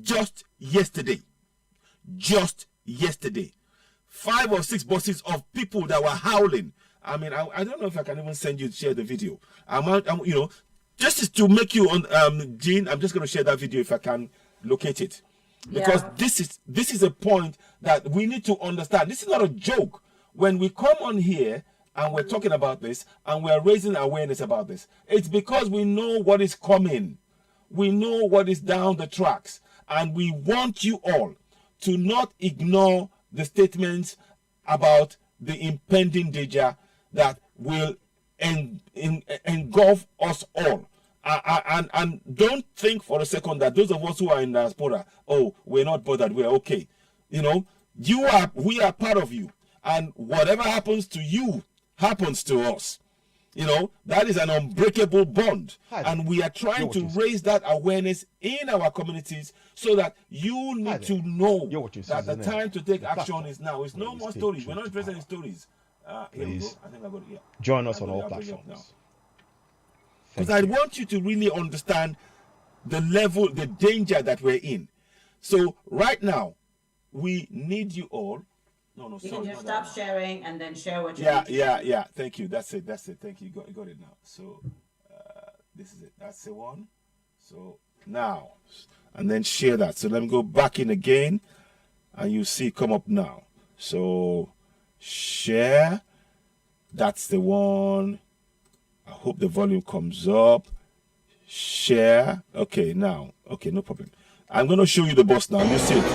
just yesterday. 5 or 6 buses of people that were howling. I mean, I don't know if I can even share the video. Just is to make you on Jean, I'm just going to share that video if I can locate it. Because this is a point that we need to understand. This is not a joke. When we come on here and we're talking about this and we're raising awareness about this, it's because we know what is coming. We know what is down the tracks. And we want you all to not ignore the statements about the impending danger that will engulf us all. And don't think for a second that those of us who are in diaspora, we're not bothered, we're okay. We are part of you. And whatever happens to you happens to us. That is an unbreakable bond. And we are trying to raise that awareness in our communities so that you need to know that the time to take action is now. It's no more stories. We're not interested in stories. Please join us on all platforms. Because I want you to really understand the level, the danger that we're in. So right now, we need you all. You can just stop sharing and then share what you Yeah. Thank you. That's it. Thank you. You got it now. So this is it. That's the one. So now, and then share that. So let me go back in again, and you see come up now. So share, that's the one. I hope the volume comes up. Share. Okay, now. Okay, no problem. I'm going to show you the boss now. You see it.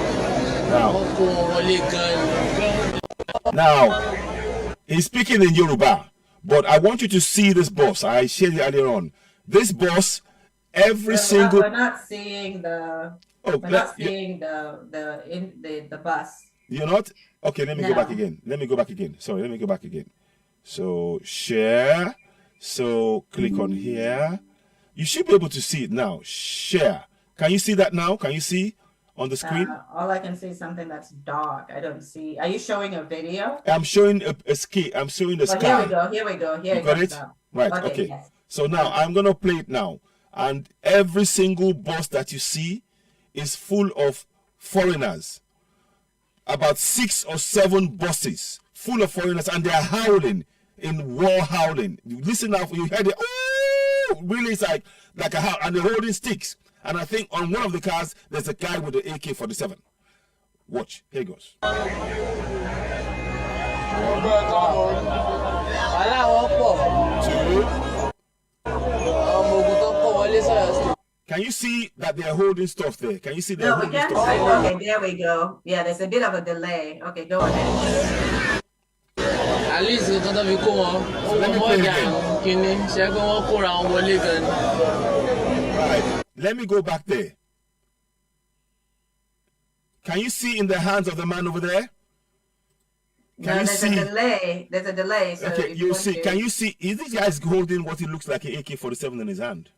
Now, he's speaking in Yoruba, but I want you to see this boss. I shared it earlier on. This boss, every single... We're not seeing the... Oh, we're not seeing the bus. You're not? Okay, let me go back again. Let me go back again. Sorry, let me go back again. So, share. So, click on here. You should be able to see it now. Share. Can you see that now? Can you see on the screen? All I can see is something that's dark. I don't see. Are you showing a video? I'm showing a ski. I'm showing the sky. Here we go. Here we go. Here you got it? Now. Right. Okay. Yes. So now I'm going to play it now. And every single bus that you see is full of foreigners. About 6 or 7 buses full of foreigners, and they're howling in war howling. You listen now, you hear it. Oh, really? It's like a howl, and they're holding sticks. And I think on one of the cars, there's a guy with the AK-47. Watch. Here it goes. Can you see that they're holding stuff there? Can you see they're holding stuff? Okay, there we go. Yeah, there's a bit of a delay. Okay, go ahead. At least it's gonna be cool. Right. Let me go back there. Can you see in the hands of the man over there? There's a delay. There's a delay. So okay, you see. Can you see? Is this guy holding what he looks like an AK-47 in his hand?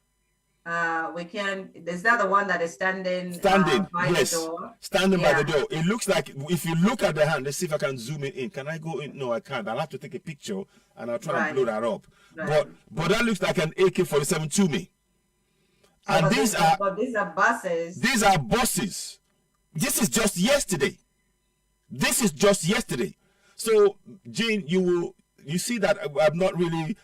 We can. Is that the one that is standing? By yes. The door? Standing by the door. It looks like, if you look at the hand, let's see if I can zoom it in. Can I go in? No, I can't. I'll have to take a picture and I'll try and blow that up. Right. But that looks like an AK-47 to me. And but these are buses. These are buses. This is just yesterday. This is just yesterday. So, Jane, you see that I'm not really,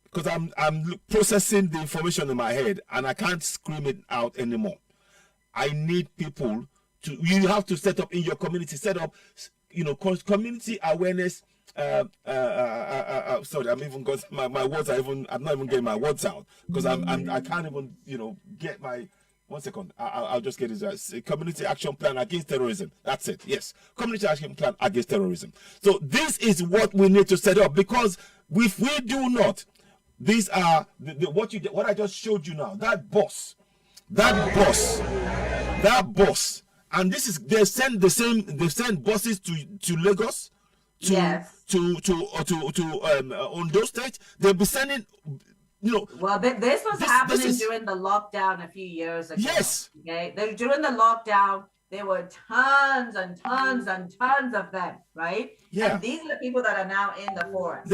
because I'm processing the information in my head and I can't scream it out anymore. I need people to, you have to set up in your community, set up, community awareness. Sorry, I'm even got my words are even, I'm not even getting my words out because I can't even, get my, 1 second, I'll just get it. Community action plan against terrorism. That's it. Yes. Community action plan against terrorism. So this is what we need to set up, because if we do not, these are what I just showed you now. That boss, and this is they send buses to Lagos, to Ondo State. They'll be sending. Well, this was happening during the lockdown a few years ago. Yes. Okay. During the lockdown, there were tons and tons and tons of them, right? Yeah. And these are the people that are now in the forest.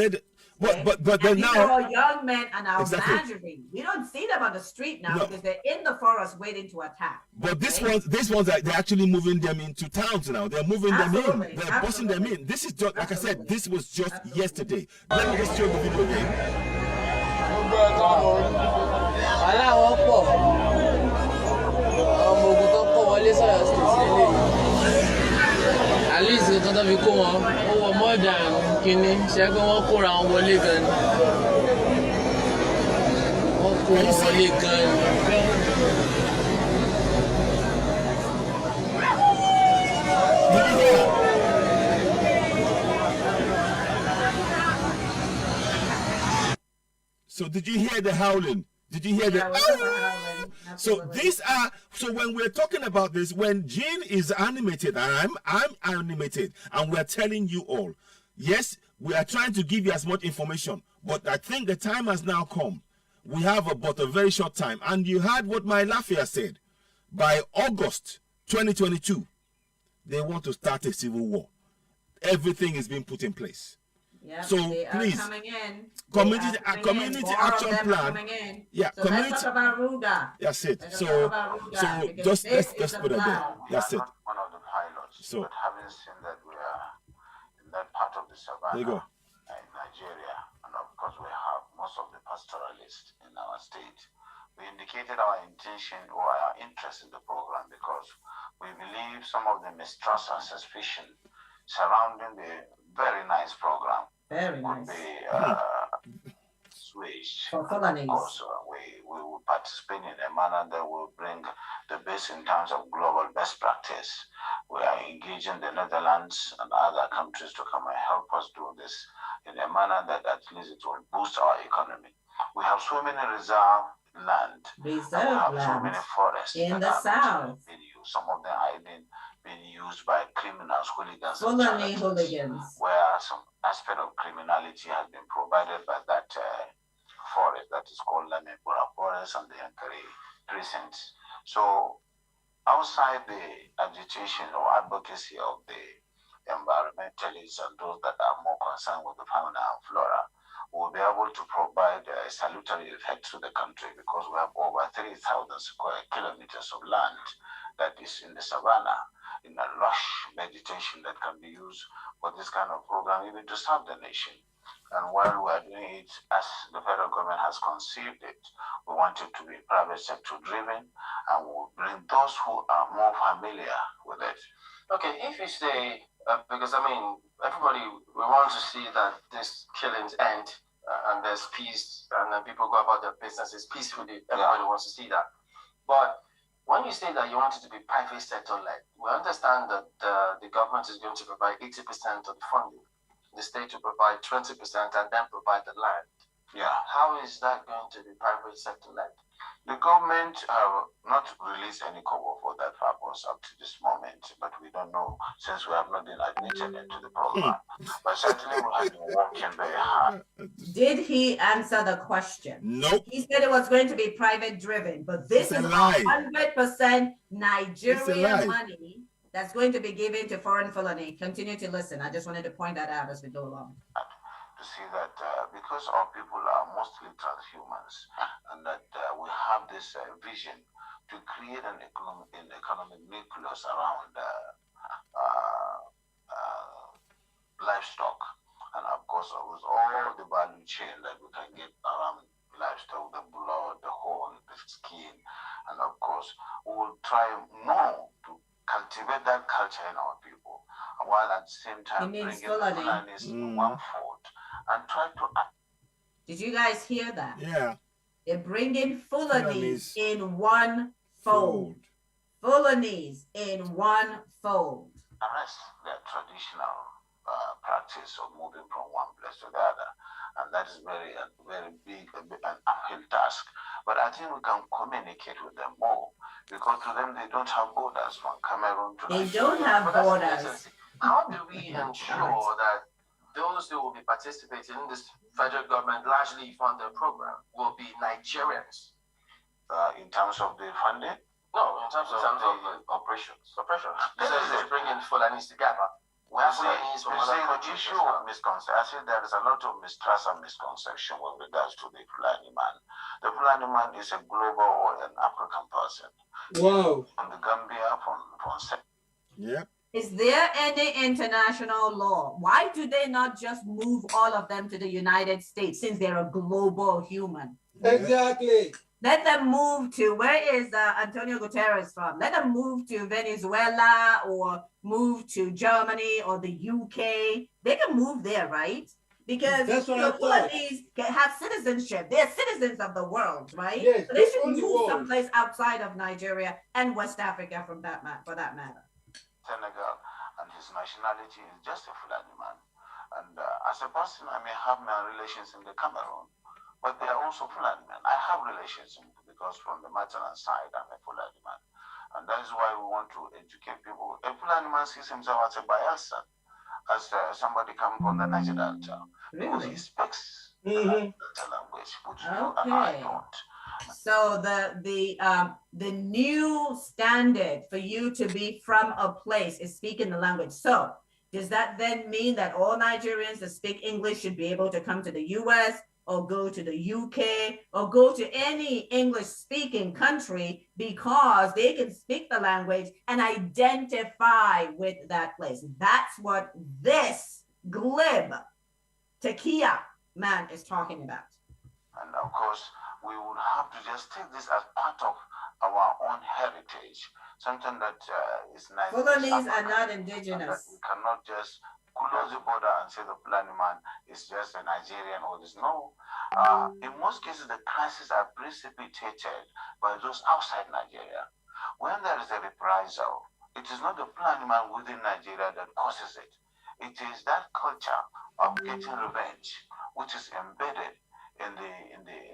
But and now, these are all young men and our exactly. imagery. We don't see them on the street now because they're in the forest waiting to attack. But these ones, they're actually moving them into towns now. They're moving them in. They're busting them in. This is just, like I said, this was just yesterday. Let me just show the video again. At least it's gonna be cool. Oh, more than kini. Ṣé wọ́n kóra wọn wọlé gan? Wọ́n kó wọn wọlé gan. So did you hear the howling? Did you hear the? So these are, so when we're talking about this, when Jean is animated and I'm animated, and we're telling you all, yes, we are trying to give you as much information, but I think the time has now come. We have but a very short time, and you heard what my Lafayette said. By August 2022, they want to start a civil war. Everything is being put in place. Yeah, so please, community action plan. Yeah, so community. Let's talk about Ruga. That's it. So just let's put it there. That's it. One of the pilots. So, but having seen that we are in that part of the savannah there you go. In Nigeria, and of course we have most of the pastoralists in our state, We indicated our intention or our interest in the program because we believe some of the mistrust and suspicion surrounding the very nice program would be switched. Of course, we will participate in a manner that will bring the best in terms of global best practice. We are engaging the Netherlands and other countries to come and help us do this in a manner that at least it will boost our economy. We have so many reserve land. We have so many forests in the south. Some of them are even being used by criminals, hooligans, hooligans, where some aspect of criminality has been provided by that forest that is called Lamebora Forest and the Yankari precincts. So outside the agitation or advocacy of the environmentalists and those that are more concerned with the fauna and flora, we'll be able to provide a salutary effect to the country because we have over 3,000 square kilometers of land that is in the savannah, in a lush vegetation that can be used for this kind of program, even to serve the nation. And while we are doing it as the federal government has conceived it, we want it to be private sector driven, and we'll bring those who are more familiar with it. Okay, if you say, because I mean, everybody, we want to see that these killings end and there's peace and then people go about their businesses peacefully. Everybody wants to see that. But when you say that you want it to be private sector led, we understand that the government is going to provide 80% of the funding, the state will provide 20% and then provide the land. Yeah. How is that going to be private sector led? The government have not released any cover for that purpose up to this moment, but we don't know since we have not been admitted into the program. But certainly we have been working very hard. Did he answer the question? Nope. He said it was going to be private driven, but this is 100% Nigerian money that's going to be given to foreign felony. Continue to listen. I just wanted to point that out as we go along. To see that because our people are mostly transhumans and that we have this vision to create an economic nucleus around livestock, and of course with all the value chain that we can get around livestock, the blood, the horn, the skin, and of course we will try more to cultivate that culture in our people, while at the same time bringing Fulanis in one fold and try to. Did you guys hear that? Yeah. They're bringing Fulanis in one fold. Fulanis in one fold. Arrest their traditional practice of moving from one place to the other, and that is very big, an uphill task. But I think we can communicate with them more because to them they don't have borders from Cameroon to. They don't have borders. How do we ensure that those who will be participating in this federal government largely funded program will be Nigerians? In terms of the funding? No, in terms of the operations. You said it's bringing Fulanis together. I see the issue of misconception. I see there is a lot of mistrust and misconception with regards to the Fulani man. The Fulani man is a global or an African person. Wow. From the Gambia, from Yep. Is there any international law? Why do they not just move all of them to the United States since they're a global human? Exactly. Let them move to, where is Antonio Guterres from? Let them move to Venezuela or move to Germany or the UK. They can move there, right? Because all of these have citizenship. They're citizens of the world, right? Yes, so they should move someplace outside of Nigeria and West Africa for that matter. Senegal, and his nationality is just a Fulani man. And as a person, I may have my relations in the Cameroon, but they are also Fulani men. I have relations because from the maternal side, I'm a Fulani man. And that is why we want to educate people. A Fulani man sees himself as a Bayelsa, as somebody coming from the Niger Delta. Because he speaks the language, which you and I don't. So the new standard for you to be from a place is speaking the language. So does that then mean that all Nigerians that speak English should be able to come to the US or go to the UK or go to any English speaking country because they can speak the language and identify with that place? That's what this glib Takia man is talking about. And of course, we would have to just take this as part of our own heritage, something that is nice. Fulanese are not That indigenous. we cannot just close the border and say the Fulani man is just a Nigerian or this. No. In most cases, the crises are precipitated by those outside Nigeria. When there is a reprisal, it is not the Fulani man within Nigeria that causes it. It is that culture of getting revenge, which is embedded in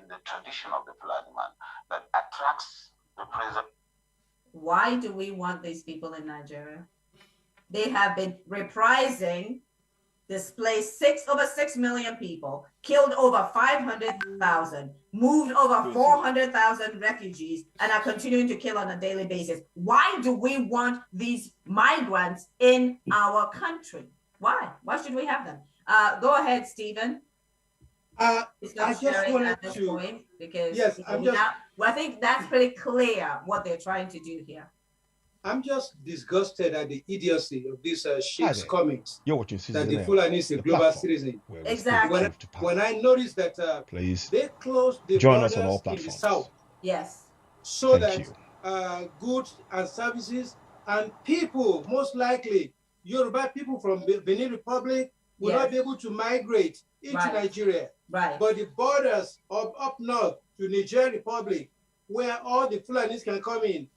the tradition of the Fulani man, that attracts the present. Why do we want these people in Nigeria? They have been reprising, displaced over 6 million people, killed over 500,000, moved over 400,000 refugees, and are continuing to kill on a daily basis. Why do we want these migrants in our country? Why? Why should we have them? Go ahead, Stephen. I just wanted to, because yes, I think that's pretty clear what they're trying to do here. I'm just disgusted at the idiocy of these Sheikh's comments that the Fulani is a global citizen. Exactly. When I noticed that they closed the borders in the south, yes, so that goods and services and people, most likely Yoruba people from Benin Republic, will not be able to migrate into Nigeria. Right. But the borders of up north to Niger Republic, where all the Fulanis can come in.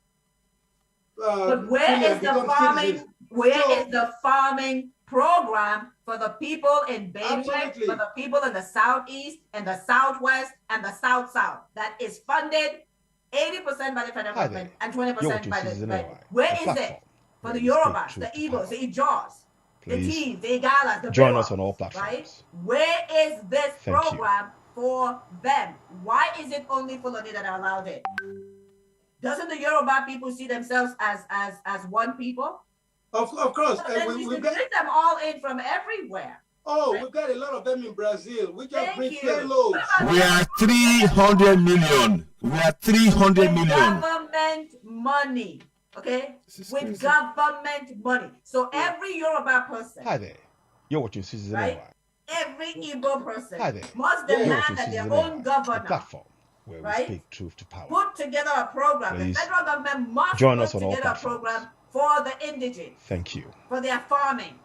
But where is the farming? Where is the farming program for the people in Benue, for the people in the southeast and the southwest and the south that is funded 80% by the federal government and 20% by the where is it for the Yorubas, the Igbos, the Ijaws, the Tees, the Igalas, the join us on all platforms. Right? Where is this program for them? Why is it only Fulani that are allowed in? Doesn't the Yoruba people see themselves as one people? Of course. So we should bring them all in from everywhere. Oh, we've got a lot of them in Brazil. We just bring loads. We are 300 million. We are 300 million. Government money. Okay? With government money. So every Yoruba person. Hi there. You're watching Citizen right? Every Igbo person must demand that their own governor platform where we speak truth to power. Put together a program. Please the federal government must join us put on all together a platforms. program for the indigent. Thank you. For their farming.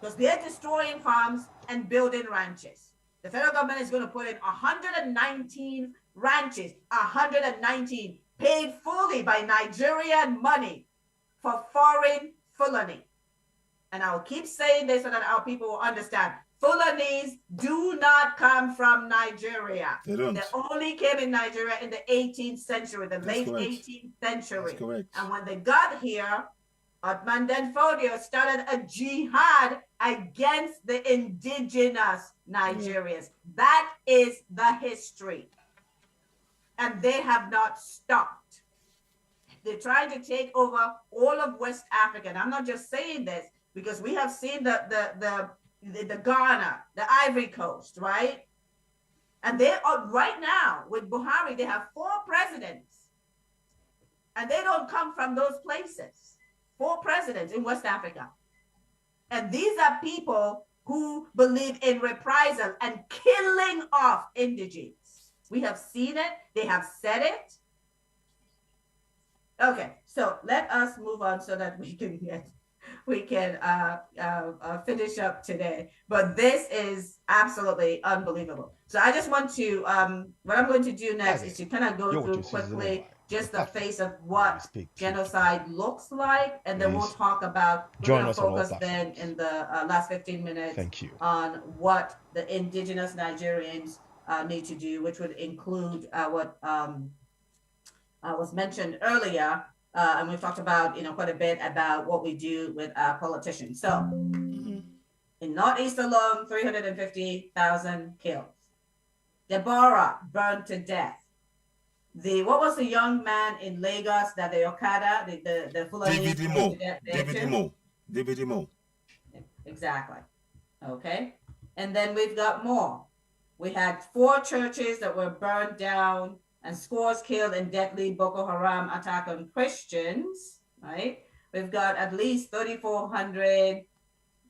Because they're destroying farms and building ranches. The federal government is going to put in 119 ranches, 119 paid fully by Nigerian money for foreign Fulani. And I'll keep saying this so that our people will understand. Fulanis do not come from Nigeria. They don't. They only came in Nigeria in the 18th century, the late correct. 18th century. That's correct. And when they got here, Otman Denfodio started a jihad against the indigenous Nigerians. That is the history. And they have not stopped. They're trying to take over all of West Africa. And I'm not just saying this because we have seen the Ghana, the Ivory Coast, right? And they are right now with Buhari, they have 4 presidents. And they don't come from those places. 4 presidents in West Africa. And these are people who believe in reprisal and killing off indigents. We have seen it. They have said it. Okay, so let us move on so that we can finish up today. But this is absolutely unbelievable. So I just want to, what I'm going to do next is to kind of go through quickly just the face of what genocide looks like, and then we'll talk about, we're going to focus then in the last 15 minutes on what the indigenous Nigerians need to do, which would include what was mentioned earlier, and we've talked about, quite a bit about what we do with politicians. So in Northeast alone, 350,000 killed. Deborah burned to death. What was the young man in Lagos that the Okada, the Fulani? David Imo. Exactly. Okay. And then we've got more. We had 4 churches that were burned down and scores killed in deadly Boko Haram attack on Christians, right? We've got at least 3,400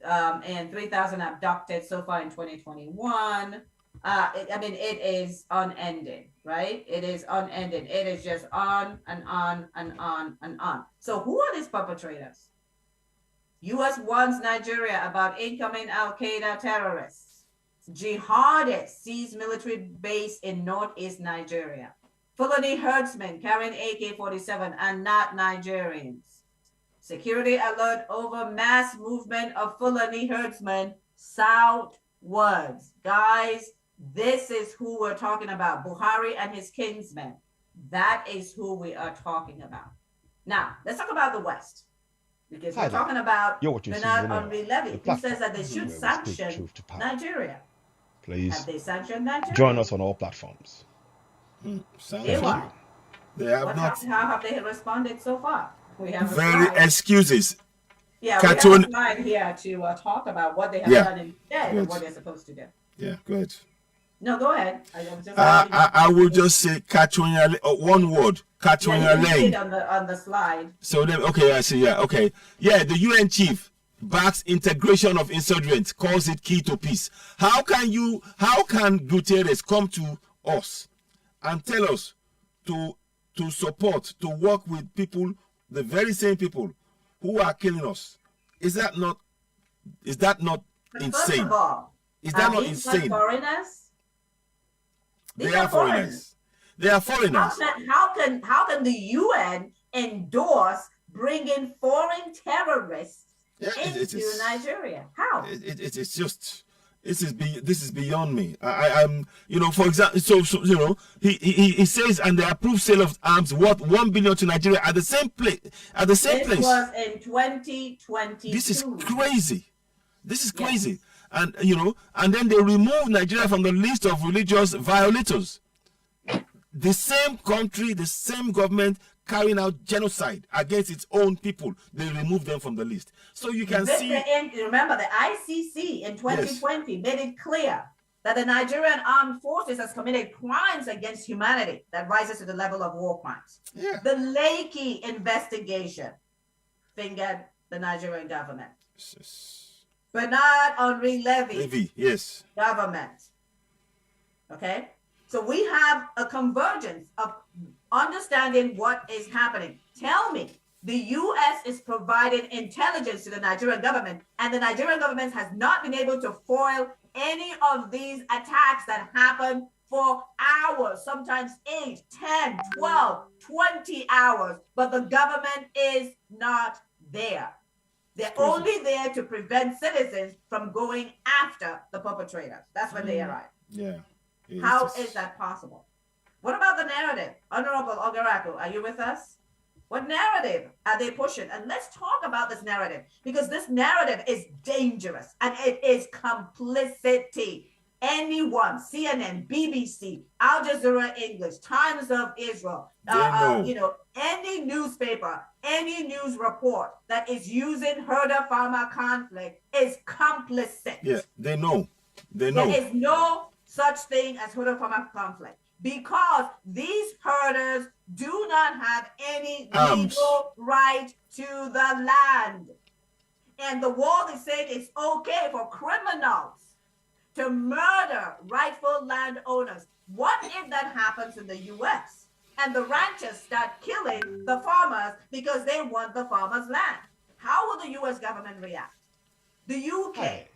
and 3,000 abducted so far in 2021. I mean, it is unending, right? It is unending. It is just on and on and on and on. So who are these perpetrators? U.S. warns Nigeria about incoming Al-Qaeda terrorists. Jihadists seize military base in northeast Nigeria. Fulani herdsmen carrying AK-47 and not Nigerians. Security alert over mass movement of Fulani herdsmen southwards. Guys, this is who we're talking about. Buhari and his kinsmen. That is who we are talking about. Now, let's talk about the West. Because we're talking about Bernard Henri Levy, who says that they should sanction Nigeria. Please. Have they sanctioned Nigeria? Join us on all platforms. They have not. How have they responded so far? We have excuses. Yeah, we have a slide here to talk about what they have done instead and what they're supposed to do. Yeah, good. No, go ahead. I will just say catch on your one word. Catch on your leg. On the slide. So then, okay, I see. Yeah, okay. Yeah, the UN chief backs integration of insurgents, calls it key to peace. How can Guterres come to us and tell us to support, to work with people, the very same people who are killing us? Is that not insane? First of all, is that not insane? Foreigners? They are foreigners. They are foreigners. How can the UN endorse bringing foreign terrorists into Nigeria? How? It's just this is beyond me. I'm for example, so he says, and they approve sale of arms worth $1 billion to Nigeria at the same place. This was in 2022. This is crazy. This is crazy. And and then they remove Nigeria from the list of religious violators. The same country, the same government carrying out genocide against its own people, they remove them from the list. So you can see. Remember, the ICC in 2020 made it clear that the Nigerian armed forces has committed crimes against humanity that rises to the level of war crimes. Yeah. The Lakey investigation fingered the Nigerian government. Bernard Henri Levy, yes, government. Okay, so we have a convergence of understanding what is happening. Tell me, the U.S. is providing intelligence to the Nigerian government, and the Nigerian government has not been able to foil any of these attacks that happen for hours, sometimes 8, 10, 12, 20 hours, but the government is not there. They're only there to prevent citizens from going after the perpetrators. That's when they arrive. Yeah. How is that possible? What about the narrative? Honorable Ogaraku, are you with us? What narrative are they pushing? And let's talk about this narrative, because this narrative is dangerous and it is complicity. Anyone, CNN, BBC, Al Jazeera English, Times of Israel, any newspaper, any news report that is using herder-farmer conflict is complicit. Yeah, they know. There is no such thing as herder-farmer conflict because these herders do not have any legal right to the land. And the world is saying it's okay for criminals to murder rightful landowners. What if that happens in the U.S. and the ranchers start killing the farmers because they want the farmers' land? How will the U.S. government react? The U.K.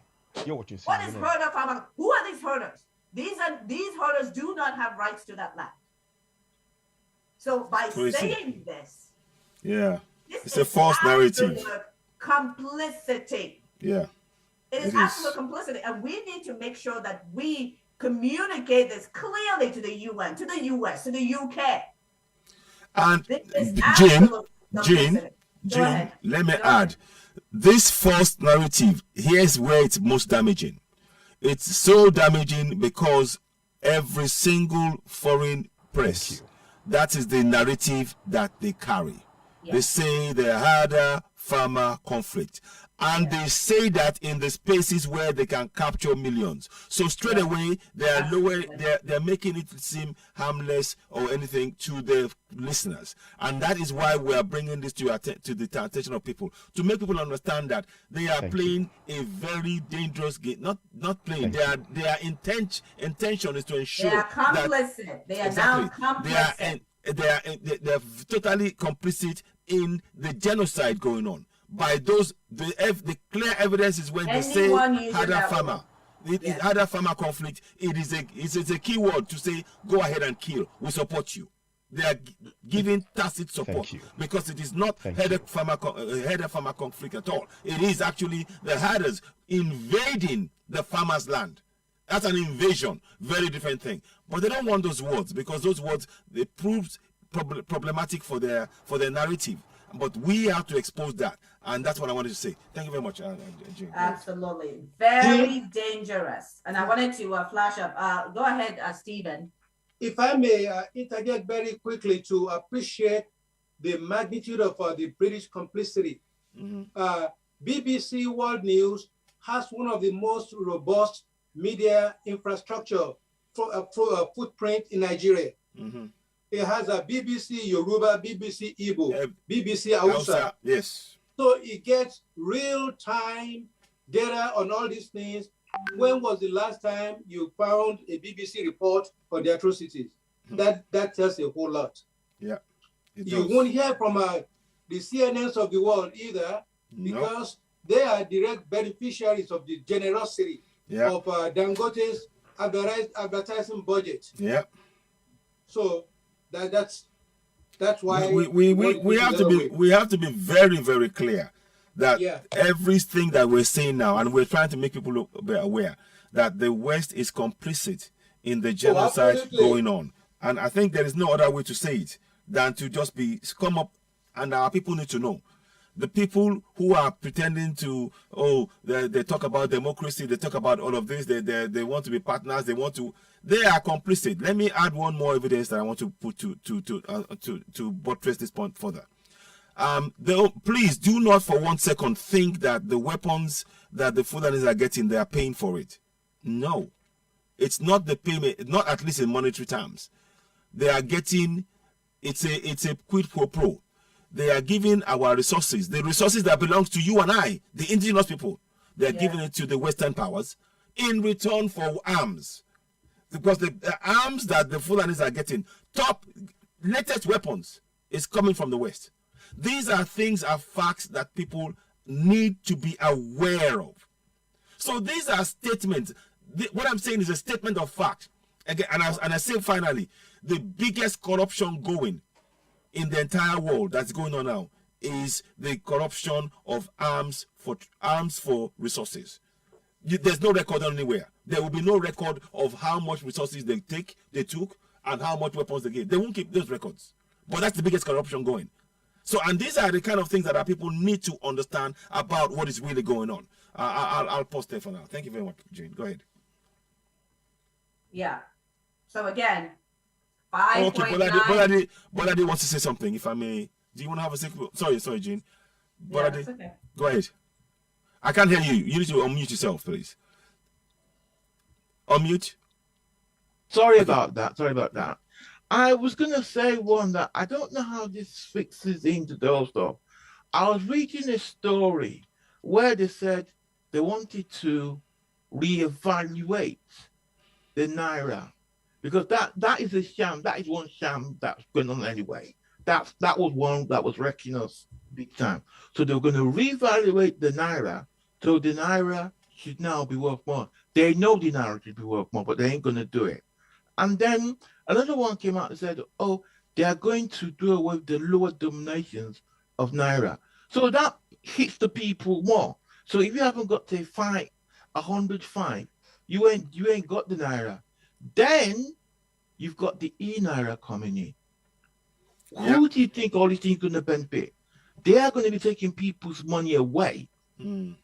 What is herder farmer? Who are these herders? These herders do not have rights to that land. So by saying this, it's a false narrative. Complicity. Yeah. It is absolute complicity, and we need to make sure that we communicate this clearly to the UN, to the US, to the UK. And Jane, let me add, this false narrative, here's where it's most damaging. It's so damaging because every single foreign press, that is the narrative that they carry. They say the herder-farmer conflict. And they say that in the spaces where they can capture millions. So straight away, they're making it seem harmless or anything to the listeners. And that is why we are bringing this to the attention of people, to make people understand that they are playing a very dangerous game. Not playing. Their intention is to ensure they are complicit. They are now complicit. They're totally complicit in the genocide going on. By those, the clear evidence is when they say Hada-Farmer. Hada-Farmer conflict, it's a key word to say, go ahead and kill. We support you. They are giving tacit support because it is not Hada-Farmer conflict at all. It is actually the herders invading the farmer's land. That's an invasion, very different thing. But they don't want those words because those words, they prove problematic for their narrative. But we have to expose that, and that's what I wanted to say. Thank you very much, Jane. Absolutely, very dangerous. And I wanted to flash up. Go ahead, Stephen. If I may interject very quickly to appreciate the magnitude of the British complicity. BBC World News has one of the most robust media infrastructure footprint in Nigeria. It has a BBC Yoruba, BBC Igbo, BBC Hausa. Yes. So it gets real-time data on all these things. When was the last time you found a BBC report on the atrocities? That tells a whole lot. Yeah. You won't hear from the CNNs of the world either, because they are direct beneficiaries of the generosity of Dangote's advertising budget. Yeah. So that's why we have to be very, very clear that everything that we're saying now, and we're trying to make people aware that the West is complicit in the genocide going on. And I think there is no other way to say it than to just come up, and our people need to know. The people who are pretending to, they talk about democracy, they talk about all of this, they want to be partners, they are complicit. Let me add one more evidence that I want to put to buttress this point further. Please do not for 1 second think that the weapons that the Fulanis are getting, they are paying for it. No, it's not the payment, not at least in monetary terms. They are getting, it's a quid pro quo. They are giving our resources, the resources that belongs to you and I, the indigenous people. They are giving it to the Western powers in return for arms. Because the arms that the Fulanis are getting, latest weapons, is coming from the West. These are facts that people need to be aware of. So these are statements. What I'm saying is a statement of fact. Again, and I say finally, the biggest corruption going in the entire world that's going on now is the corruption of arms for resources. There's no record anywhere. There will be no record of how much resources they took, and how much weapons they gave. They won't keep those records. But that's the biggest corruption going. So, and these are the kind of things that our people need to understand about what is really going on. I'll pause there for now. Thank you very much, Jane. Go ahead. Yeah. So again, 5.9. Okay, Bolade wants to say something, if I may. Do you want to have a second? Sorry, Jane. Bolade, okay. Go ahead. I can't hear you. You need to unmute yourself, please. Unmute. Sorry about that. I was going to say one that I don't know how this fixes into those stuff. I was reading a story where they said they wanted to reevaluate the Naira, because that is a sham. That is one sham that's going on anyway. That was one that was wrecking us big time. So they're going to reevaluate the Naira, so the Naira should now be worth more. They know the Naira should be worth more, but they ain't going to do it. And then another one came out and said, oh, they are going to do away with the lower denominations of Naira. So that hits the people more. So if you haven't got to fight 105, you ain't got the Naira. Then you've got the e-Naira coming in. Yeah. Who do you think all these things are going to benefit? They are going to be taking people's money away, and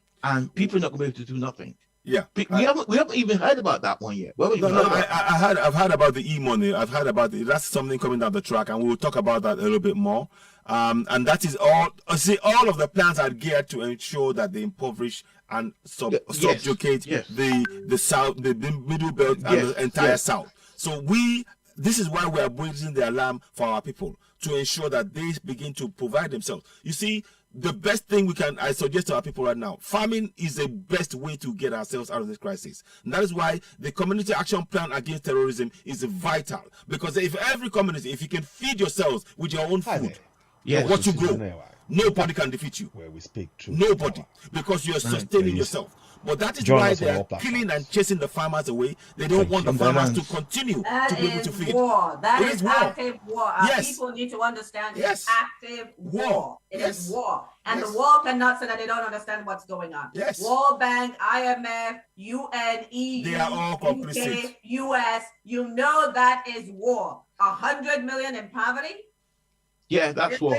people are not going to be able to do nothing. Yeah, we haven't even heard about that one yet. I've heard about the e-money. I've heard about it. That's something coming down the track, and we'll talk about that a little bit more. And that is all. See, all of the plans are geared to ensure that they impoverish and subjugate the South, the Middle Belt, and the entire South. So this is why we are raising the alarm for our people, to ensure that they begin to provide themselves. You see, the best thing I suggest to our people right now, farming is the best way to get ourselves out of this crisis. And that is why the Community Action Plan Against Terrorism is vital. Because if every community, if you can feed yourselves with your own food, what you grow, nobody can defeat you. Where we speak truth. Nobody. Because you are sustaining yourself. But that is why they are killing and chasing the farmers away. They don't want the farmers to continue to be able to feed. War. That It is war. active war. Our people need to understand it's active war. It is war. And the world cannot say that they don't understand what's going on. World Bank, IMF, UN, EU, they are all complicit. UK, US, you know that is war. 100 million in poverty? Yeah, that's war.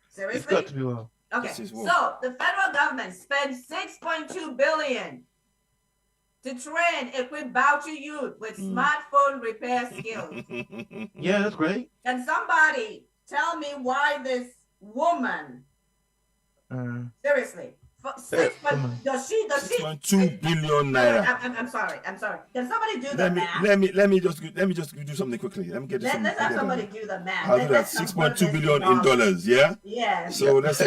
Seriously? It's got to be war. Okay, so the federal government spent $6.2 billion to train, equip Bauchi youth with smartphone repair skills. Yeah, that's great. Can somebody tell me why this woman, seriously, does she 6.2 billion naira. I'm sorry. Can somebody do the Let math? let me just do something quickly. Let me get this. Let's have somebody do the math. I'll do that. 6.2 billion in dollars. Yeah. Yeah. So let's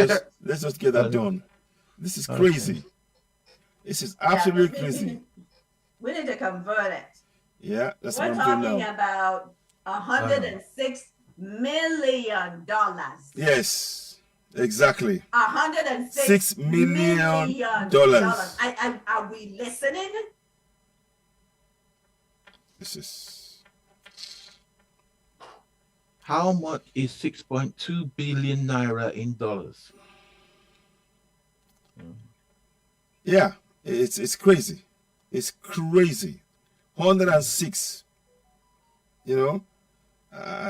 just get that done. This is crazy. This is absolutely crazy. We need to convert it. Yeah, that's We're what I'm doing talking now. about $106 million. Yes. Exactly. $106 million. Are we listening? This is. How much is 6.2 billion naira in dollars? Yeah, it's crazy. It's crazy. 106. You know,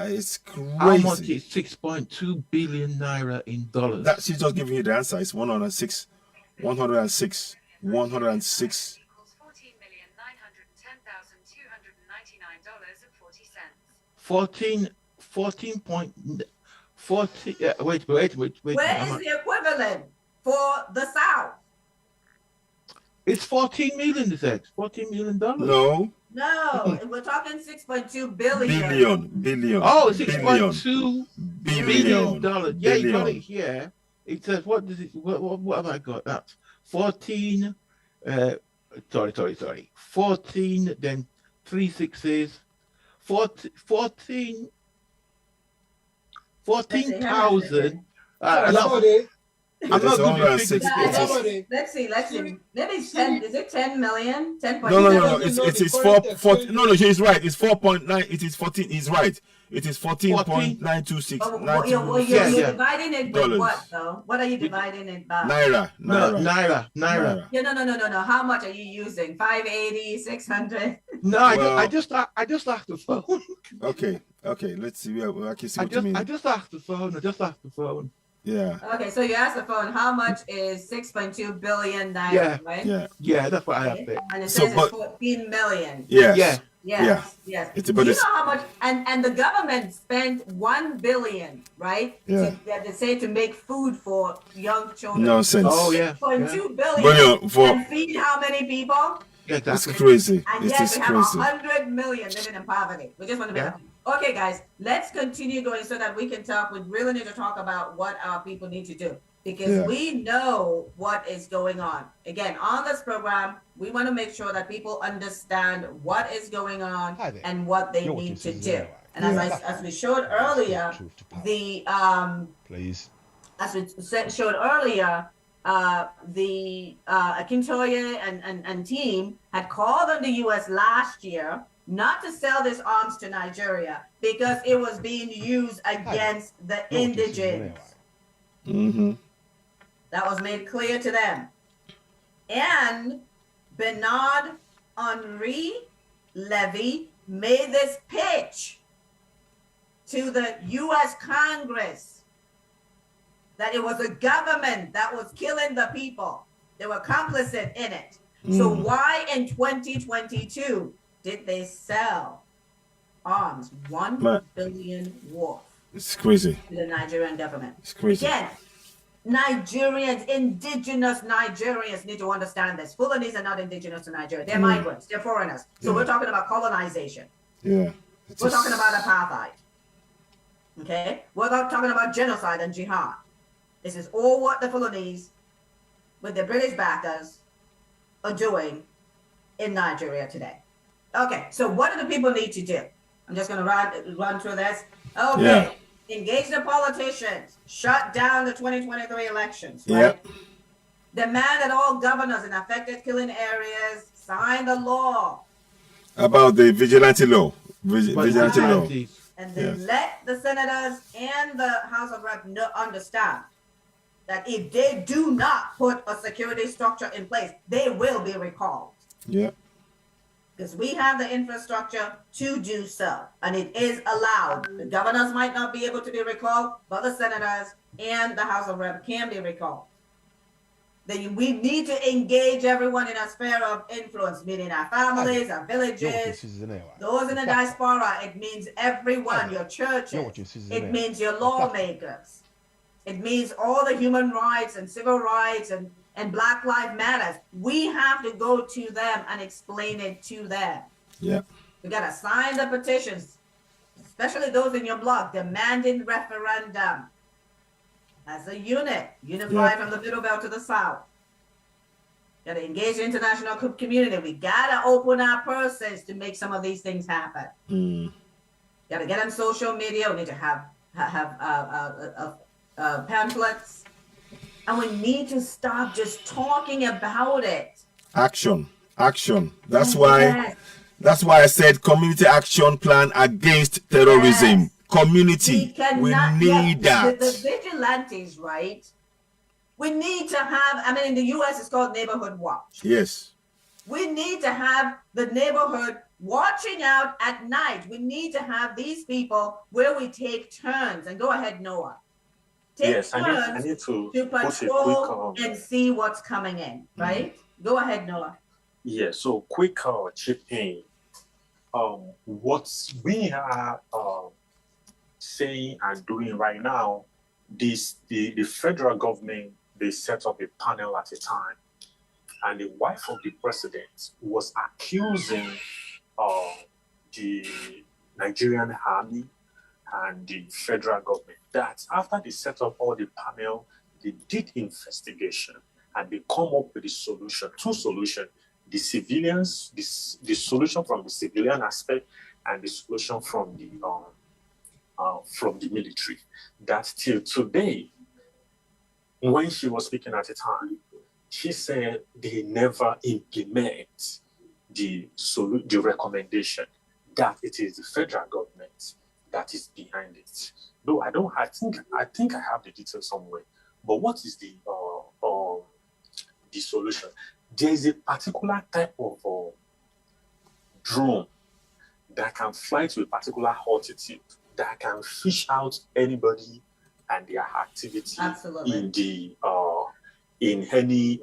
it's crazy. How much is 6.2 billion naira in dollars? That she's just giving you the answer. It's 106. 106. 106. Wait. Where is the equivalent for the South? It's 14 million, is it? $14 million? No, we're talking 6.2 billion. Billion. Oh, 6.2 billion dollars. Yeah, you got it here. It says, what have I got? That's 14, sorry. 14, then 3 6s, 14,000. I'm not going to Let's see. Maybe it's 10. Is it 10 million? 10. No. It's 4. No, she's right. It's 4.9. It is 14. He's right. It is 14.926. You're dividing it with what though? What are you dividing it by? Naira. Yeah, no. How much are you using? 580, 600? No, I just asked the phone. Okay. Let's see. I can see what you mean. I just asked the phone. Yeah. Okay, so you asked the phone, how much is 6.2 billion naira, right? Yeah, that's what I have there. And it says it's 14 million. Yes. Yes. It's Do you know how much? And the government spent 1 billion, right? Yeah. They say to make food for young children. Nonsense. Oh yeah. 2 billion. And feed how many people? Exactly. It's crazy. And yet we have 100 million living in poverty. We just want to make Okay, guys, let's continue going so that we can talk. We really need to talk about what our people need to do because we know what is going on. Again, on this program, we want to make sure that people understand what is going on and what they need to do. And as we showed earlier, the Akintoye and team had called on the U.S. last year not to sell these arms to Nigeria because it was being used against the indigents. That was made clear to them. And Bernard Henri Levy made this pitch to the U.S. Congress that it was a government that was killing the people. They were complicit in it. So why in 2022 did they sell arms? $1 billion worth. It's crazy. To the Nigerian government. It's crazy. Again, Nigerians, indigenous Nigerians need to understand this. Fulanis are not indigenous to Nigeria. They're migrants. They're foreigners. So we're talking about colonization. Yeah. We're talking about apartheid. Okay? We're not talking about genocide and jihad. This is all what the Fulanis, with the British backers, are doing in Nigeria today. Okay, so what do the people need to do? I'm just going to run through this. Okay. Yeah. Engage the politicians. Shut down the 2023 elections. Right? Yeah. Demand that all governors in affected killing areas sign the law. About the vigilante law. Vigilante law. And then let the senators and the House of Reps understand that if they do not put a security structure in place, they will be recalled. Yeah. Because we have the infrastructure to do so, and it is allowed. The governors might not be able to be recalled, but the senators and the House of Reps can be recalled. Then we need to engage everyone in a sphere of influence, meaning our families, our villages, those in the diaspora. It means everyone, your churches. It means your lawmakers. It means all the human rights and civil rights and Black Lives Matters. We have to go to them and explain it to them. Yeah. We got to sign the petitions, especially those in your blog, demanding referendum. As a unit, unified from the Middle Belt to the South. Got to engage the international community. We got to open our purses to make some of these things happen. Got to get on social media. We need to have pamphlets. And we need to stop just talking about it. Action. That's why I said community action plan against terrorism. Yes. Community. We need that. The vigilantes, right? We need to have, in the US it's called neighborhood watch. Yes. We need to have the neighborhood watching out at night. We need to have these people where we take turns. And go ahead, Noah. Take turns I need to patrol and see what's coming in, right? Go ahead, Noah. Yeah, so quick chip in. What we are saying and doing right now, the federal government, they set up a panel at a time, and the wife of the president was accusing the Nigerian army and the federal government that after they set up all the panel, they did investigation and they come up with two solutions. The civilians, the solution from the civilian aspect and the solution from the military. That till today, when she was speaking at the time, she said they never implement the recommendation, that it is the federal government that is behind it. Though I think I have the details somewhere. But what is the solution? There is a particular type of drone that can fly to a particular altitude that can fish out anybody and their activity in any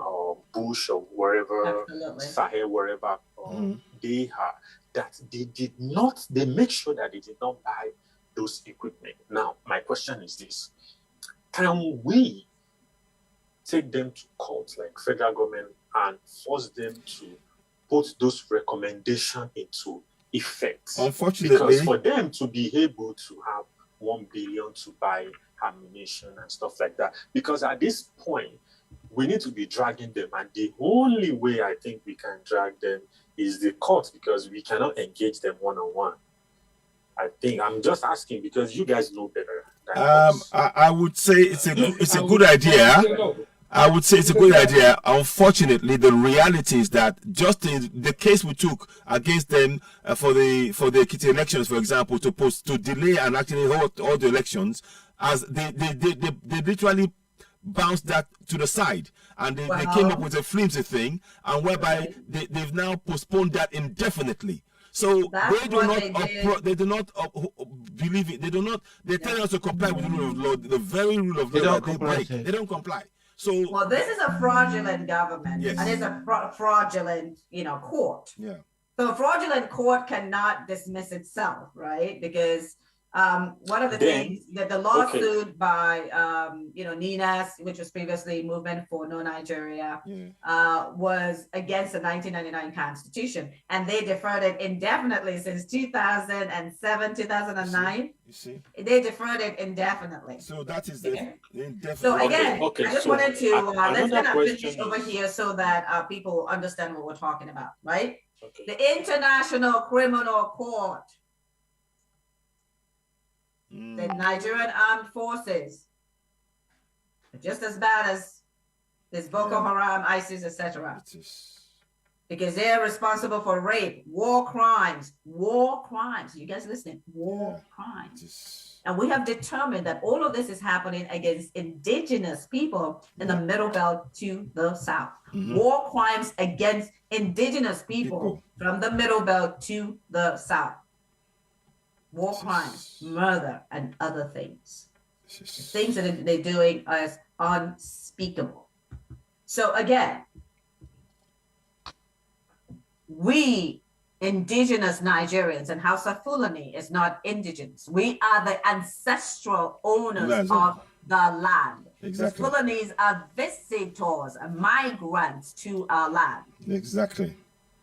bush or wherever, Sahel, wherever they are. That they make sure that they did not buy those equipment. Now, my question is this: can we take them to court, like federal government, and force them to put those recommendations into effect? Unfortunately, because for them to be able to have 1 billion to buy ammunition and stuff like that, because at this point we need to be dragging them, and the only way I think we can drag them is the court, because we cannot engage them one-on-one. I think I'm just asking because you guys know better than us. I would say it's a good idea. I would say it's a good idea. Unfortunately, the reality is that just in the case we took against them for the Ekiti elections, for example, to delay and actually hold all the elections, as they literally bounced that to the side, and they came up with a flimsy thing, and whereby they've now postponed that indefinitely. So they do not believe it. They tell us to comply with the rule of law, the very rule of law that they break. They don't comply. So well, this is a fraudulent government, and it's a fraudulent, court. Yeah. So a fraudulent court cannot dismiss itself, right? Because One of the things that the lawsuit by, NINAS, which was previously Movement for No Nigeria, was against the 1999 Constitution, and they deferred it indefinitely since 2007, 2009. You see? They deferred it indefinitely. So that is the indefinite. So again, I just wanted to let's kind of finish question over is- here so that people understand what we're talking about, right? The International Criminal Court, the Nigerian Armed Forces, are just as bad as this Boko Haram, ISIS, etc. Because they're responsible for rape, war crimes. You guys listening? War crimes. And we have determined that all of this is happening against indigenous people in the Middle Belt to the south. War crimes against indigenous people from the Middle Belt to the south. War crimes, murder, and other things. The things that they're doing is unspeakable. So again, we indigenous Nigerians, and Hausa Fulani is not indigenous. We are the ancestral owners of the land. Exactly. The Fulanis are visitors, migrants to our land. Exactly.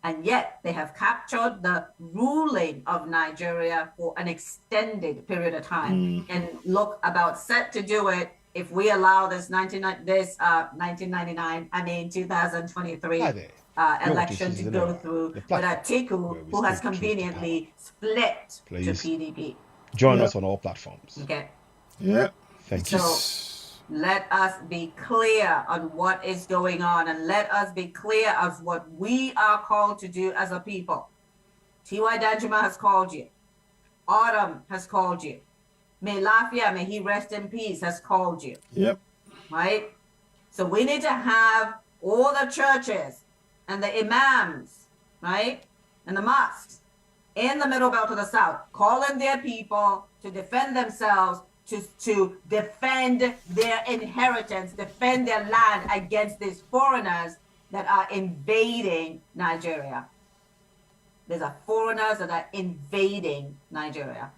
And yet they have captured the ruling of Nigeria for an extended period of time. And look, about set to do it if we allow this 2023 election to go through with Atiku, who has conveniently split to PDP. Join us on all platforms. Okay. Yeah. Thank you. So let us be clear on what is going on, and let us be clear of what we are called to do as a people. T.Y. Danjuma has called you. Autumn has called you. May Lafia, may he rest in peace, has called you. Yep. Right? So we need to have all the churches and the imams, right? And the mosques in the Middle Belt to the south, calling their people to defend themselves, to defend their inheritance, defend their land against these foreigners that are invading Nigeria. These are foreigners that are invading Nigeria,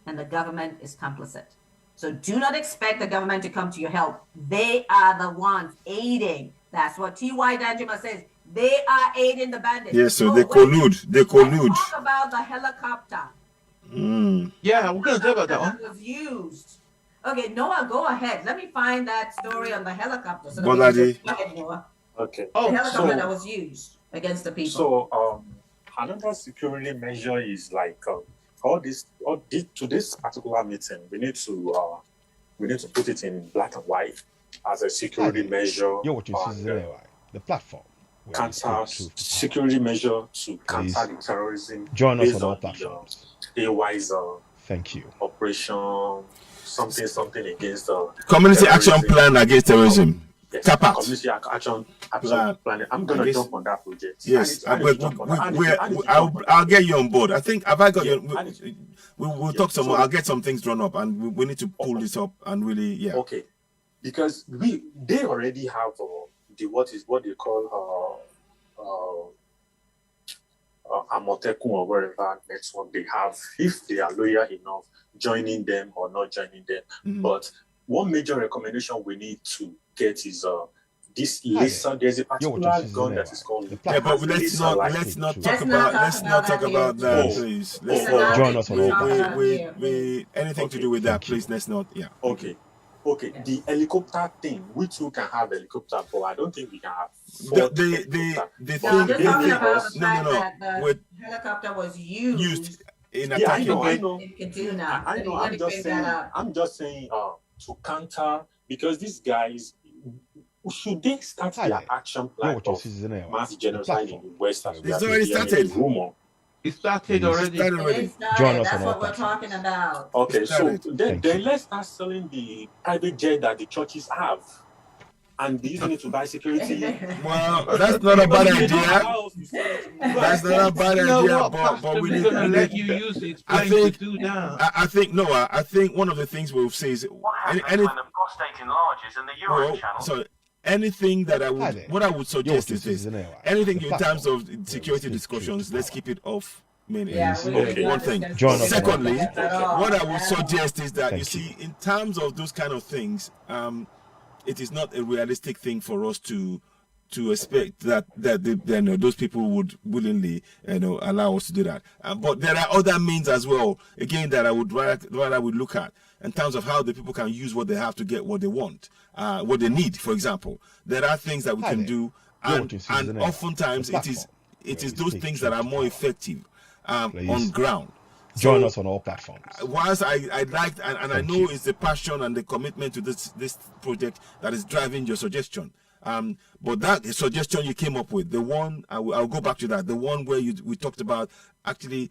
and the government is complicit. So do not expect the government to come to your help. They are the ones aiding. That's what T.Y. Danjuma says. They are aiding the bandits. Yes, so they collude. They collude. Let's talk about the helicopter. Yeah, we're going to talk about that one. Was used. Okay, Noah, go ahead. Let me find that story on the helicopter. So Boladi. Go ahead, Noah. Okay. The helicopter that was used against the people. So another security measure is like to this particular meeting, we need to put it in black and white as a security measure. You're watching the platform. Counter security measure to counter the terrorism. Join us on all platforms. Thank you. Operation something against Community Action Plan against terrorism. Yes, CAPAT. Community Action Plan. I'm gonna jump on that project. Yes, I'll get you on board. I think have I got you? We'll talk some more. I'll get some things drawn up, and we need to pull this up and really, Okay, because they already have what they call Amotekun or wherever network they have, if they are loyal enough, joining them or not joining them. But one major recommendation we need to get is this laser. There's a particular gun that is called. Yeah, but let's not talk about that, please. Join us on all we anything to do with that, please. Let's not. Yeah. Okay. The helicopter thing, we too can have helicopter, but I don't think we can have. The helicopter was used in attacking. I know. in Kaduna. I know. I'm just saying to counter, because these guys, should they start their action plan of mass genocide in the West? It's already started. It started already. Join us That's on all what we're platforms. talking about. Okay, so then let's start selling the private jet that the churches have and be using it to buy security. Well, that's not a bad idea. That's not a bad idea, but we need to let you use it. I think one of the things we'll say is What happens when the prostate enlarges in the urine channel? So anything that I would suggest is this: anything in terms of security discussions, let's keep it off one thing. Secondly, what I would suggest is that you see, in terms of those kind of things, it is not a realistic thing for us to expect that those people would willingly allow us to do that. But there are other means as well. Again, that I would rather look at in terms of how the people can use what they have to get what they want, what they need. For example, there are things that we can do, and oftentimes it is those things that are more effective on ground. Join us on all platforms. Whilst I liked and I know it's the passion and the commitment to this project that is driving your suggestion. But that suggestion you came up with, the one I'll go back to that, the one where we talked about actually,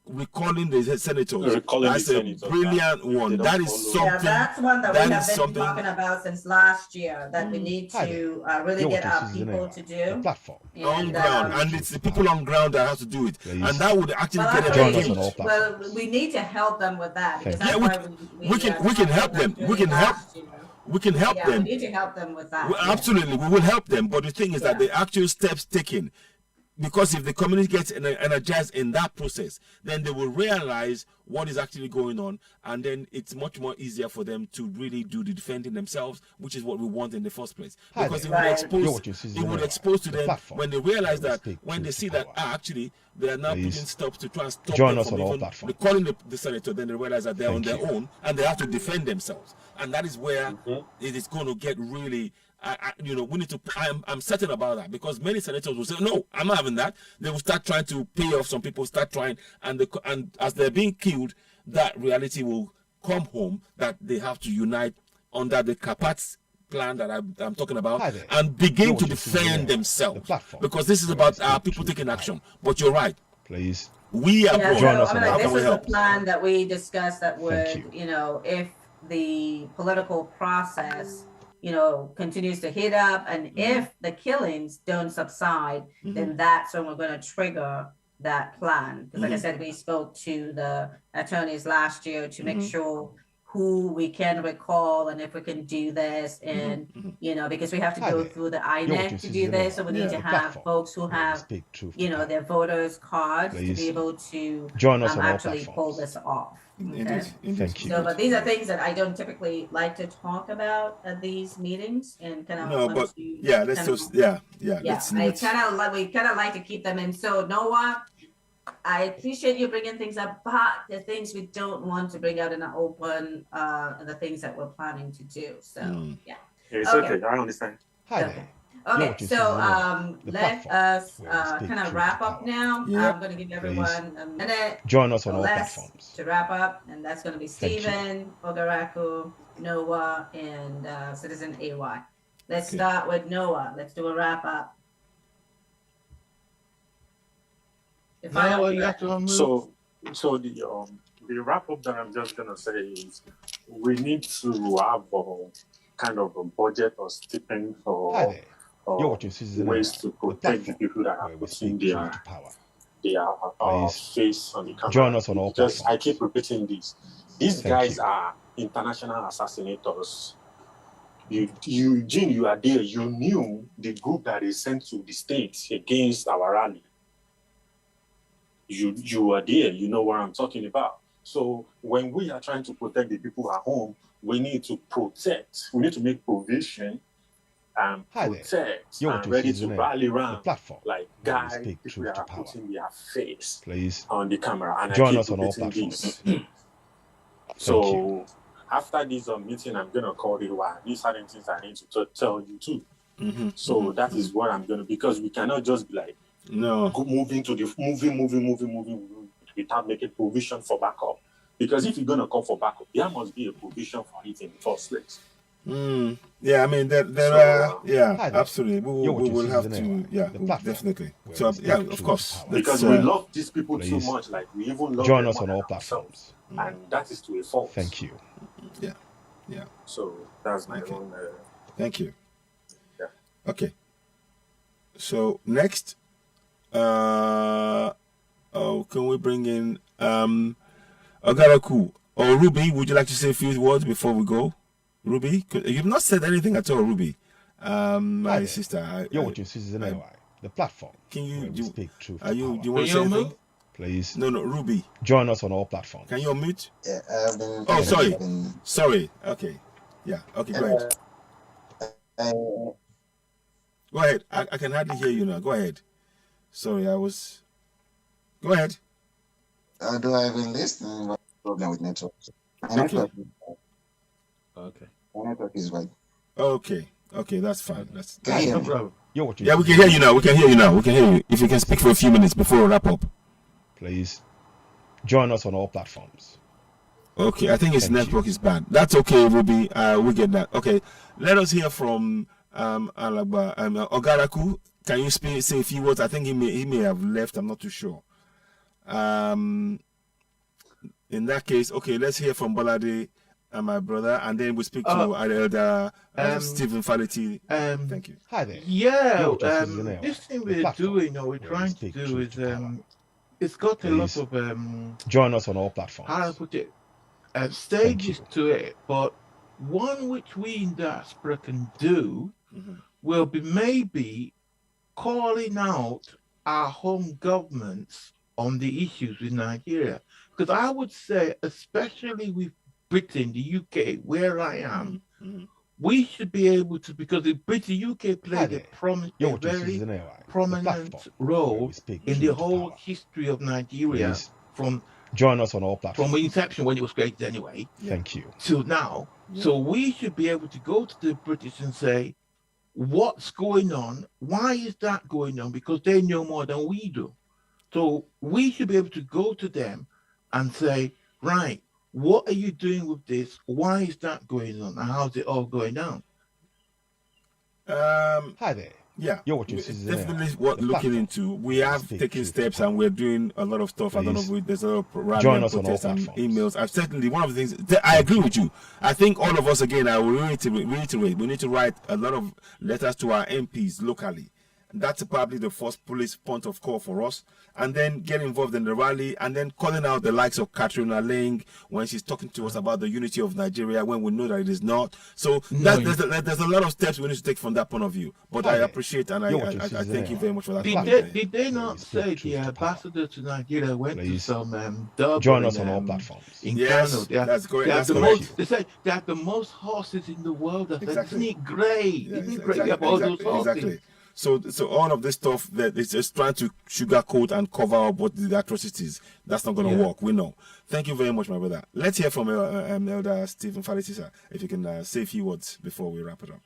recalling the senators. That's a brilliant one. That is something. Yeah, that's one that we have been talking about since last year. That we need to really get our people to do. Platform on ground, and it's the people on ground that have to do it, and that would actually get them engaged. Well, we need to help them with that because that's why we can help them. We can help. We can help them. We need to help them with that. Absolutely, we will help them. But the thing is that the actual steps taken, because if the community gets energized in that process, then they will realize what is actually going on, and then it's much more easier for them to really do the defending themselves, which is what we want in the first place. Because it would expose to them when they realize that, when they see that actually they are now putting stops to try and stop them from even recalling the senator, then they realize that they're on their own and they have to defend themselves, and that is where it is going to get really. We need to. I'm certain about that, because many senators will say, "No, I'm not having that." They will start trying to pay off some people, start trying, and as they're being killed, that reality will come home that they have to unite under the Kapat's plan that I'm talking about, and begin to defend themselves, because this is about our people taking action. But you're right. Please, we are join us. This is a plan that we discussed that would, if the political process continues to heat up, and if the killings don't subside, then that's when we're going to trigger that plan. Because like I said, we spoke to the attorneys last year to make sure who we can recall and if we can do this, and because we have to go through the INEC to do this, so we need to have folks who have their voters cards to be able to join us actually pull this off. Okay. Thank you. So, but these are things that I don't typically like to talk about at these meetings, and kind of we kind of like to keep them in. So, Noah, I appreciate you bringing things up, but the things we don't want to bring out in the open, the things that we're planning to do. So, it's okay. I understand. Okay, so let us kind of wrap up now. I'm going to give everyone a minute. Join us on all platforms to wrap up, and that's going to be Stephen, Ogaraku, Noah, and Citizen AY. Let's start with Noah. Let's do a wrap up. So the wrap up that I'm just going to say is we need to have kind of a budget or stipend for ways to protect the people that are putting their face on the camera. Join us on all platforms. I keep repeating this. These guys are international assassinators. Eugene, you are there. You knew the group that is sent to the States against our rally. You are there. You know what I'm talking about. So when we are trying to protect the people at home, we need to protect. We need to make provision and protect and ready to rally around like guys people that are putting their face on the camera. And join I us keep on all repeating platforms. this. So after this meeting, I'm gonna call it why these certain things I need to tell you too. So that is what I'm gonna, because we cannot just be like moving without making provision for backup. Because if you're gonna call for backup, there must be a provision for it in the first place. Yeah, I mean there are absolutely. We will have to definitely. So of course. Because we love these people too much, like we even love join them us on all platforms. And that is to a fault. Thank you. Yeah. So that's my own. Thank you. Yeah. Okay. So next, can we bring in Ogaraku or Ruby? Would you like to say a few words before we go? Ruby, you've not said anything at all, Ruby. My sister. You're watching Citizen AY. the platform. Can you where we speak truth are to you? power. Do you want to say anything? Please. No, Ruby. Join us on all platforms. Can you unmute? Yeah, I've been. Oh, sorry. Okay. Yeah. Okay. Go ahead. Go ahead. I can hardly hear you now. Go ahead. Sorry, I was. Go ahead. Although I've been listening, but problem with network. Okay. Okay. My network is right. Okay. Okay, that's fine. That's no problem. Yeah, we can hear you now. We can hear you now. We can hear you. If you can speak for a few minutes before we wrap up. Please join us on all platforms. Okay, I think his network is bad. That's okay, Ruby. We get that. Okay, let us hear from Alagba Ogaraku. Can you say a few words? I think he may have left. I'm not too sure. In that case, okay, let's hear from Bolade and my brother, and then we speak to our elder Stephen Fality. Thank you. Hi there. Yeah, this thing we're doing, or we're trying to do, is it's got a lot of join us on all platforms. How do I put it? Stages to it, but one which we in diaspora can do will be maybe calling out our home governments on the issues with Nigeria. Because I would say, especially with Britain, the UK, where I am, we should be able to, because the UK played a very prominent role in the whole history of Nigeria. From join us on all platforms. From inception, when it was created anyway. Thank you. Till now. Yeah. So we should be able to go to the British and say, what's going on? Why is that going on? Because they know more than we do. So we should be able to go to them and say, right, what are you doing with this? Why is that going on? And how's it all going on? Hi there. Yeah, it's definitely what looking into. We have taken steps and we're doing a lot of stuff. I don't know if there's a lot of rallying, protests and emails. I've certainly, one of the things, I agree with you. I think all of us, again, I will reiterate, we need to write a lot of letters to our MPs locally. That's probably the first police point of call for us, and then get involved in the rally, and then calling out the likes of Katrina Lang when she's talking to us about the unity of Nigeria when we know that it is not. So there's a lot of steps we need to take from that point of view. But I appreciate and I thank you very much for that. Did they not say the ambassador to Nigeria went to some join us on all platforms? In yes, Kano. That's correct. They say they have the most horses in the world. Isn't it great? Isn't it great? They have all those horses. Exactly. So all of this stuff that is just trying to sugarcoat and cover up what the atrocities, that's not going to work. We know. Thank you very much, my brother. Let's hear from Elder Stephen Fality, sir, if you can say a few words before we wrap it up.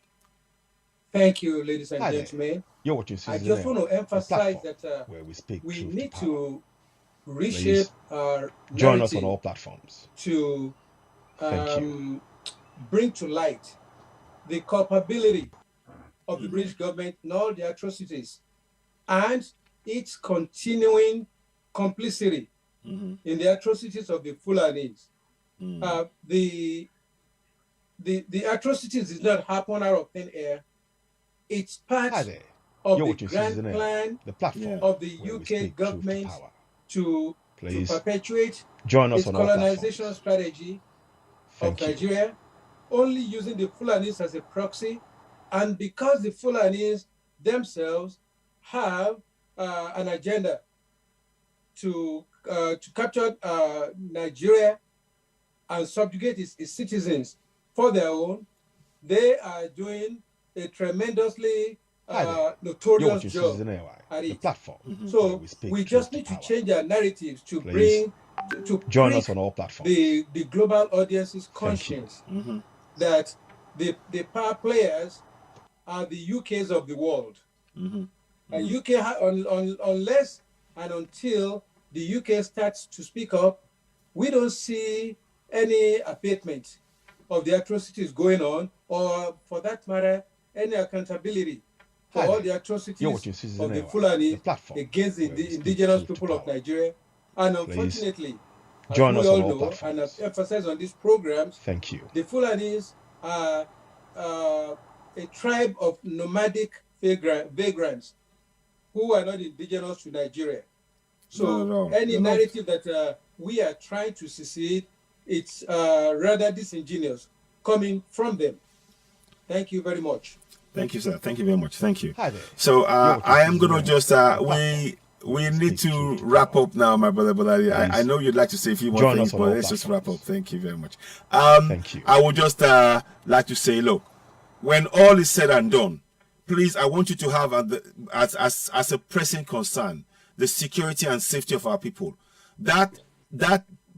Thank you, ladies and gentlemen. I just want to emphasize that we need to reshape our join us on all platforms to bring to light the culpability of the British government and all the atrocities and its continuing complicity in the atrocities of the Fulanis. The atrocities did not happen out of thin air. It's part of the grand plan of the UK government to perpetuate its colonization strategy of Nigeria, only using the Fulanis as a proxy. And because the Fulanis themselves have an agenda to capture Nigeria and subjugate its citizens for their own, they are doing a tremendously notorious job at it. So we just need to change our narratives to bring to join us on all platforms. The global audience's conscience that the power players are the UKs of the world. And UK, unless and until the UK starts to speak up, we don't see any abatement of the atrocities going on, or for that matter, any accountability for all the atrocities of the Fulani against the indigenous people of Nigeria. And unfortunately, as we all know, and I've emphasized on these programs, the Fulanis are a tribe of nomadic vagrants who are not indigenous to Nigeria. So any narrative that we are trying to secede, it's rather disingenuous coming from them. Thank you very much. Thank you, sir. Thank you very much. Thank you. Hi there. So I am going to just we need to wrap up now, my brother. But I know you'd like to say a few more things, but let's just wrap up. Thank you very much. Thank you. I would just like to say, look, when all is said and done, please, I want you to have as a pressing concern the security and safety of our people. That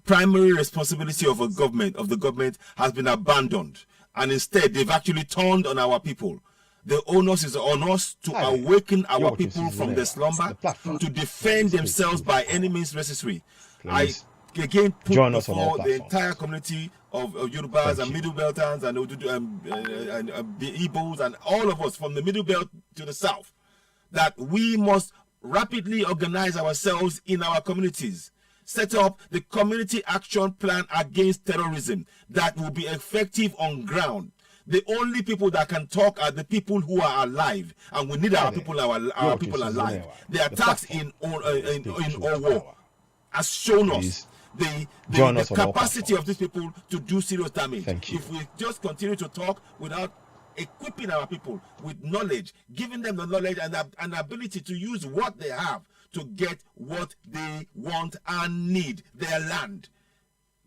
primary responsibility of the government has been abandoned, and instead they've actually turned on our people. The onus is on us to awaken our people from the slumber, to defend themselves by any means necessary. I again put before the entire community of Yorubas and Middle Belters and the Igbos and all of us from the Middle Belt to the South, that we must rapidly organize ourselves in our communities, set up the community action plan against terrorism that will be effective on ground. The only people that can talk are the people who are alive, and we need our people alive. The attacks in Owo has shown us the capacity of these people to do serious damage. If we just continue to talk without equipping our people with knowledge, giving them the knowledge and the ability to use what they have to get what they want and need, their land,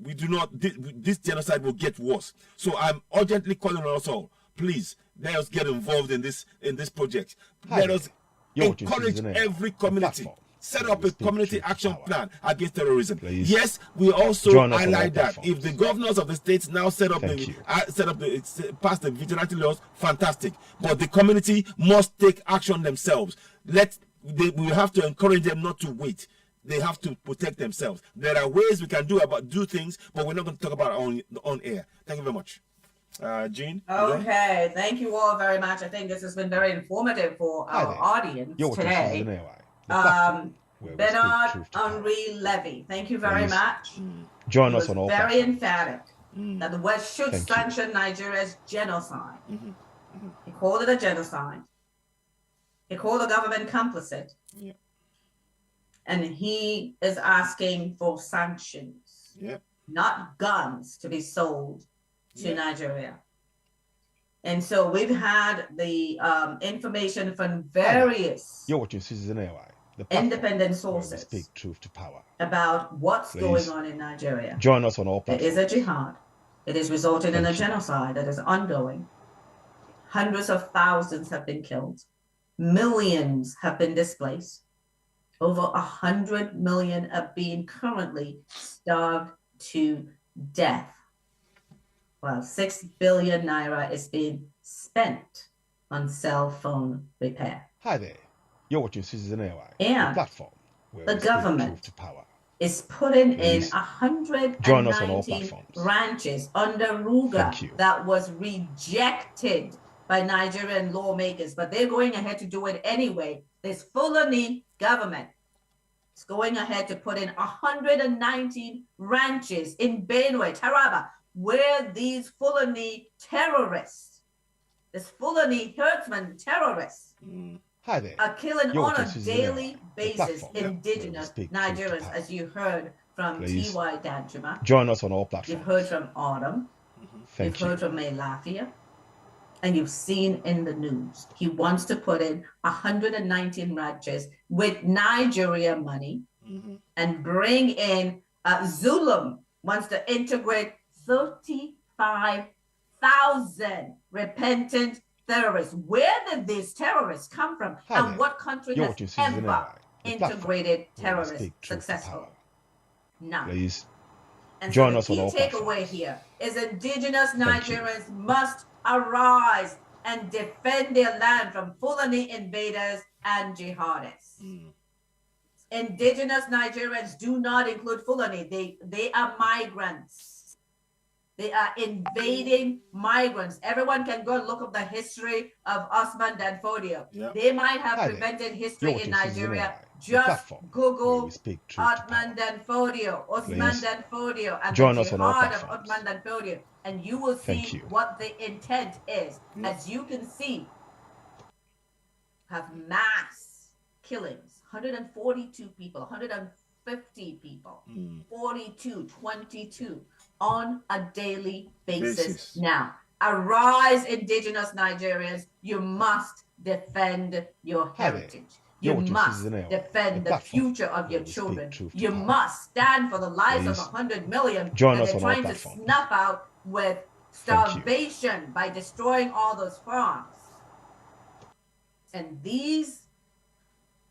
we do not. This genocide will get worse. So I'm urgently calling on us all. Please let us get involved in this project. Let us encourage every community. Set up a community action plan against terrorism. Yes, we also highlight that if the governors of the states now pass the vigilante laws, fantastic. But the community must take action themselves. We have to encourage them not to wait. They have to protect themselves. There are ways we can do things, but we're not going to talk about it on air. Thank you very much. Jean? Okay, thank you all very much. I think this has been very informative for our audience today. Bernard Henri Levy, thank you very much. Join us on all very emphatic that the West should sanction Nigeria's genocide. He called it a genocide. He called the government complicit. And he is asking for sanctions, not guns to be sold to Nigeria. And so we've had the information from various independent sources speak truth to power about what's going on in Nigeria. Join us on all platforms. There is a jihad. It is resulting in a genocide that is ongoing. Hundreds of thousands have been killed. Millions have been displaced. Over 100 million are being currently starved to death. While 6 billion naira is being spent on cell phone repair. Hi there. You're watching Citizen AI, and the platform where the government is putting in 119 ranches under Ruga that was rejected by Nigerian lawmakers, but they're going ahead to do it anyway. This Fulani government is going ahead to put in 119 ranches in Benue, Taraba, where these Fulani terrorists, this Fulani herdsman terrorists, are killing on a daily basis indigenous Nigerians, as you heard from T.Y. Danjuma. Join us on all platforms. You've heard from Autumn. You've heard from Melafia. And you've seen in the news. He wants to put in 119 ranches with Nigeria money and bring in Zulum wants to integrate 35,000 repentant terrorists. Where did these terrorists come from? And what country has ever integrated terrorists successfully? None. Please and join so us on all platforms. The key takeaway here is indigenous Nigerians must arise and defend their land from Fulani invaders and jihadists. Indigenous Nigerians do not include Fulani. They are migrants. They are invading migrants. Everyone can go look up the history of Osman Danfodio. They might have prevented history in Nigeria. Just Google Osman Danfodio, Osman Danfodio, and the jihad of Osman Danfodio, and you will see what the intent is. As you can see, have mass killings, 142 people, 150 people, 42, 22 on a daily basis now. Arise, indigenous Nigerians. You must defend your heritage. You must defend the future of your children. You must stand for the lives of 100 million that they're trying to snuff out with starvation by destroying all those farms. And these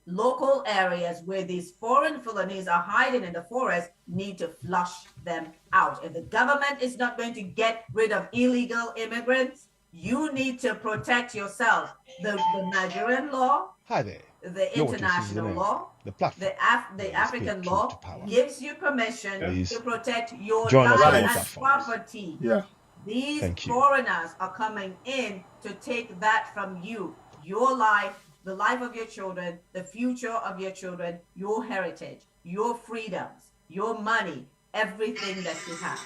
local areas where these foreign Fulanese are hiding in the forest need to flush them out. If the government is not going to get rid of illegal immigrants, you need to protect yourself. The Nigerian law, the international law, the African law gives you permission to protect your life and property. These foreigners are coming in to take that from you, your life, the life of your children, the future of your children, your heritage, your freedoms, your money, everything that you have.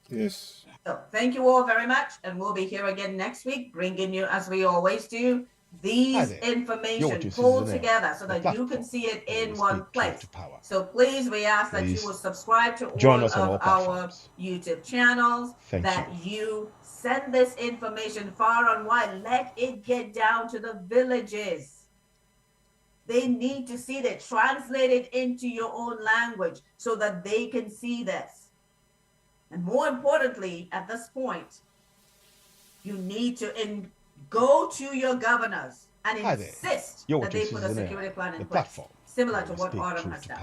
Yes. So thank you all very much, and we'll be here again next week, bringing you, as we always do, these information pulled together so that you can see it in one place. So please, we ask that you will subscribe to all of our YouTube channels, that you send this information far and wide. Let it get down to the villages. They need to see that translated into your own language so that they can see this. And more importantly, at this point, you need to go to your governors and insist that they put a security plan in place, similar to what Autumn has done.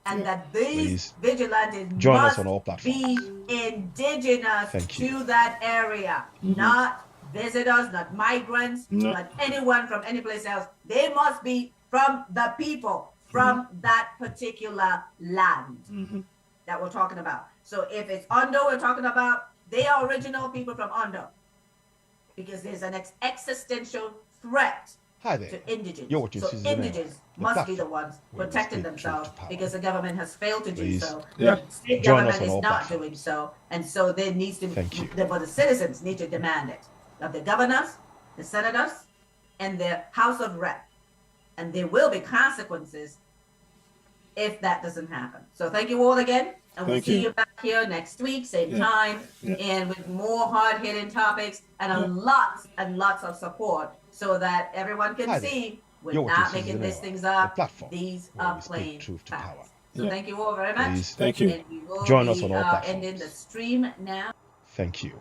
And that these vigilantes must be indigenous to that area, not visitors, not migrants, not anyone from any place else. They must be from the people, from that particular land that we're talking about. So if it's Ondo we're talking about, they are original people from Ondo, because there's an existential threat to indigents. So indigents must be the ones protecting themselves, because the government has failed to do so. The state government is not doing so, and so there needs to be, but the citizens need to demand it of the governors, the senators, and the House of Rep. And there will be consequences if that doesn't happen. So thank you all again. And we'll see you back here next week, same time, and with more hard-hitting topics and lots and lots of support, so that everyone can see we're not making these things up. These are plain facts. So thank you all very much. Thank you. And we will Join us on all ending the stream now. Thank you.